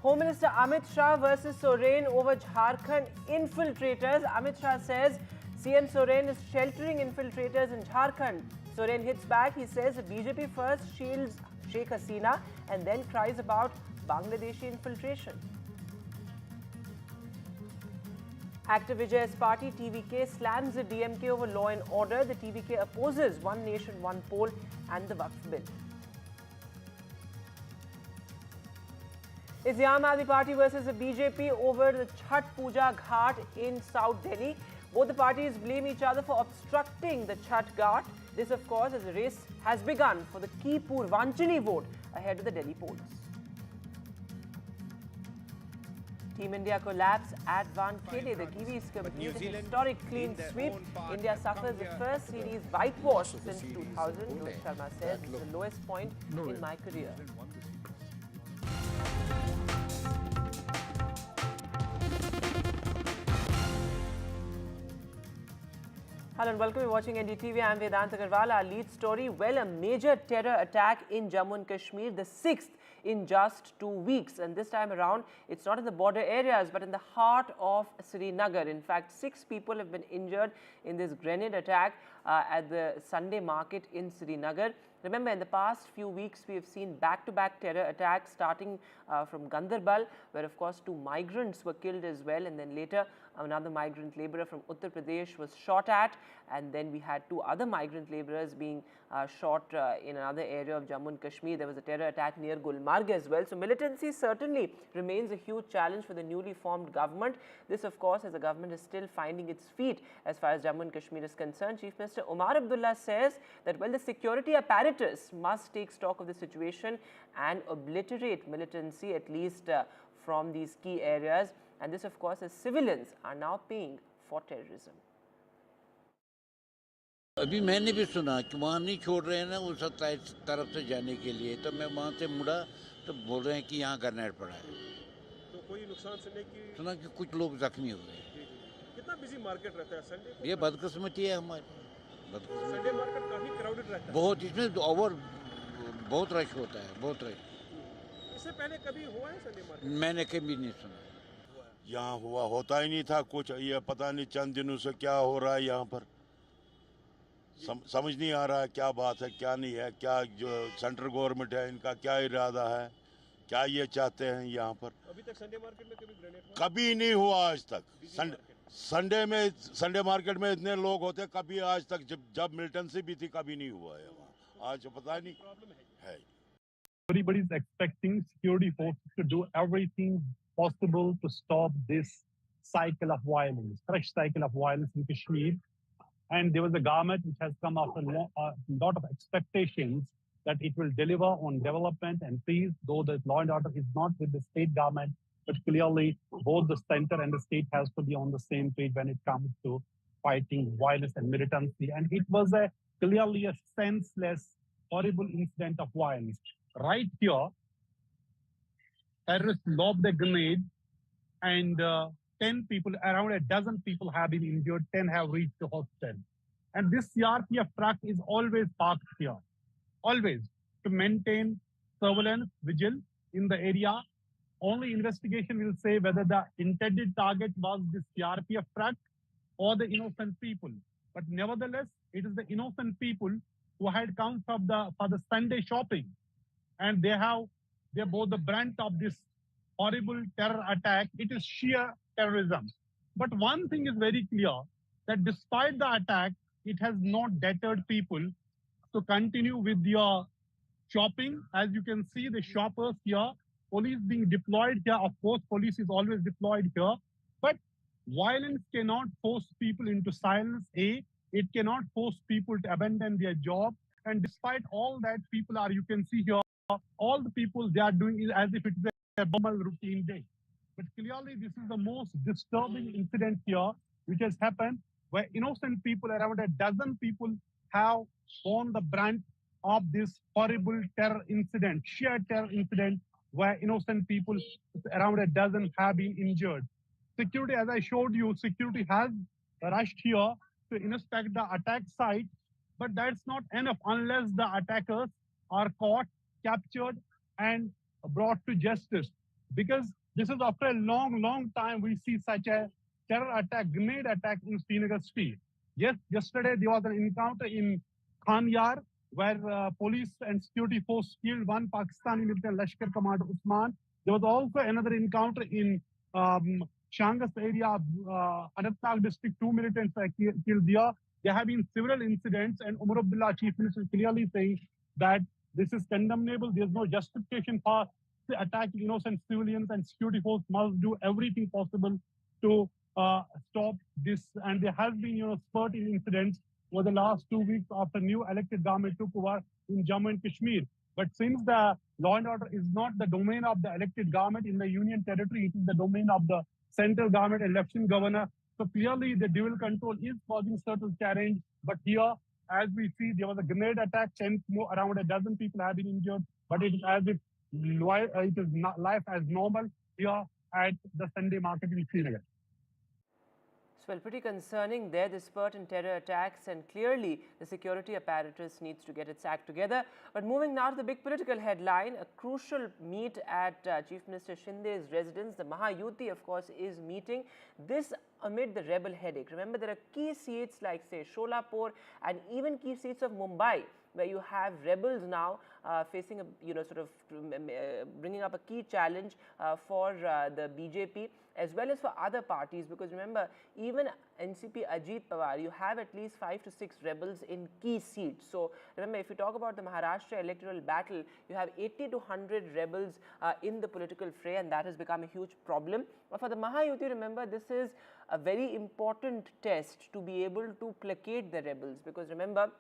Home Minister Amit Shah versus Soren over Jharkhand infiltrators. Amit Shah says CM Soren is sheltering infiltrators in Jharkhand. Soren hits back. He says the BJP first shields Sheikh Hasina and then cries about Bangladeshi infiltration. Actor Vijay's party TVK slams the DMK over law and order. The TVK opposes One Nation, One Poll and the Waqf Bill. It's the Aam Aadmi Party versus the BJP over the Chhath Puja Ghat in South Delhi. Both the parties blame each other for obstructing the Chhath Ghat. This, of course, as the race has begun for the key Purvanchali vote ahead of the Delhi polls. Team India collapse at Wankhede. The Kiwis complete a historic clean sweep. India suffers the first series whitewash since 2000. Rohit Sharma says it's the lowest point in my career. Hello and welcome. You're watching NDTV. I'm Vedant Agarwal. Our lead story, well, a major terror attack in Jammu and Kashmir, the 6th in just 2 weeks. And this time around, it's not in the border areas, but in the heart of Srinagar. In fact, 6 people have been injured in this grenade attack at the Sunday market in Srinagar. Remember, in the past few weeks, we have seen back-to-back terror attacks starting from Gandarbal, where, of course, 2 migrants were killed as well. And then later,
Another migrant laborer from Uttar Pradesh was shot at, and then we had 2 other migrant laborers being shot in another area of Jammu and Kashmir. There was a terror attack near Gulmarg as well. So militancy certainly remains a huge challenge for the newly formed government. This, of course, as the government is still finding its feet as far as Jammu and Kashmir is concerned. Chief Minister Omar Abdullah says that, well, the security apparatus must take stock of the situation and obliterate militancy, at least from these key areas. And this, of course, as civilians are now paying for terrorism.
अभी मैंने भी सुना कि वहाँ नहीं छोड़ रहे हैं ना उस तरफ से जाने के लिए, तो मैं वहाँ से मुड़ा तो बोल रहे हैं कि यहाँ ग्रेनेड पड़ा है।
तो कोई नुकसान सुनने की
सुना कि कुछ लोग जख्मी हुए हैं।
कितना बिजी मार्केट रहता है संडे?
ये बदकिस्मती है हमारी।
संडे मार्केट काफी क्राउडेड रहता है।
बहुत, इसमें ओवर बहुत रश होता है, बहुत रश।
इससे पहले कभी हुआ है संडे मार्केट?
मैंने कभी नहीं सुना।
यहाँ होता ही नहीं था कुछ, ये पता नहीं चंद दिनों से क्या हो रहा है यहाँ पर, समझ नहीं आ रहा है क्या बात है क्या नहीं है, क्या जो सेंट्रल गवर्नमेंट है इनका क्या इरादा है, क्या ये चाहते हैं यहाँ पर।
अभी तक संडे मार्केट में कभी ग्रेनेड हुआ?
कभी नहीं हुआ आज तक। संडे मार्केट में इतने लोग होते कभी आज तक, जब मिलिटेंसी भी थी कभी नहीं हुआ है वहाँ। आज पता नहीं है।
Everybody is expecting security forces to do everything possible to stop this cycle of violence, fresh cycle of violence in Kashmir. And there was a government which has come after a lot of expectations that it will deliver on development and peace, though the law and order is not with the state government, but clearly both the center and the state has to be on the same page when it comes to fighting violence and militancy. And it was clearly a senseless, horrible incident of violence. Right here, terrorists lobbed a grenade and 10 people, around a dozen people have been injured, 10 have reached the hospital. And this CRPF truck is always parked here, always, to maintain surveillance, vigil in the area. Only investigation will say whether the intended target was this CRPF truck or the innocent people. But nevertheless, it is the innocent people who had come for the Sunday shopping. And they bore the brunt of this horrible terror attack. It is sheer terrorism. But one thing is very clear, that despite the attack, it has not deterred people to continue with their shopping. As you can see, the shoppers here, police being deployed here. Of course, police is always deployed here. But violence cannot force people into silence. It cannot force people to abandon their job. And despite all that, people are, you can see here, all the people they are doing is as if it is a normal routine day. But clearly, this is the most disturbing incident here, which has happened, where innocent people, around a dozen people, have borne the brunt of this horrible terror incident, sheer terror incident, where innocent people, around a dozen, have been injured. Security, as I showed you, security has rushed here to inspect the attack site, but that's not enough unless the attackers are caught, captured, and brought to justice. Because this is after a long time we see such a terror attack, grenade attack in Srinagar street. Yes, yesterday there was an encounter in Khan Yar where police and security force killed one Pakistani militant Lashkar Commander Usman. There was also another encounter in Shangas area, Anantnag district, 2 militants were killed there. There have been several incidents, and Umar Abdullah, Chief Minister, clearly saying that this is condemnable. There's no justification for attacking innocent civilians, and security force must do everything possible to stop this. And there has been, spurt in incidents over the last 2 weeks after new elected government took over in Jammu and Kashmir. But since the law and order is not the domain of the elected government in the union territory, it is the domain of the central government and lieutenant governor. So clearly the dual control is causing certain challenge. But here, as we see, there was a grenade attack, around a dozen people have been injured. But it is as if it is not life as normal here at the Sunday market in Srinagar.
Well, pretty concerning there, the spurt in terror attacks, and clearly the security apparatus needs to get its act together. But moving now to the big political headline, a crucial meet at Chief Minister Shinde's residence. The Mahayuti, of course, is meeting. This amid the rebel headache. Remember, there are key seats like, say, Sholapur and even key seats of Mumbai, where you have rebels now facing a, bringing up a key challenge for the BJP. as well as for other parties, because remember, even NCP Ajit Pawar, you have at least 5 to 6 rebels in key seats. So remember, if you talk about the Maharashtra electoral battle, you have 80 to 100 rebels in the political fray, and that has become a huge problem. But for the Mahayuti, remember, this is a very important test to be able to placate the rebels, because remember,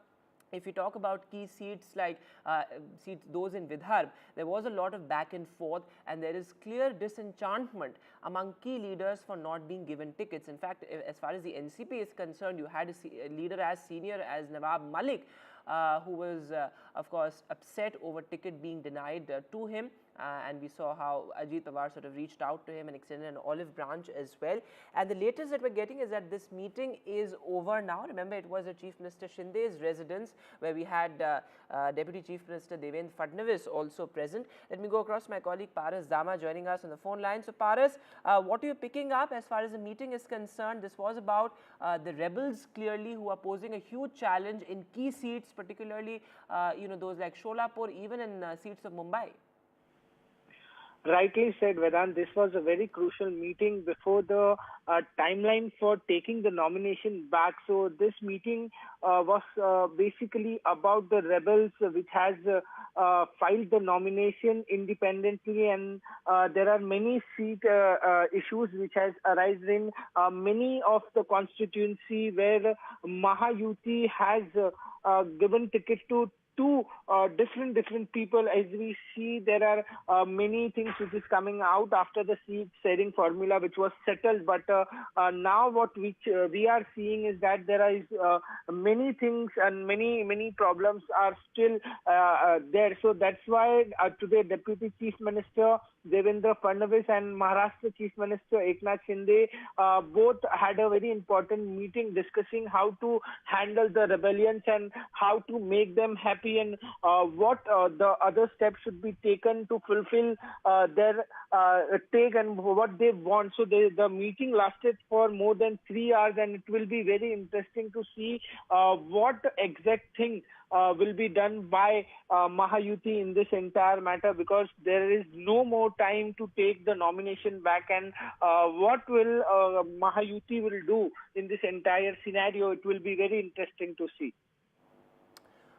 if you talk about key seats like those in Vidarbha, there was a lot of back and forth, and there is clear disenchantment among key leaders for not being given tickets. In fact, as far as the NCP is concerned, you had a leader as senior as Nawab Malik, who was, of course, upset over ticket being denied to him. And we saw how Ajit Pawar sort of reached out to him and extended an olive branch as well. And the latest that we're getting is that this meeting is over now. Remember, it was at Chief Minister Shinde's residence, where we had Deputy Chief Minister Devendra Fadnavis also present. Let me go across to my colleague Paras Dama joining us on the phone line. So Paras, what are you picking up as far as the meeting is concerned? This was about the rebels, clearly, who are posing a huge challenge in key seats, particularly those like Sholapur, even in seats of Mumbai.
Rightly said, Vedant. This was a very crucial meeting before the timeline for taking the nomination back. So this meeting was basically about the rebels, which has filed the nomination independently, and there are many seat issues which has arisen in many of the constituency where Mahayuti has given tickets to two different people. As we see, there are many things which is coming out after the seat sharing formula, which was settled. But now what we are seeing is that there is many things and many problems are still there. So that's why today Deputy Chief Minister Devendra Fadnavis and Maharashtra Chief Minister Eknath Shinde both had a very important meeting discussing how to handle the rebellions and how to make them happy, and what the other steps should be taken to fulfill their take and what they want. So the meeting lasted for more than 3 hours, and it will be very interesting to see what exact thing will be done by Mahayuti in this entire matter, because there is no more time to take the nomination back. And what will Mahayuti will do in this entire scenario, it will be very interesting to see.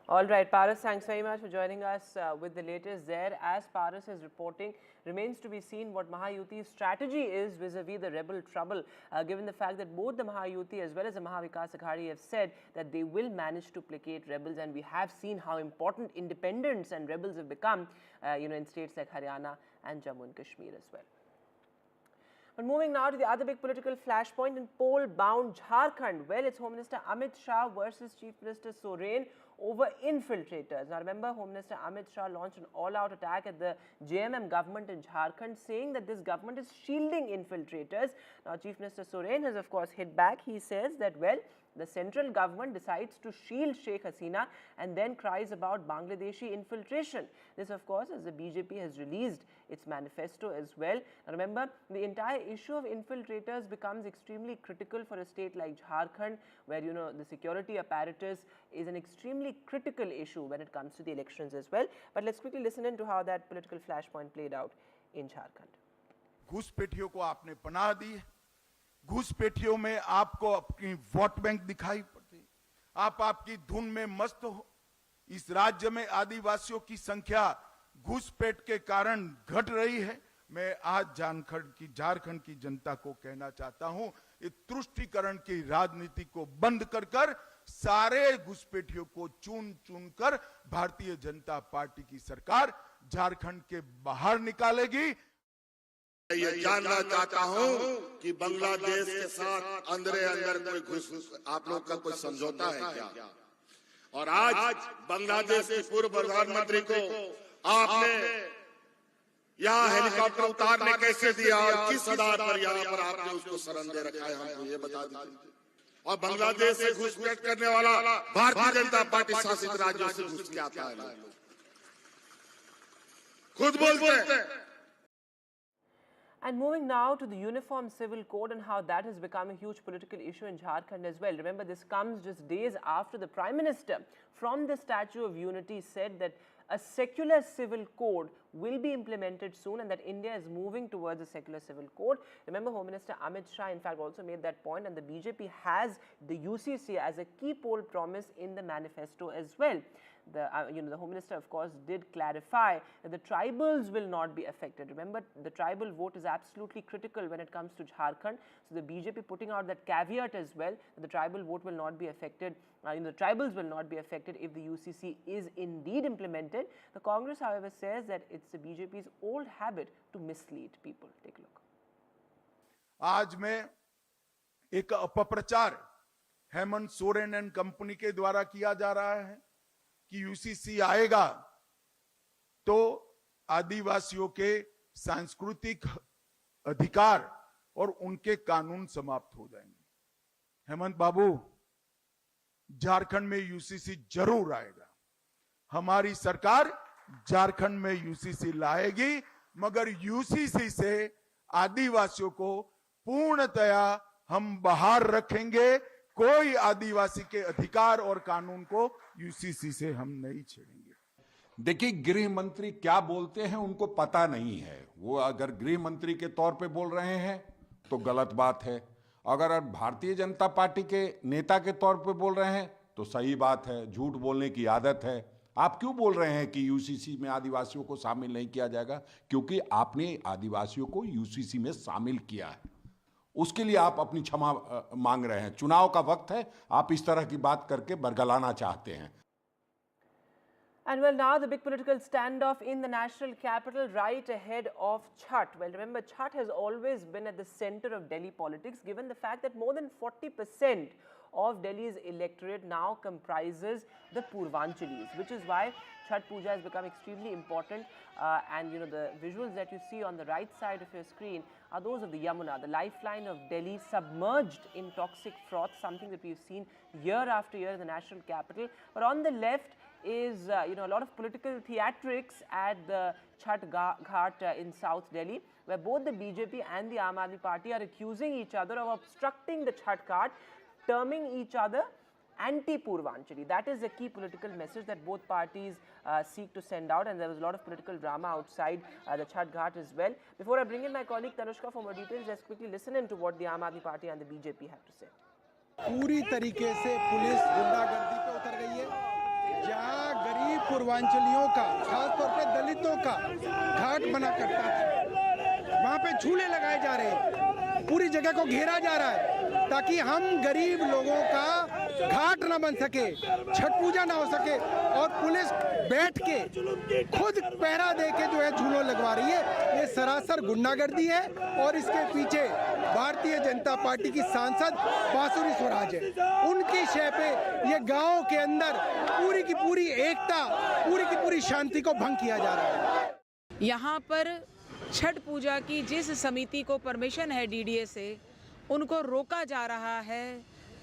All right, Paras, thanks very much for joining us with the latest there. As Paras is reporting, remains to be seen what Mahayuti's strategy is vis-a-vis the rebel trouble, given the fact that both the Mahayuti as well as the Mahavikas Aghadi have said that they will manage to placate rebels, and we have seen how important independents and rebels have become, in states like Haryana and Jammu and Kashmir as well. But moving now to the other big political flashpoint in poll-bound Jharkhand. Well, it's Home Minister Amit Shah versus Chief Minister Soren over infiltrators. Now remember, Home Minister Amit Shah launched an all-out attack at the JMM government in Jharkhand, saying that this government is shielding infiltrators. Now Chief Minister Soren has of course hit back. He says that, well, the central government decides to shield Sheikh Hasina and then cries about Bangladeshi infiltration. This, of course, as the BJP has released its manifesto as well. Now, remember, the entire issue of infiltrators becomes extremely critical for a state like Jharkhand, where, the security apparatus is an extremely critical issue when it comes to the elections as well. But let's quickly listen in to how that political flashpoint played out in Jharkhand.
घुसपैठियों को आपने पनाह दी, घुसपैठियों में आपको अपनी vote bank दिखाई पड़ती, आप आपकी धुन में मस्त हो। इस राज्य में आदिवासियों की संख्या घुसपैठ के कारण घट रही है। मैं आज झारखंड की जनता को कहना चाहता हूं, इस तुष्टीकरण की राजनीति को बंद कर सारे घुसपैठियों को चुन कर भारतीय जनता पार्टी की सरकार झारखंड के बाहर निकालेगी।
ये जानना चाहता हूं कि बांग्लादेश के साथ अंदर कोई घुस आप लोग का कोई समझौता है क्या? और आज बांग्लादेश के पूर्व प्रधानमंत्री को आपने यहाँ हेलीकॉप्टर उतारने कैसे दिया और किस आधार पर यहाँ पर आपने उसको शरण दे रखा है, हमको ये बता दीजिए। और बांग्लादेश से घुसपैठ करने वाला भारतीय जनता पार्टी शासित राज्यों से घुस के आता है, खुद बोलते हैं।
And moving now to the Uniform Civil Code and how that has become a huge political issue in Jharkhand as well. Remember, this comes just days after the Prime Minister from the Statue of Unity said that a secular civil code will be implemented soon and that India is moving towards a secular civil code. Remember, Home Minister Amit Shah in fact also made that point, and the BJP has the UCC as a key poll promise in the manifesto as well. The Home Minister of course did clarify that the tribals will not be affected. Remember, the tribal vote is absolutely critical when it comes to Jharkhand. So the BJP putting out that caveat as well, that the tribal vote will not be affected, the tribals will not be affected if the UCC is indeed implemented. The Congress, however, says that it's the BJP's old habit to mislead people. Take a look.
आज में एक अपप्रचार Hemant Soren and company के द्वारा किया जा रहा है कि यूसीसी आएगा तो आदिवासियों के सांस्कृतिक अधिकार और उनके कानून समाप्त हो जाएंगे। हेमंत बाबू, झारखंड में यूसीसी जरूर आएगा। हमारी सरकार झारखंड में यूसीसी लाएगी, मगर यूसीसी से आदिवासियों को पूर्णतया हम बाहर रखेंगे। कोई आदिवासी के अधिकार और कानून को यूसीसी से हम नहीं छेड़ेंगे।
देखिए, गृह मंत्री क्या बोलते हैं उनको पता नहीं है। वो अगर गृह मंत्री के तौर पे बोल रहे हैं तो गलत बात है, अगर भारतीय जनता पार्टी के नेता के तौर पे बोल रहे हैं तो सही बात है। झूठ बोलने की आदत है। आप क्यों बोल रहे हैं कि यूसीसी में आदिवासियों को शामिल नहीं किया जाएगा? क्योंकि आपने आदिवासियों को यूसीसी में शामिल किया है, उसके लिए आप अपनी क्षमा मांग रहे हैं। चुनाव का वक्त है, आप इस तरह की बात करके बरगलाना चाहते हैं।
And well, now the big political standoff in the national capital right ahead of Chhath. Well, remember, Chhath has always been at the center of Delhi politics, given the fact that more than 40% of Delhi's electorate now comprises the Purvanchalis, which is why Chhath Puja has become extremely important. And the visuals that you see on the right side of your screen are those of the Yamuna, the lifeline of Delhi, submerged in toxic froth, something that we've seen year after year in the national capital. But on the left is a lot of political theatrics at the Chhath Ghat in South Delhi, where both the BJP and the Aam Aadmi Party are accusing each other of obstructing the Chhath Ghat, terming each other anti-Purvanchali. That is a key political message that both parties seek to send out, and there was a lot of political drama outside the Chhath Ghat as well. Before I bring in my colleague Tanushka for more details, just quickly listen in to what the Aam Aadmi Party and the BJP have to say.
पूरी तरीके से police गुंडागर्दी पे उतर गई है। जहाँ गरीब पूर्वांचलियों का, खासतौर पे दलितों का घाट बना करता है, वहाँ पे झूले लगाए जा रहे हैं, पूरी जगह को घेरा जा रहा है ताकि हम गरीब लोगों का घाट ना बन सके, छठ पूजा ना हो सके, और पुलिस बैठ के खुद पहरा दे के जो है झूलों लगवा रही है। ये सरासर गुंडागर्दी है और इसके पीछे भारतीय जनता पार्टी की सांसद बांसुरी स्वराज है। उनकी शय पे ये गांव के अंदर पूरी की पूरी एकता, पूरी की पूरी शांति को भंग किया जा रहा है।
यहाँ पर छठ पूजा की जिस समिति को परमिशन है डीडीए से, उनको रोका जा रहा है।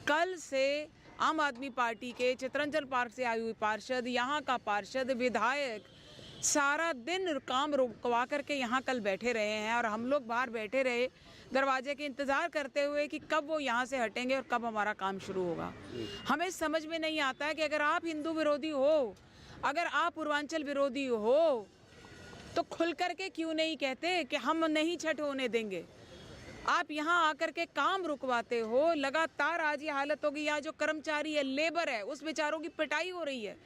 कल से आम आदमी पार्टी के चितरंजन पार्क से आई हुई पार्षद, यहाँ का पार्षद, विधायक सारा दिन काम रुकवा करके यहाँ कल बैठे रहे हैं, और हम लोग बाहर बैठे रहे दरवाजे के इंतज़ार करते हुए कि कब वो यहाँ से हटेंगे और कब हमारा काम शुरू होगा। हमें समझ में नहीं आता है कि अगर आप हिंदू विरोधी हो, अगर आप पूर्वांचल विरोधी हो, तो खुल करके क्यों नहीं कहते कि हम नहीं छठ होने देंगे। आप यहाँ आकर के काम रुकवाते हो। लगातार आज ये हालत होगी, यहाँ जो कर्मचारी है, लेबर है, उस बेचारों की पिटाई हो रही है।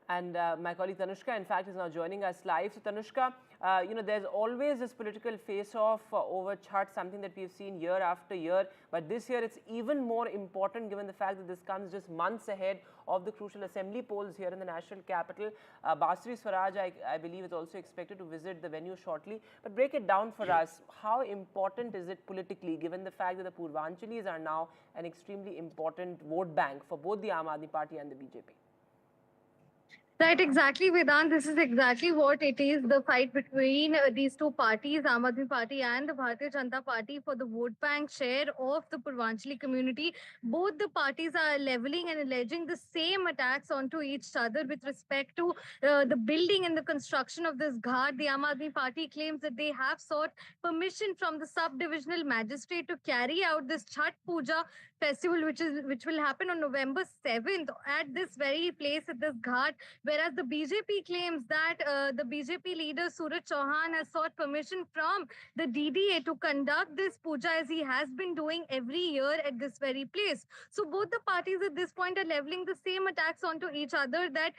And my colleague Tanushka, in fact, is now joining us live. So Tanushka, there's always this political face-off over Chhath, something that we've seen year after year. But this year, it's even more important given the fact that this comes just months ahead of the crucial assembly polls here in the national capital. Basri Swaraj, I believe, is also expected to visit the venue shortly. But break it down for us. How important is it politically, given the fact that the Purvanchalis are now an extremely important vote bank for both the Aam Aadmi Party and the BJP?
Right, exactly, Vedant. This is exactly what it is, the fight between these two parties, Aam Aadmi Party and the Bharatiya Janata Party, for the vote bank share of the Purvanchali community. Both the parties are leveling and alleging the same attacks onto each other with respect to the building and the construction of this ghat. The Aam Aadmi Party claims that they have sought permission from the sub-divisional magistrate to carry out this Chhath Puja festival, which will happen on November 7th at this very place, at this ghat, whereas the BJP claims that the BJP leader Suraj Chauhan has sought permission from the DDA to conduct this puja as he has been doing every year at this very place. So both the parties at this point are leveling the same attacks onto each other, that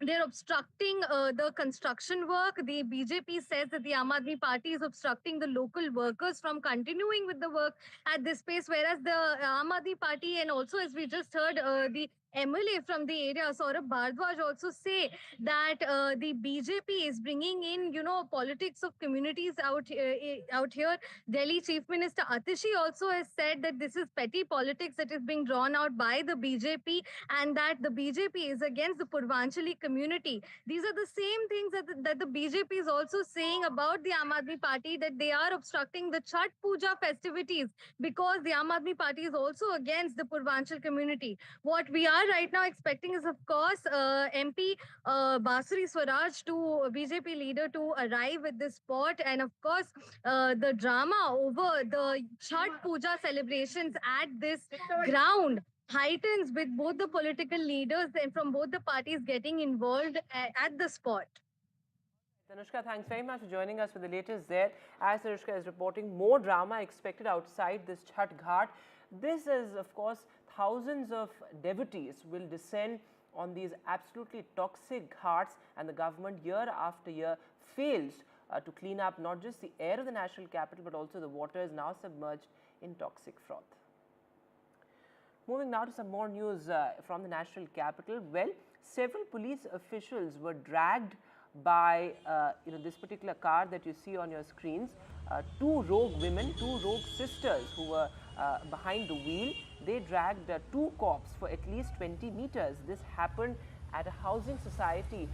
they're obstructing the construction work. The BJP says that the Aam Aadmi Party is obstructing the local workers from continuing with the work at this pace, whereas the Aam Aadmi Party, and also as we just heard the MLA from the area, Saurabh Bhardwaj, also say that the BJP is bringing in, politics of communities out here. Delhi Chief Minister Atishi also has said that this is petty politics that is being drawn out by the BJP, and that the BJP is against the Purvanchali community. These are the same things that the BJP is also saying about the Aam Aadmi Party, that they are obstructing the Chhath Puja festivities because the Aam Aadmi Party is also against the Purvanchal community. What we are right now expecting is, of course, MP Basuri Swaraj, BJP leader, to arrive at this spot, and of course the drama over the Chhath Puja celebrations at this ground heightens with both the political leaders and from both the parties getting involved at the spot.
Tanushka, thanks very much for joining us for the latest there. As Tanushka is reporting, more drama expected outside this Chhath Ghat. This is, of course, thousands of devotees will descend on these absolutely toxic ghats, and the government year after year fails to clean up not just the air of the national capital, but also the water is now submerged in toxic froth. Moving now to some more news from the national capital. Well, several police officials were dragged by this particular car that you see on your screens. Two rogue women, two rogue sisters who were behind the wheel. They dragged two cops for at least 20 meters. This happened at a housing society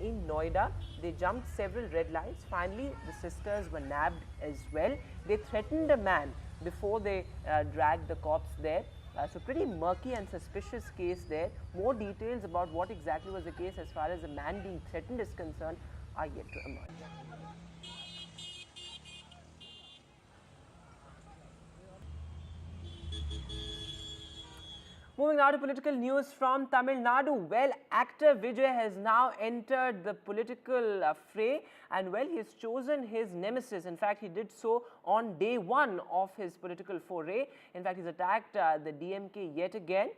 in Noida. They jumped several red lights. Finally, the sisters were nabbed as well. They threatened a man before they dragged the cops there. So pretty murky and suspicious case there. More details about what exactly was the case as far as the man being threatened is concerned are yet to emerge. Moving now to political news from Tamil Nadu. Well, actor Vijay has now entered the political fray, and well, he's chosen his nemesis. In fact, he did so on day one of his political foray. In fact, he's attacked the DMK yet again,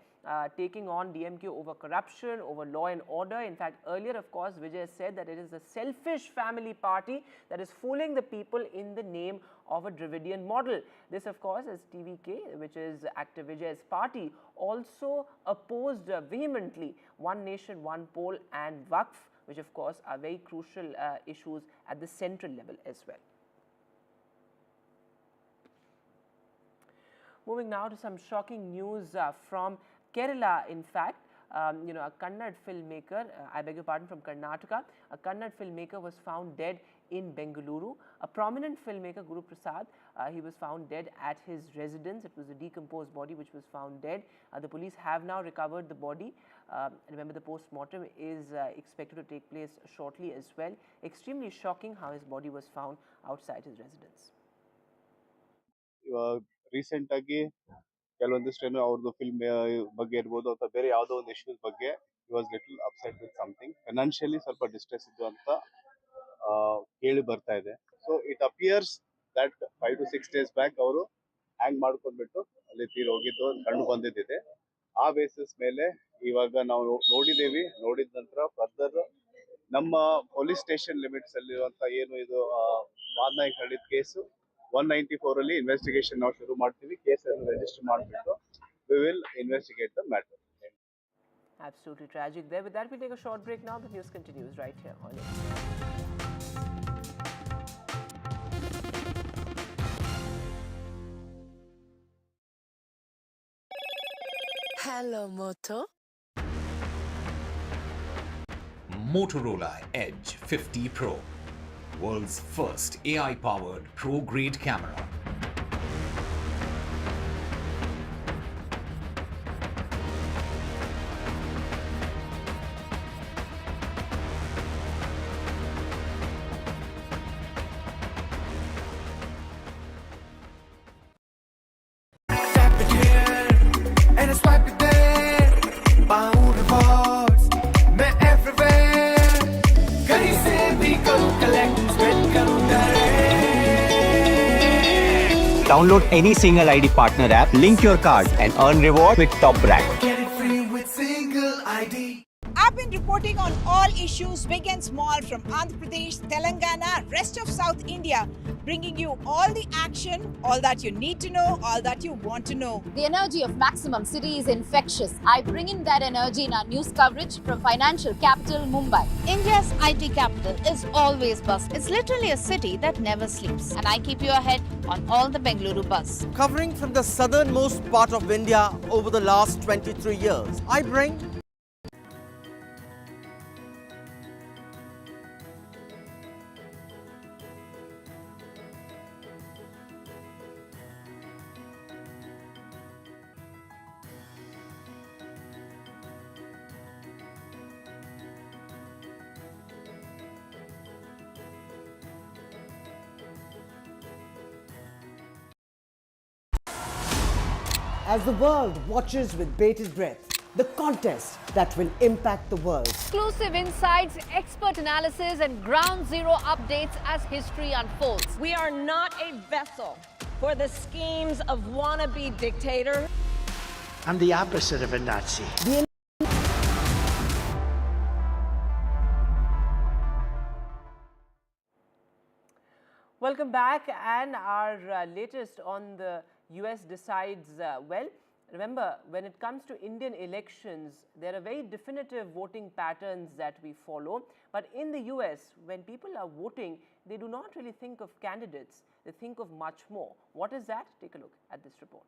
taking on DMK over corruption, over law and order. In fact, earlier, of course, Vijay said that it is a selfish family party that is fooling the people in the name of a Dravidian model. This, of course, is TVK, which is actor Vijay's party, also opposed vehemently One Nation, One Poll and Waqf, which, of course, are very crucial issues at the central level as well. Moving now to some shocking news from Kerala, in fact. A Kannada filmmaker, I beg your pardon, from Karnataka, a Kannada filmmaker was found dead in Bengaluru. A prominent filmmaker, Guru Prasad, he was found dead at his residence. It was a decomposed body which was found dead. The police have now recovered the body. Remember, the post-mortem is expected to take place shortly as well. Extremely shocking how his body was found outside his residence.
Recent ಕೆಲವೊಂದಿಷ್ಟು ಏನೋ ಅವ್ರದ್ದು film ಬಗ್ಗೆ ಇರ್ಬೋದು ಅಥವಾ ಬೇರೆ ಯಾವುದೋ ಒಂದು issues ಬಗ್ಗೆ he was little upset with something. Financially ಸ್ವಲ್ಪ ಡಿಸ್ಟ್ರೆಸ್ ಇದ್ದು ಅಂತ ಕೇಳಿ ಬರ್ತಾ ಇದೆ. So it appears that 5 to 6 days back ಅವರು ಹ್ಯಾಂಗ್ ಮಾಡ್ಕೊಂಡ್ಬಿಟ್ಟು ಅಲ್ಲಿ ತೀರ್ ಹೋಗಿದ್ದು ಕಂಡು ಬಂದಿದ್ದಿದೆ. ಆ ಬೇಸಿಸ್ ಮೇಲೆ ಇವಾಗ ನಾವು ನೋಡಿದ್ದೇವೆ. ನೋಡಿದ ನಂತರ ಫರ್ದರ್ ನಮ್ಮ ಪೊಲೀಸ್ ಸ್ಟೇಷನ್ ಲಿಮಿಟ್ಸ್ ಅಲ್ಲಿರುವಂತ ಏನು ಇದು ಮಾದನಾಯಿ ಹೇಳಿದ ಕೇಸು 194 ಅಲ್ಲಿ ಇನ್ವೆಸ್ಟಿಗೇಷನ್ ನಾವು ಶುರು ಮಾಡ್ತೀವಿ. ಕೇಸ್ ಅನ್ನು ರಿಜಿಸ್ಟರ್ ಮಾಡಿಬಿಟ್ಟು we will investigate the matter.
Absolutely tragic there. With that, we take a short break now. The news continues right here on it.
Hello, Moto.
Motorola Edge 50 Pro, world's first AI-powered pro-grade camera.
And I swipe it there, my own rewards.
Download any single ID partner app, link your card and earn reward with top brand.
Get it free with single ID.
I've been reporting on all issues, big and small, from Andhra Pradesh, Telangana, rest of South India, bringing you all the action, all that you need to know, all that you want to know.
The energy of Maximum City is infectious. I bring in that energy in our news coverage from financial capital Mumbai.
India's IT capital is always buzz. It's literally a city that never sleeps.
And I keep you ahead on all the Bengaluru buzz.
Covering from the southernmost part of India over the last 23 years, I bring
as the world watches with bated breath, the contest that will impact the world.
Exclusive insights, expert analysis, and ground zero updates as history unfolds.
We are not a vessel for the schemes of wannabe dictators.
I'm the opposite of a Nazi.
Welcome back, and our latest on the US decides, well, remember, when it comes to Indian elections, there are very definitive voting patterns that we follow. But in the US, when people are voting, they do not really think of candidates. They think of much more. What is that? Take a look at this report.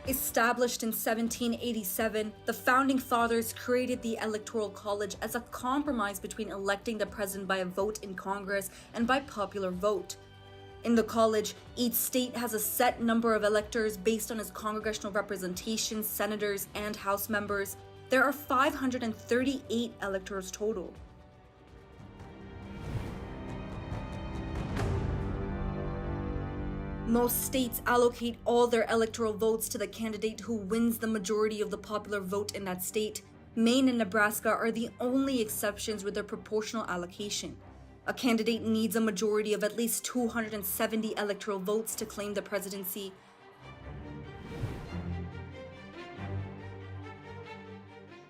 Established in 1787, the Founding Fathers created the Electoral College as a compromise between electing the president by a vote in Congress and by popular vote. In the college, each state has a set number of electors based on its congressional representation, senators, and House members. There are 538 electors total. Most states allocate all their electoral votes to the candidate who wins the majority of the popular vote in that state. Maine and Nebraska are the only exceptions with their proportional allocation. A candidate needs a majority of at least 270 electoral votes to claim the presidency.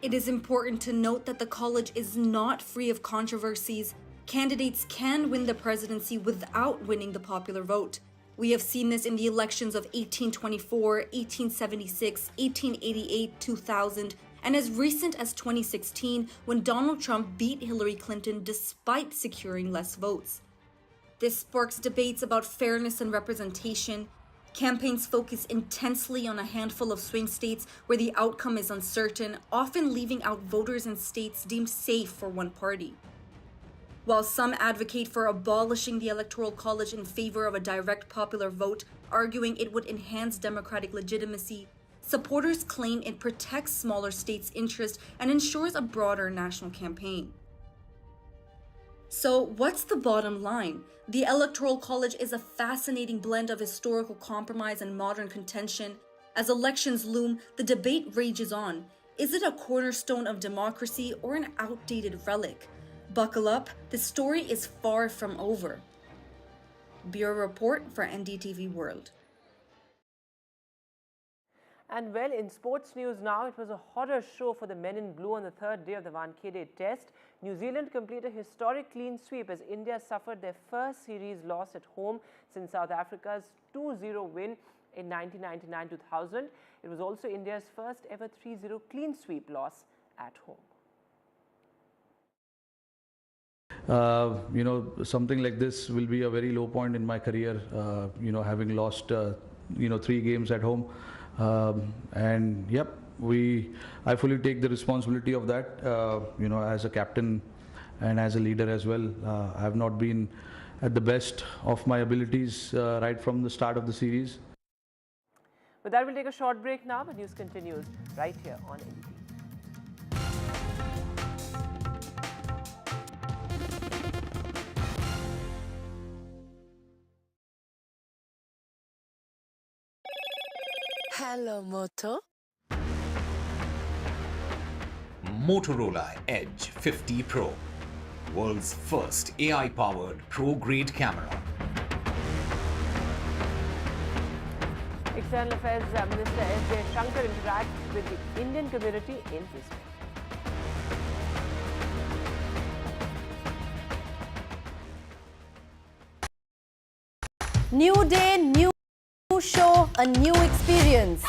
It is important to note that the college is not free of controversies. Candidates can win the presidency without winning the popular vote. We have seen this in the elections of 1824, 1876, 1888, 2000, and as recent as 2016, when Donald Trump beat Hillary Clinton despite securing less votes. This sparks debates about fairness and representation. Campaigns focus intensely on a handful of swing states where the outcome is uncertain, often leaving out voters in states deemed safe for one party. While some advocate for abolishing the Electoral College in favor of a direct popular vote, arguing it would enhance democratic legitimacy, supporters claim it protects smaller states' interests and ensures a broader national campaign. So, what's the bottom line? The Electoral College is a fascinating blend of historical compromise and modern contention. As elections loom, the debate rages on. Is it a cornerstone of democracy or an outdated relic? Buckle up, the story is far from over. Bureau Report for NDTV World.
And well, in sports news now, it was a horror show for the men in blue on the third day of the Wankhede Test. New Zealand completed a historic clean sweep as India suffered their first series loss at home since South Africa's 2-0 win in 1999-2000. It was also India's first ever 3-0 clean sweep loss at home.
Something like this will be a very low point in my career, having lost, 3 games at home. And yep, I fully take the responsibility of that, as a captain and as a leader as well. I have not been at the best of my abilities right from the start of the series.
With that, we'll take a short break now. The news continues right here on NDTV.
Hello, Moto.
Motorola Edge 50 Pro, world's first AI-powered pro-grade camera.
External Affairs Minister S.J. Shankar interacts with the Indian community in Israel.
New day, new show, a new experience.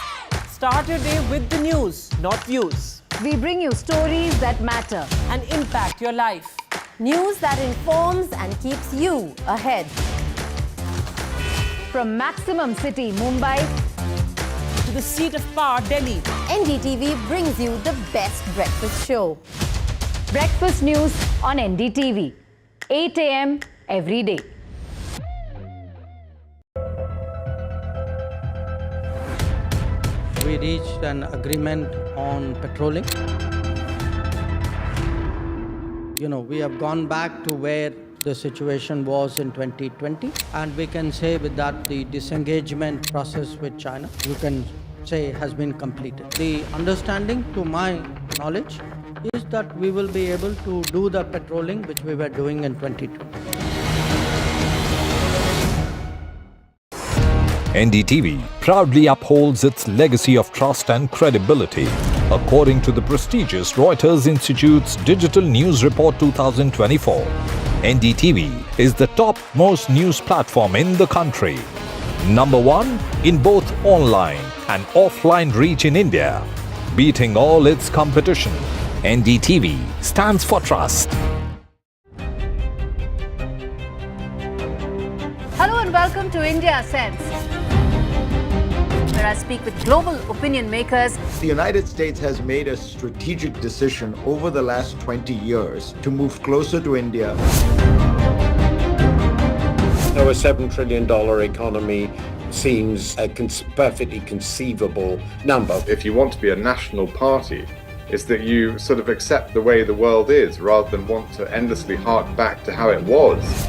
Start your day with the news, not views.
We bring you stories that matter
and impact your life.
News that informs and keeps you ahead. From Maximum City, Mumbai,
to the seat of power, Delhi,
NDTV brings you the best breakfast show. Breakfast news on NDTV, 8 a.m. every day.
We reached an agreement on patrolling. We have gone back to where the situation was in 2020, and we can say with that the disengagement process with China, you can say, has been completed. The understanding, to my knowledge, is that we will be able to do the patrolling which we were doing in 2020.
NDTV proudly upholds its legacy of trust and credibility. According to the prestigious Reuters Institute's Digital News Report 2024, NDTV is the topmost news platform in the country. Number 1 in both online and offline reach in India. Beating all its competition, NDTV stands for trust.
Hello and welcome to India Sense, where I speak with global opinion makers.
The United States has made a strategic decision over the last 20 years to move closer to India.
So a $7 trillion economy seems a perfectly conceivable number.
If you want to be a national party, it's that you sort of accept the way the world is rather than want to endlessly hark back to how it was.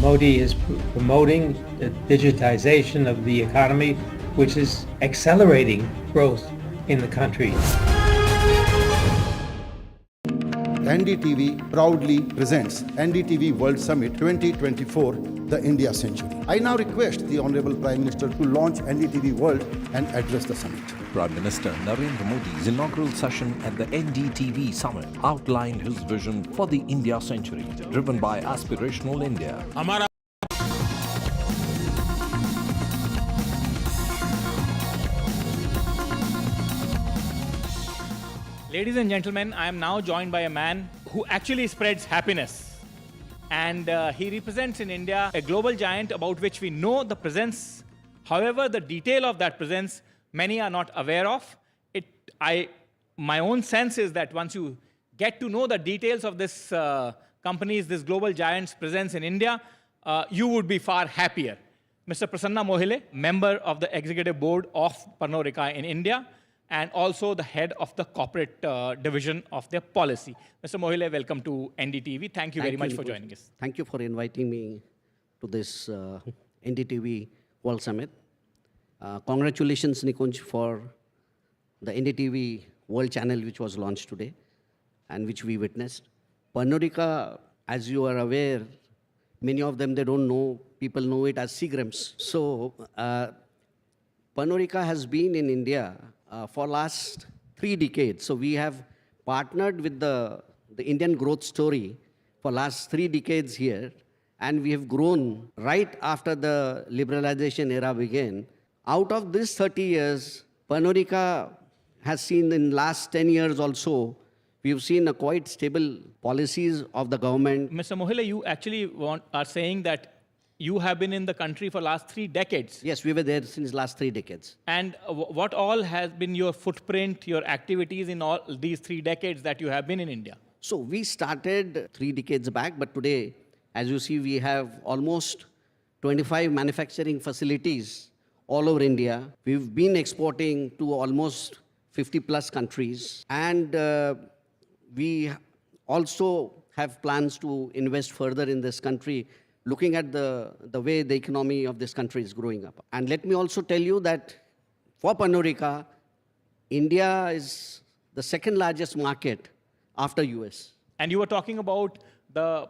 Modi is promoting the digitization of the economy, which is accelerating growth in the country.
NDTV proudly presents NDTV World Summit 2024, the India Century. I now request the Honorable Prime Minister to launch NDTV World and address the summit.
Prime Minister Narendra Modi's inaugural session at the NDTV Summit outlined his vision for the India Century, driven by aspirational India.
Ladies and gentlemen, I am now joined by a man who actually spreads happiness. And he represents in India a global giant about which we know the presence. However, the detail of that presence, many are not aware of. My own sense is that once you get to know the details of this company's, this global giant's presence in India, you would be far happier. Mr. Prasanna Mohile, member of the executive board of Pernod Ricard in India, and also the head of the corporate division of their policy. Mr. Mohile, welcome to NDTV. Thank you very much for joining us.
Thank you for inviting me to this NDTV World Summit. Congratulations, Nikunj, for the NDTV World Channel, which was launched today and which we witnessed. Pernod Ricard, as you are aware, many of them, they don't know, people know it as Seagrams. So, Pernod Ricard has been in India for last 3 decades. So we have partnered with the Indian growth story for last 3 decades here, and we have grown right after the liberalization era began. Out of this 30 years, Pernod Ricard has seen in last 10 years also, we've seen a quite stable policies of the government.
Mr. Mohile, you actually are saying that you have been in the country for last 3 decades.
Yes, we were there since last 3 decades.
And what all has been your footprint, your activities in all these 3 decades that you have been in India?
So we started 3 decades back, but today, as you see, we have almost 25 manufacturing facilities all over India. We've been exporting to almost 50 plus countries. And we also have plans to invest further in this country, looking at the way the economy of this country is growing up. And let me also tell you that for Pernod Ricard, India is the second largest market after US.
And you were talking about the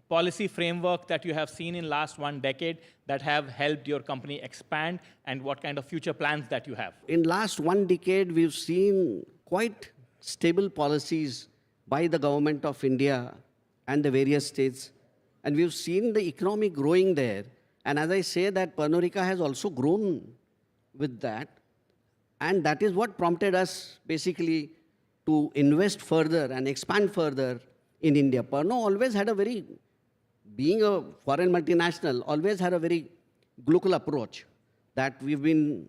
policy framework that you have seen in last 1 decade that have helped your company expand, and what kind of future plans that you have.
In last 1 decade, we've seen quite stable policies by the government of India and the various states. And we've seen the economy growing there. And as I say, that Pernod Ricard has also grown with that. And that is what prompted us basically to invest further and expand further in India. Pernod always had a very, being a foreign multinational, always had a very global approach, that we've been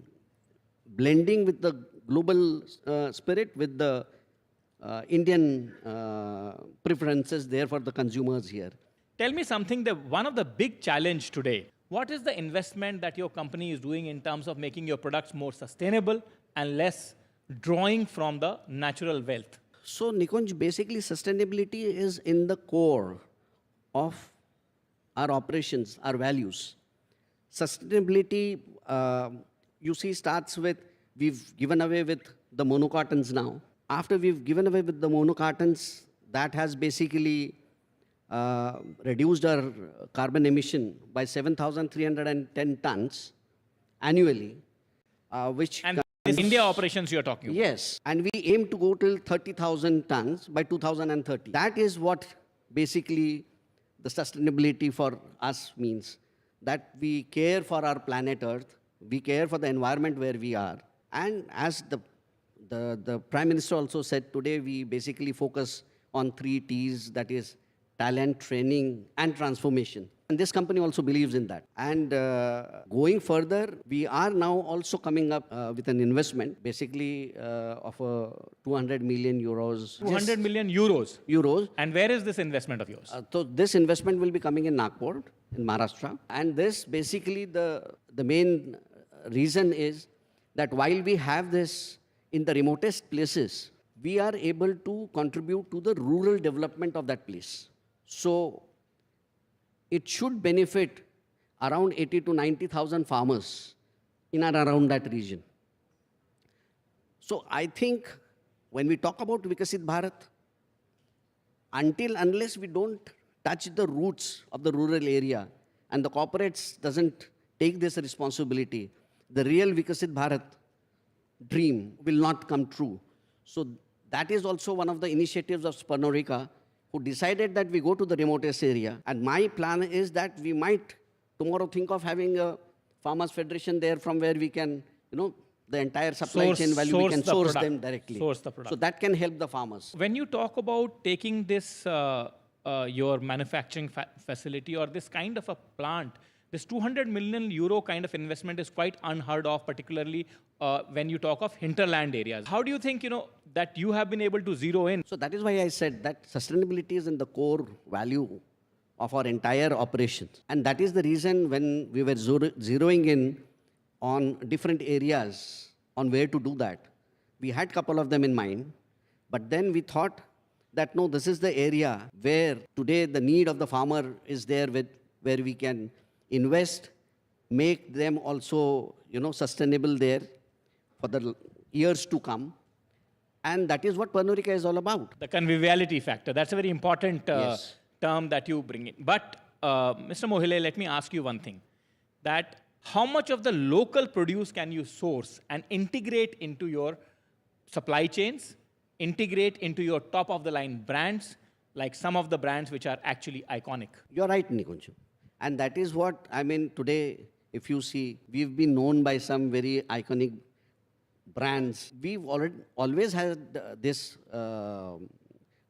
blending with the global spirit with the Indian preferences there for the consumers here.
Tell me something, that one of the big challenge today, what is the investment that your company is doing in terms of making your products more sustainable and less drawing from the natural wealth?
So Nikunj, basically sustainability is in the core of our operations, our values. Sustainability, you see, starts with, we've given away with the monocartons now. After we've given away with the monocartons, that has basically reduced our carbon emission by 7,310 tons annually, which...
And this India operations you're talking about?
Yes, and we aim to go till 30,000 tons by 2030. That is what basically the sustainability for us means, that we care for our planet Earth, we care for the environment where we are. And as the Prime Minister also said, today we basically focus on 3 T's, that is talent, training, and transformation. And this company also believes in that. And going further, we are now also coming up with an investment, basically of 200 million euros.
200 million euros?
Euros.
And where is this investment of yours?
So this investment will be coming in Nagpur, in Maharashtra. And this basically, the main reason is that while we have this in the remotest places, we are able to contribute to the rural development of that place. So it should benefit around 80 to 90,000 farmers in and around that region. So I think when we talk about Vikasit Bharat, unless we don't touch the roots of the rural area and the corporates doesn't take this responsibility, the real Vikasit Bharat dream will not come true. So that is also one of the initiatives of Pernod Ricard, who decided that we go to the remotest area. And my plan is that we might tomorrow think of having a farmers federation there from where we can, the entire supply chain value, we can source them directly.
Source the product.
So that can help the farmers.
When you talk about taking this, your manufacturing facility or this kind of a plant, this 200 million euro kind of investment is quite unheard of, particularly when you talk of hinterland areas. How do you think, that you have been able to zero in?
So that is why I said that sustainability is in the core value of our entire operations. And that is the reason when we were zeroing in on different areas on where to do that, we had a couple of them in mind, but then we thought that no, this is the area where today the need of the farmer is there, where we can invest, make them also, sustainable there for the years to come. And that is what Pernod Ricard is all about.
The conviviality factor, that's a very important
Yes.
term that you bring in. But Mr. Mohile, let me ask you one thing, that how much of the local produce can you source and integrate into your supply chains, integrate into your top of the line brands, like some of the brands which are actually iconic?
You're right, Nikunj. And that is what, today, if you see, we've been known by some very iconic brands. We've always had this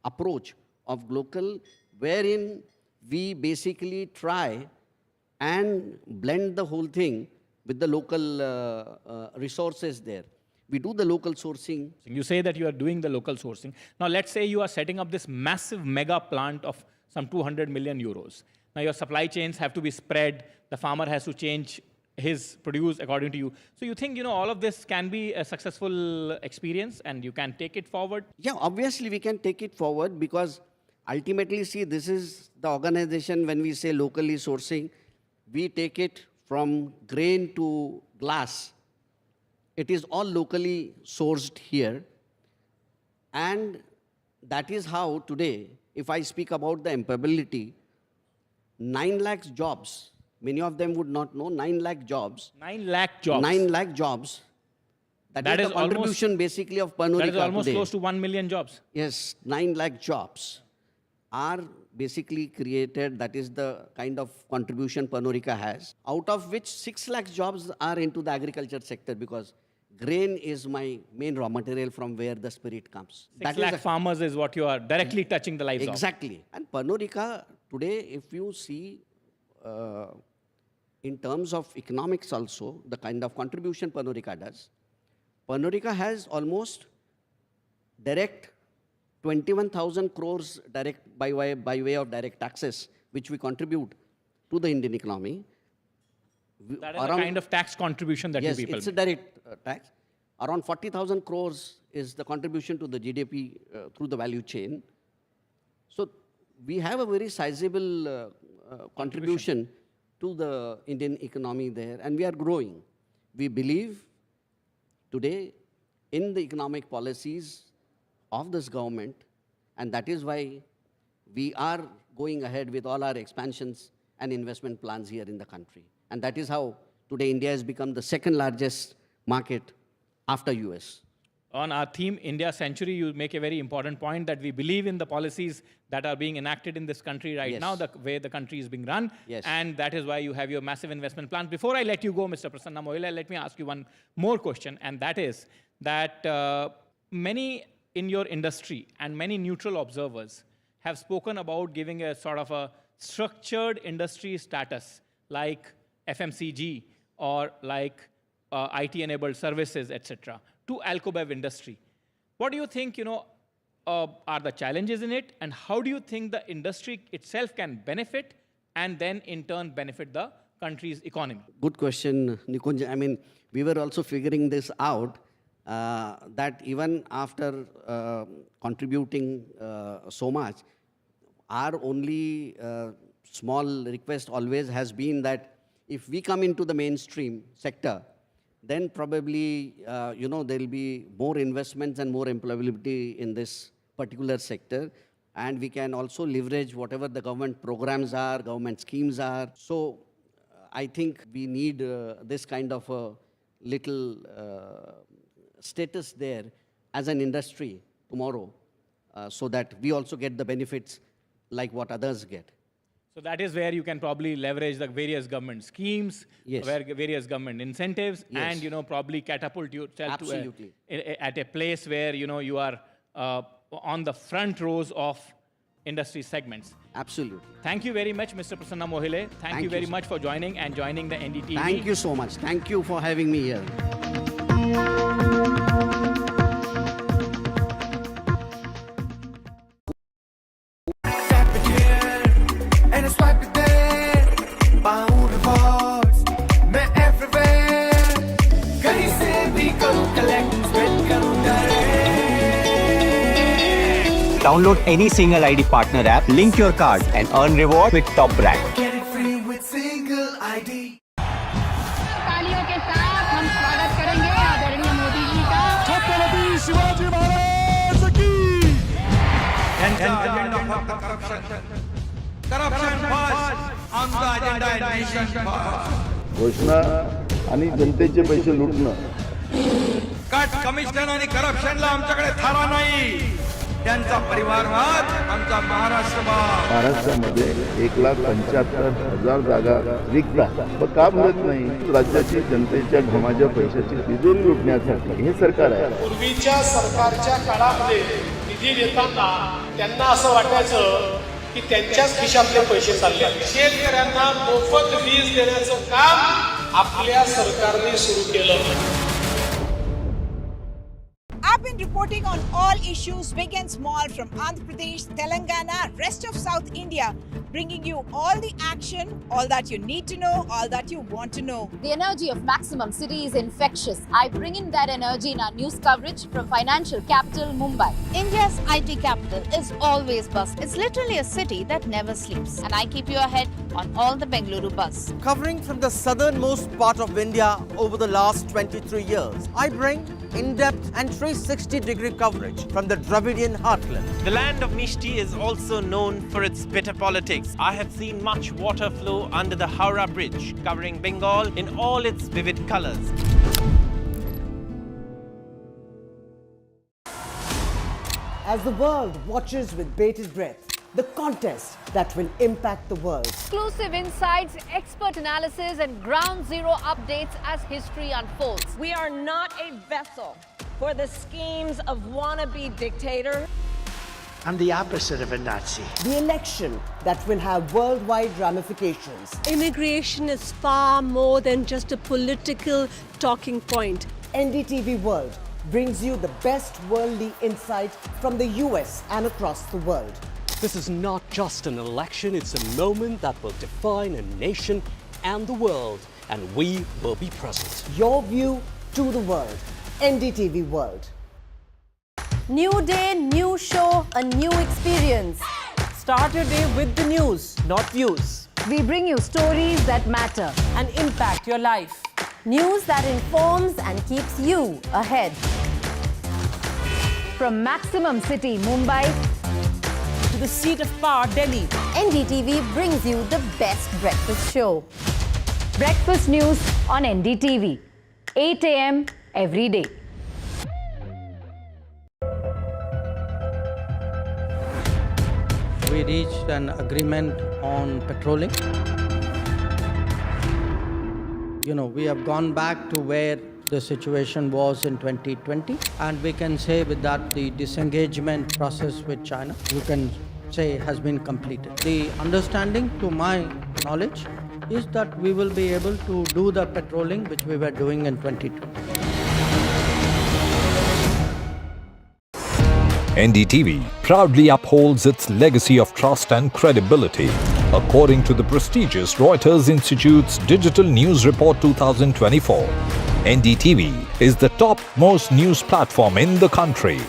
approach of local, wherein we basically try and blend the whole thing with the local resources there. We do the local sourcing.
You say that you are doing the local sourcing. Now, let's say you are setting up this massive mega plant of some 200 million euros. Now, your supply chains have to be spread. The farmer has to change his produce according to you. So you think, all of this can be a successful experience and you can take it forward?
Yeah, obviously we can take it forward, because ultimately, see, this is the organization when we say locally sourcing, we take it from grain to glass. It is all locally sourced here. And that is how today, if I speak about the employability, 9 lakh jobs, many of them would not know, 9 lakh jobs.
9 lakh jobs.
9 lakh jobs. That is the contribution basically of Pernod Ricard
That is almost
today.
close to 1 million jobs.
Yes, 9 lakh jobs are basically created. That is the kind of contribution Pernod Ricard has, out of which 6 lakh jobs are into the agriculture sector, because grain is my main raw material from where the spirit comes.
6 lakh farmers is what you are directly touching the lives of.
Exactly. And Pernod Ricard today, if you see in terms of economics also, the kind of contribution Pernod Ricard does, Pernod Ricard has almost direct 21,000 crores direct by way of direct taxes, which we contribute to the Indian economy.
That is the kind of tax contribution that you people
Yes, it's a direct tax. Around 40,000 crores is the contribution to the GDP through the value chain. So we have a very sizable contribution to the Indian economy there, and we are growing. We believe today in the economic policies of this government, and that is why we are going ahead with all our expansions and investment plans here in the country. And that is how today India has become the second largest market after US.
On our theme, India Century, you make a very important point that we believe in the policies that are being enacted in this country right now, the way the country is being run.
Yes.
And that is why you have your massive investment plan. Before I let you go, Mr. Prasanna Mohile, let me ask you one more question. And that is that many in your industry and many neutral observers have spoken about giving a sort of a structured industry status like FMCG or like IT-enabled services, etc., to Alcobev industry. What do you think, are the challenges in it, and how do you think the industry itself can benefit and then in turn benefit the country's economy?
Good question, Nikunj. I mean, we were also figuring this out, that even after contributing so much, our only small request always has been that if we come into the mainstream sector, then probably, there will be more investments and more employability in this particular sector. And we can also leverage whatever the government programs are, government schemes are. So I think we need this kind of a little status there as an industry tomorrow, so that we also get the benefits like what others get.
So that is where you can probably leverage the various government schemes, various government incentives, and probably catapult yourself to at a place where you are on the front rows of industry segments.
Absolutely.
Thank you very much, Mr. Prasanna Mohile. Thank you very much for joining the NDTV.
Thank you so much. Thank you for having me here.
Download any single ID partner app, link your card, and earn reward with top brand.
Get it free with single ID.
तालियों के साथ हम स्वागत करेंगे आदरणीय मोदी जी का।
छत्रपति शिवाजी महाराज की।
घोषणा आणि जनतेचे पैसे लुटणं.
कट कमिशन आणि करप्शनला आमच्याकडे थारा नाही. त्यांचा परिवारवाद आमचा महाराष्ट्रवाद.
महाराष्ट्रामध्ये 1,75,000 जागा रिक्त आहेत. मग का मिळत नाही? राज्याची जनतेच्या घमाच्या पैशाची तिजोरी लुटण्यासाठी हे सरकार आहे.
पूर्वीच्या सरकारच्या काळामध्ये निधी देताना त्यांना असं वाटायचं की त्यांच्याच खिशातले पैसे चालले. शेतकऱ्यांना मोफत वीज देण्याचं काम आपल्या सरकारने सुरू केलं.
I've been reporting on all issues big and small from Andhra Pradesh, Telangana, rest of South India, bringing you all the action, all that you need to know, all that you want to know.
The energy of Maximum City is infectious. I bring in that energy in our news coverage from financial capital Mumbai. India's IT capital is always bustling. It's literally a city that never sleeps. And I keep you ahead on all the Bengaluru buzz.
Covering from the southernmost part of India over the last 23 years, I bring in-depth and 360-degree coverage from the Dravidian heartland.
The land of Mishti is also known for its bitter politics. I have seen much water flow under the Howrah Bridge, covering Bengal in all its vivid colors.
As the world watches with bated breath, the contest that will impact the world.
Exclusive insights, expert analysis, and ground zero updates as history unfolds.
We are not a vessel for the schemes of wannabe dictator.
I'm the opposite of a Nazi. The election that will have worldwide ramifications.
Immigration is far more than just a political talking point.
NDTV World brings you the best worldly insight from the US and across the world.
This is not just an election, it's a moment that will define a nation and the world, and we will be present.
Your view to the world. NDTV World.
New day, new show, a new experience.
Start your day with the news, not views.
We bring you stories that matter
and impact your life.
News that informs and keeps you ahead. From Maximum City, Mumbai,
to the seat of power, Delhi,
NDTV brings you the best breakfast show. Breakfast news on NDTV, 8 a.m. every day.
We reached an agreement on patrolling. We have gone back to where the situation was in 2020, and we can say with that the disengagement process with China, you can say, has been completed. The understanding, to my knowledge, is that we will be able to do the patrolling which we were doing in 2020.
NDTV proudly upholds its legacy of trust and credibility, according to the prestigious Reuters Institute's Digital News Report 2024. NDTV is the top-most news platform in the country.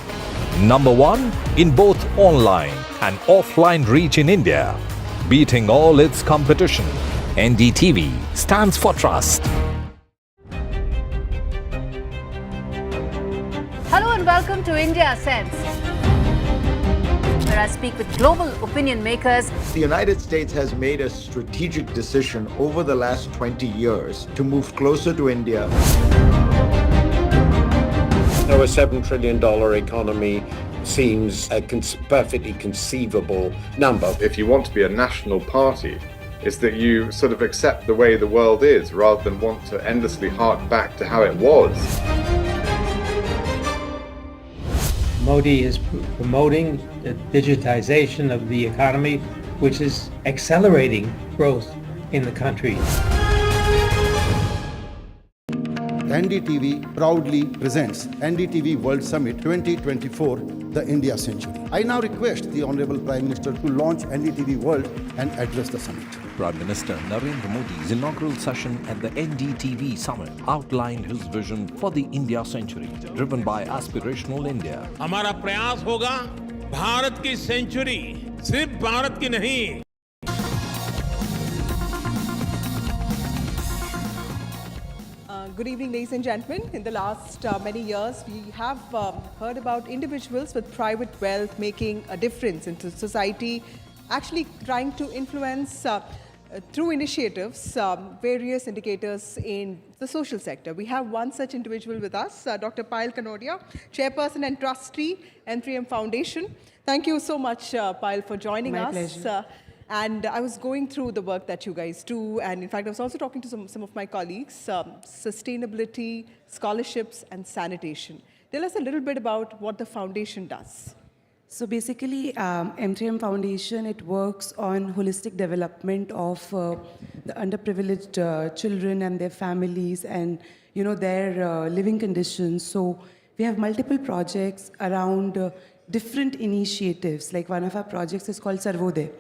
Number one in both online and offline reach in India. Beating all its competition, NDTV stands for trust.
Hello and welcome to India Sense, where I speak with global opinion makers.
The United States has made a strategic decision over the last 20 years to move closer to India.
Now, a $7 trillion economy seems a perfectly conceivable number.
If you want to be a national party, it's that you sort of accept the way the world is rather than want to endlessly hark back to how it was.
Modi is promoting the digitization of the economy, which is accelerating growth in the country.
NDTV proudly presents NDTV World Summit 2024, the India Century. I now request the Honorable Prime Minister to launch NDTV World and address the summit.
Prime Minister Narendra Modi's inaugural session at the NDTV Summit outlined his vision for the India Century, driven by aspirational India.
हमारा प्रयास होगा भारत की century सिर्फ भारत की नहीं.
Good evening, ladies and gentlemen. In the last many years, we have heard about individuals with private wealth making a difference into society, actually trying to influence through initiatives various indicators in the social sector. We have one such individual with us, Dr. Payal Kanodia, Chairperson and Trustee, M3M Foundation. Thank you so much, Payal, for joining us. My pleasure. And I was going through the work that you guys do, and in fact, I was also talking to some of my colleagues, sustainability, scholarships, and sanitation. Tell us a little bit about what the foundation does.
So basically, M3M Foundation, it works on holistic development of the underprivileged children and their families and, their living conditions. So we have multiple projects around different initiatives. Like one of our projects is called Sarvodaya.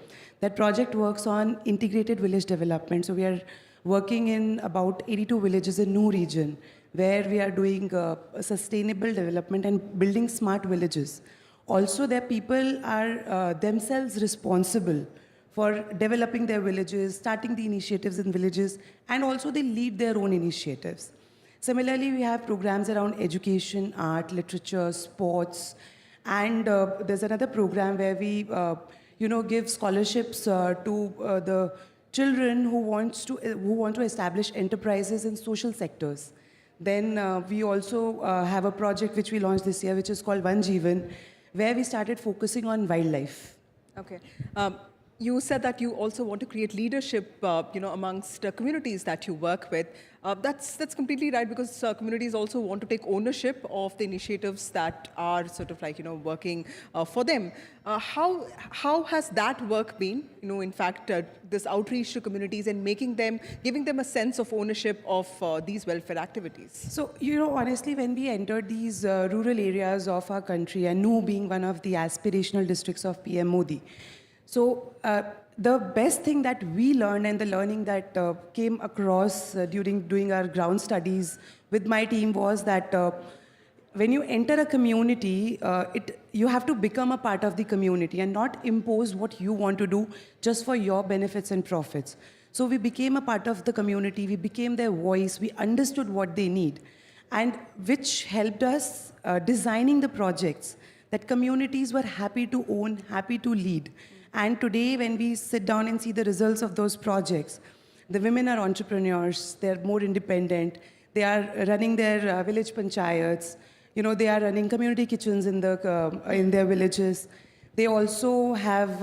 That project works on integrated village development. So we are working in about 82 villages in Nuh region, where we are doing sustainable development and building smart villages. Also, their people are themselves responsible for developing their villages, starting the initiatives in villages, and also they lead their own initiatives. Similarly, we have programs around education, art, literature, sports, and there's another program where we give scholarships to the children who want to establish enterprises in social sectors. Then we also have a project which we launched this year, which is called One Jeevan, where we started focusing on wildlife.
Okay. You said that you also want to create leadership, amongst communities that you work with. That's completely right, because communities also want to take ownership of the initiatives that are sort of like, working for them. How has that work been? In fact, this outreach to communities and giving them a sense of ownership of these welfare activities.
So, honestly, when we entered these rural areas of our country, and Nuh being one of the aspirational districts of PM Modi, so the best thing that we learned, and the learning that came across during doing our ground studies with my team, was that when you enter a community, you have to become a part of the community and not impose what you want to do just for your benefits and profits. So we became a part of the community, we became their voice, we understood what they need, and which helped us designing the projects that communities were happy to own, happy to lead. And today, when we sit down and see the results of those projects, the women are entrepreneurs, they're more independent, they are running their village panchayats, they are running community kitchens in their villages. They also have,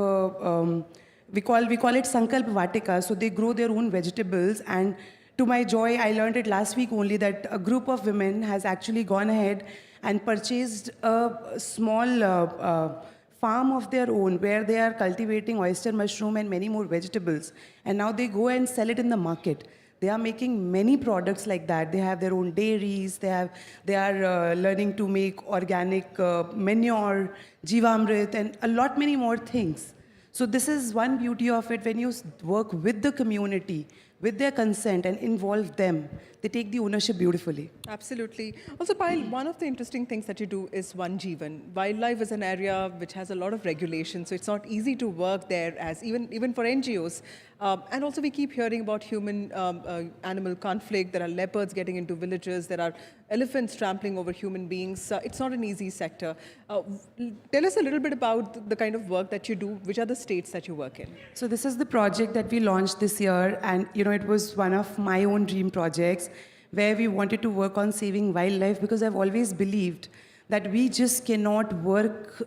we call it Sankalp Vatika, so they grow their own vegetables. And to my joy, I learned it last week only, that a group of women has actually gone ahead and purchased a small farm of their own, where they are cultivating oyster mushroom and many more vegetables. And now they go and sell it in the market. They are making many products like that. They have their own dairies. They are learning to make organic manure, Jivamrit, and a lot many more things. So this is one beauty of it. When you work with the community, with their consent, and involve them, they take the ownership beautifully.
Absolutely. Also, Payal, one of the interesting things that you do is One Jeevan. Wildlife is an area which has a lot of regulation, so it's not easy to work there, as even for NGOs. And also, we keep hearing about human-animal conflict. There are leopards getting into villages. There are elephants trampling over human beings. It's not an easy sector. Tell us a little bit about the kind of work that you do. Which are the states that you work in?
So this is the project that we launched this year, and it was one of my own dream projects, where we wanted to work on saving wildlife, because I've always believed that we just cannot work,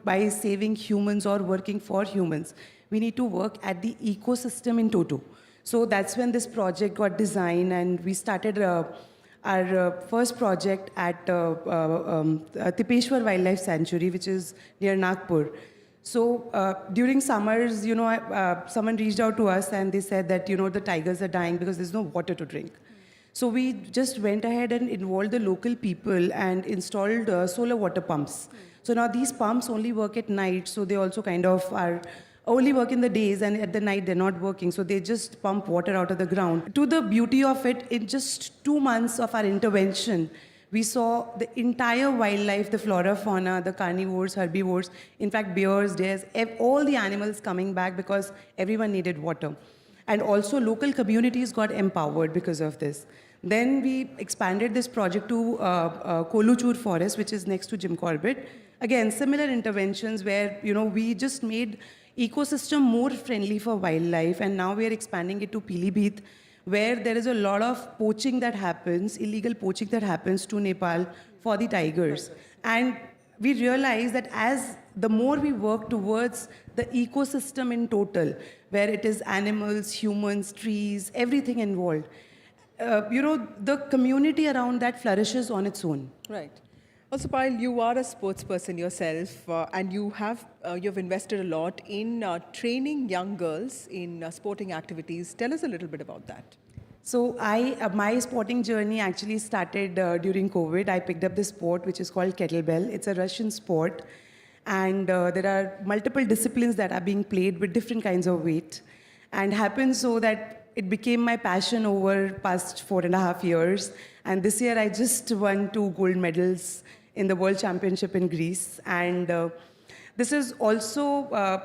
by saving humans or working for humans. We need to work at the ecosystem in toto. So that's when this project got designed, and we started our first project at Tipeshwar Wildlife Sanctuary, which is near Nagpur. So during summers, someone reached out to us and they said that, the tigers are dying because there's no water to drink. So we just went ahead and involved the local people and installed solar water pumps. So now these pumps only work at night, so they also kind of are only work in the days, and at the night they're not working. So they just pump water out of the ground. To the beauty of it, in just 2 months of our intervention, we saw the entire wildlife, the flora, fauna, the carnivores, herbivores, in fact, bears, deers, all the animals coming back because everyone needed water. And also local communities got empowered because of this. Then we expanded this project to Koluchur Forest, which is next to Jim Corbett. Again, similar interventions where, we just made ecosystem more friendly for wildlife, and now we are expanding it to Pilibhit, where there is a lot of poaching that happens, illegal poaching that happens to Nepal for the tigers. And we realize that as the more we work towards the ecosystem in total, where it is animals, humans, trees, everything involved, the community around that flourishes on its own.
Right. Also, Payal, you are a sportsperson yourself, and you've invested a lot in training young girls in sporting activities. Tell us a little bit about that.
So my sporting journey actually started during COVID. I picked up this sport which is called kettlebell. It's a Russian sport, and there are multiple disciplines that are being played with different kinds of weight, and happened so that it became my passion over past 4.5 years. And this year I just won 2 gold medals in the World Championship in Greece, and this is also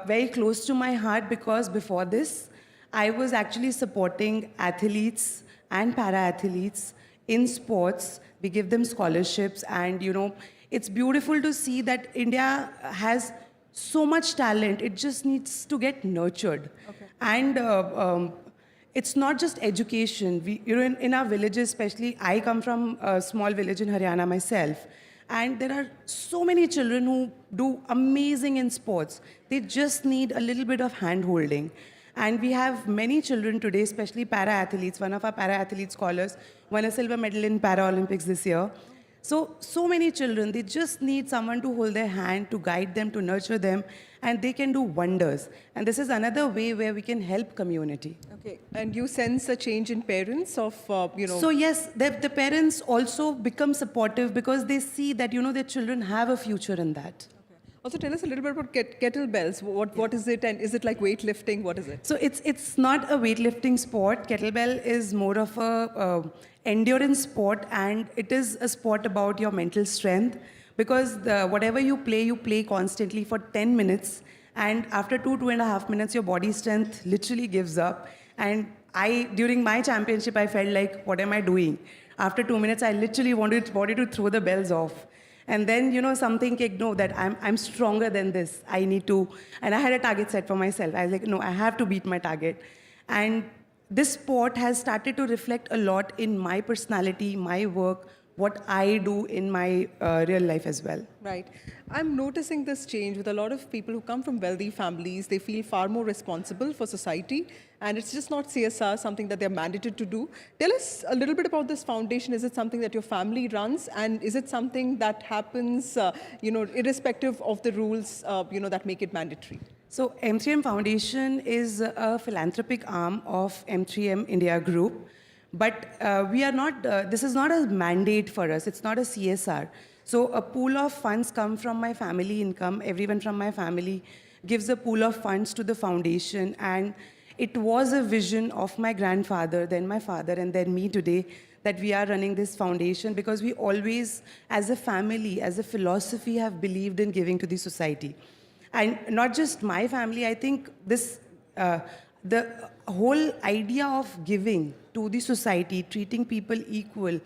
very close to my heart because before this, I was actually supporting athletes and para-athletes in sports. We give them scholarships, and it's beautiful to see that India has so much talent. It just needs to get nurtured. Okay. And it's not just education. In our villages, especially, I come from a small village in Haryana myself, and there are so many children who do amazing in sports. They just need a little bit of hand-holding. And we have many children today, especially para-athletes. One of our para-athlete scholars won a silver medal in Paralympics this year. So many children, they just need someone to hold their hand, to guide them, to nurture them, and they can do wonders. And this is another way where we can help community.
Okay, and you sense a change in parents of,
So yes, the parents also become supportive because they see that, their children have a future in that.
Also, tell us a little bit about kettlebells. What is it, and is it like weightlifting? What is it?
So it's not a weightlifting sport. Kettlebell is more of a endurance sport, and it is a sport about your mental strength, because whatever you play constantly for 10 minutes, and after 2.5 minutes, your body strength literally gives up. And during my championship, I felt like, what am I doing? After 2 minutes, I literally wanted to throw the bells off. And then, something kicked, no, that I'm stronger than this. I need to, and I had a target set for myself. I was like, no, I have to beat my target. And this sport has started to reflect a lot in my personality, my work, what I do in my real life as well.
Right. I'm noticing this change with a lot of people who come from wealthy families. They feel far more responsible for society, and it's just not CSR, something that they're mandated to do. Tell us a little bit about this foundation. Is it something that your family runs, and is it something that happens, irrespective of the rules, that make it mandatory?
So M3M Foundation is a philanthropic arm of M3M India Group. But we are not, this is not a mandate for us. It's not a CSR. So a pool of funds come from my family income. Everyone from my family gives a pool of funds to the foundation. And it was a vision of my grandfather, then my father, and then me today, that we are running this foundation, because we always, as a family, as a philosophy, have believed in giving to the society. And not just my family, I think this, the whole idea of giving to the society, treating people equal,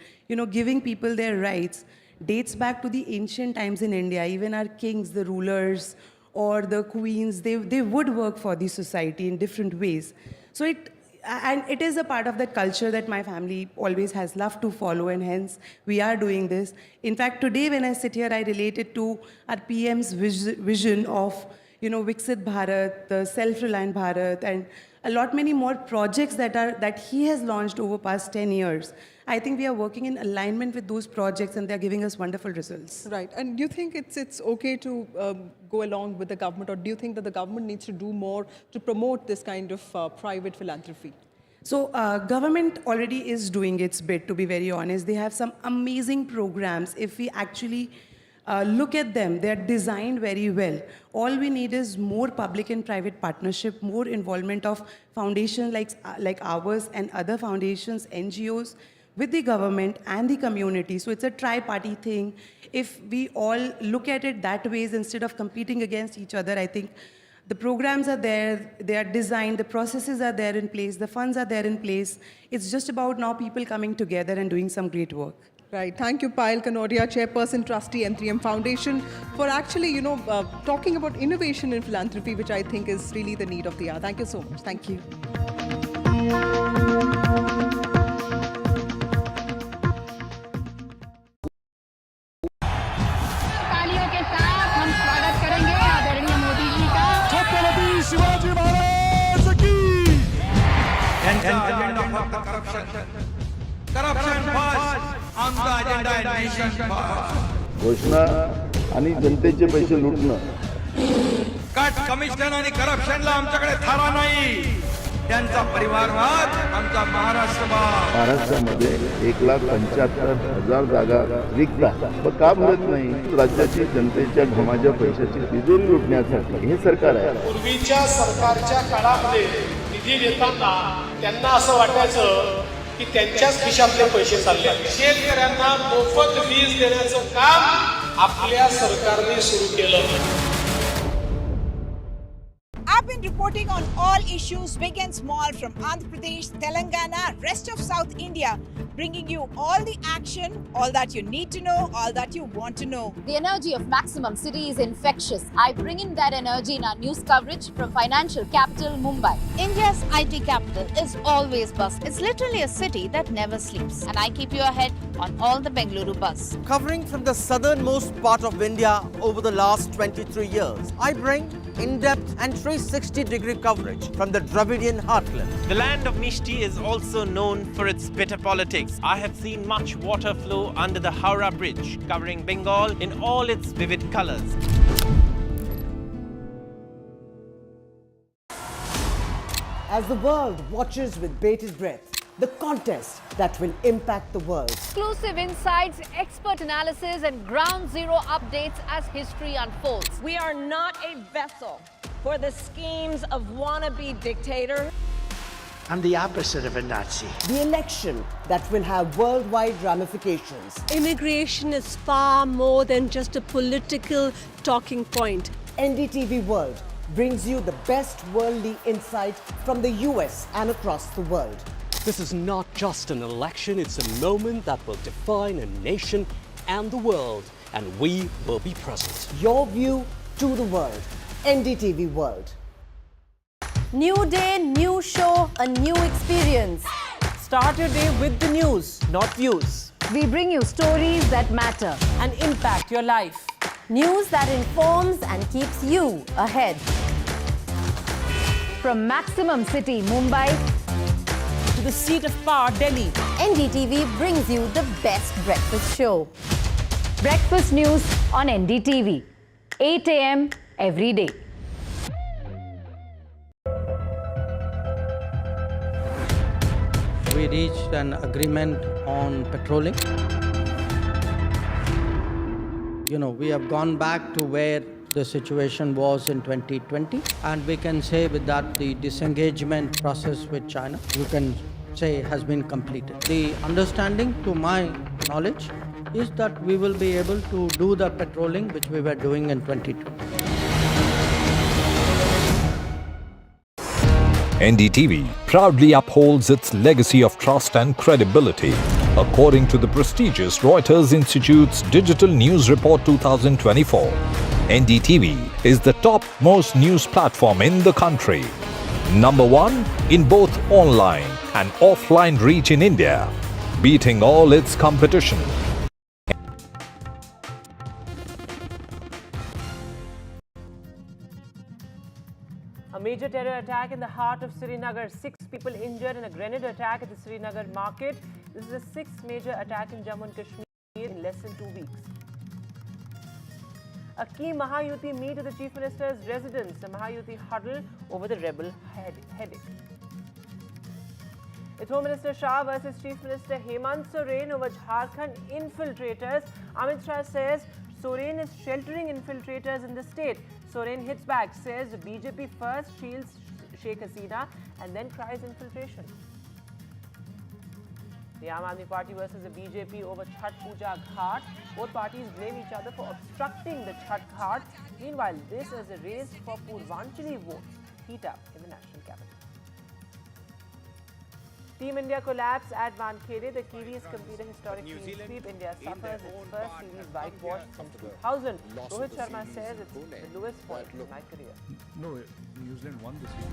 giving people their rights, dates back to the ancient times in India. Even our kings, the rulers, or the queens, they would work for the society in different ways. So it is a part of that culture that my family always has loved to follow, and hence we are doing this. In fact, today when I sit here, I relate it to our PM's vision of, Viksit Bharat, the self-reliant Bharat, and a lot many more projects that he has launched over past 10 years. I think we are working in alignment with those projects, and they're giving us wonderful results.
Right. And do you think it's okay to go along with the government, or do you think that the government needs to do more to promote this kind of private philanthropy?
So government already is doing its bit, to be very honest. They have some amazing programs. If we actually look at them, they're designed very well. All we need is more public and private partnership, more involvement of foundations like ours and other foundations, NGOs, with the government and the community. So it's a tri-party thing. If we all look at it that way, instead of competing against each other, I think the programs are there, they are designed, the processes are there in place, the funds are there in place. It's just about now people coming together and doing some great work.
Right. Thank you, Payal Kanodia, Chairperson, Trustee, M3M Foundation, for actually, talking about innovation in philanthropy, which I think is really the need of the hour. Thank you so much. Thank you.
तालियों के साथ हम स्वागत करेंगे आदरणीय मोदी जी का।
छत्रपति शिवाजी महाराज की।
घोषणा आणि जनतेचे पैसे लुटणं.
कट कमिशन आणि करप्शनला आमच्याकडे थारा नाही. त्यांचा परिवारवाद आमचा महाराष्ट्रवाद.
महाराष्ट्रामध्ये 1,75,000 जागा रिक्त आहेत. मग का भरत नाही? राज्याची जनतेच्या घमाच्या पैशाची तिजोरी लुटण्यासाठी हे सरकार आहे.
पूर्वीच्या सरकारच्या काळामध्ये निधी देताना त्यांना असं वाटायचं की त्यांच्याच खिशातले पैसे चालले. शेतकऱ्यांना मोफत वीज देण्याचं काम आपल्या सरकारने सुरू केलं.
I've been reporting on all issues, big and small, from Andhra Pradesh, Telangana, rest of South India, bringing you all the action, all that you need to know, all that you want to know.
The energy of maximum city is infectious. I bring in that energy in our news coverage from financial capital Mumbai. India's IT capital is always buzz. It's literally a city that never sleeps. And I keep you ahead on all the Bengaluru buzz.
Covering from the southernmost part of India over the last 23 years, I bring in-depth and 360-degree coverage from the Dravidian heartland.
The land of Mishti is also known for its bitter politics. I have seen much water flow under the Howrah Bridge, covering Bengal in all its vivid colors.
As the world watches with bated breath, the contest that will impact the world.
Exclusive insights, expert analysis, and ground zero updates as history unfolds.
We are not a vessel for the schemes of wannabe dictator.
I'm the opposite of a Nazi.
The election that will have worldwide ramifications.
Immigration is far more than just a political talking point.
NDTV World brings you the best worldly insight from the US and across the world.
This is not just an election, it's a moment that will define a nation and the world, and we will be present.
Your view to the world. NDTV World.
New day, new show, a new experience.
Start your day with the news, not views.
We bring you stories that matter
and impact your life.
News that informs and keeps you ahead. From Maximum City, Mumbai,
to the seat of power, Delhi,
NDTV brings you the best breakfast show. Breakfast news on NDTV, 8 a.m. every day.
We reached an agreement on patrolling. We have gone back to where the situation was in 2020, and we can say with that the disengagement process with China, you can say, has been completed. The understanding, to my knowledge, is that we will be able to do the patrolling which we were doing in 2020.
NDTV proudly upholds its legacy of trust and credibility. According to the prestigious Reuters Institute's Digital News Report 2024, NDTV is the topmost news platform in the country. Number 1 in both online and offline reach in India, beating all its competition.
A major terror attack in the heart of Srinagar. 6 people injured in a grenade attack at the Srinagar market. This is the 6th major attack in Jammu and Kashmir in less than 2 weeks. A key Mahayuti meet at the Chief Minister's residence. The Mahayuti huddle over the rebel headache. It's Home Minister Shah versus Chief Minister Hemant Soren over Jharkhand infiltrators. Amit Shah says Soren is sheltering infiltrators in the state. Soren hits back, says BJP first shields Sheikh Hasina and then cries infiltration. The Aam Aadmi Party versus the BJP over Chhath Puja Ghat. Both parties blame each other for obstructing the Chhath Ghat. Meanwhile, this is a race for Purvanchali votes heat up in the national capital. Team India collapse at Wankhede. The Kiwis complete a historic clean sweep. India suffers its first series whitewash since 2000. Rohit Sharma says it's the lowest point in my career.
No, New Zealand won this week.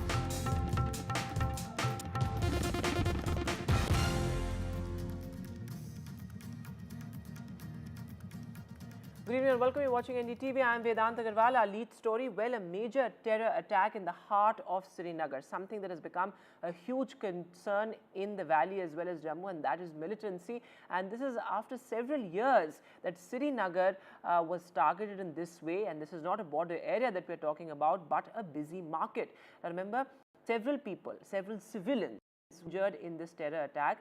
Good evening and welcome. You're watching NDTV. I am Vedant Agarwal. Our lead story, well, a major terror attack in the heart of Srinagar, something that has become a huge concern in the valley as well as Jammu, and that is militancy. And this is after several years that Srinagar was targeted in this way, and this is not a border area that we're talking about, but a busy market. Now remember, several people, several civilians injured in this terror attack.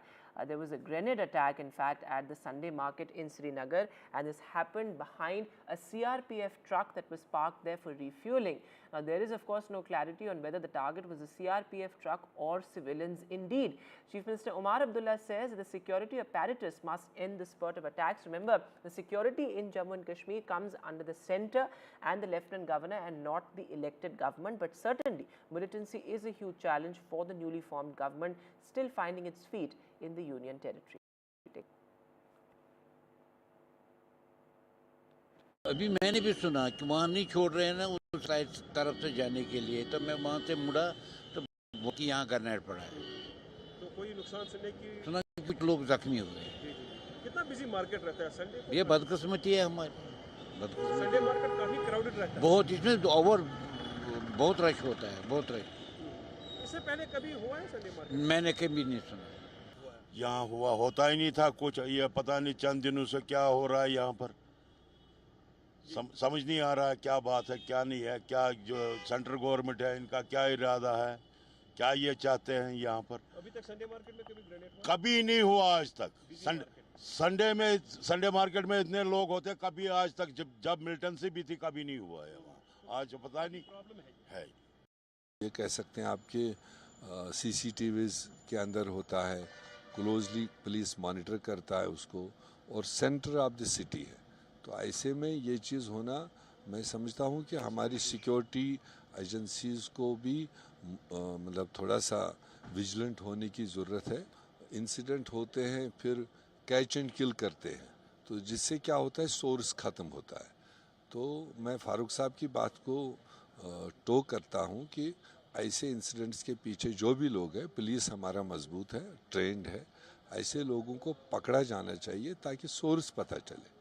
There was a grenade attack, in fact, at the Sunday market in Srinagar, and this happened behind a CRPF truck that was parked there for refueling. Now, there is, of course, no clarity on whether the target was a CRPF truck or civilians indeed. Chief Minister Omar Abdullah says the security apparatus must end the spurt of attacks. Remember, the security in Jammu and Kashmir comes under the centre and the Lieutenant Governor and not the elected government. But certainly, militancy is a huge challenge for the newly formed government, still finding its feet in the Union territory.
अभी मैंने भी सुना कि वहाँ नहीं छोड़ रहे हैं ना उस साइड तरफ से जाने के लिए, तो मैं वहाँ से मुड़ा तो वो कि यहाँ करना पड़ा है।
तो कोई नुकसान सुनने की
सुना कि कुछ लोग जख्मी हो गए।
कितना बिजी मार्केट रहता है संडे को?
ये बदकिस्मती है हमारी।
संडे मार्केट काफी क्राउडेड रहता है।
बहुत, इसमें ओवर बहुत रश होता है, बहुत रश।
इससे पहले कभी हुआ है संडे मार्केट?
मैंने कभी नहीं सुना।
यहाँ हुआ होता ही नहीं था कुछ, ये पता नहीं चंद दिनों से क्या हो रहा है यहाँ पर, समझ नहीं आ रहा है क्या बात है क्या नहीं है, क्या जो सेंट्रल गवर्नमेंट है इनका क्या इरादा है, क्या ये चाहते हैं यहाँ पर।
अभी तक संडे मार्केट में कभी ग्रेनेड
कभी नहीं हुआ आज तक। संडे मार्केट में इतने लोग होते कभी आज तक, जब मिलिटेंसी भी थी कभी नहीं हुआ है वहाँ। आज पता नहीं है।
ये कह सकते हैं आपके CCTVs के अंदर होता है, क्लोजली पुलिस मॉनिटर करता है उसको, और सेंटर ऑफ द सिटी है। तो ऐसे में ये चीज़ होना, मैं समझता हूँ कि हमारी सिक्योरिटी एजेंसीज़ को भी मतलब थोड़ा सा विजिलेंट होने की ज़रूरत है। इंसिडेंट होते हैं फिर कैच एंड किल करते हैं, तो जिससे क्या होता है सोर्स ख़त्म होता है। तो मैं फारूक साहब की बात को टो करता हूँ कि ऐसे इंसिडेंट्स के पीछे जो भी लोग हैं, पुलिस हमारा मजबूत है, ट्रेंड है, ऐसे लोगों को पकड़ा जाना चाहिए ताकि सोर्स पता चले।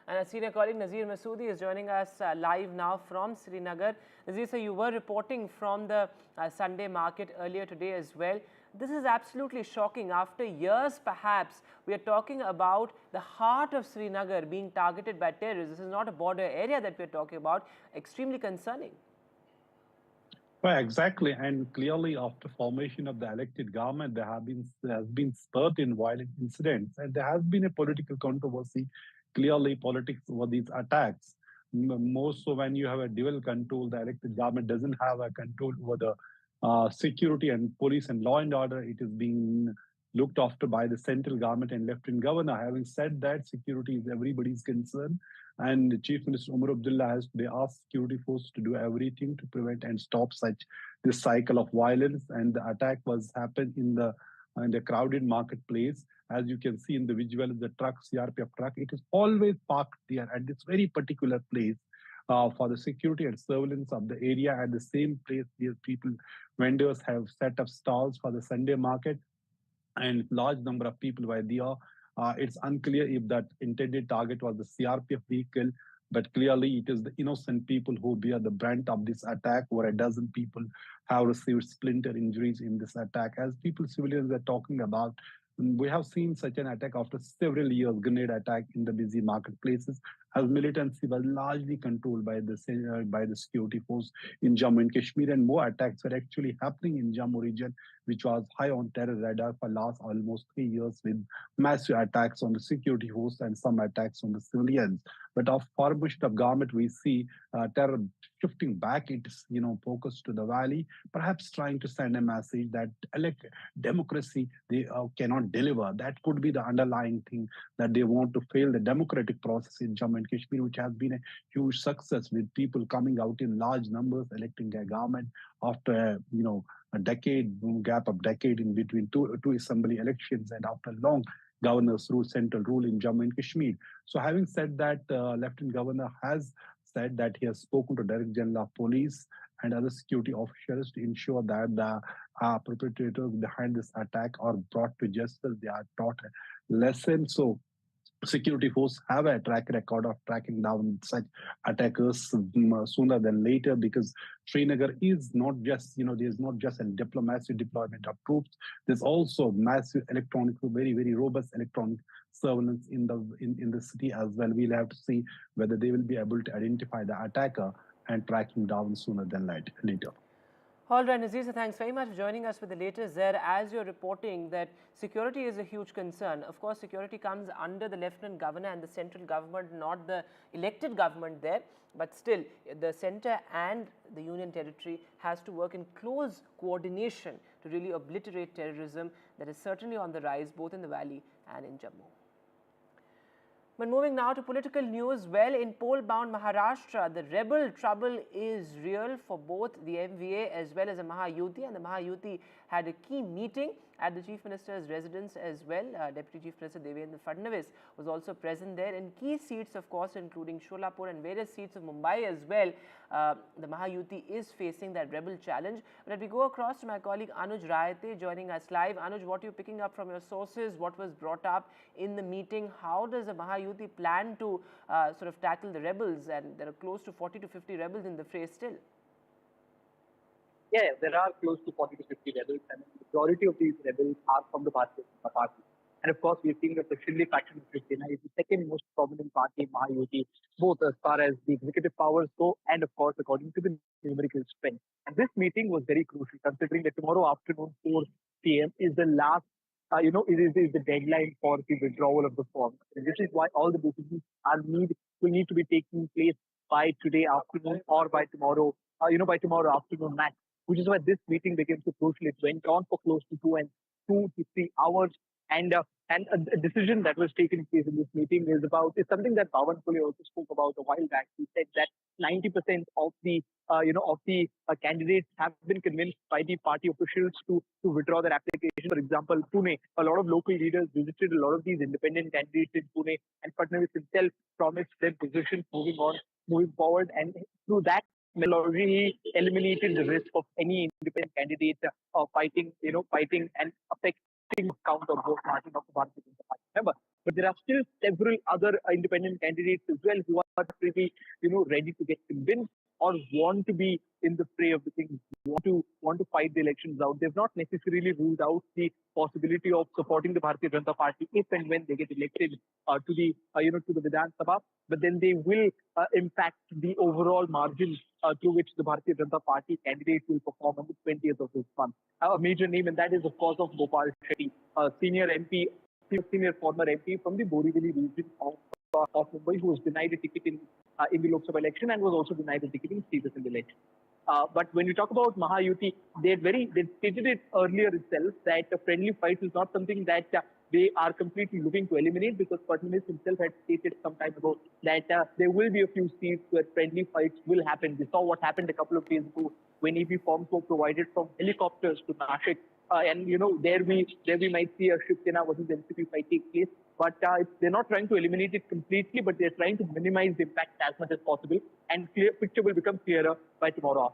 And our senior colleague Nazir Masoodi is joining us live now from Srinagar. Nazir, sir, you were reporting from the Sunday market earlier today as well. This is absolutely shocking. After years, perhaps, we are talking about the heart of Srinagar being targeted by terrorists. This is not a border area that we are talking about. Extremely concerning.
Well, exactly, and clearly after formation of the elected government, there has been spurt in violent incidents, and there has been a political controversy. Clearly, politics over these attacks. More so when you have a dual control, the elected government doesn't have a control over the security and police and law and order. It is being looked after by the central government and Lieutenant Governor. Having said that, security is everybody's concern. And the Chief Minister Omar Abdullah has asked security forces to do everything to prevent and stop this cycle of violence. And the attack was happened in the crowded marketplace. As you can see in the visual, the truck, CRPF truck, it is always parked there at this very particular place for the security and surveillance of the area. At the same place, where vendors have set up stalls for the Sunday market, and large number of people were there. It's unclear if that intended target was the CRPF vehicle, but clearly it is the innocent people who bear the brunt of this attack, where a dozen people have received splinter injuries in this attack. As civilians are talking about, we have seen such an attack after several years, grenade attack in the busy marketplaces, as militancy was largely controlled by the security force in Jammu and Kashmir, and more attacks were actually happening in Jammu region, which was high on terror radar for last almost 3 years, with massive attacks on the security force and some attacks on the civilians. But of formation of government, we see terror shifting back its focus to the valley, perhaps trying to send a message that democracy they cannot deliver. That could be the underlying thing, that they want to fail the democratic process in Jammu and Kashmir, which has been a huge success, with people coming out in large numbers, electing a government after a gap of decade in between two assembly elections, and after long governor's rule, central rule in Jammu and Kashmir. So having said that, Lieutenant Governor has said that he has spoken to Director General of Police and other security officials to ensure that the perpetrators behind this attack are brought to justice. They are taught a lesson. So security forces have a track record of tracking down such attackers sooner than later, because Srinagar is not just, there's not just a deployment of troops. There's also massive electronic, very, very robust electronic surveillance in the city as well. We'll have to see whether they will be able to identify the attacker and track him down sooner than later.
All right, Nazir, so thanks very much for joining us with the latest there. As you're reporting that security is a huge concern. Of course, security comes under the Lieutenant Governor and the central government, not the elected government there. But still, the centre and the Union Territory has to work in close coordination to really obliterate terrorism that is certainly on the rise both in the valley and in Jammu. But moving now to political news, well, in poll-bound Maharashtra, the rebel trouble is real for both the MEA as well as the Mahayuti, and the Mahayuti had a key meeting at the Chief Minister's residence as well. Deputy Chief Minister Devendra Fadnavis was also present there in key seats, of course, including Sholapur and various seats of Mumbai as well. The Mahayuti is facing that rebel challenge. But let me go across to my colleague Anuj Rayate joining us live. Anuj, what are you picking up from your sources? What was brought up in the meeting? How does the Mahayuti plan to sort of tackle the rebels? And there are close to 40 to 50 rebels in the fray still.
Yeah, there are close to 40 to 50 rebels, and the majority of these rebels are from the Bharatiya Janata Party. And of course, we are seeing that the Shinde faction of Shiv Sena is the second most prominent party in Mahayuti, both as far as the executive powers go and of course according to the numerical strength. And this meeting was very crucial, considering that tomorrow afternoon 4 p.m. is the last, it is the deadline for the withdrawal of the form. And this is why all the decisions will need to be taking place by today afternoon or by tomorrow, by tomorrow afternoon max. Which is why this meeting became so crucial. It went on for close to 2 to 3 hours, and a decision that was taken place in this meeting is something that Pawan Pule also spoke about a while back. He said that 90% of the candidates have been convinced by the party officials to withdraw their application. For example, Pune, a lot of local leaders visited a lot of these independent candidates in Pune, and Fadnavis himself promised their positions moving forward, and through that already eliminated the risk of any independent candidate fighting and affecting count or vote margin of the Bharatiya Janata Party member. But there are still several other independent candidates as well who are pretty, ready to get convinced or want to be in the fray of the things, want to fight the elections out. They've not necessarily ruled out the possibility of supporting the Bharatiya Janata Party if and when they get elected to the Vidhan Sabha, but then they will impact the overall margin through which the Bharatiya Janata Party candidate will perform on the 20th of this month. A major name, and that is of course of Gopal Shetty, senior former MP from the Borivali region of Mumbai, who was denied a ticket in the Lok Sabha election and was also denied a ticket in State Assembly election. But when you talk about Mahayuti, they stated it earlier itself that a friendly fight is not something that they are completely looking to eliminate, because Fadnavis himself had stated some time ago that there will be a few seats where friendly fights will happen. We saw what happened a couple of days ago when EV forms were provided from helicopters to Nashik. And there we might see a Shiv Sena versus NCP fight take place. But they're not trying to eliminate it completely, but they're trying to minimize the impact as much as possible. And clear picture will become clearer by tomorrow.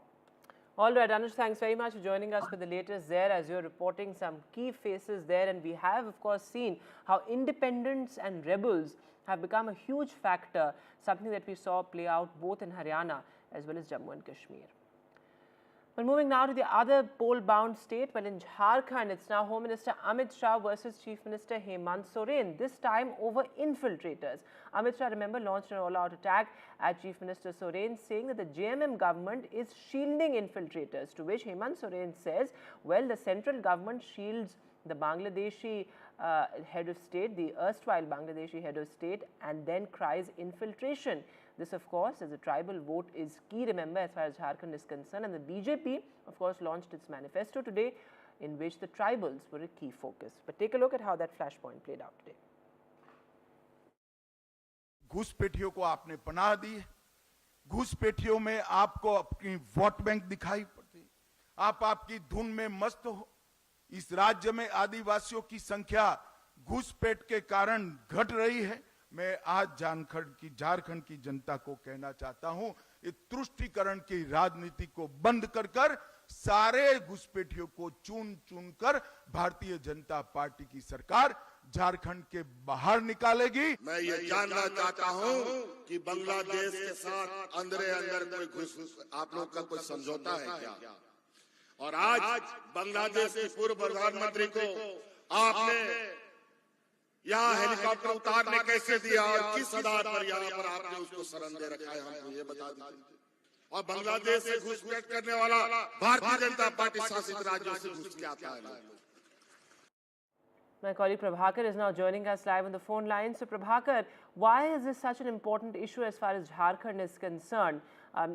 All right, Anuj, thanks very much for joining us for the latest there as you're reporting some key faces there. And we have, of course, seen how independents and rebels have become a huge factor, something that we saw play out both in Haryana as well as Jammu and Kashmir. But moving now to the other poll-bound state, well, in Jharkhand, it's now Home Minister Amit Shah versus Chief Minister Hemant Soren, this time over infiltrators. Amit Shah, remember, launched an all-out attack at Chief Minister Soren, saying that the JMM government is shielding infiltrators, to which Hemant Soren says, well, the central government shields the Bangladeshi head of state, the erstwhile Bangladeshi head of state, and then cries infiltration. This, of course, as a tribal vote is key, remember, as far as Jharkhand is concerned. And the BJP, of course, launched its manifesto today, in which the tribals were a key focus. But take a look at how that flashpoint played out today.
घुसपैठियों को आपने पनाह दी, घुसपैठियों में आपको अपनी vote bank दिखाई पड़ती, आप आपकी धुन में मस्त हो। इस राज्य में आदिवासियों की संख्या घुसपैठ के कारण घट रही है। मैं आज झारखंड की जनता को कहना चाहता हूं, इस तुष्टीकरण की राजनीति को बंद कर सारे घुसपैठियों को चुन कर भारतीय जनता पार्टी की सरकार झारखंड के बाहर निकालेगी।
मैं ये जानना चाहता हूं कि बांग्लादेश के साथ अंदर कोई आप लोग का कोई समझौता है क्या? और आज बांग्लादेश के पूर्व प्रधानमंत्री को आपने यहाँ हेलीकॉप्टर उतारने कैसे दिया और किस आधार पर यहाँ पर आपने उसको शरण दे रखा है, हमको ये बता दीजिए। और बांग्लादेश से घुसपैठ करने वाला भारतीय जनता पार्टी शासित राज्यों से घुस के आता है।
My colleague Prabhakar is now joining us live on the phone line. So Prabhakar, why is this such an important issue as far as Jharkhand is concerned?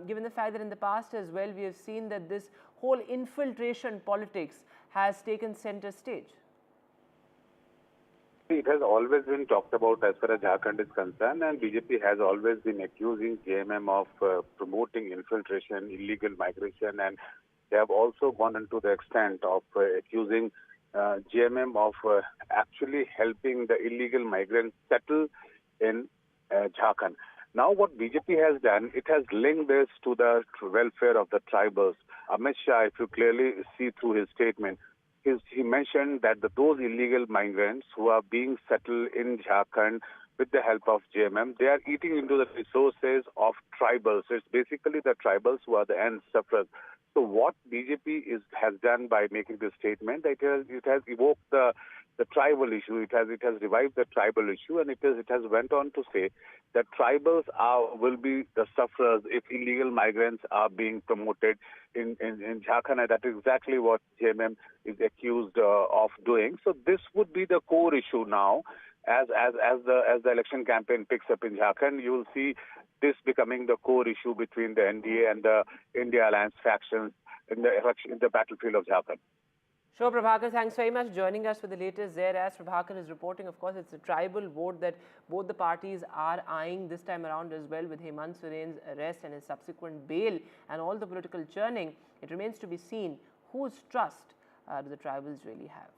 Given the fact that in the past as well, we have seen that this whole infiltration politics has taken center stage.
It has always been talked about as far as Jharkhand is concerned, and BJP has always been accusing JMM of promoting infiltration, illegal migration, and they have also gone into the extent of accusing JMM of actually helping the illegal migrants settle in Jharkhand. Now what BJP has done, it has linked this to the welfare of the tribals. Amit Shah, if you clearly see through his statement, he mentioned that those illegal migrants who are being settled in Jharkhand with the help of JMM, they are eating into the resources of tribals. It's basically the tribals who are the end sufferers. So what BJP has done by making this statement, it has evoked the tribal issue. It has revived the tribal issue, and it has went on to say that tribals will be the sufferers if illegal migrants are being promoted in Jharkhand. And that is exactly what JMM is accused of doing. So this would be the core issue now. As the election campaign picks up in Jharkhand, you will see this becoming the core issue between the NDA and the India Alliance factions in the battlefield of Jharkhand.
Sure, Prabhakar, thanks very much for joining us for the latest there. As Prabhakar is reporting, of course, it's a tribal vote that both the parties are eyeing this time around as well, with Hemant Soren's arrest and his subsequent bail and all the political churning. It remains to be seen whose trust do the tribals really have.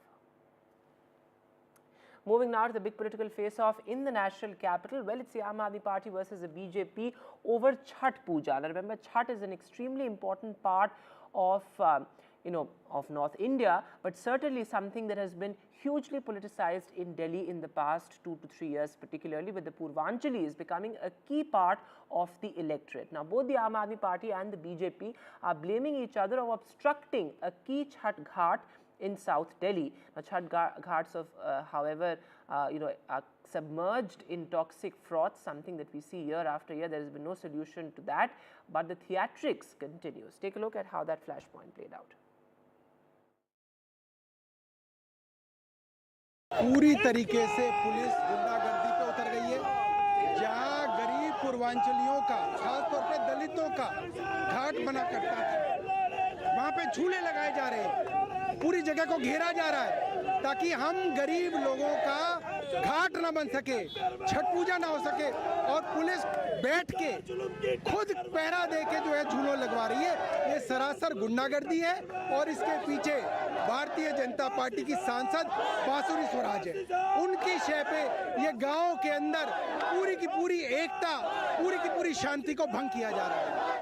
Moving now to the big political face-off in the national capital. Well, it's the Aam Aadmi Party versus the BJP over Chhath Puja. Now, remember, Chhath is an extremely important part of, of North India, but certainly something that has been hugely politicized in Delhi in the past 2 to 3 years, particularly with the Purvanchalis becoming a key part of the electorate. Now, both the Aam Aadmi Party and the BJP are blaming each other of obstructing a key Chhath Ghat in South Delhi. Now, Chhath Ghats, however, are submerged in toxic froth, something that we see year after year. There has been no solution to that, but the theatrics continues. Take a look at how that flashpoint played out.
पूरी तरीके से police गुंडागर्दी पे उतर गई है। जहां गरीब पूर्वांचलियों का, खासतौर पे दलितों का घाट बना करता था, वहां पे झूले लगाए जा रहे हैं, पूरी जगह को घेरा जा रहा है ताकि हम गरीब लोगों का घाट ना बन सके, छठ पूजा ना हो सके, और पुलिस बैठ के खुद पहरा दे के जो है झूलों लगवा रही है। ये सरासर गुंडागर्दी है और इसके पीछे भारतीय जनता पार्टी की सांसद बांसुरी स्वराज है। उनकी शय पे ये गांव के अंदर पूरी की पूरी एकता, पूरी की पूरी शांति को भंग किया जा रहा है।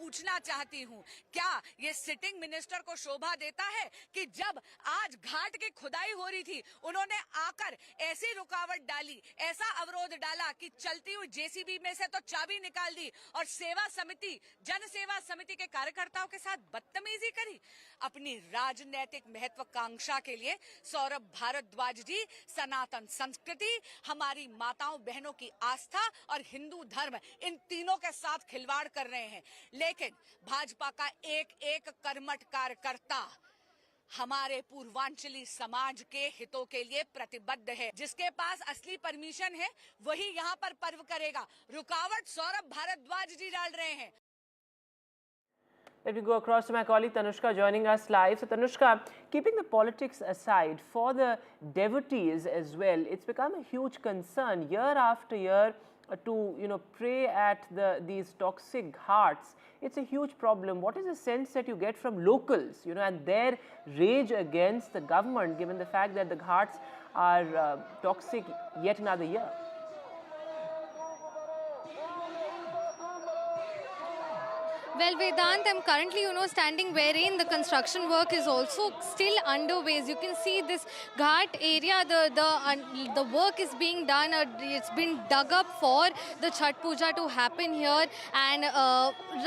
पूछना चाहती हूँ, क्या ये सिटिंग मिनिस्टर को शोभा देता है कि जब आज घाट की खुदाई हो रही थी, उन्होंने आकर ऐसी रुकावट डाली, ऐसा अवरोध डाला कि चलती हुई जेसीबी में से तो चाबी निकाल दी और सेवा समिति, जन सेवा समिति के कार्यकर्ताओं के साथ बदतमीजी करी। अपनी राजनैतिक महत्वाकांक्षा के लिए सौरभ भारद्वाज जी सनातन संस्कृति, हमारी माताओं बहनों की आस्था और हिंदू धर्म, इन तीनों के साथ खिलवाड़ कर रहे हैं। लेकिन भाजपा का एक एक कर्मठ कार्यकर्ता हमारे पूर्वांचली समाज के हितों के लिए प्रतिबद्ध है। जिसके पास असली परमिशन है वही यहाँ पर पर्व करेगा। रुकावट सौरभ भारद्वाज जी डाल रहे हैं।
Let me go across to my colleague Tanushka joining us live. So Tanushka, keeping the politics aside, for the devotees as well, it's become a huge concern year after year to pray at these toxic ghats. It's a huge problem. What is the sense that you get from locals, and their rage against the government, given the fact that the ghats are toxic yet another year?
Well, Vedant, I'm currently, standing wherein the construction work is also still underway. As you can see, this ghat area, the work is being done. It's been dug up for the Chhath Puja to happen here. And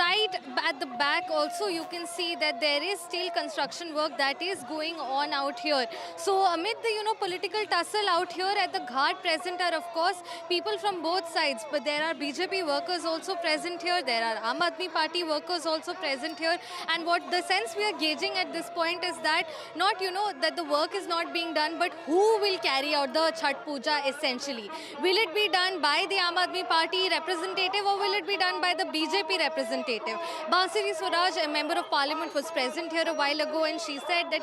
right at the back also, you can see that there is still construction work that is going on out here. So amid the, political tussle out here at the ghat present are, of course, people from both sides. But there are BJP workers also present here. There are Aam Aadmi Party workers also present here. And what the sense we are gauging at this point is that not, that the work is not being done, but who will carry out the Chhath Puja essentially. Will it be done by the Aam Aadmi Party representative or will it be done by the BJP representative? Bansiri Swaraj, a member of parliament, was present here a while ago and she said that,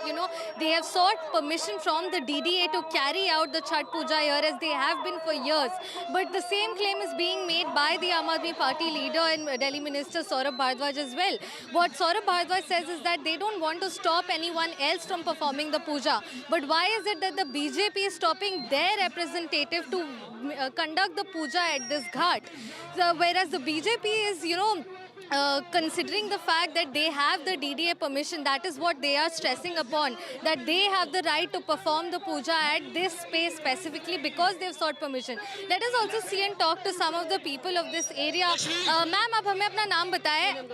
they have sought permission from the DDA to carry out the Chhath Puja here as they have been for years. But the same claim is being made by the Aam Aadmi Party leader and Delhi Minister Saurabh Bhardwaj as well. What Saurabh Bhardwaj says is that they don't want to stop anyone else from performing the puja. But why is it that the BJP is stopping their representative to conduct the puja at this ghat? So, whereas the BJP is, considering the fact that they have the DDA permission, that is what they are stressing upon, that they have the right to perform the puja at this space specifically because they've sought permission. Let us also see and talk to some of the people of this area. Ma'am, आप हमें अपना नाम बताएं. All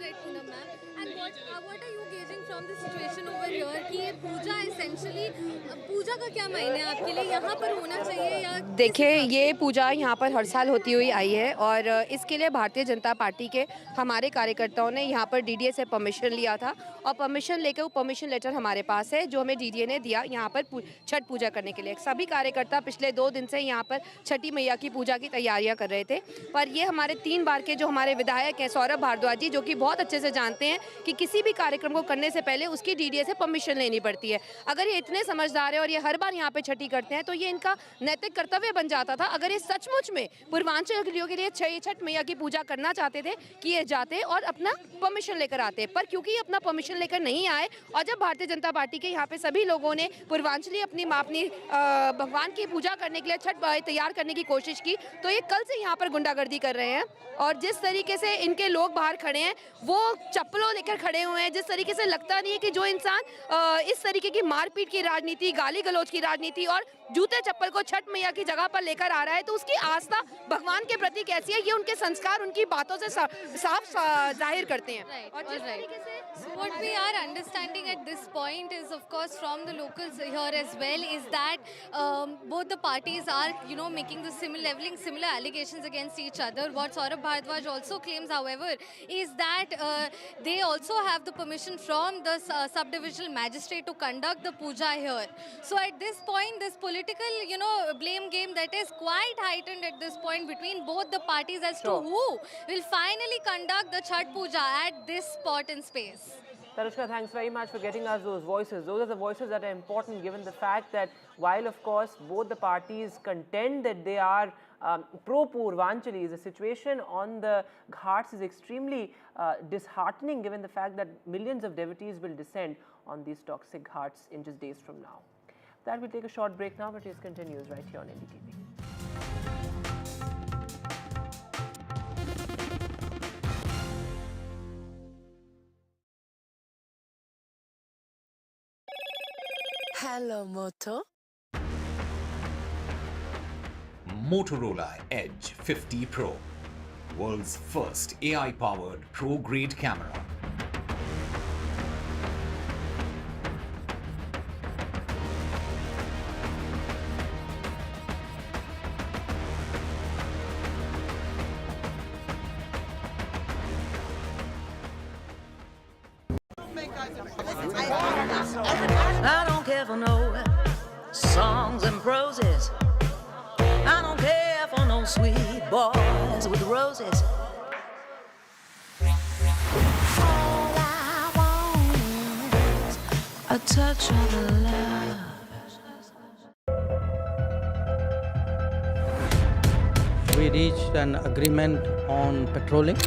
right, Poonam ma'am. And what are you gauging from the situation over here कि ये पूजा essentially पूजा का क्या मायने है आपके लिए, यहाँ पर होना चाहिए या?
देखिए, ये पूजा यहाँ पर हर साल होती हुई आई है और इसके लिए भारतीय जनता पार्टी के हमारे कार्यकर्ताओं ने यहाँ पर डीडीए से परमिशन लिया था और परमिशन लेकर वो परमिशन लेटर हमारे पास है जो हमें डीडीए ने दिया यहाँ पर छठ पूजा करने के लिए। सभी कार्यकर्ता पिछले 2 दिन से यहाँ पर छठी मैया की पूजा की तैयारियाँ कर रहे थे, पर ये हमारे 3 बार के जो हमारे विधायक हैं सौरभ भारद्वाज जी, जो कि बहुत अच्छे से जानते हैं कि किसी भी कार्यक्रम को करने से पहले उसकी डीडीए से परमिशन लेनी पड़ती है। अगर ये इतने समझदार है और ये हर बार यहाँ पे छठी करते हैं तो ये इनका नैतिक कर्तव्य बन जाता था। अगर ये सचमुच में पूर्वांचलियों के लिए छठ मैया की पूजा करना चाहते थे कि ये जाते और अपना परमिशन लेकर आते, पर क्योंकि ये अपना परमिशन लेकर नहीं आए और जब भारतीय जनता पार्टी के यहाँ पे सभी लोगों ने पूर्वांचली अपनी भगवान की पूजा करने के लिए छठ तैयार करने की कोशिश की तो ये कल से यहाँ पर गुंडागर्दी कर रहे हैं। और जिस तरीके से इनके लोग बाहर खड़े हैं वो चप्पलों लेकर खड़े हुए हैं, जिस तरीके से लगता नहीं है कि जो इंसान इस तरीके की मारपीट की राजनीति, गाली गलौज की राजनीति और जूते चप्पल को छठ मैया की जगह पर लेकर आ रहा है तो उसकी आस्था भगवान के प्रति कैसी है, ये उनके संस्कार उनकी बातों से साफ जाहिर करते हैं। और जिस तरीके से
what we are understanding at this point is, of course, from the locals here as well, is that both the parties are, making the leveling similar allegations against each other. What Saurabh Bhardwaj also claims, however, is that they also have the permission from the subdivisional magistrate to conduct the puja here. So at this point, this political, blame game that is quite heightened at this point between both the parties as to who will finally conduct the Chhath Puja at this spot and space.
Tanushka, thanks very much for getting us those voices. Those are the voices that are important given the fact that while, of course, both the parties contend that they are pro-Purvanchali, the situation on the ghats is extremely disheartening given the fact that millions of devotees will descend on these toxic ghats in just days from now. That will take a short break now, but it continues right here on NDTV.
Hello, Moto.
Motorola Edge 50 Pro, world's first AI-powered pro-grade camera.
I don't care for no songs and proses. I don't care for no sweet boys with roses. All I want is a touch of love.
We reached an agreement on patrolling.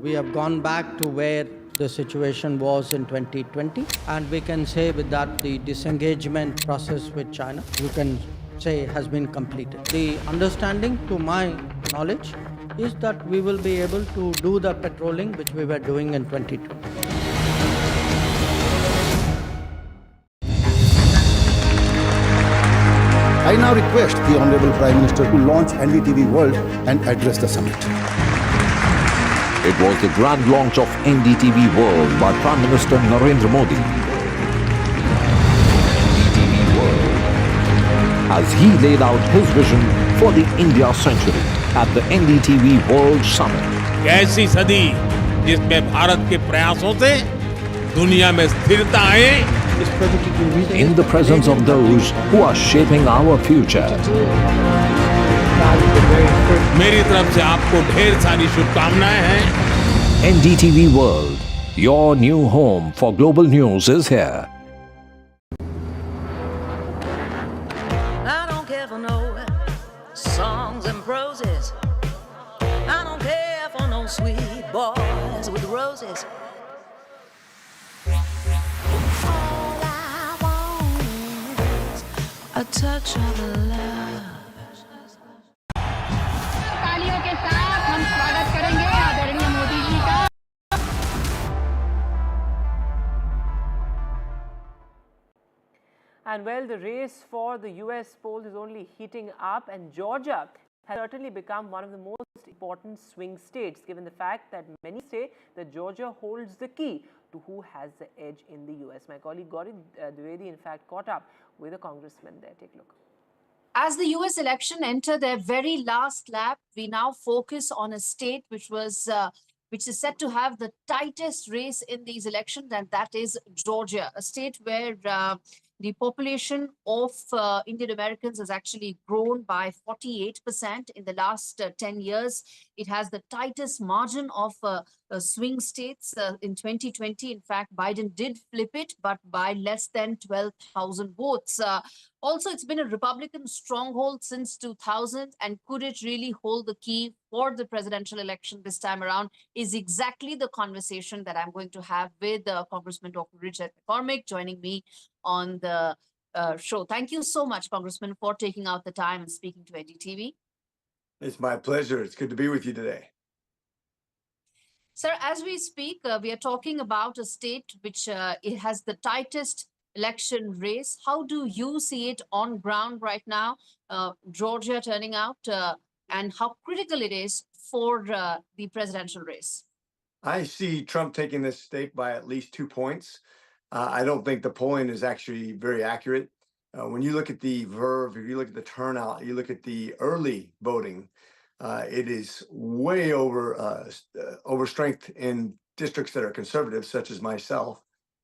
We have gone back to where the situation was in 2020, and we can say with that the disengagement process with China, you can say, has been completed. The understanding, to my knowledge, is that we will be able to do the patrolling which we were doing in 22.
I now request the Honorable Prime Minister to launch NDTV World and address the summit.
It was the grand launch of NDTV World by Prime Minister Narendra Modi. NDTV World, as he laid out his vision for the India century at the NDTV World Summit.
ऐसी सदी जिसमें भारत के प्रयासों से दुनिया में स्थिरता आए,
In the presence of those who are shaping our future.
मेरी तरफ से आपको ढेर सारी शुभकामनाएं हैं।
NDTV World, your new home for global news is here.
I don't care for no songs and proses. I don't care for no sweet boys with roses. A touch of love.
तालियों के साथ हम स्वागत करेंगे आदरणीय मोदी जी का।
And well, the race for the US polls is only heating up, and Georgia has certainly become one of the most important swing states, given the fact that many say that Georgia holds the key to who has the edge in the US. My colleague Gauri Dwivedi in fact caught up with a congressman there. Take a look.
As the US election entered their very last lap, we now focus on a state which is set to have the tightest race in these elections, and that is Georgia, a state where the population of Indian Americans has actually grown by 48% in the last 10 years. It has the tightest margin of swing states in 2020. In fact, Biden did flip it, but by less than 12,000 votes. Also, it's been a Republican stronghold since 2000, and could it really hold the key for the presidential election this time around is exactly the conversation that I'm going to have with Congressman Dr. Richard McCormick joining me on the show. Thank you so much, Congressman, for taking out the time and speaking to NDTV.
It's my pleasure. It's good to be with you today.
Sir, as we speak, we are talking about a state which it has the tightest election race. How do you see it on ground right now, Georgia turning out, and how critical it is for the presidential race?
I see Trump taking this state by at least 2 points. I don't think the polling is actually very accurate. When you look at the verve, if you look at the turnout, you look at the early voting, it is way over strength in districts that are conservative, such as myself,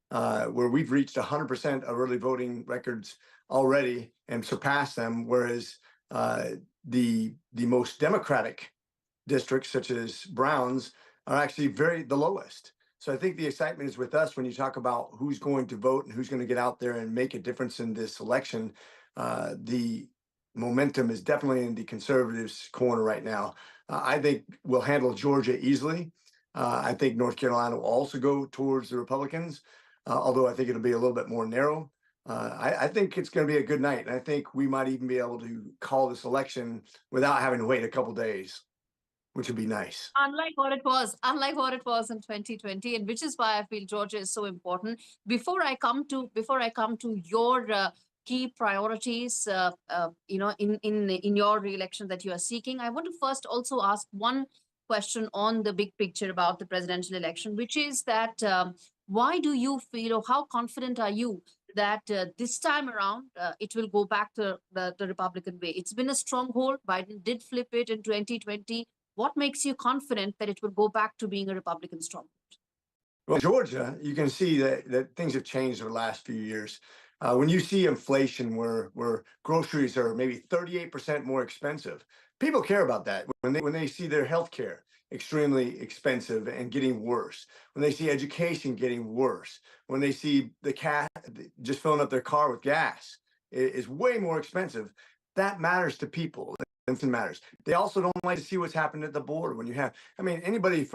where we've reached 100% of early voting records already and surpassed them, whereas the most democratic districts, such as Browns, are actually the lowest. So I think the excitement is with us when you talk about who's going to vote and who's going to get out there and make a difference in this election. The momentum is definitely in the conservatives' corner right now. I think we'll handle Georgia easily. I think North Carolina will also go towards the Republicans, although I think it'll be a little bit more narrow. I think it's going to be a good night, and I think we might even be able to call this election without having to wait a couple days, which would be nice.
Unlike what it was in 2020, and which is why I feel Georgia is so important. Before I come to your key priorities, in your re-election that you are seeking, I want to first also ask one question on the big picture about the presidential election, which is that why do you feel, or how confident are you that this time around it will go back to the Republican way? It's been a stronghold. Biden did flip it in 2020. What makes you confident that it will go back to being a Republican stronghold?
Well, Georgia, you can see that things have changed over the last few years. When you see inflation where groceries are maybe 38% more expensive, people care about that. When they see their health care extremely expensive and getting worse, when they see education getting worse, when they see just filling up their car with gas is way more expensive, that matters to people. It matters. They also don't like to see what's happened at the border. When you have, anybody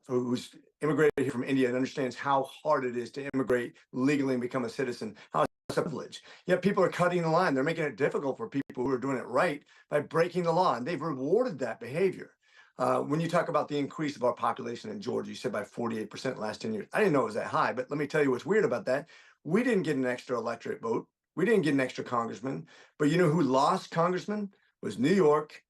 who's immigrated here from India and understands how hard it is to immigrate legally and become a citizen, how it's a privilege. Yet people are cutting the line. They're making it difficult for people who are doing it right by breaking the law, and they've rewarded that behavior. When you talk about the increase of our population in Georgia, you said by 48% last 10 years. I didn't know it was that high, but let me tell you what's weird about that. We didn't get an extra electorate vote. We didn't get an extra congressman. But you know who lost congressman? Was New York,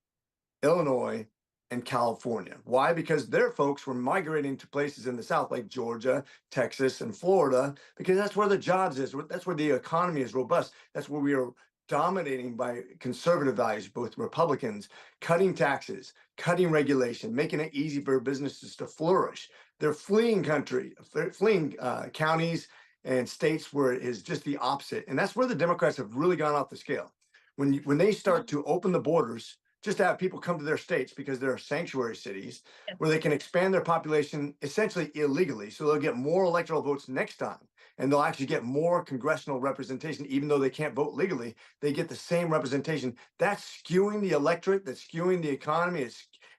Illinois, and California. Why? Because their folks were migrating to places in the South like Georgia, Texas, and Florida, because that's where the jobs is. That's where the economy is robust. That's where we are dominating by conservative values, both Republicans, cutting taxes, cutting regulation, making it easy for businesses to flourish. They're fleeing counties and states where it is just the opposite. And that's where the Democrats have really gone off the scale. When they start to open the borders, just to have people come to their states because they're sanctuary cities where they can expand their population essentially illegally. So they'll get more electoral votes next time. And they'll actually get more congressional representation, even though they can't vote legally, they get the same representation. That's skewing the electorate, that's skewing the economy.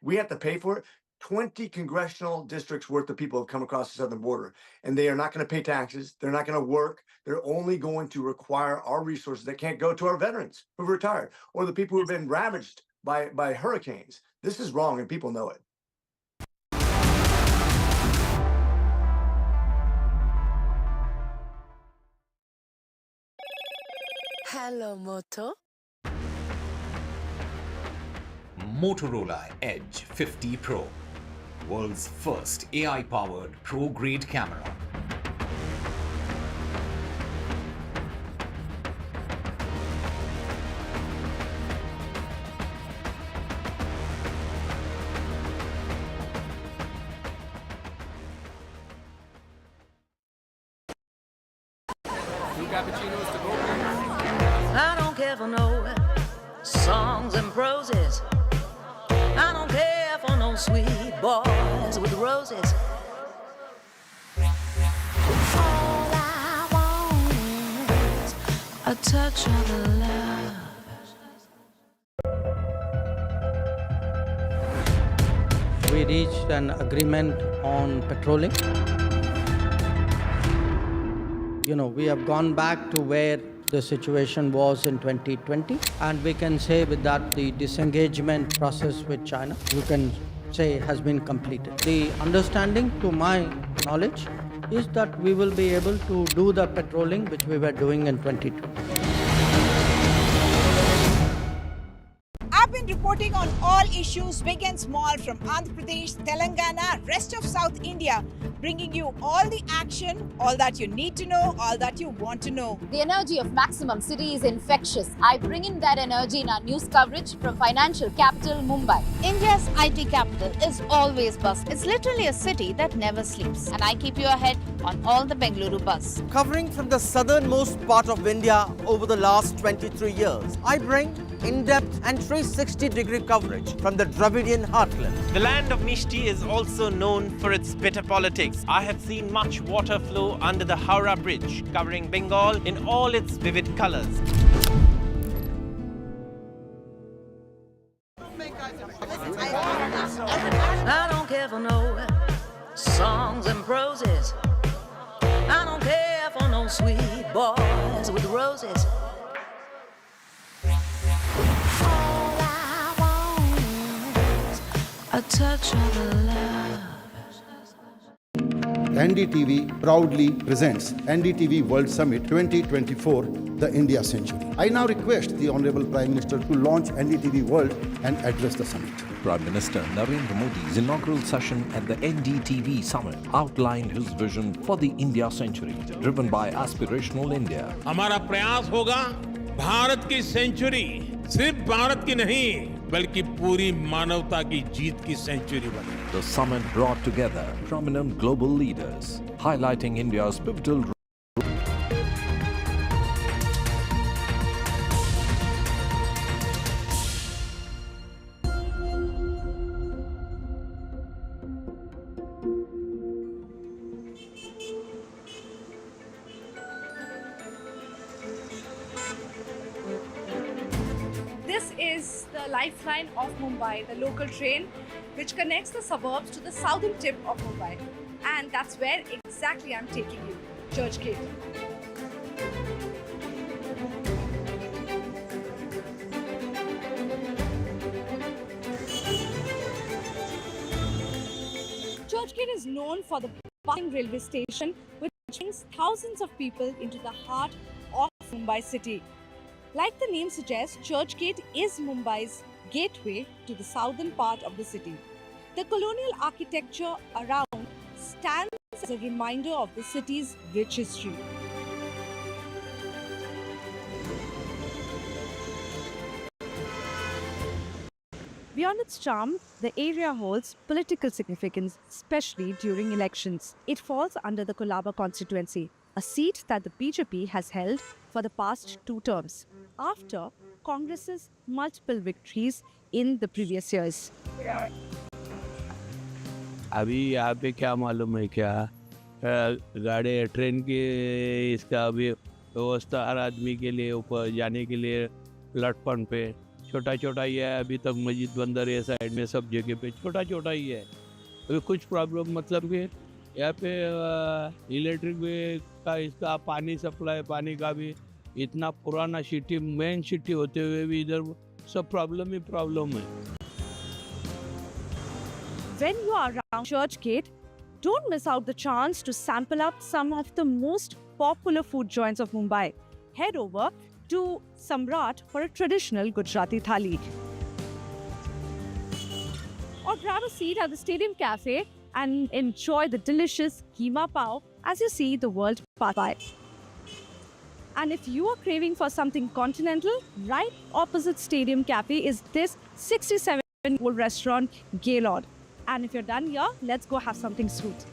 We have to pay for it. 20 congressional districts worth of people have come across the southern border, and they are not going to pay taxes. They're not going to work. They're only going to require our resources that can't go to our veterans who've retired or the people who have been ravaged by hurricanes. This is wrong, and people know it.
Hello, Moto.
Motorola Edge 50 Pro, world's first AI-powered pro-grade camera.
I don't care for no songs and proses. I don't care for no sweet boys with roses. All I want is a touch of love.
We reached an agreement on patrolling. You know, we have gone back to where the situation was in 2020, and we can say with that the disengagement process with China, you can say, has been completed. The understanding, to my knowledge, is that we will be able to do the patrolling which we were doing in 2020.
I've been reporting on all issues, big and small, from Andhra Pradesh, Telangana, rest of South India, bringing you all the action, all that you need to know, all that you want to know.
The energy of Maximum City is infectious. I bring in that energy in our news coverage from financial capital, Mumbai.
India's IT capital is always buzz. It's literally a city that never sleeps.
And I keep you ahead on all the Bengaluru buzz.
Covering from the southernmost part of India over the last 23 years, I bring in-depth and 360-degree coverage from the Dravidian heartland.
The land of Mishti is also known for its bitter politics. I have seen much water flow under the Howrah Bridge, covering Bengal in all its vivid colors.
I don't care for no songs and proses. I don't care for no sweet boys with roses. All I want is a touch of love.
NDTV proudly presents NDTV World Summit 2024, the India Century. I now request the Honorable Prime Minister to launch NDTV World and address the summit.
Prime Minister Narendra Modi's inaugural session at the NDTV Summit outlined his vision for the India Century, driven by aspirational India.
हमारा प्रयास होगा भारत की century सिर्फ भारत की नहीं बल्कि पूरी मानवता की जीत की सेंचुरी बने.
The summit brought together prominent global leaders, highlighting India's pivotal role.
This is the lifeline of Mumbai, the local train which connects the suburbs to the southern tip of Mumbai. And that's where exactly I'm taking you, Churchgate. Churchgate is known for the bustling railway station, which brings thousands of people into the heart of Mumbai city. Like the name suggests, Churchgate is Mumbai's gateway to the southern part of the city. The colonial architecture around stands as a reminder of the city's rich history. Beyond its charm, the area holds political significance, especially during elections. It falls under the Colaba constituency, a seat that the BJP has held for the past 2 terms, after Congress's multiple victories in the previous years.
अभी यहाँ पे क्या मालूम है क्या गाड़ी train की इसका अभी व्यवस्था हर आदमी के लिए ऊपर जाने के लिए प्लेटफॉर्म पे छोटा छोटा ही है। अभी तक मस्जिद बंदर है साइड में, सब जगह पे छोटा छोटा ही है। अभी कुछ प्रॉब्लम मतलब कि यहाँ पे इलेक्ट्रिक का इसका पानी सप्लाई पानी का भी इतना पुराना सिटी मेन सिटी होते हुए भी इधर सब प्रॉब्लम ही प्रॉब्लम है।
When you are around Churchgate, don't miss out the chance to sample up some of the most popular food joints of Mumbai. Head over to Samrat for a traditional Gujarati thali. Or grab a seat at the Stadium Cafe and enjoy the delicious keema pav as you see the world pass by. And if you are craving for something continental, right opposite Stadium Cafe is this 67-year-old restaurant, Gaylord. And if you're done here, let's go have something sweet.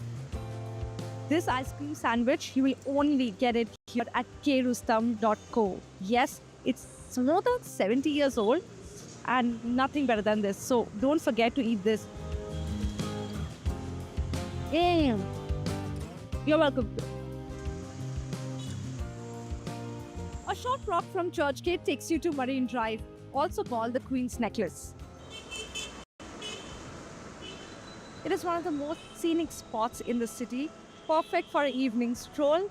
This ice cream sandwich, you will only get it here at krustam.co. Yes, it's more than 70 years old and nothing better than this. So don't forget to eat this. You're welcome. A short walk from Churchgate takes you to Marine Drive, also called the Queen's Necklace. It is one of the most scenic spots in the city, perfect for an evening stroll,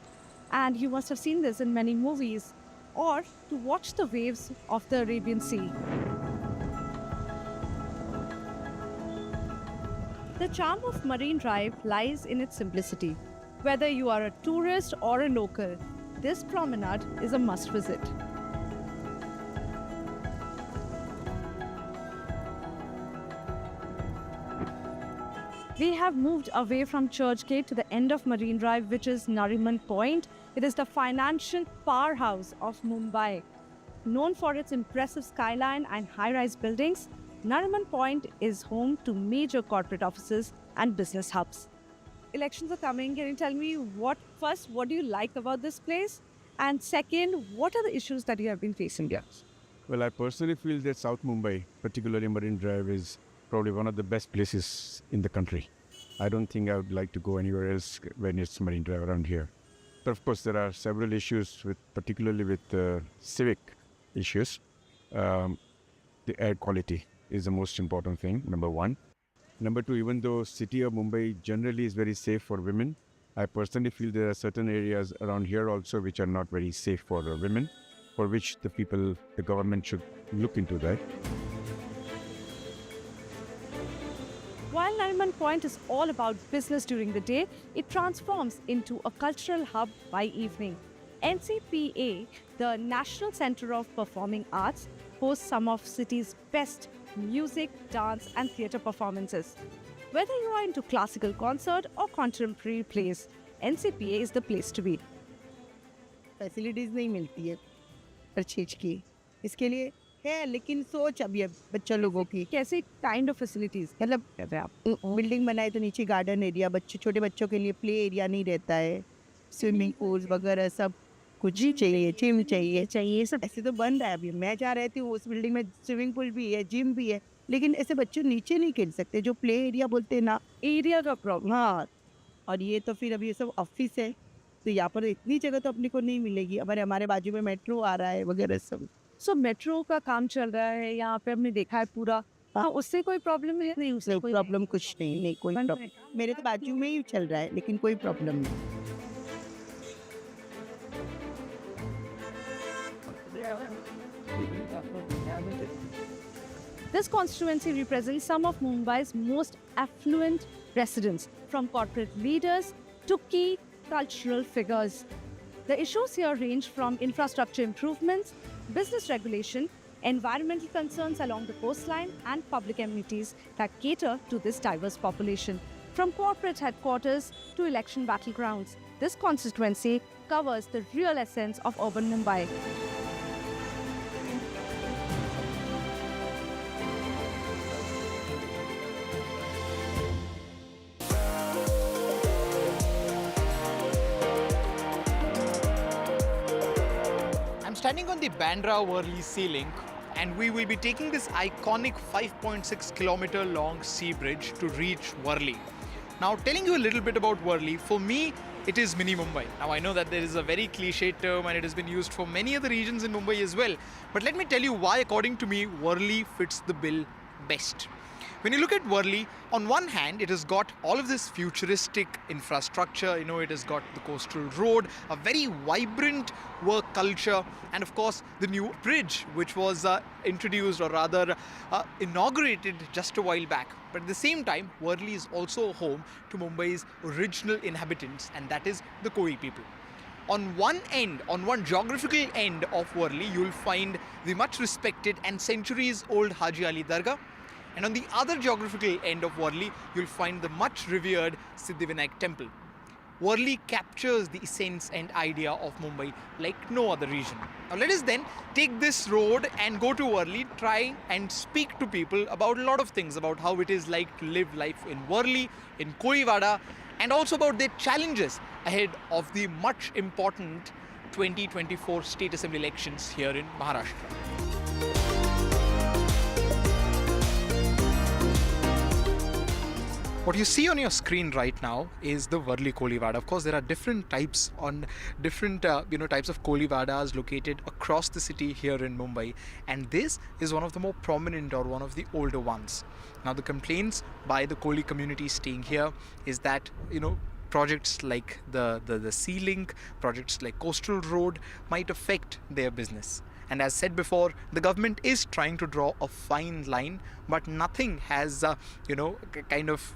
and you must have seen this in many movies, or to watch the waves of the Arabian Sea. The charm of Marine Drive lies in its simplicity. Whether you are a tourist or a local, this promenade is a must visit. We have moved away from Churchgate to the end of Marine Drive, which is Nariman Point. It is the financial powerhouse of Mumbai. Known for its impressive skyline and high-rise buildings, Nariman Point is home to major corporate offices and business hubs. Elections are coming. Can you tell me what do you like about this place? And second, what are the issues that you have been facing here?
Well, I personally feel that South Mumbai, particularly Marine Drive, is probably one of the best places in the country. I don't think I would like to go anywhere else when it's Marine Drive around here. But of course, there are several issues, particularly with civic issues. The air quality is the most important thing, number one. Number two, even though city of Mumbai generally is very safe for women, I personally feel there are certain areas around here also which are not very safe for women, for which the government should look into that.
While Nariman Point is all about business during the day, it transforms into a cultural hub by evening. NCPA, the National Center of Performing Arts, hosts some of city's best music, dance and theatre performances. Whether you are into classical concert or contemporary plays, NCPA is the place to be.
Facilities नहीं मिलती है हर चीज़ की, इसके लिए है लेकिन सोच अभी बच्चा लोगों की
कैसे काइंड ऑफ फैसिलिटीज़
मतलब आप बिल्डिंग बनाए तो नीचे गार्डन एरिया, छोटे बच्चों के लिए प्ले एरिया नहीं रहता है, स्विमिंग पूल वगैरह सब कुछ ही चाहिए, जिम चाहिए सब ऐसे तो बन रहा है। अभी मैं जहाँ रहती हूँ उस बिल्डिंग में स्विमिंग पूल भी है, जिम भी है, लेकिन ऐसे बच्चे नीचे नहीं खेल सकते, जो प्ले एरिया बोलते हैं ना, एरिया का प्रॉब्लम। हाँ, और ये तो फिर अभी ये सब ऑफिस है तो यहाँ पर इतनी जगह तो अपने को नहीं मिलेगी। हमारे बाजू में मेट्रो आ रहा है वगैरह सब।
सो मेट्रो का काम चल रहा है यहाँ पे, हमने देखा है पूरा। हाँ, उससे कोई प्रॉब्लम है? नहीं, उससे कोई
प्रॉब्लम कुछ नहीं कोई प्रॉब्लम। मेरे तो बाजू में ही चल रहा है लेकिन कोई प्रॉब्लम नहीं।
This constituency represents some of Mumbai's most affluent residents. from corporate leaders to key cultural figures. The issues here range from infrastructure improvements, business regulation, environmental concerns along the coastline, and public amenities that cater to this diverse population. From corporate headquarters to election battlegrounds, this constituency covers the real essence of urban Mumbai.
I'm standing on the Bandra-Worli Sea Link, and we will be taking this iconic 5.6 kilometer long sea bridge to reach Worli. Now, telling you a little bit about Worli, for me, it is mini Mumbai. Now, I know that there is a very cliche term and it has been used for many other regions in Mumbai as well. But let me tell you why, according to me, Worli fits the bill best. When you look at Worli, on one hand, it has got all of this futuristic infrastructure. It has got the coastal road, a very vibrant work culture, and of course, the new bridge, which was introduced or rather inaugurated just a while back. But at the same time, Worli is also home to Mumbai's original inhabitants, and that is the Koi people. On one geographical end of Worli, you'll find the much respected and centuries old Haji Ali Dargah. And on the other geographical end of Worli, you'll find the much revered Siddhivinayak temple. Worli captures the essence and idea of Mumbai like no other region. Now let us then take this road and go to Worli, try and speak to people about a lot of things, about how it is like to live life in Worli, in Koivada, and also about their challenges ahead of the much important 2024 state assembly elections here in Maharashtra. What you see on your screen right now is the Worli Kolivada. Of course, there are different types types of Kolivadas located across the city here in Mumbai, and this is one of the more prominent or one of the older ones. Now, the complaints by the Koli community staying here is that projects like the Sea Link, projects like Coastal Road might affect their business. And as said before, the government is trying to draw a fine line, but nothing has kind of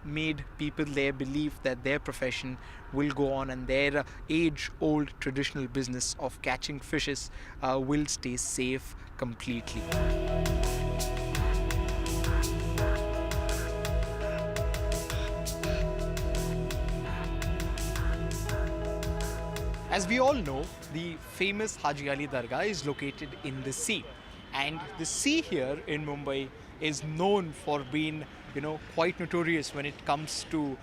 made people there believe that their profession will go on and their age-old traditional business of catching fishes will stay safe completely. As we all know, the famous Haji Ali Dargah is located in the sea, and the sea here in Mumbai is known for being quite notorious when it comes to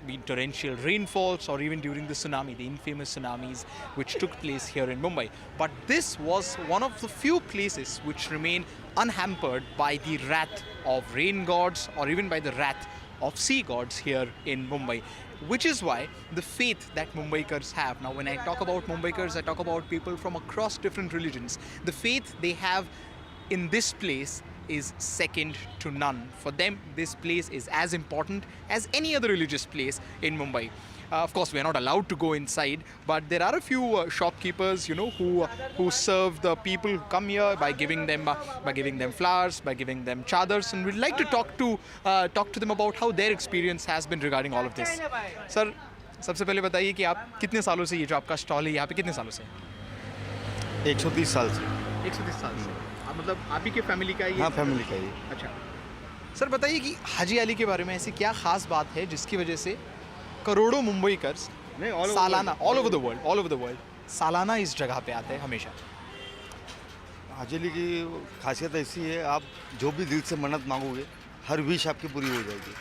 being torrential rainfalls or even during the tsunami, the infamous tsunamis which took place here in Mumbai. But this was one of the few places which remain unhampered by the wrath of rain gods or even by the wrath of sea gods here in Mumbai, which is why the faith that Mumbaikars have. Now, when I talk about Mumbaikars, I talk about people from across different religions. The faith they have in this place is second to none. For them, this place is as important as any other religious place in Mumbai. Of course, we are not allowed to go inside, but there are a few shopkeepers, who serve the people who come here by giving them flowers, by giving them chadars, and we'd like to talk to them about how their experience has been regarding all of this. Sir, सबसे पहले बताइए कि आप कितने सालों से ये जो आपका स्टॉल है यहाँ पे कितने सालों से?
130 साल से।
130 साल से। मतलब आप ही के फैमिली का ही?
हाँ, फैमिली का ही।
अच्छा। सर बताइए कि हाजी अली के बारे में ऐसी क्या खास बात है जिसकी वजह से करोड़ों मुंबईकर्स सालाना ऑल ओवर द वर्ल्ड सालाना इस जगह पे आते हैं हमेशा?
हाजी अली की खासियत ऐसी है, आप जो भी दिल से मन्नत मांगोगे हर विश आपकी पूरी हो जाएगी।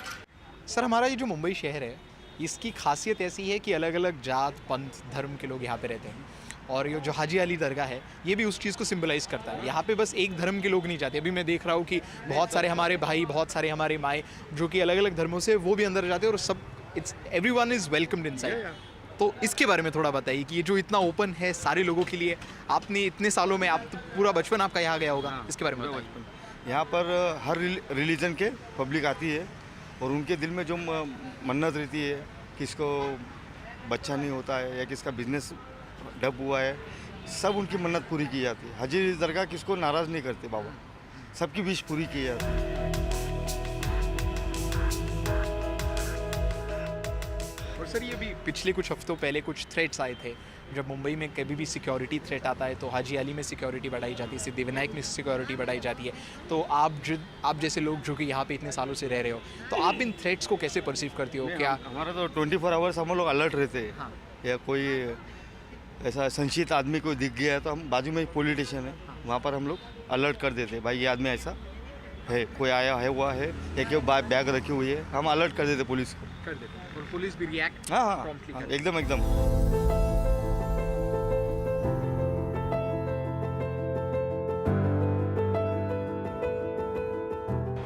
सर, हमारा ये जो मुंबई शहर है, इसकी खासियत ऐसी है कि अलग अलग जात पंथ धर्म के लोग यहाँ पे रहते हैं, और ये जो हाजी अली दरगाह है ये भी उस चीज़ को सिंबलाइज़ करता है। यहाँ पे बस एक धर्म के लोग नहीं जाते। अभी मैं देख रहा हूँ कि बहुत सारे हमारे भाई, बहुत सारे हमारे माए जो कि अलग अलग धर्मों से वो भी अंदर जाते हैं, और सब एवरीवन इज़ वेलकम्ड इनसाइड। तो इसके बारे में थोड़ा बताइए कि ये जो इतना ओपन है सारे लोगों के लिए, आपने इतने सालों में आप पूरा बचपन आपका यहाँ गया होगा, इसके बारे में बताइए।
यहाँ पर हर रिलीजन के पब्लिक आती है और उनके दिल में जो मन्नत रहती है, किसको बच्चा नहीं होता है या किसका बिजनेस डब हुआ है, सब उनकी मन्नत पूरी की जाती है। हाजी अली दरगाह किसको नाराज़ नहीं करते बाबा, सबकी विश पूरी की जाती है।
सर ये भी पिछले कुछ हफ्तों पहले कुछ थ्रेट्स आए थे, जब मुंबई में कभी भी सिक्योरिटी थ्रेट आता है तो हाजी अली में सिक्योरिटी बढ़ाई जाती है, सिद्धिविनायक में सिक्योरिटी बढ़ाई जाती है। तो आप जैसे लोग जो कि यहाँ पे इतने सालों से रह रहे हो, तो आप इन थ्रेट्स को कैसे परसीव करते हो? क्या
हमारा तो 24 आवर्स हम लोग अलर्ट रहते हैं।
हाँ।
या कोई ऐसा संशित आदमी कोई दिख गया है तो हम बाजू में पुलिस स्टेशन है, वहाँ पर हम लोग अलर्ट कर देते हैं, भाई ये आदमी ऐसा है, कोई आया है हुआ है या क्यों बैग रखी हुई है, हम अलर्ट कर देते पुलिस को।
कर देते हैं और पुलिस भी रिएक्ट
हाँ, एकदम एकदम।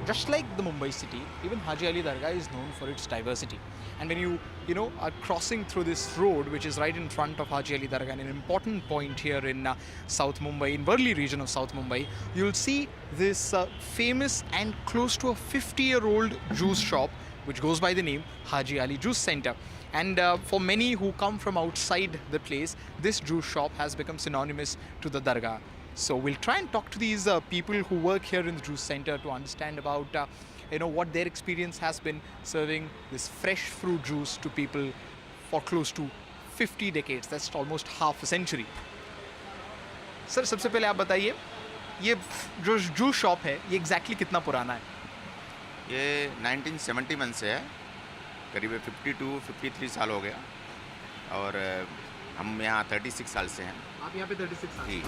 Just like the Mumbai city, even Haji Ali Dargah is known for its diversity. And when you know, are crossing through this road, which is right in front of Haji Ali Dargah, and an important point here in South Mumbai, in Worli region of South Mumbai, you'll see this famous and close to a 50-year-old juice shop, which goes by the name Haji Ali Juice Center. And for many who come from outside the place, this juice shop has become synonymous to the Dargah. So we'll try and talk to these people who work here in the juice center to understand about what their experience has been serving this fresh fruit juice to people for close to 50 decades. That's almost half a century. Sir सबसे पहले आप बताइए, ये जो juice shop है ये exactly कितना पुराना है?
ये 1971 से है, करीब 52-53 साल हो गया, और हम यहाँ 36 साल से हैं।
आप यहाँ पे 36 साल?
जी।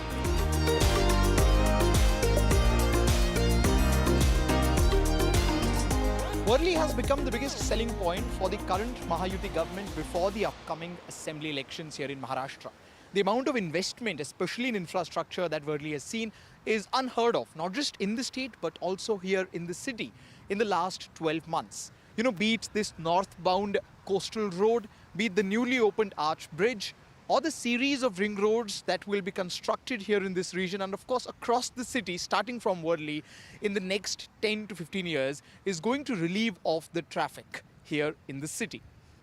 Worli has become the biggest selling point for the current Mahayuti government before the upcoming assembly elections here in Maharashtra. The amount of investment, especially in infrastructure, that Worli has seen is unheard of, not just in the state but also here in the city in the last 12 months. Be it this northbound coastal road, be it the newly opened arch bridge, or the series of ring roads that will be constructed here in this region, and of course across the city, starting from Worli, in the next 10 to 15 years, is going to relieve of the traffic here in the city.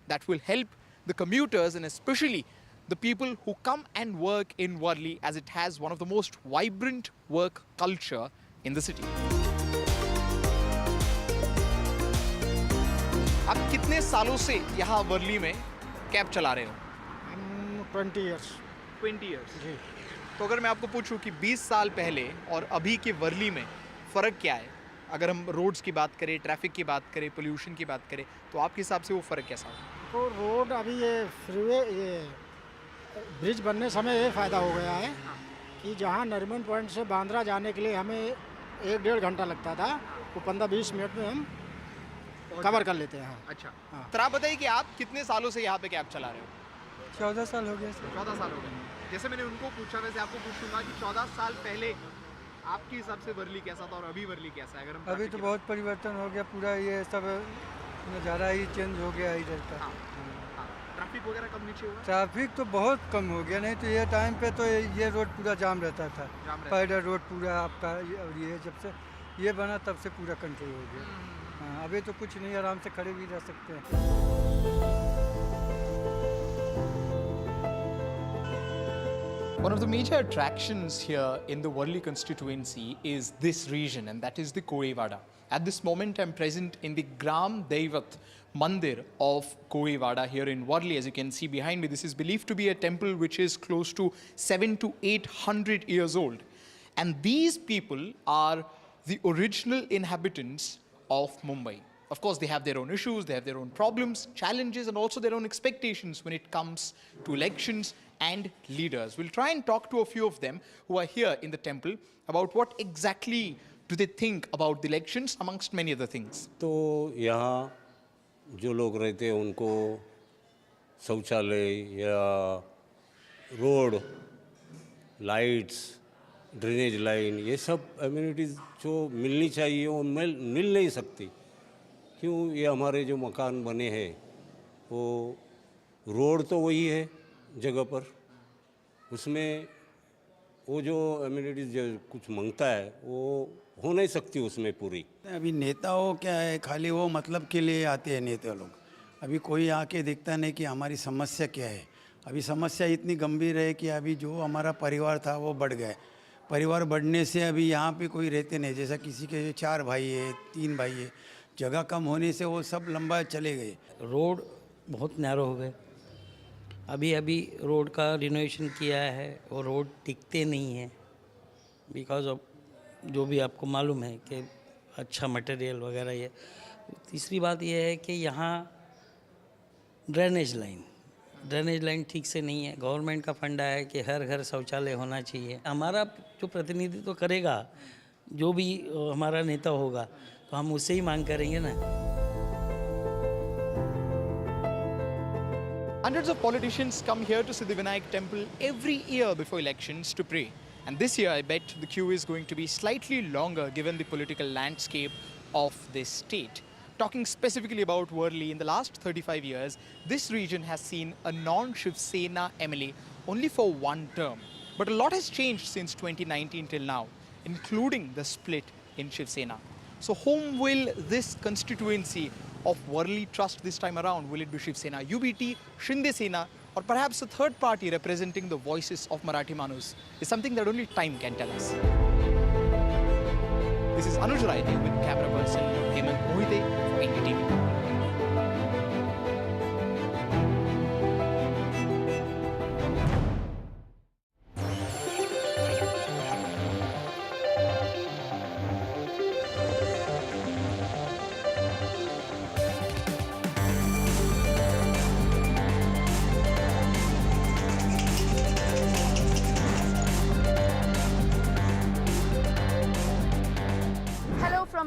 That will help the commuters and especially the people who come and work in Worli, as it has one of the most vibrant work culture in the city. आप कितने सालों से यहाँ वर्ली में cab चला रहे हो?
20 years.
20 years.
जी।
तो अगर मैं आपको पूछूं कि 20 साल पहले और अभी के वर्ली में फ़र्क क्या है? अगर हम रोड्स की बात करें, ट्रैफिक की बात करें, पोल्यूशन की बात करें, तो आपके हिसाब से वो फ़र्क कैसा होगा?
तो रोड अभी ये फ्रीवे, ये ब्रिज बनने समय ये फ़ायदा हो गया है कि जहाँ नरीमन पॉइंट से बांद्रा जाने के लिए हमें 1-1.5 घंटा लगता था, वो 15-20 मिनट में हम कवर कर लेते हैं।
अच्छा। तो आप बताइए कि आप कितने सालों से यहाँ पे कैब चला रहे हो?
14 साल हो गए सर।
14 साल हो गए। जैसे मैंने उनको पूछा, वैसे आपको पूछूंगा कि 14 साल पहले आपके हिसाब से वर्ली कैसा था और अभी वर्ली कैसा है? अगर हम
अभी तो बहुत परिवर्तन हो गया, पूरा ये सब नज़ारा ही चेंज हो गया इधर का।
ट्रैफिक वगैरह कम नीचे हुआ?
ट्रैफिक तो बहुत कम हो गया, नहीं तो ये टाइम पे तो ये रोड पूरा जाम रहता था। पैदल रोड पूरा आपका, और ये जब से ये बना तब से पूरा कंट्रोल हो गया। हाँ, अभी तो कुछ नहीं, आराम से खड़े भी रह सकते हैं।
One of the major attractions here in the Worli constituency is this region, and that is the Koevada. At this moment, I'm present in the Gram Devat Mandir of Koevada here in Worli. As you can see behind me, this is believed to be a temple which is close to 700 to 800 years old. And these people are the original inhabitants of Mumbai. Of course, they have their own issues, they have their own problems, challenges, and also their own expectations when it comes to elections and leaders. We'll try and talk to a few of them who are here in the temple about what exactly do they think about the elections, amongst many other things.
तो यहाँ जो लोग रहते हैं उनको शौचालय या road, lights, drainage line, ये सब एम्यूनिटीज़ जो मिलनी चाहिए वो मिल नहीं सकती। क्यों? ये हमारे जो मकान बने हैं वो रोड तो वही है जगह पर, उसमें वो जो एम्यूनिटीज़ जो कुछ मांगता है वो हो नहीं सकती उसमें पूरी।
अभी नेताओं क्या है, खाली वो मतलब के लिए आते हैं नेता लोग। अभी कोई आके देखता नहीं कि हमारी समस्या क्या है। अभी समस्या इतनी गंभीर है कि अभी जो हमारा परिवार था वो बढ़ गया। परिवार बढ़ने से अभी यहाँ पे कोई रहते नहीं, जैसा किसी के 4 भाई है, 3 भाई है, जगह कम होने से वो सब लंबा चले गए।
रोड बहुत नैरो हो गए। अभी अभी रोड का रिनोवेशन किया है और रोड टिकते नहीं हैं बिकॉज ऑफ जो भी आपको मालूम है कि अच्छा मटेरियल वगैरह ये। तीसरी बात ये है कि यहाँ ड्रेनेज लाइन ठीक से नहीं है। गवर्नमेंट का फंड आया है कि हर घर शौचालय होना चाहिए। हमारा जो प्रतिनिधित्व करेगा, जो भी हमारा नेता होगा, तो हम उससे ही मांग करेंगे ना।
Hundreds of politicians come here to Siddhivinayak temple every year before elections to pray. And this year, I bet the queue is going to be slightly longer given the political landscape of this state. Talking specifically about Worli, in the last 35 years, this region has seen a non-Shiv Sena MLA only for one term. But a lot has changed since 2019 till now, including the split in Shiv Sena. So whom will this constituency of Worli trust this time around? Will it be Shiv Sena, UBT, Shinde Sena, or perhaps a third party representing the voices of Marathi Manus? Is something that only time can tell us. This is Anuj Rai with camera person Hemant Mohite for NDTV.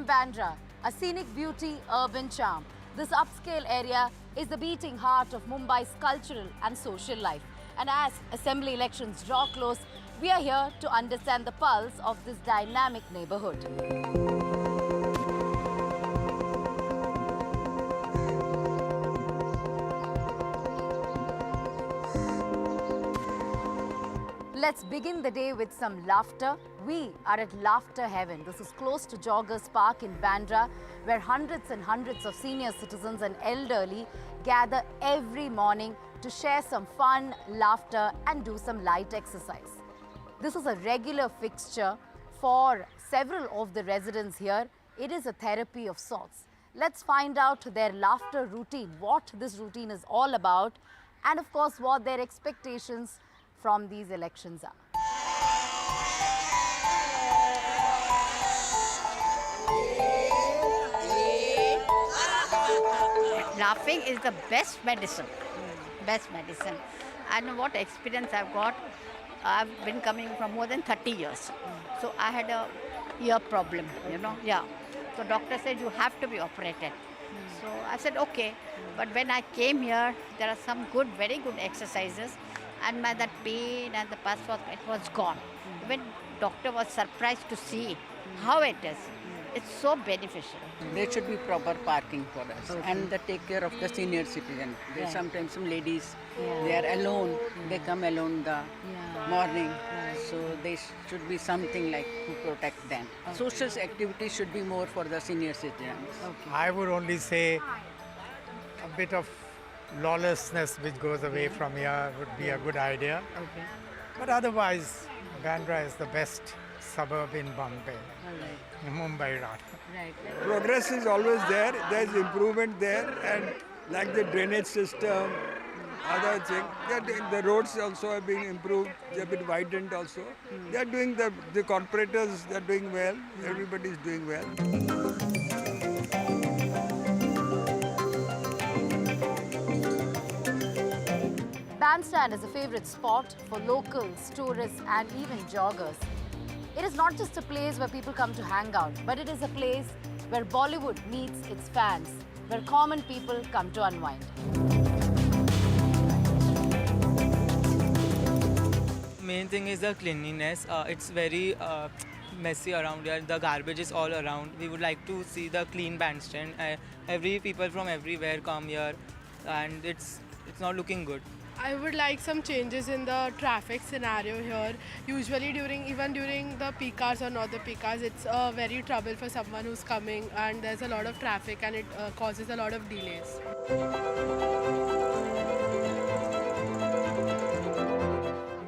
Bandra, a scenic beauty, urban charm. This upscale area is the beating heart of Mumbai's cultural and social life. And as assembly elections draw close, we are here to understand the pulse of this dynamic neighborhood. Let's begin the day with some laughter. We are at Laughter Heaven. This is close to Joggers Park in Bandra, where hundreds and hundreds of senior citizens and elderly gather every morning to share some fun, laughter, and do some light exercise. This is a regular fixture for several of the residents here. It is a therapy of sorts. Let's find out their laughter routine, what this routine is all about, and of course, what their expectations from these elections are.
Laughing is the best medicine, And what experience I've got, I've been coming from more than 30 years. So I had a ear problem, So doctor said you have to be operated. So I said okay. But when I came here, there are some very good exercises. And that pain and the pus it was gone. Even doctor was surprised to see how it is. It's so beneficial.
There should be proper parking for us, and they take care of the senior citizen. There's sometimes some ladies, they are alone. They come alone in the morning, so there should be something like to protect them. Social activities should be more for the senior citizens.
I would only say a bit of lawlessness which goes away from here would be a good idea. But otherwise, Bandra is the best suburb in Bombay. Mumbai rather.
Progress is always there. There's improvement there, and like the drainage system, other things. The roads also are being improved. They're a bit widened also. They're doing the corporators. They're doing well. Everybody's doing well.
Bandstand is a favorite spot for locals, tourists, and even joggers. It is not just a place where people come to hang out, but it is a place where Bollywood meets its fans, where common people come to unwind.
Main thing is the cleanliness. It's very messy around here. The garbage is all around. We would like to see the clean bandstand. Every people from everywhere come here, and it's not looking good.
I would like some changes in the traffic scenario here. Usually even during the peak hours or not the peak hours, it's very trouble for someone who's coming, and there's a lot of traffic and it causes a lot of delays.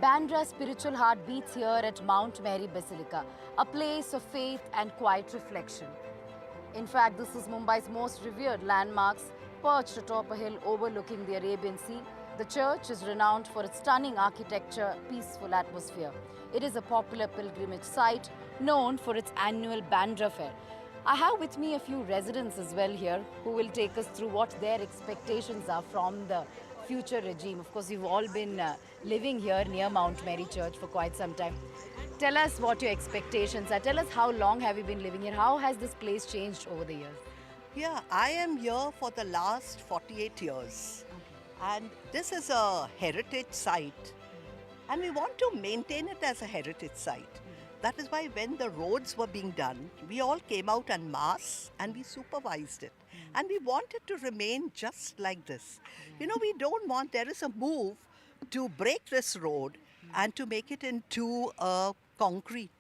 Bandra's spiritual heart beats here at Mount Mary Basilica, a place of faith and quiet reflection. In fact, this is Mumbai's most revered landmarks, Perched atop a hill overlooking the Arabian Sea, the church is renowned for its stunning architecture, peaceful atmosphere. It is a popular pilgrimage site known for its annual Bandra Fair. I have with me a few residents as well here who will take us through what their expectations are from the future regime. Of course, you've all been living here near Mount Mary Church for quite some time. Tell us what your expectations are. Tell us how long have you been living here? How has this place changed over the years?
Yeah, I am here for the last 48 years. And this is a heritage site. And we want to maintain it as a heritage site. That is why when the roads were being done, we all came out en masse and we supervised it. And we want it to remain just like this. You know, we don't want, there is a move to break this road and to make it into a concrete.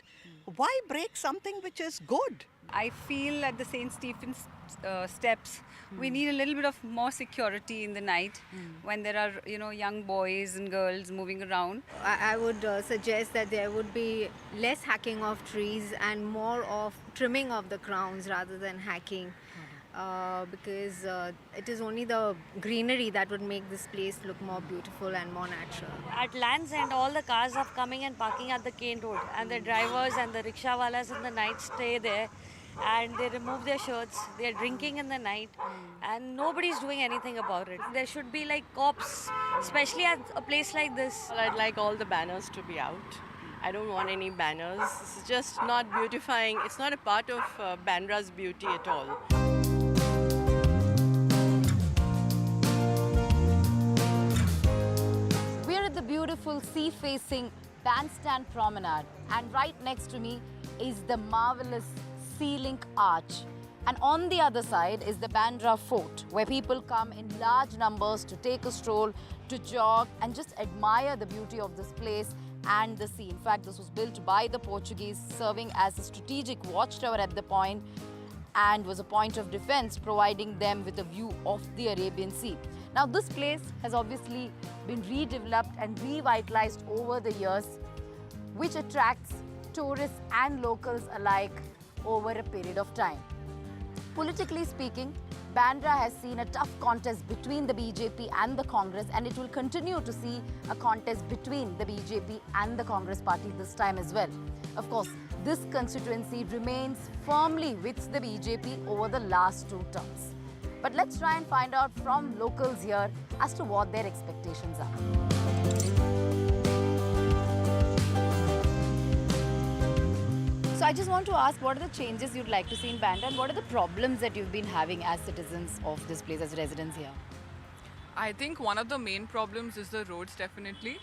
Why break something which is good?
I feel at the St. Stephen's steps, we need a little bit of more security in the night when there are, young boys and girls moving around.
I would suggest that there would be less hacking of trees and more of trimming of the crowns rather than hacking. Because it is only the greenery that would make this place look more beautiful and more natural.
At Land's End, all the cars are coming and parking at the Cane Road, and the drivers and the rickshawalas in the night stay there and they remove their shirts, they are drinking in the night and nobody's doing anything about it. There should be like cops, especially at a place like this.
I'd like all the banners to be out. I don't want any banners. It's just not beautifying. It's not a part of Bandra's beauty at all.
We're at the beautiful sea-facing Bandstand Promenade, and right next to me is the marvelous Sea Link Arch. And on the other side is the Bandra Fort, where people come in large numbers to take a stroll, to jog and just admire the beauty of this place and the sea. In fact, this was built by the Portuguese, serving as a strategic watchtower at the point and was a point of defense, providing them with a view of the Arabian Sea. Now, this place has obviously been redeveloped and revitalized over the years, which attracts tourists and locals alike over a period of time. Politically speaking, Bandra has seen a tough contest between the BJP and the Congress, and it will continue to see a contest between the BJP and the Congress party this time as well. Of course, this constituency remains firmly with the BJP over the last 2 terms. But let's try and find out from locals here as to what their expectations are. So I just want to ask, what are the changes you'd like to see in Bandra and what are the problems that you've been having as citizens of this place, as residents here?
I think one of the main problems is the roads, definitely.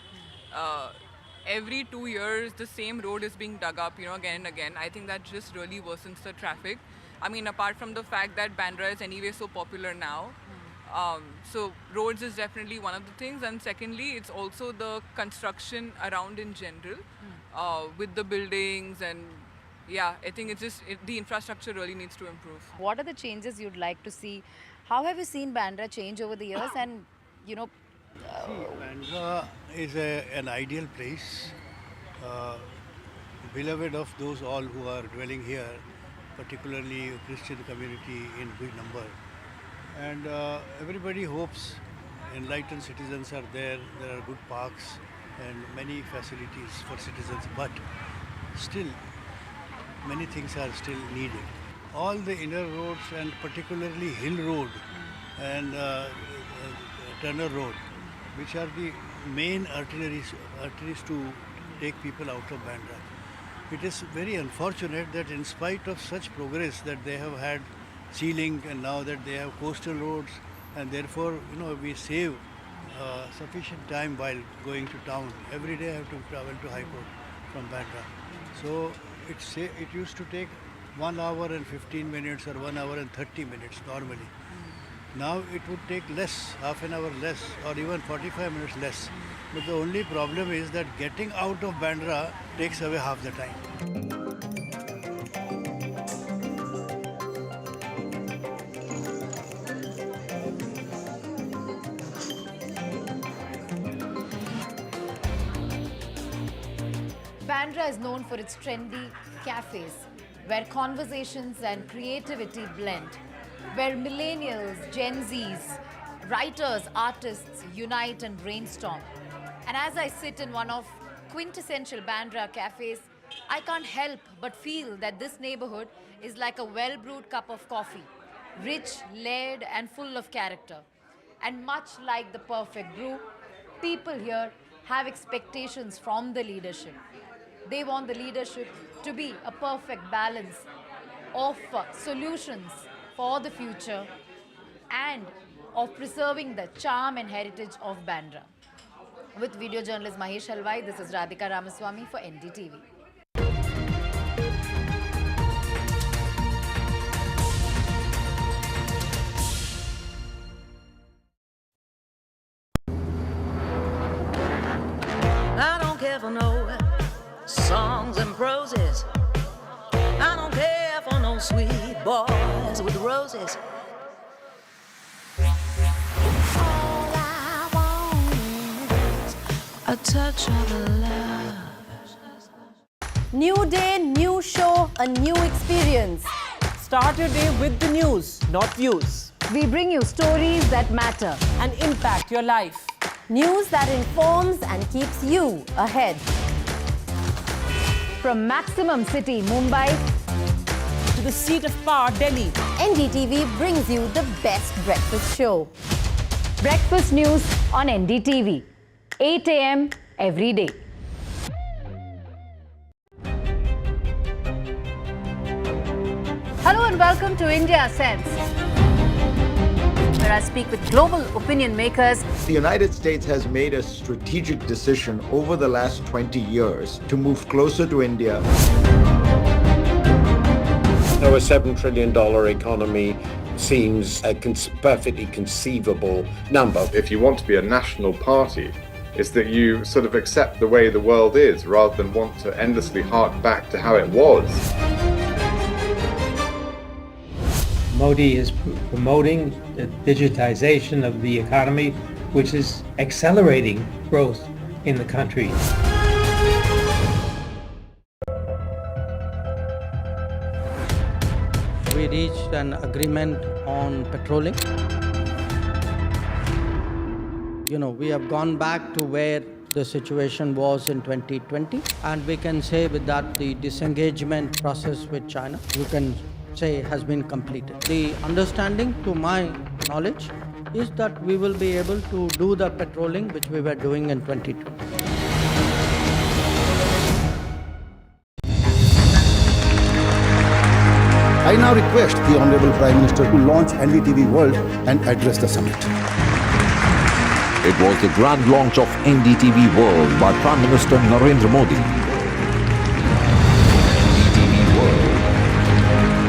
Every 2 years, the same road is being dug up, again and again. I think that just really worsens the traffic. I mean, apart from the fact that Bandra is anyway so popular now. So roads is definitely one of the things. And secondly, it's also the construction around in general, with the buildings and yeah, I think it's just the infrastructure really needs to improve.
What are the changes you'd like to see? How have you seen Bandra change over the years? And,
Bandra is an ideal place, beloved of those all who are dwelling here, particularly a Christian community in big number. And everybody hopes enlightened citizens are there are good parks and many facilities for citizens, but still, many things are still needed. All the inner roads and particularly Hill Road and Turner Road, which are the main arteries to take people out of Bandra. It is very unfortunate that in spite of such progress that they have had Sea Link and now that they have coastal roads, and therefore we save sufficient time while going to town. Every day I have to travel to High Court from Bandra. So it used to take 1 hour and 15 minutes or 1 hour and 30 minutes normally. Now it would take less, half an hour less, or even 45 minutes less. But the only problem is that getting out of Bandra takes away half the time.
Bandra is known for its trendy cafes, where conversations and creativity blend. where millennials, Gen Zs, writers, artists unite and brainstorm. And as I sit in one of quintessential Bandra cafes, I can't help but feel that this neighborhood is like a well-brewed cup of coffee, rich, layered and full of character. And much like the perfect brew, people here have expectations from the leadership. They want the leadership to be a perfect balance of solutions for the future and of preserving the charm and heritage of Bandra. With video journalist Mahesh Halwai, this is Radhika Ramaswamy for NDTV.
I don't care for no songs and proses. I don't care for no sweet boys with roses. All I want is a touch of love.
New day, new show, a new experience.
Start your day with the news, not views.
We bring you stories that matter
and impact your life.
News that informs and keeps you ahead.
From Maximum City, Mumbai,
to the seat of power, Delhi,
NDTV brings you the best breakfast show.
Breakfast news on NDTV, 8 a.m. every day. Hello and welcome to India Sense, where I speak with global opinion makers.
The United States has made a strategic decision over the last 20 years to move closer to India.
So a $7 trillion economy seems a perfectly conceivable number.
If you want to be a national party, it's that you sort of accept the way the world is rather than want to endlessly hark back to how it was.
Modi is promoting the digitization of the economy, which is accelerating growth in the country.
We reached an agreement on patrolling. You know, we have gone back to where the situation was in 2020, and we can say with that the disengagement process with China, you can say, has been completed. The understanding, to my knowledge, is that we will be able to do the patrolling which we were doing in 2020.
I now request the Honorable Prime Minister to launch NDTV World and address the summit.
It was the grand launch of NDTV World by Prime Minister Narendra Modi.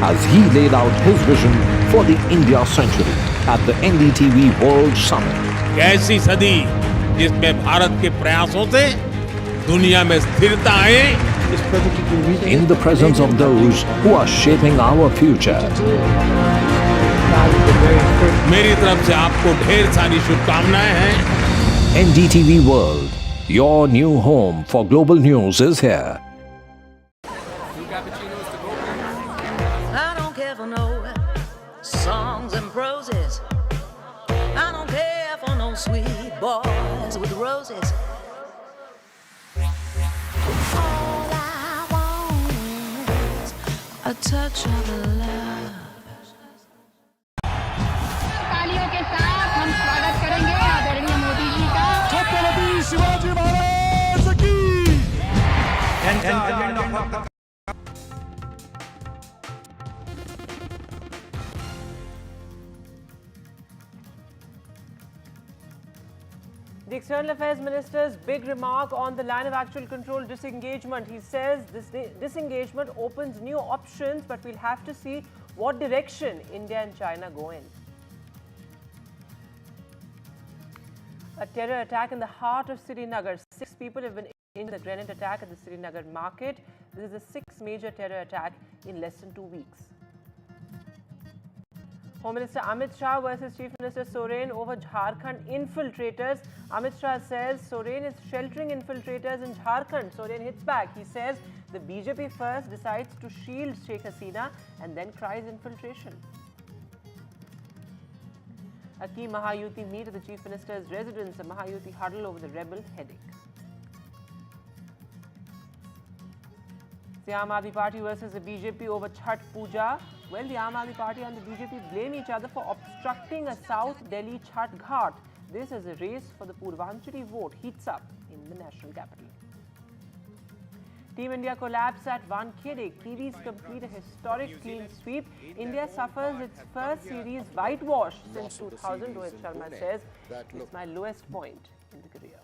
As he laid out his vision for the India century at the NDTV World Summit.
कैसी सदी जिसमें भारत के प्रयासों से दुनिया में स्थिरता आए.
In the presence of those who are shaping our future.
मेरी तरफ से आपको ढेर सारी शुभकामनाएं हैं.
NDTV World, your new home for global news is here.
I don't care for no songs and proses. I don't care for no sweet boys with roses. All I want is a touch of love.
तालियों के साथ हम स्वागत करेंगे आदरणीय मोदी जी का.
छत्रपति शिवाजी महाराज की.
The External Affairs Minister's big remark on the line of actual control disengagement. He says this disengagement opens new options, but we'll have to see what direction India and China go in. A terror attack in the heart of Srinagar. 6 people have been injured in the grenade attack at the Srinagar market. This is the 6th major terror attack in less than 2 weeks. Home Minister Amit Shah versus Chief Minister Soren over Jharkhand infiltrators. Amit Shah says Soren is sheltering infiltrators in Jharkhand. Soren hits back. He says the BJP first decides to shield Sheikh Hasina and then cries infiltration. A key Mahayuti meet at the Chief Minister's residence. A Mahayuti huddle over the rebel headache. The Aam Aadmi Party versus the BJP over Chhath Puja. Well, the Aam Aadmi Party and the BJP blame each other for obstructing a South Delhi Chhath Ghat. This as a race for the Purvanchali vote heats up in the national capital. Team India collapse at Wankhede. Kiwis complete a historic clean sweep. India suffers its first series whitewash since 2000. Rohit Sharma says, it's my lowest point in the career.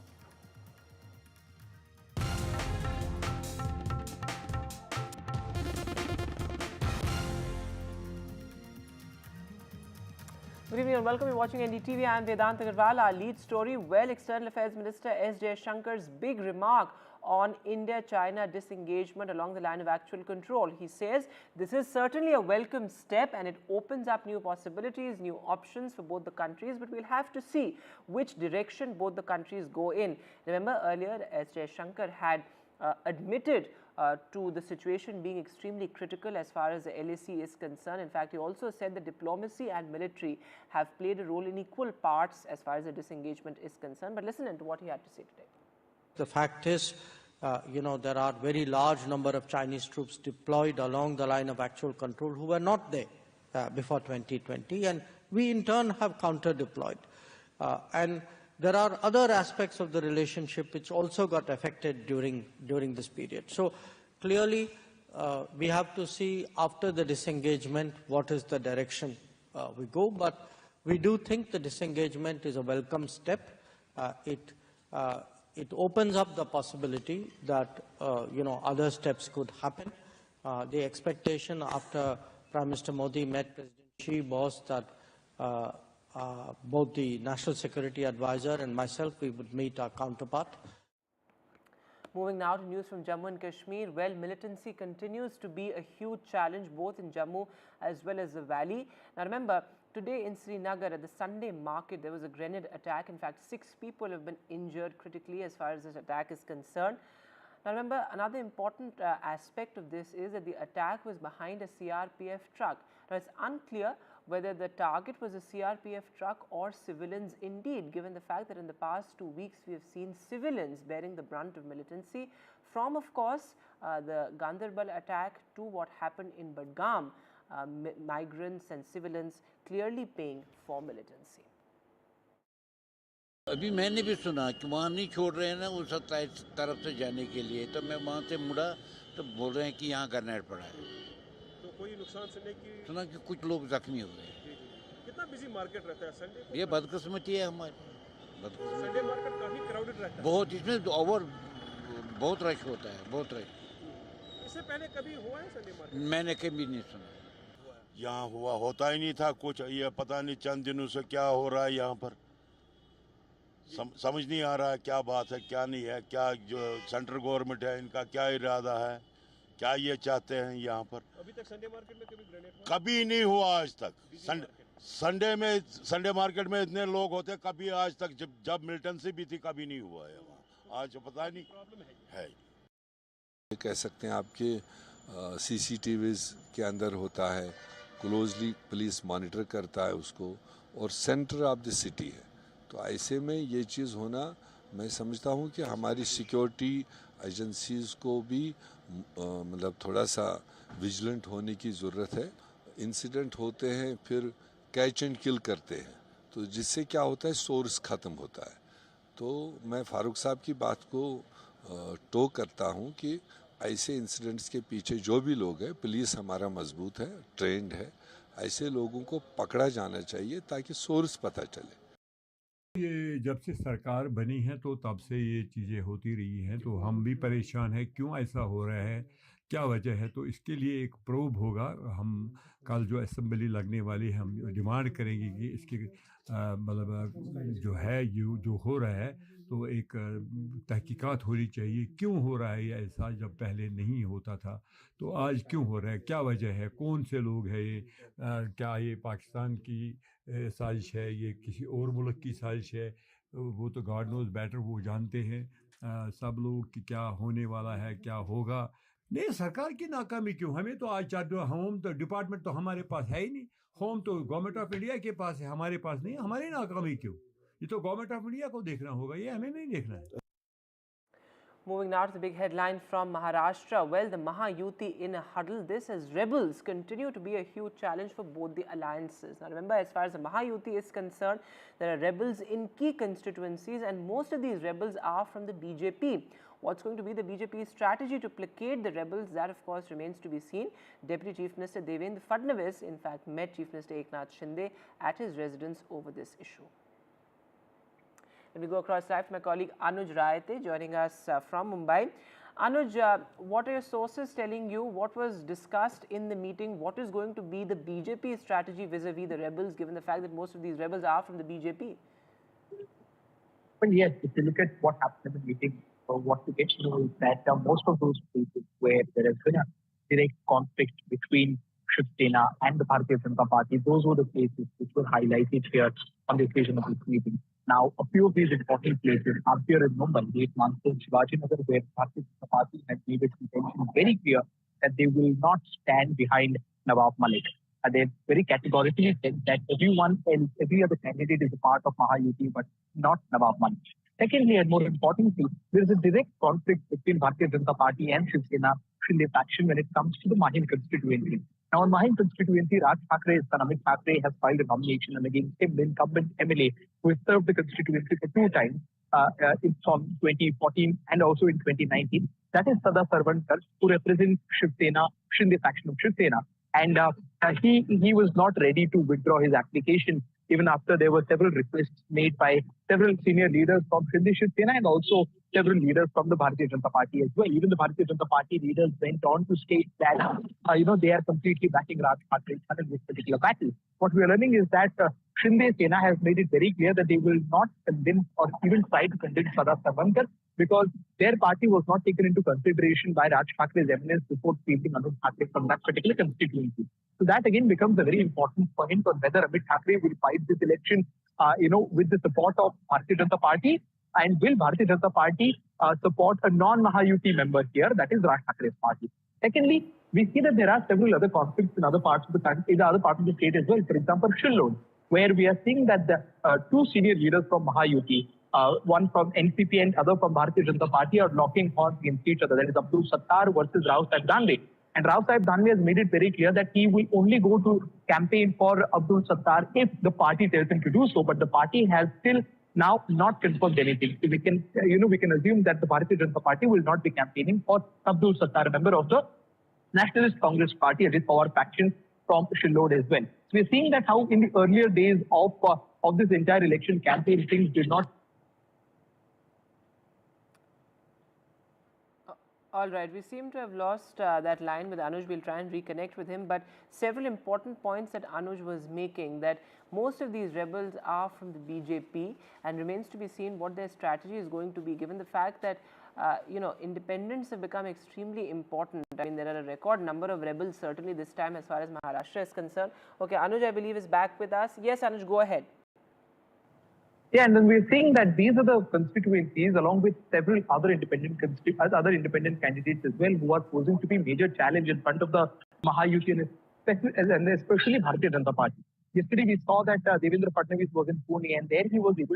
Good evening and welcome. You're watching NDTV. I am Vedant Agarwal. Our lead story, well, External Affairs Minister S. Jaishankar's big remark on India-China disengagement along the line of actual control. He says this is certainly a welcome step and it opens up new possibilities, new options for both the countries, but we'll have to see which direction both the countries go in. Remember earlier, S. Jaishankar had admitted to the situation being extremely critical as far as the LAC is concerned. In fact, he also said that diplomacy and military have played a role in equal parts as far as the disengagement is concerned. But listen to what he had to say today.
The fact is, there are very large number of Chinese troops deployed along the line of actual control who were not there before 2020, and we in turn have counter-deployed. And there are other aspects of the relationship which also got affected during this period. So clearly, we have to see after the disengagement what is the direction we go. But we do think the disengagement is a welcome step. It opens up the possibility that other steps could happen. The expectation after Prime Minister Modi met President Xi was that both the National Security Advisor and myself, we would meet our counterpart.
Moving now to news from Jammu and Kashmir. Well, militancy continues to be a huge challenge both in Jammu as well as the valley. Now remember, today in Srinagar at the Sunday market, there was a grenade attack. In fact, 6 people have been injured critically as far as this attack is concerned. Now remember, another important aspect of this is that the attack was behind a CRPF truck. Now it's unclear whether the target was a CRPF truck or civilians indeed, given the fact that in the past 2 weeks we have seen civilians bearing the brunt of militancy, from of course the Ganderbal attack to what happened in Budgam, migrants and civilians clearly paying for militancy.
अभी मैंने भी सुना कि वहाँ नहीं छोड़ रहे हैं ना उस तरफ से जाने के लिए, तो मैं वहाँ से मुड़ा तो बोल रहे हैं कि यहाँ ग्रेनेड पड़ा है।
तो कोई नुकसान सुनने की
सुना कि कुछ लोग जख्मी हो गए।
कितना बिजी मार्केट रहता है संडे को?
ये बदकिस्मती है हमारी।
संडे मार्केट काफी क्राउडेड रहता है।
बहुत, इसमें ओवर बहुत रश होता है, बहुत रश।
इससे पहले कभी हुआ है संडे मार्केट?
मैंने कभी नहीं सुना।
यहाँ हुआ होता ही नहीं था कुछ, ये पता नहीं चंद दिनों से क्या हो रहा है यहाँ पर, समझ नहीं आ रहा है क्या बात है क्या नहीं है, क्या जो सेंट्रल गवर्नमेंट है इनका क्या इरादा है, क्या ये चाहते हैं यहाँ पर।
अभी तक संडे मार्केट में कभी ग्रेनेड
कभी नहीं हुआ आज तक। संडे मार्केट में इतने लोग होते कभी आज तक, जब मिलिटेंसी भी थी कभी नहीं हुआ है वहाँ, आज पता नहीं है।
कह सकते हैं आपके CCTVs के अंदर होता है, क्लोजली पुलिस मॉनिटर करता है उसको, और सेंटर ऑफ द सिटी है। तो ऐसे में ये चीज़ होना, मैं समझता हूँ कि हमारी सिक्योरिटी एजेंसीज को भी मतलब थोड़ा सा विजिलेंट होने की ज़रूरत है। इंसिडेंट होते हैं फिर कैच एंड किल करते हैं, तो जिससे क्या होता है सोर्स ख़त्म होता है। तो मैं फारूक साहब की बात को टो करता हूँ कि ऐसे इंसिडेंट्स के पीछे जो भी लोग हैं, पुलिस हमारा मजबूत है, ट्रेंड है, ऐसे लोगों को पकड़ा जाना चाहिए ताकि सोर्स पता चले।
ये जब से सरकार बनी है तो तब से ये चीज़ें होती रही हैं, तो हम भी परेशान हैं क्यों ऐसा हो रहा है, क्या वजह है। तो इसके लिए एक प्रोब होगा। हम कल जो असेंबली लगने वाली है, हम डिमांड करेंगे कि इसकी मतलब जो है जो हो रहा है, तो एक तहकीकात होनी चाहिए क्यों हो रहा है ये ऐसा, जब पहले नहीं होता था तो आज क्यों हो रहा है, क्या वजह है, कौन से लोग हैं ये, क्या ये पाकिस्तान की साजिश है, ये किसी और मुल्क की साजिश है, वो तो गॉड नोज बेटर, वो जानते हैं सब लोग कि क्या होने वाला है, क्या होगा। नहीं, सरकार की नाकामी क्यों, हमें तो आज होम तो डिपार्टमेंट तो हमारे पास है ही नहीं, होम तो गवर्नमेंट ऑफ इंडिया के पास है, हमारे पास नहीं। हमारी नाकामी क्यों? ये तो गवर्नमेंट ऑफ इंडिया को देखना होगा, ये हमें नहीं देखना है।
Moving now to the big headline from Maharashtra. Well, the Maha Yuti in a huddle. This as rebels continue to be a huge challenge for both the alliances. Now remember, as far as the Maha Yuti is concerned, there are rebels in key constituencies and most of these rebels are from the BJP. What's going to be the BJP's strategy to placate the rebels? That of course remains to be seen. Deputy Chief Minister Devendra Fadnavis in fact met Chief Minister Eknath Shinde at his residence over this issue. Let me go across live to my colleague Anuj Raite joining us from Mumbai. Anuj, what are your sources telling you? What was discussed in the meeting? What is going to be the BJP strategy vis-a-vis the rebels, given the fact that most of these rebels are from the BJP?
Well, yes, if you look at what happened in the meeting, what we get to know is that most of those places where there has been a direct conflict between Shiv Sena and the Bharatiya Janata Party, those were the places which were highlighted here on the occasion of this meeting. Now, a few of these important places are here in Mumbai, Late Mansfield, Shivaji Nagar, where Bharatiya Janata Party has made its intention very clear that they will not stand behind Nawab Malik. They very categorically said that every other candidate is a part of Maha Yuti, but not Nawab Malik. Secondly, and more importantly, there is a direct conflict between Bharatiya Janata Party and Shiv Sena Shinde faction when it comes to the Mahim constituency. Now, in Mahim constituency, Raj Thakkare, son Amit Thakkare, has filed a nomination and against him, the incumbent MLA, who has served the constituency for 2 times, from 2014 and also in 2019. That is Sada Sarvankar, who represents Shiv Sena, Shinde faction of Shiv Sena. And he was not ready to withdraw his application, even after there were several requests made by several senior leaders from Shinde Shiv Sena and also several leaders from the Bharatiya Janata Party as well. Even the Bharatiya Janata Party leaders went on to state that, they are completely backing Raj Thakkare in this particular battle. What we are learning is that Shinde Sena has made it very clear that they will not convince or even try to convince Sada Sarvankar because their party was not taken into consideration by Raj Thakkre's eminence before fielding Amit Thakkare from that particular constituency. So that again becomes a very important point on whether Amit Thakkare will fight this election, with the support of Bharatiya Janata Party, and will Bharatiya Janata Party support a non-Mahayuti member here, that is Raj Thakkre's party. Secondly, we see that there are several other conflicts in other parts of the country, in other parts of the state as well. For example, Shillong, where we are seeing that the 2 senior leaders from Mahayuti, one from NCP and other from Bharatiya Janata Party, are locking horns against each other. That is Abdul Sattar versus Rao Sahib Danve. And Rao Sahib Danve has made it very clear that he will only go to campaign for Abdul Sattar if the party tells him to do so. But the party has still now not confirmed anything. So we can assume that the Bharatiya Janata Party will not be campaigning for Abdul Sattar, a member of the Nationalist Congress Party, Ajit Pawar faction from Shillong as well. So we are seeing that how in the earlier days of this entire election campaign, things did not.
All right, we seem to have lost that line with Anuj. We'll try and reconnect with him. But several important points that Anuj was making, that most of these rebels are from the BJP and remains to be seen what their strategy is going to be, given the fact that, independents have become extremely important. I mean, there are a record number of rebels, certainly this time as far as Maharashtra is concerned. Okay, Anuj, I believe, is back with us. Yes, Anuj, go ahead.
Yeah, and then we're seeing that these are the constituencies, along with several other independent candidates as well, who are posing to be major challenge in front of the Mahayuti and especially Bharatiya Janata Party. Yesterday we saw that Devendra Fadnavis was in Pune, and there he was able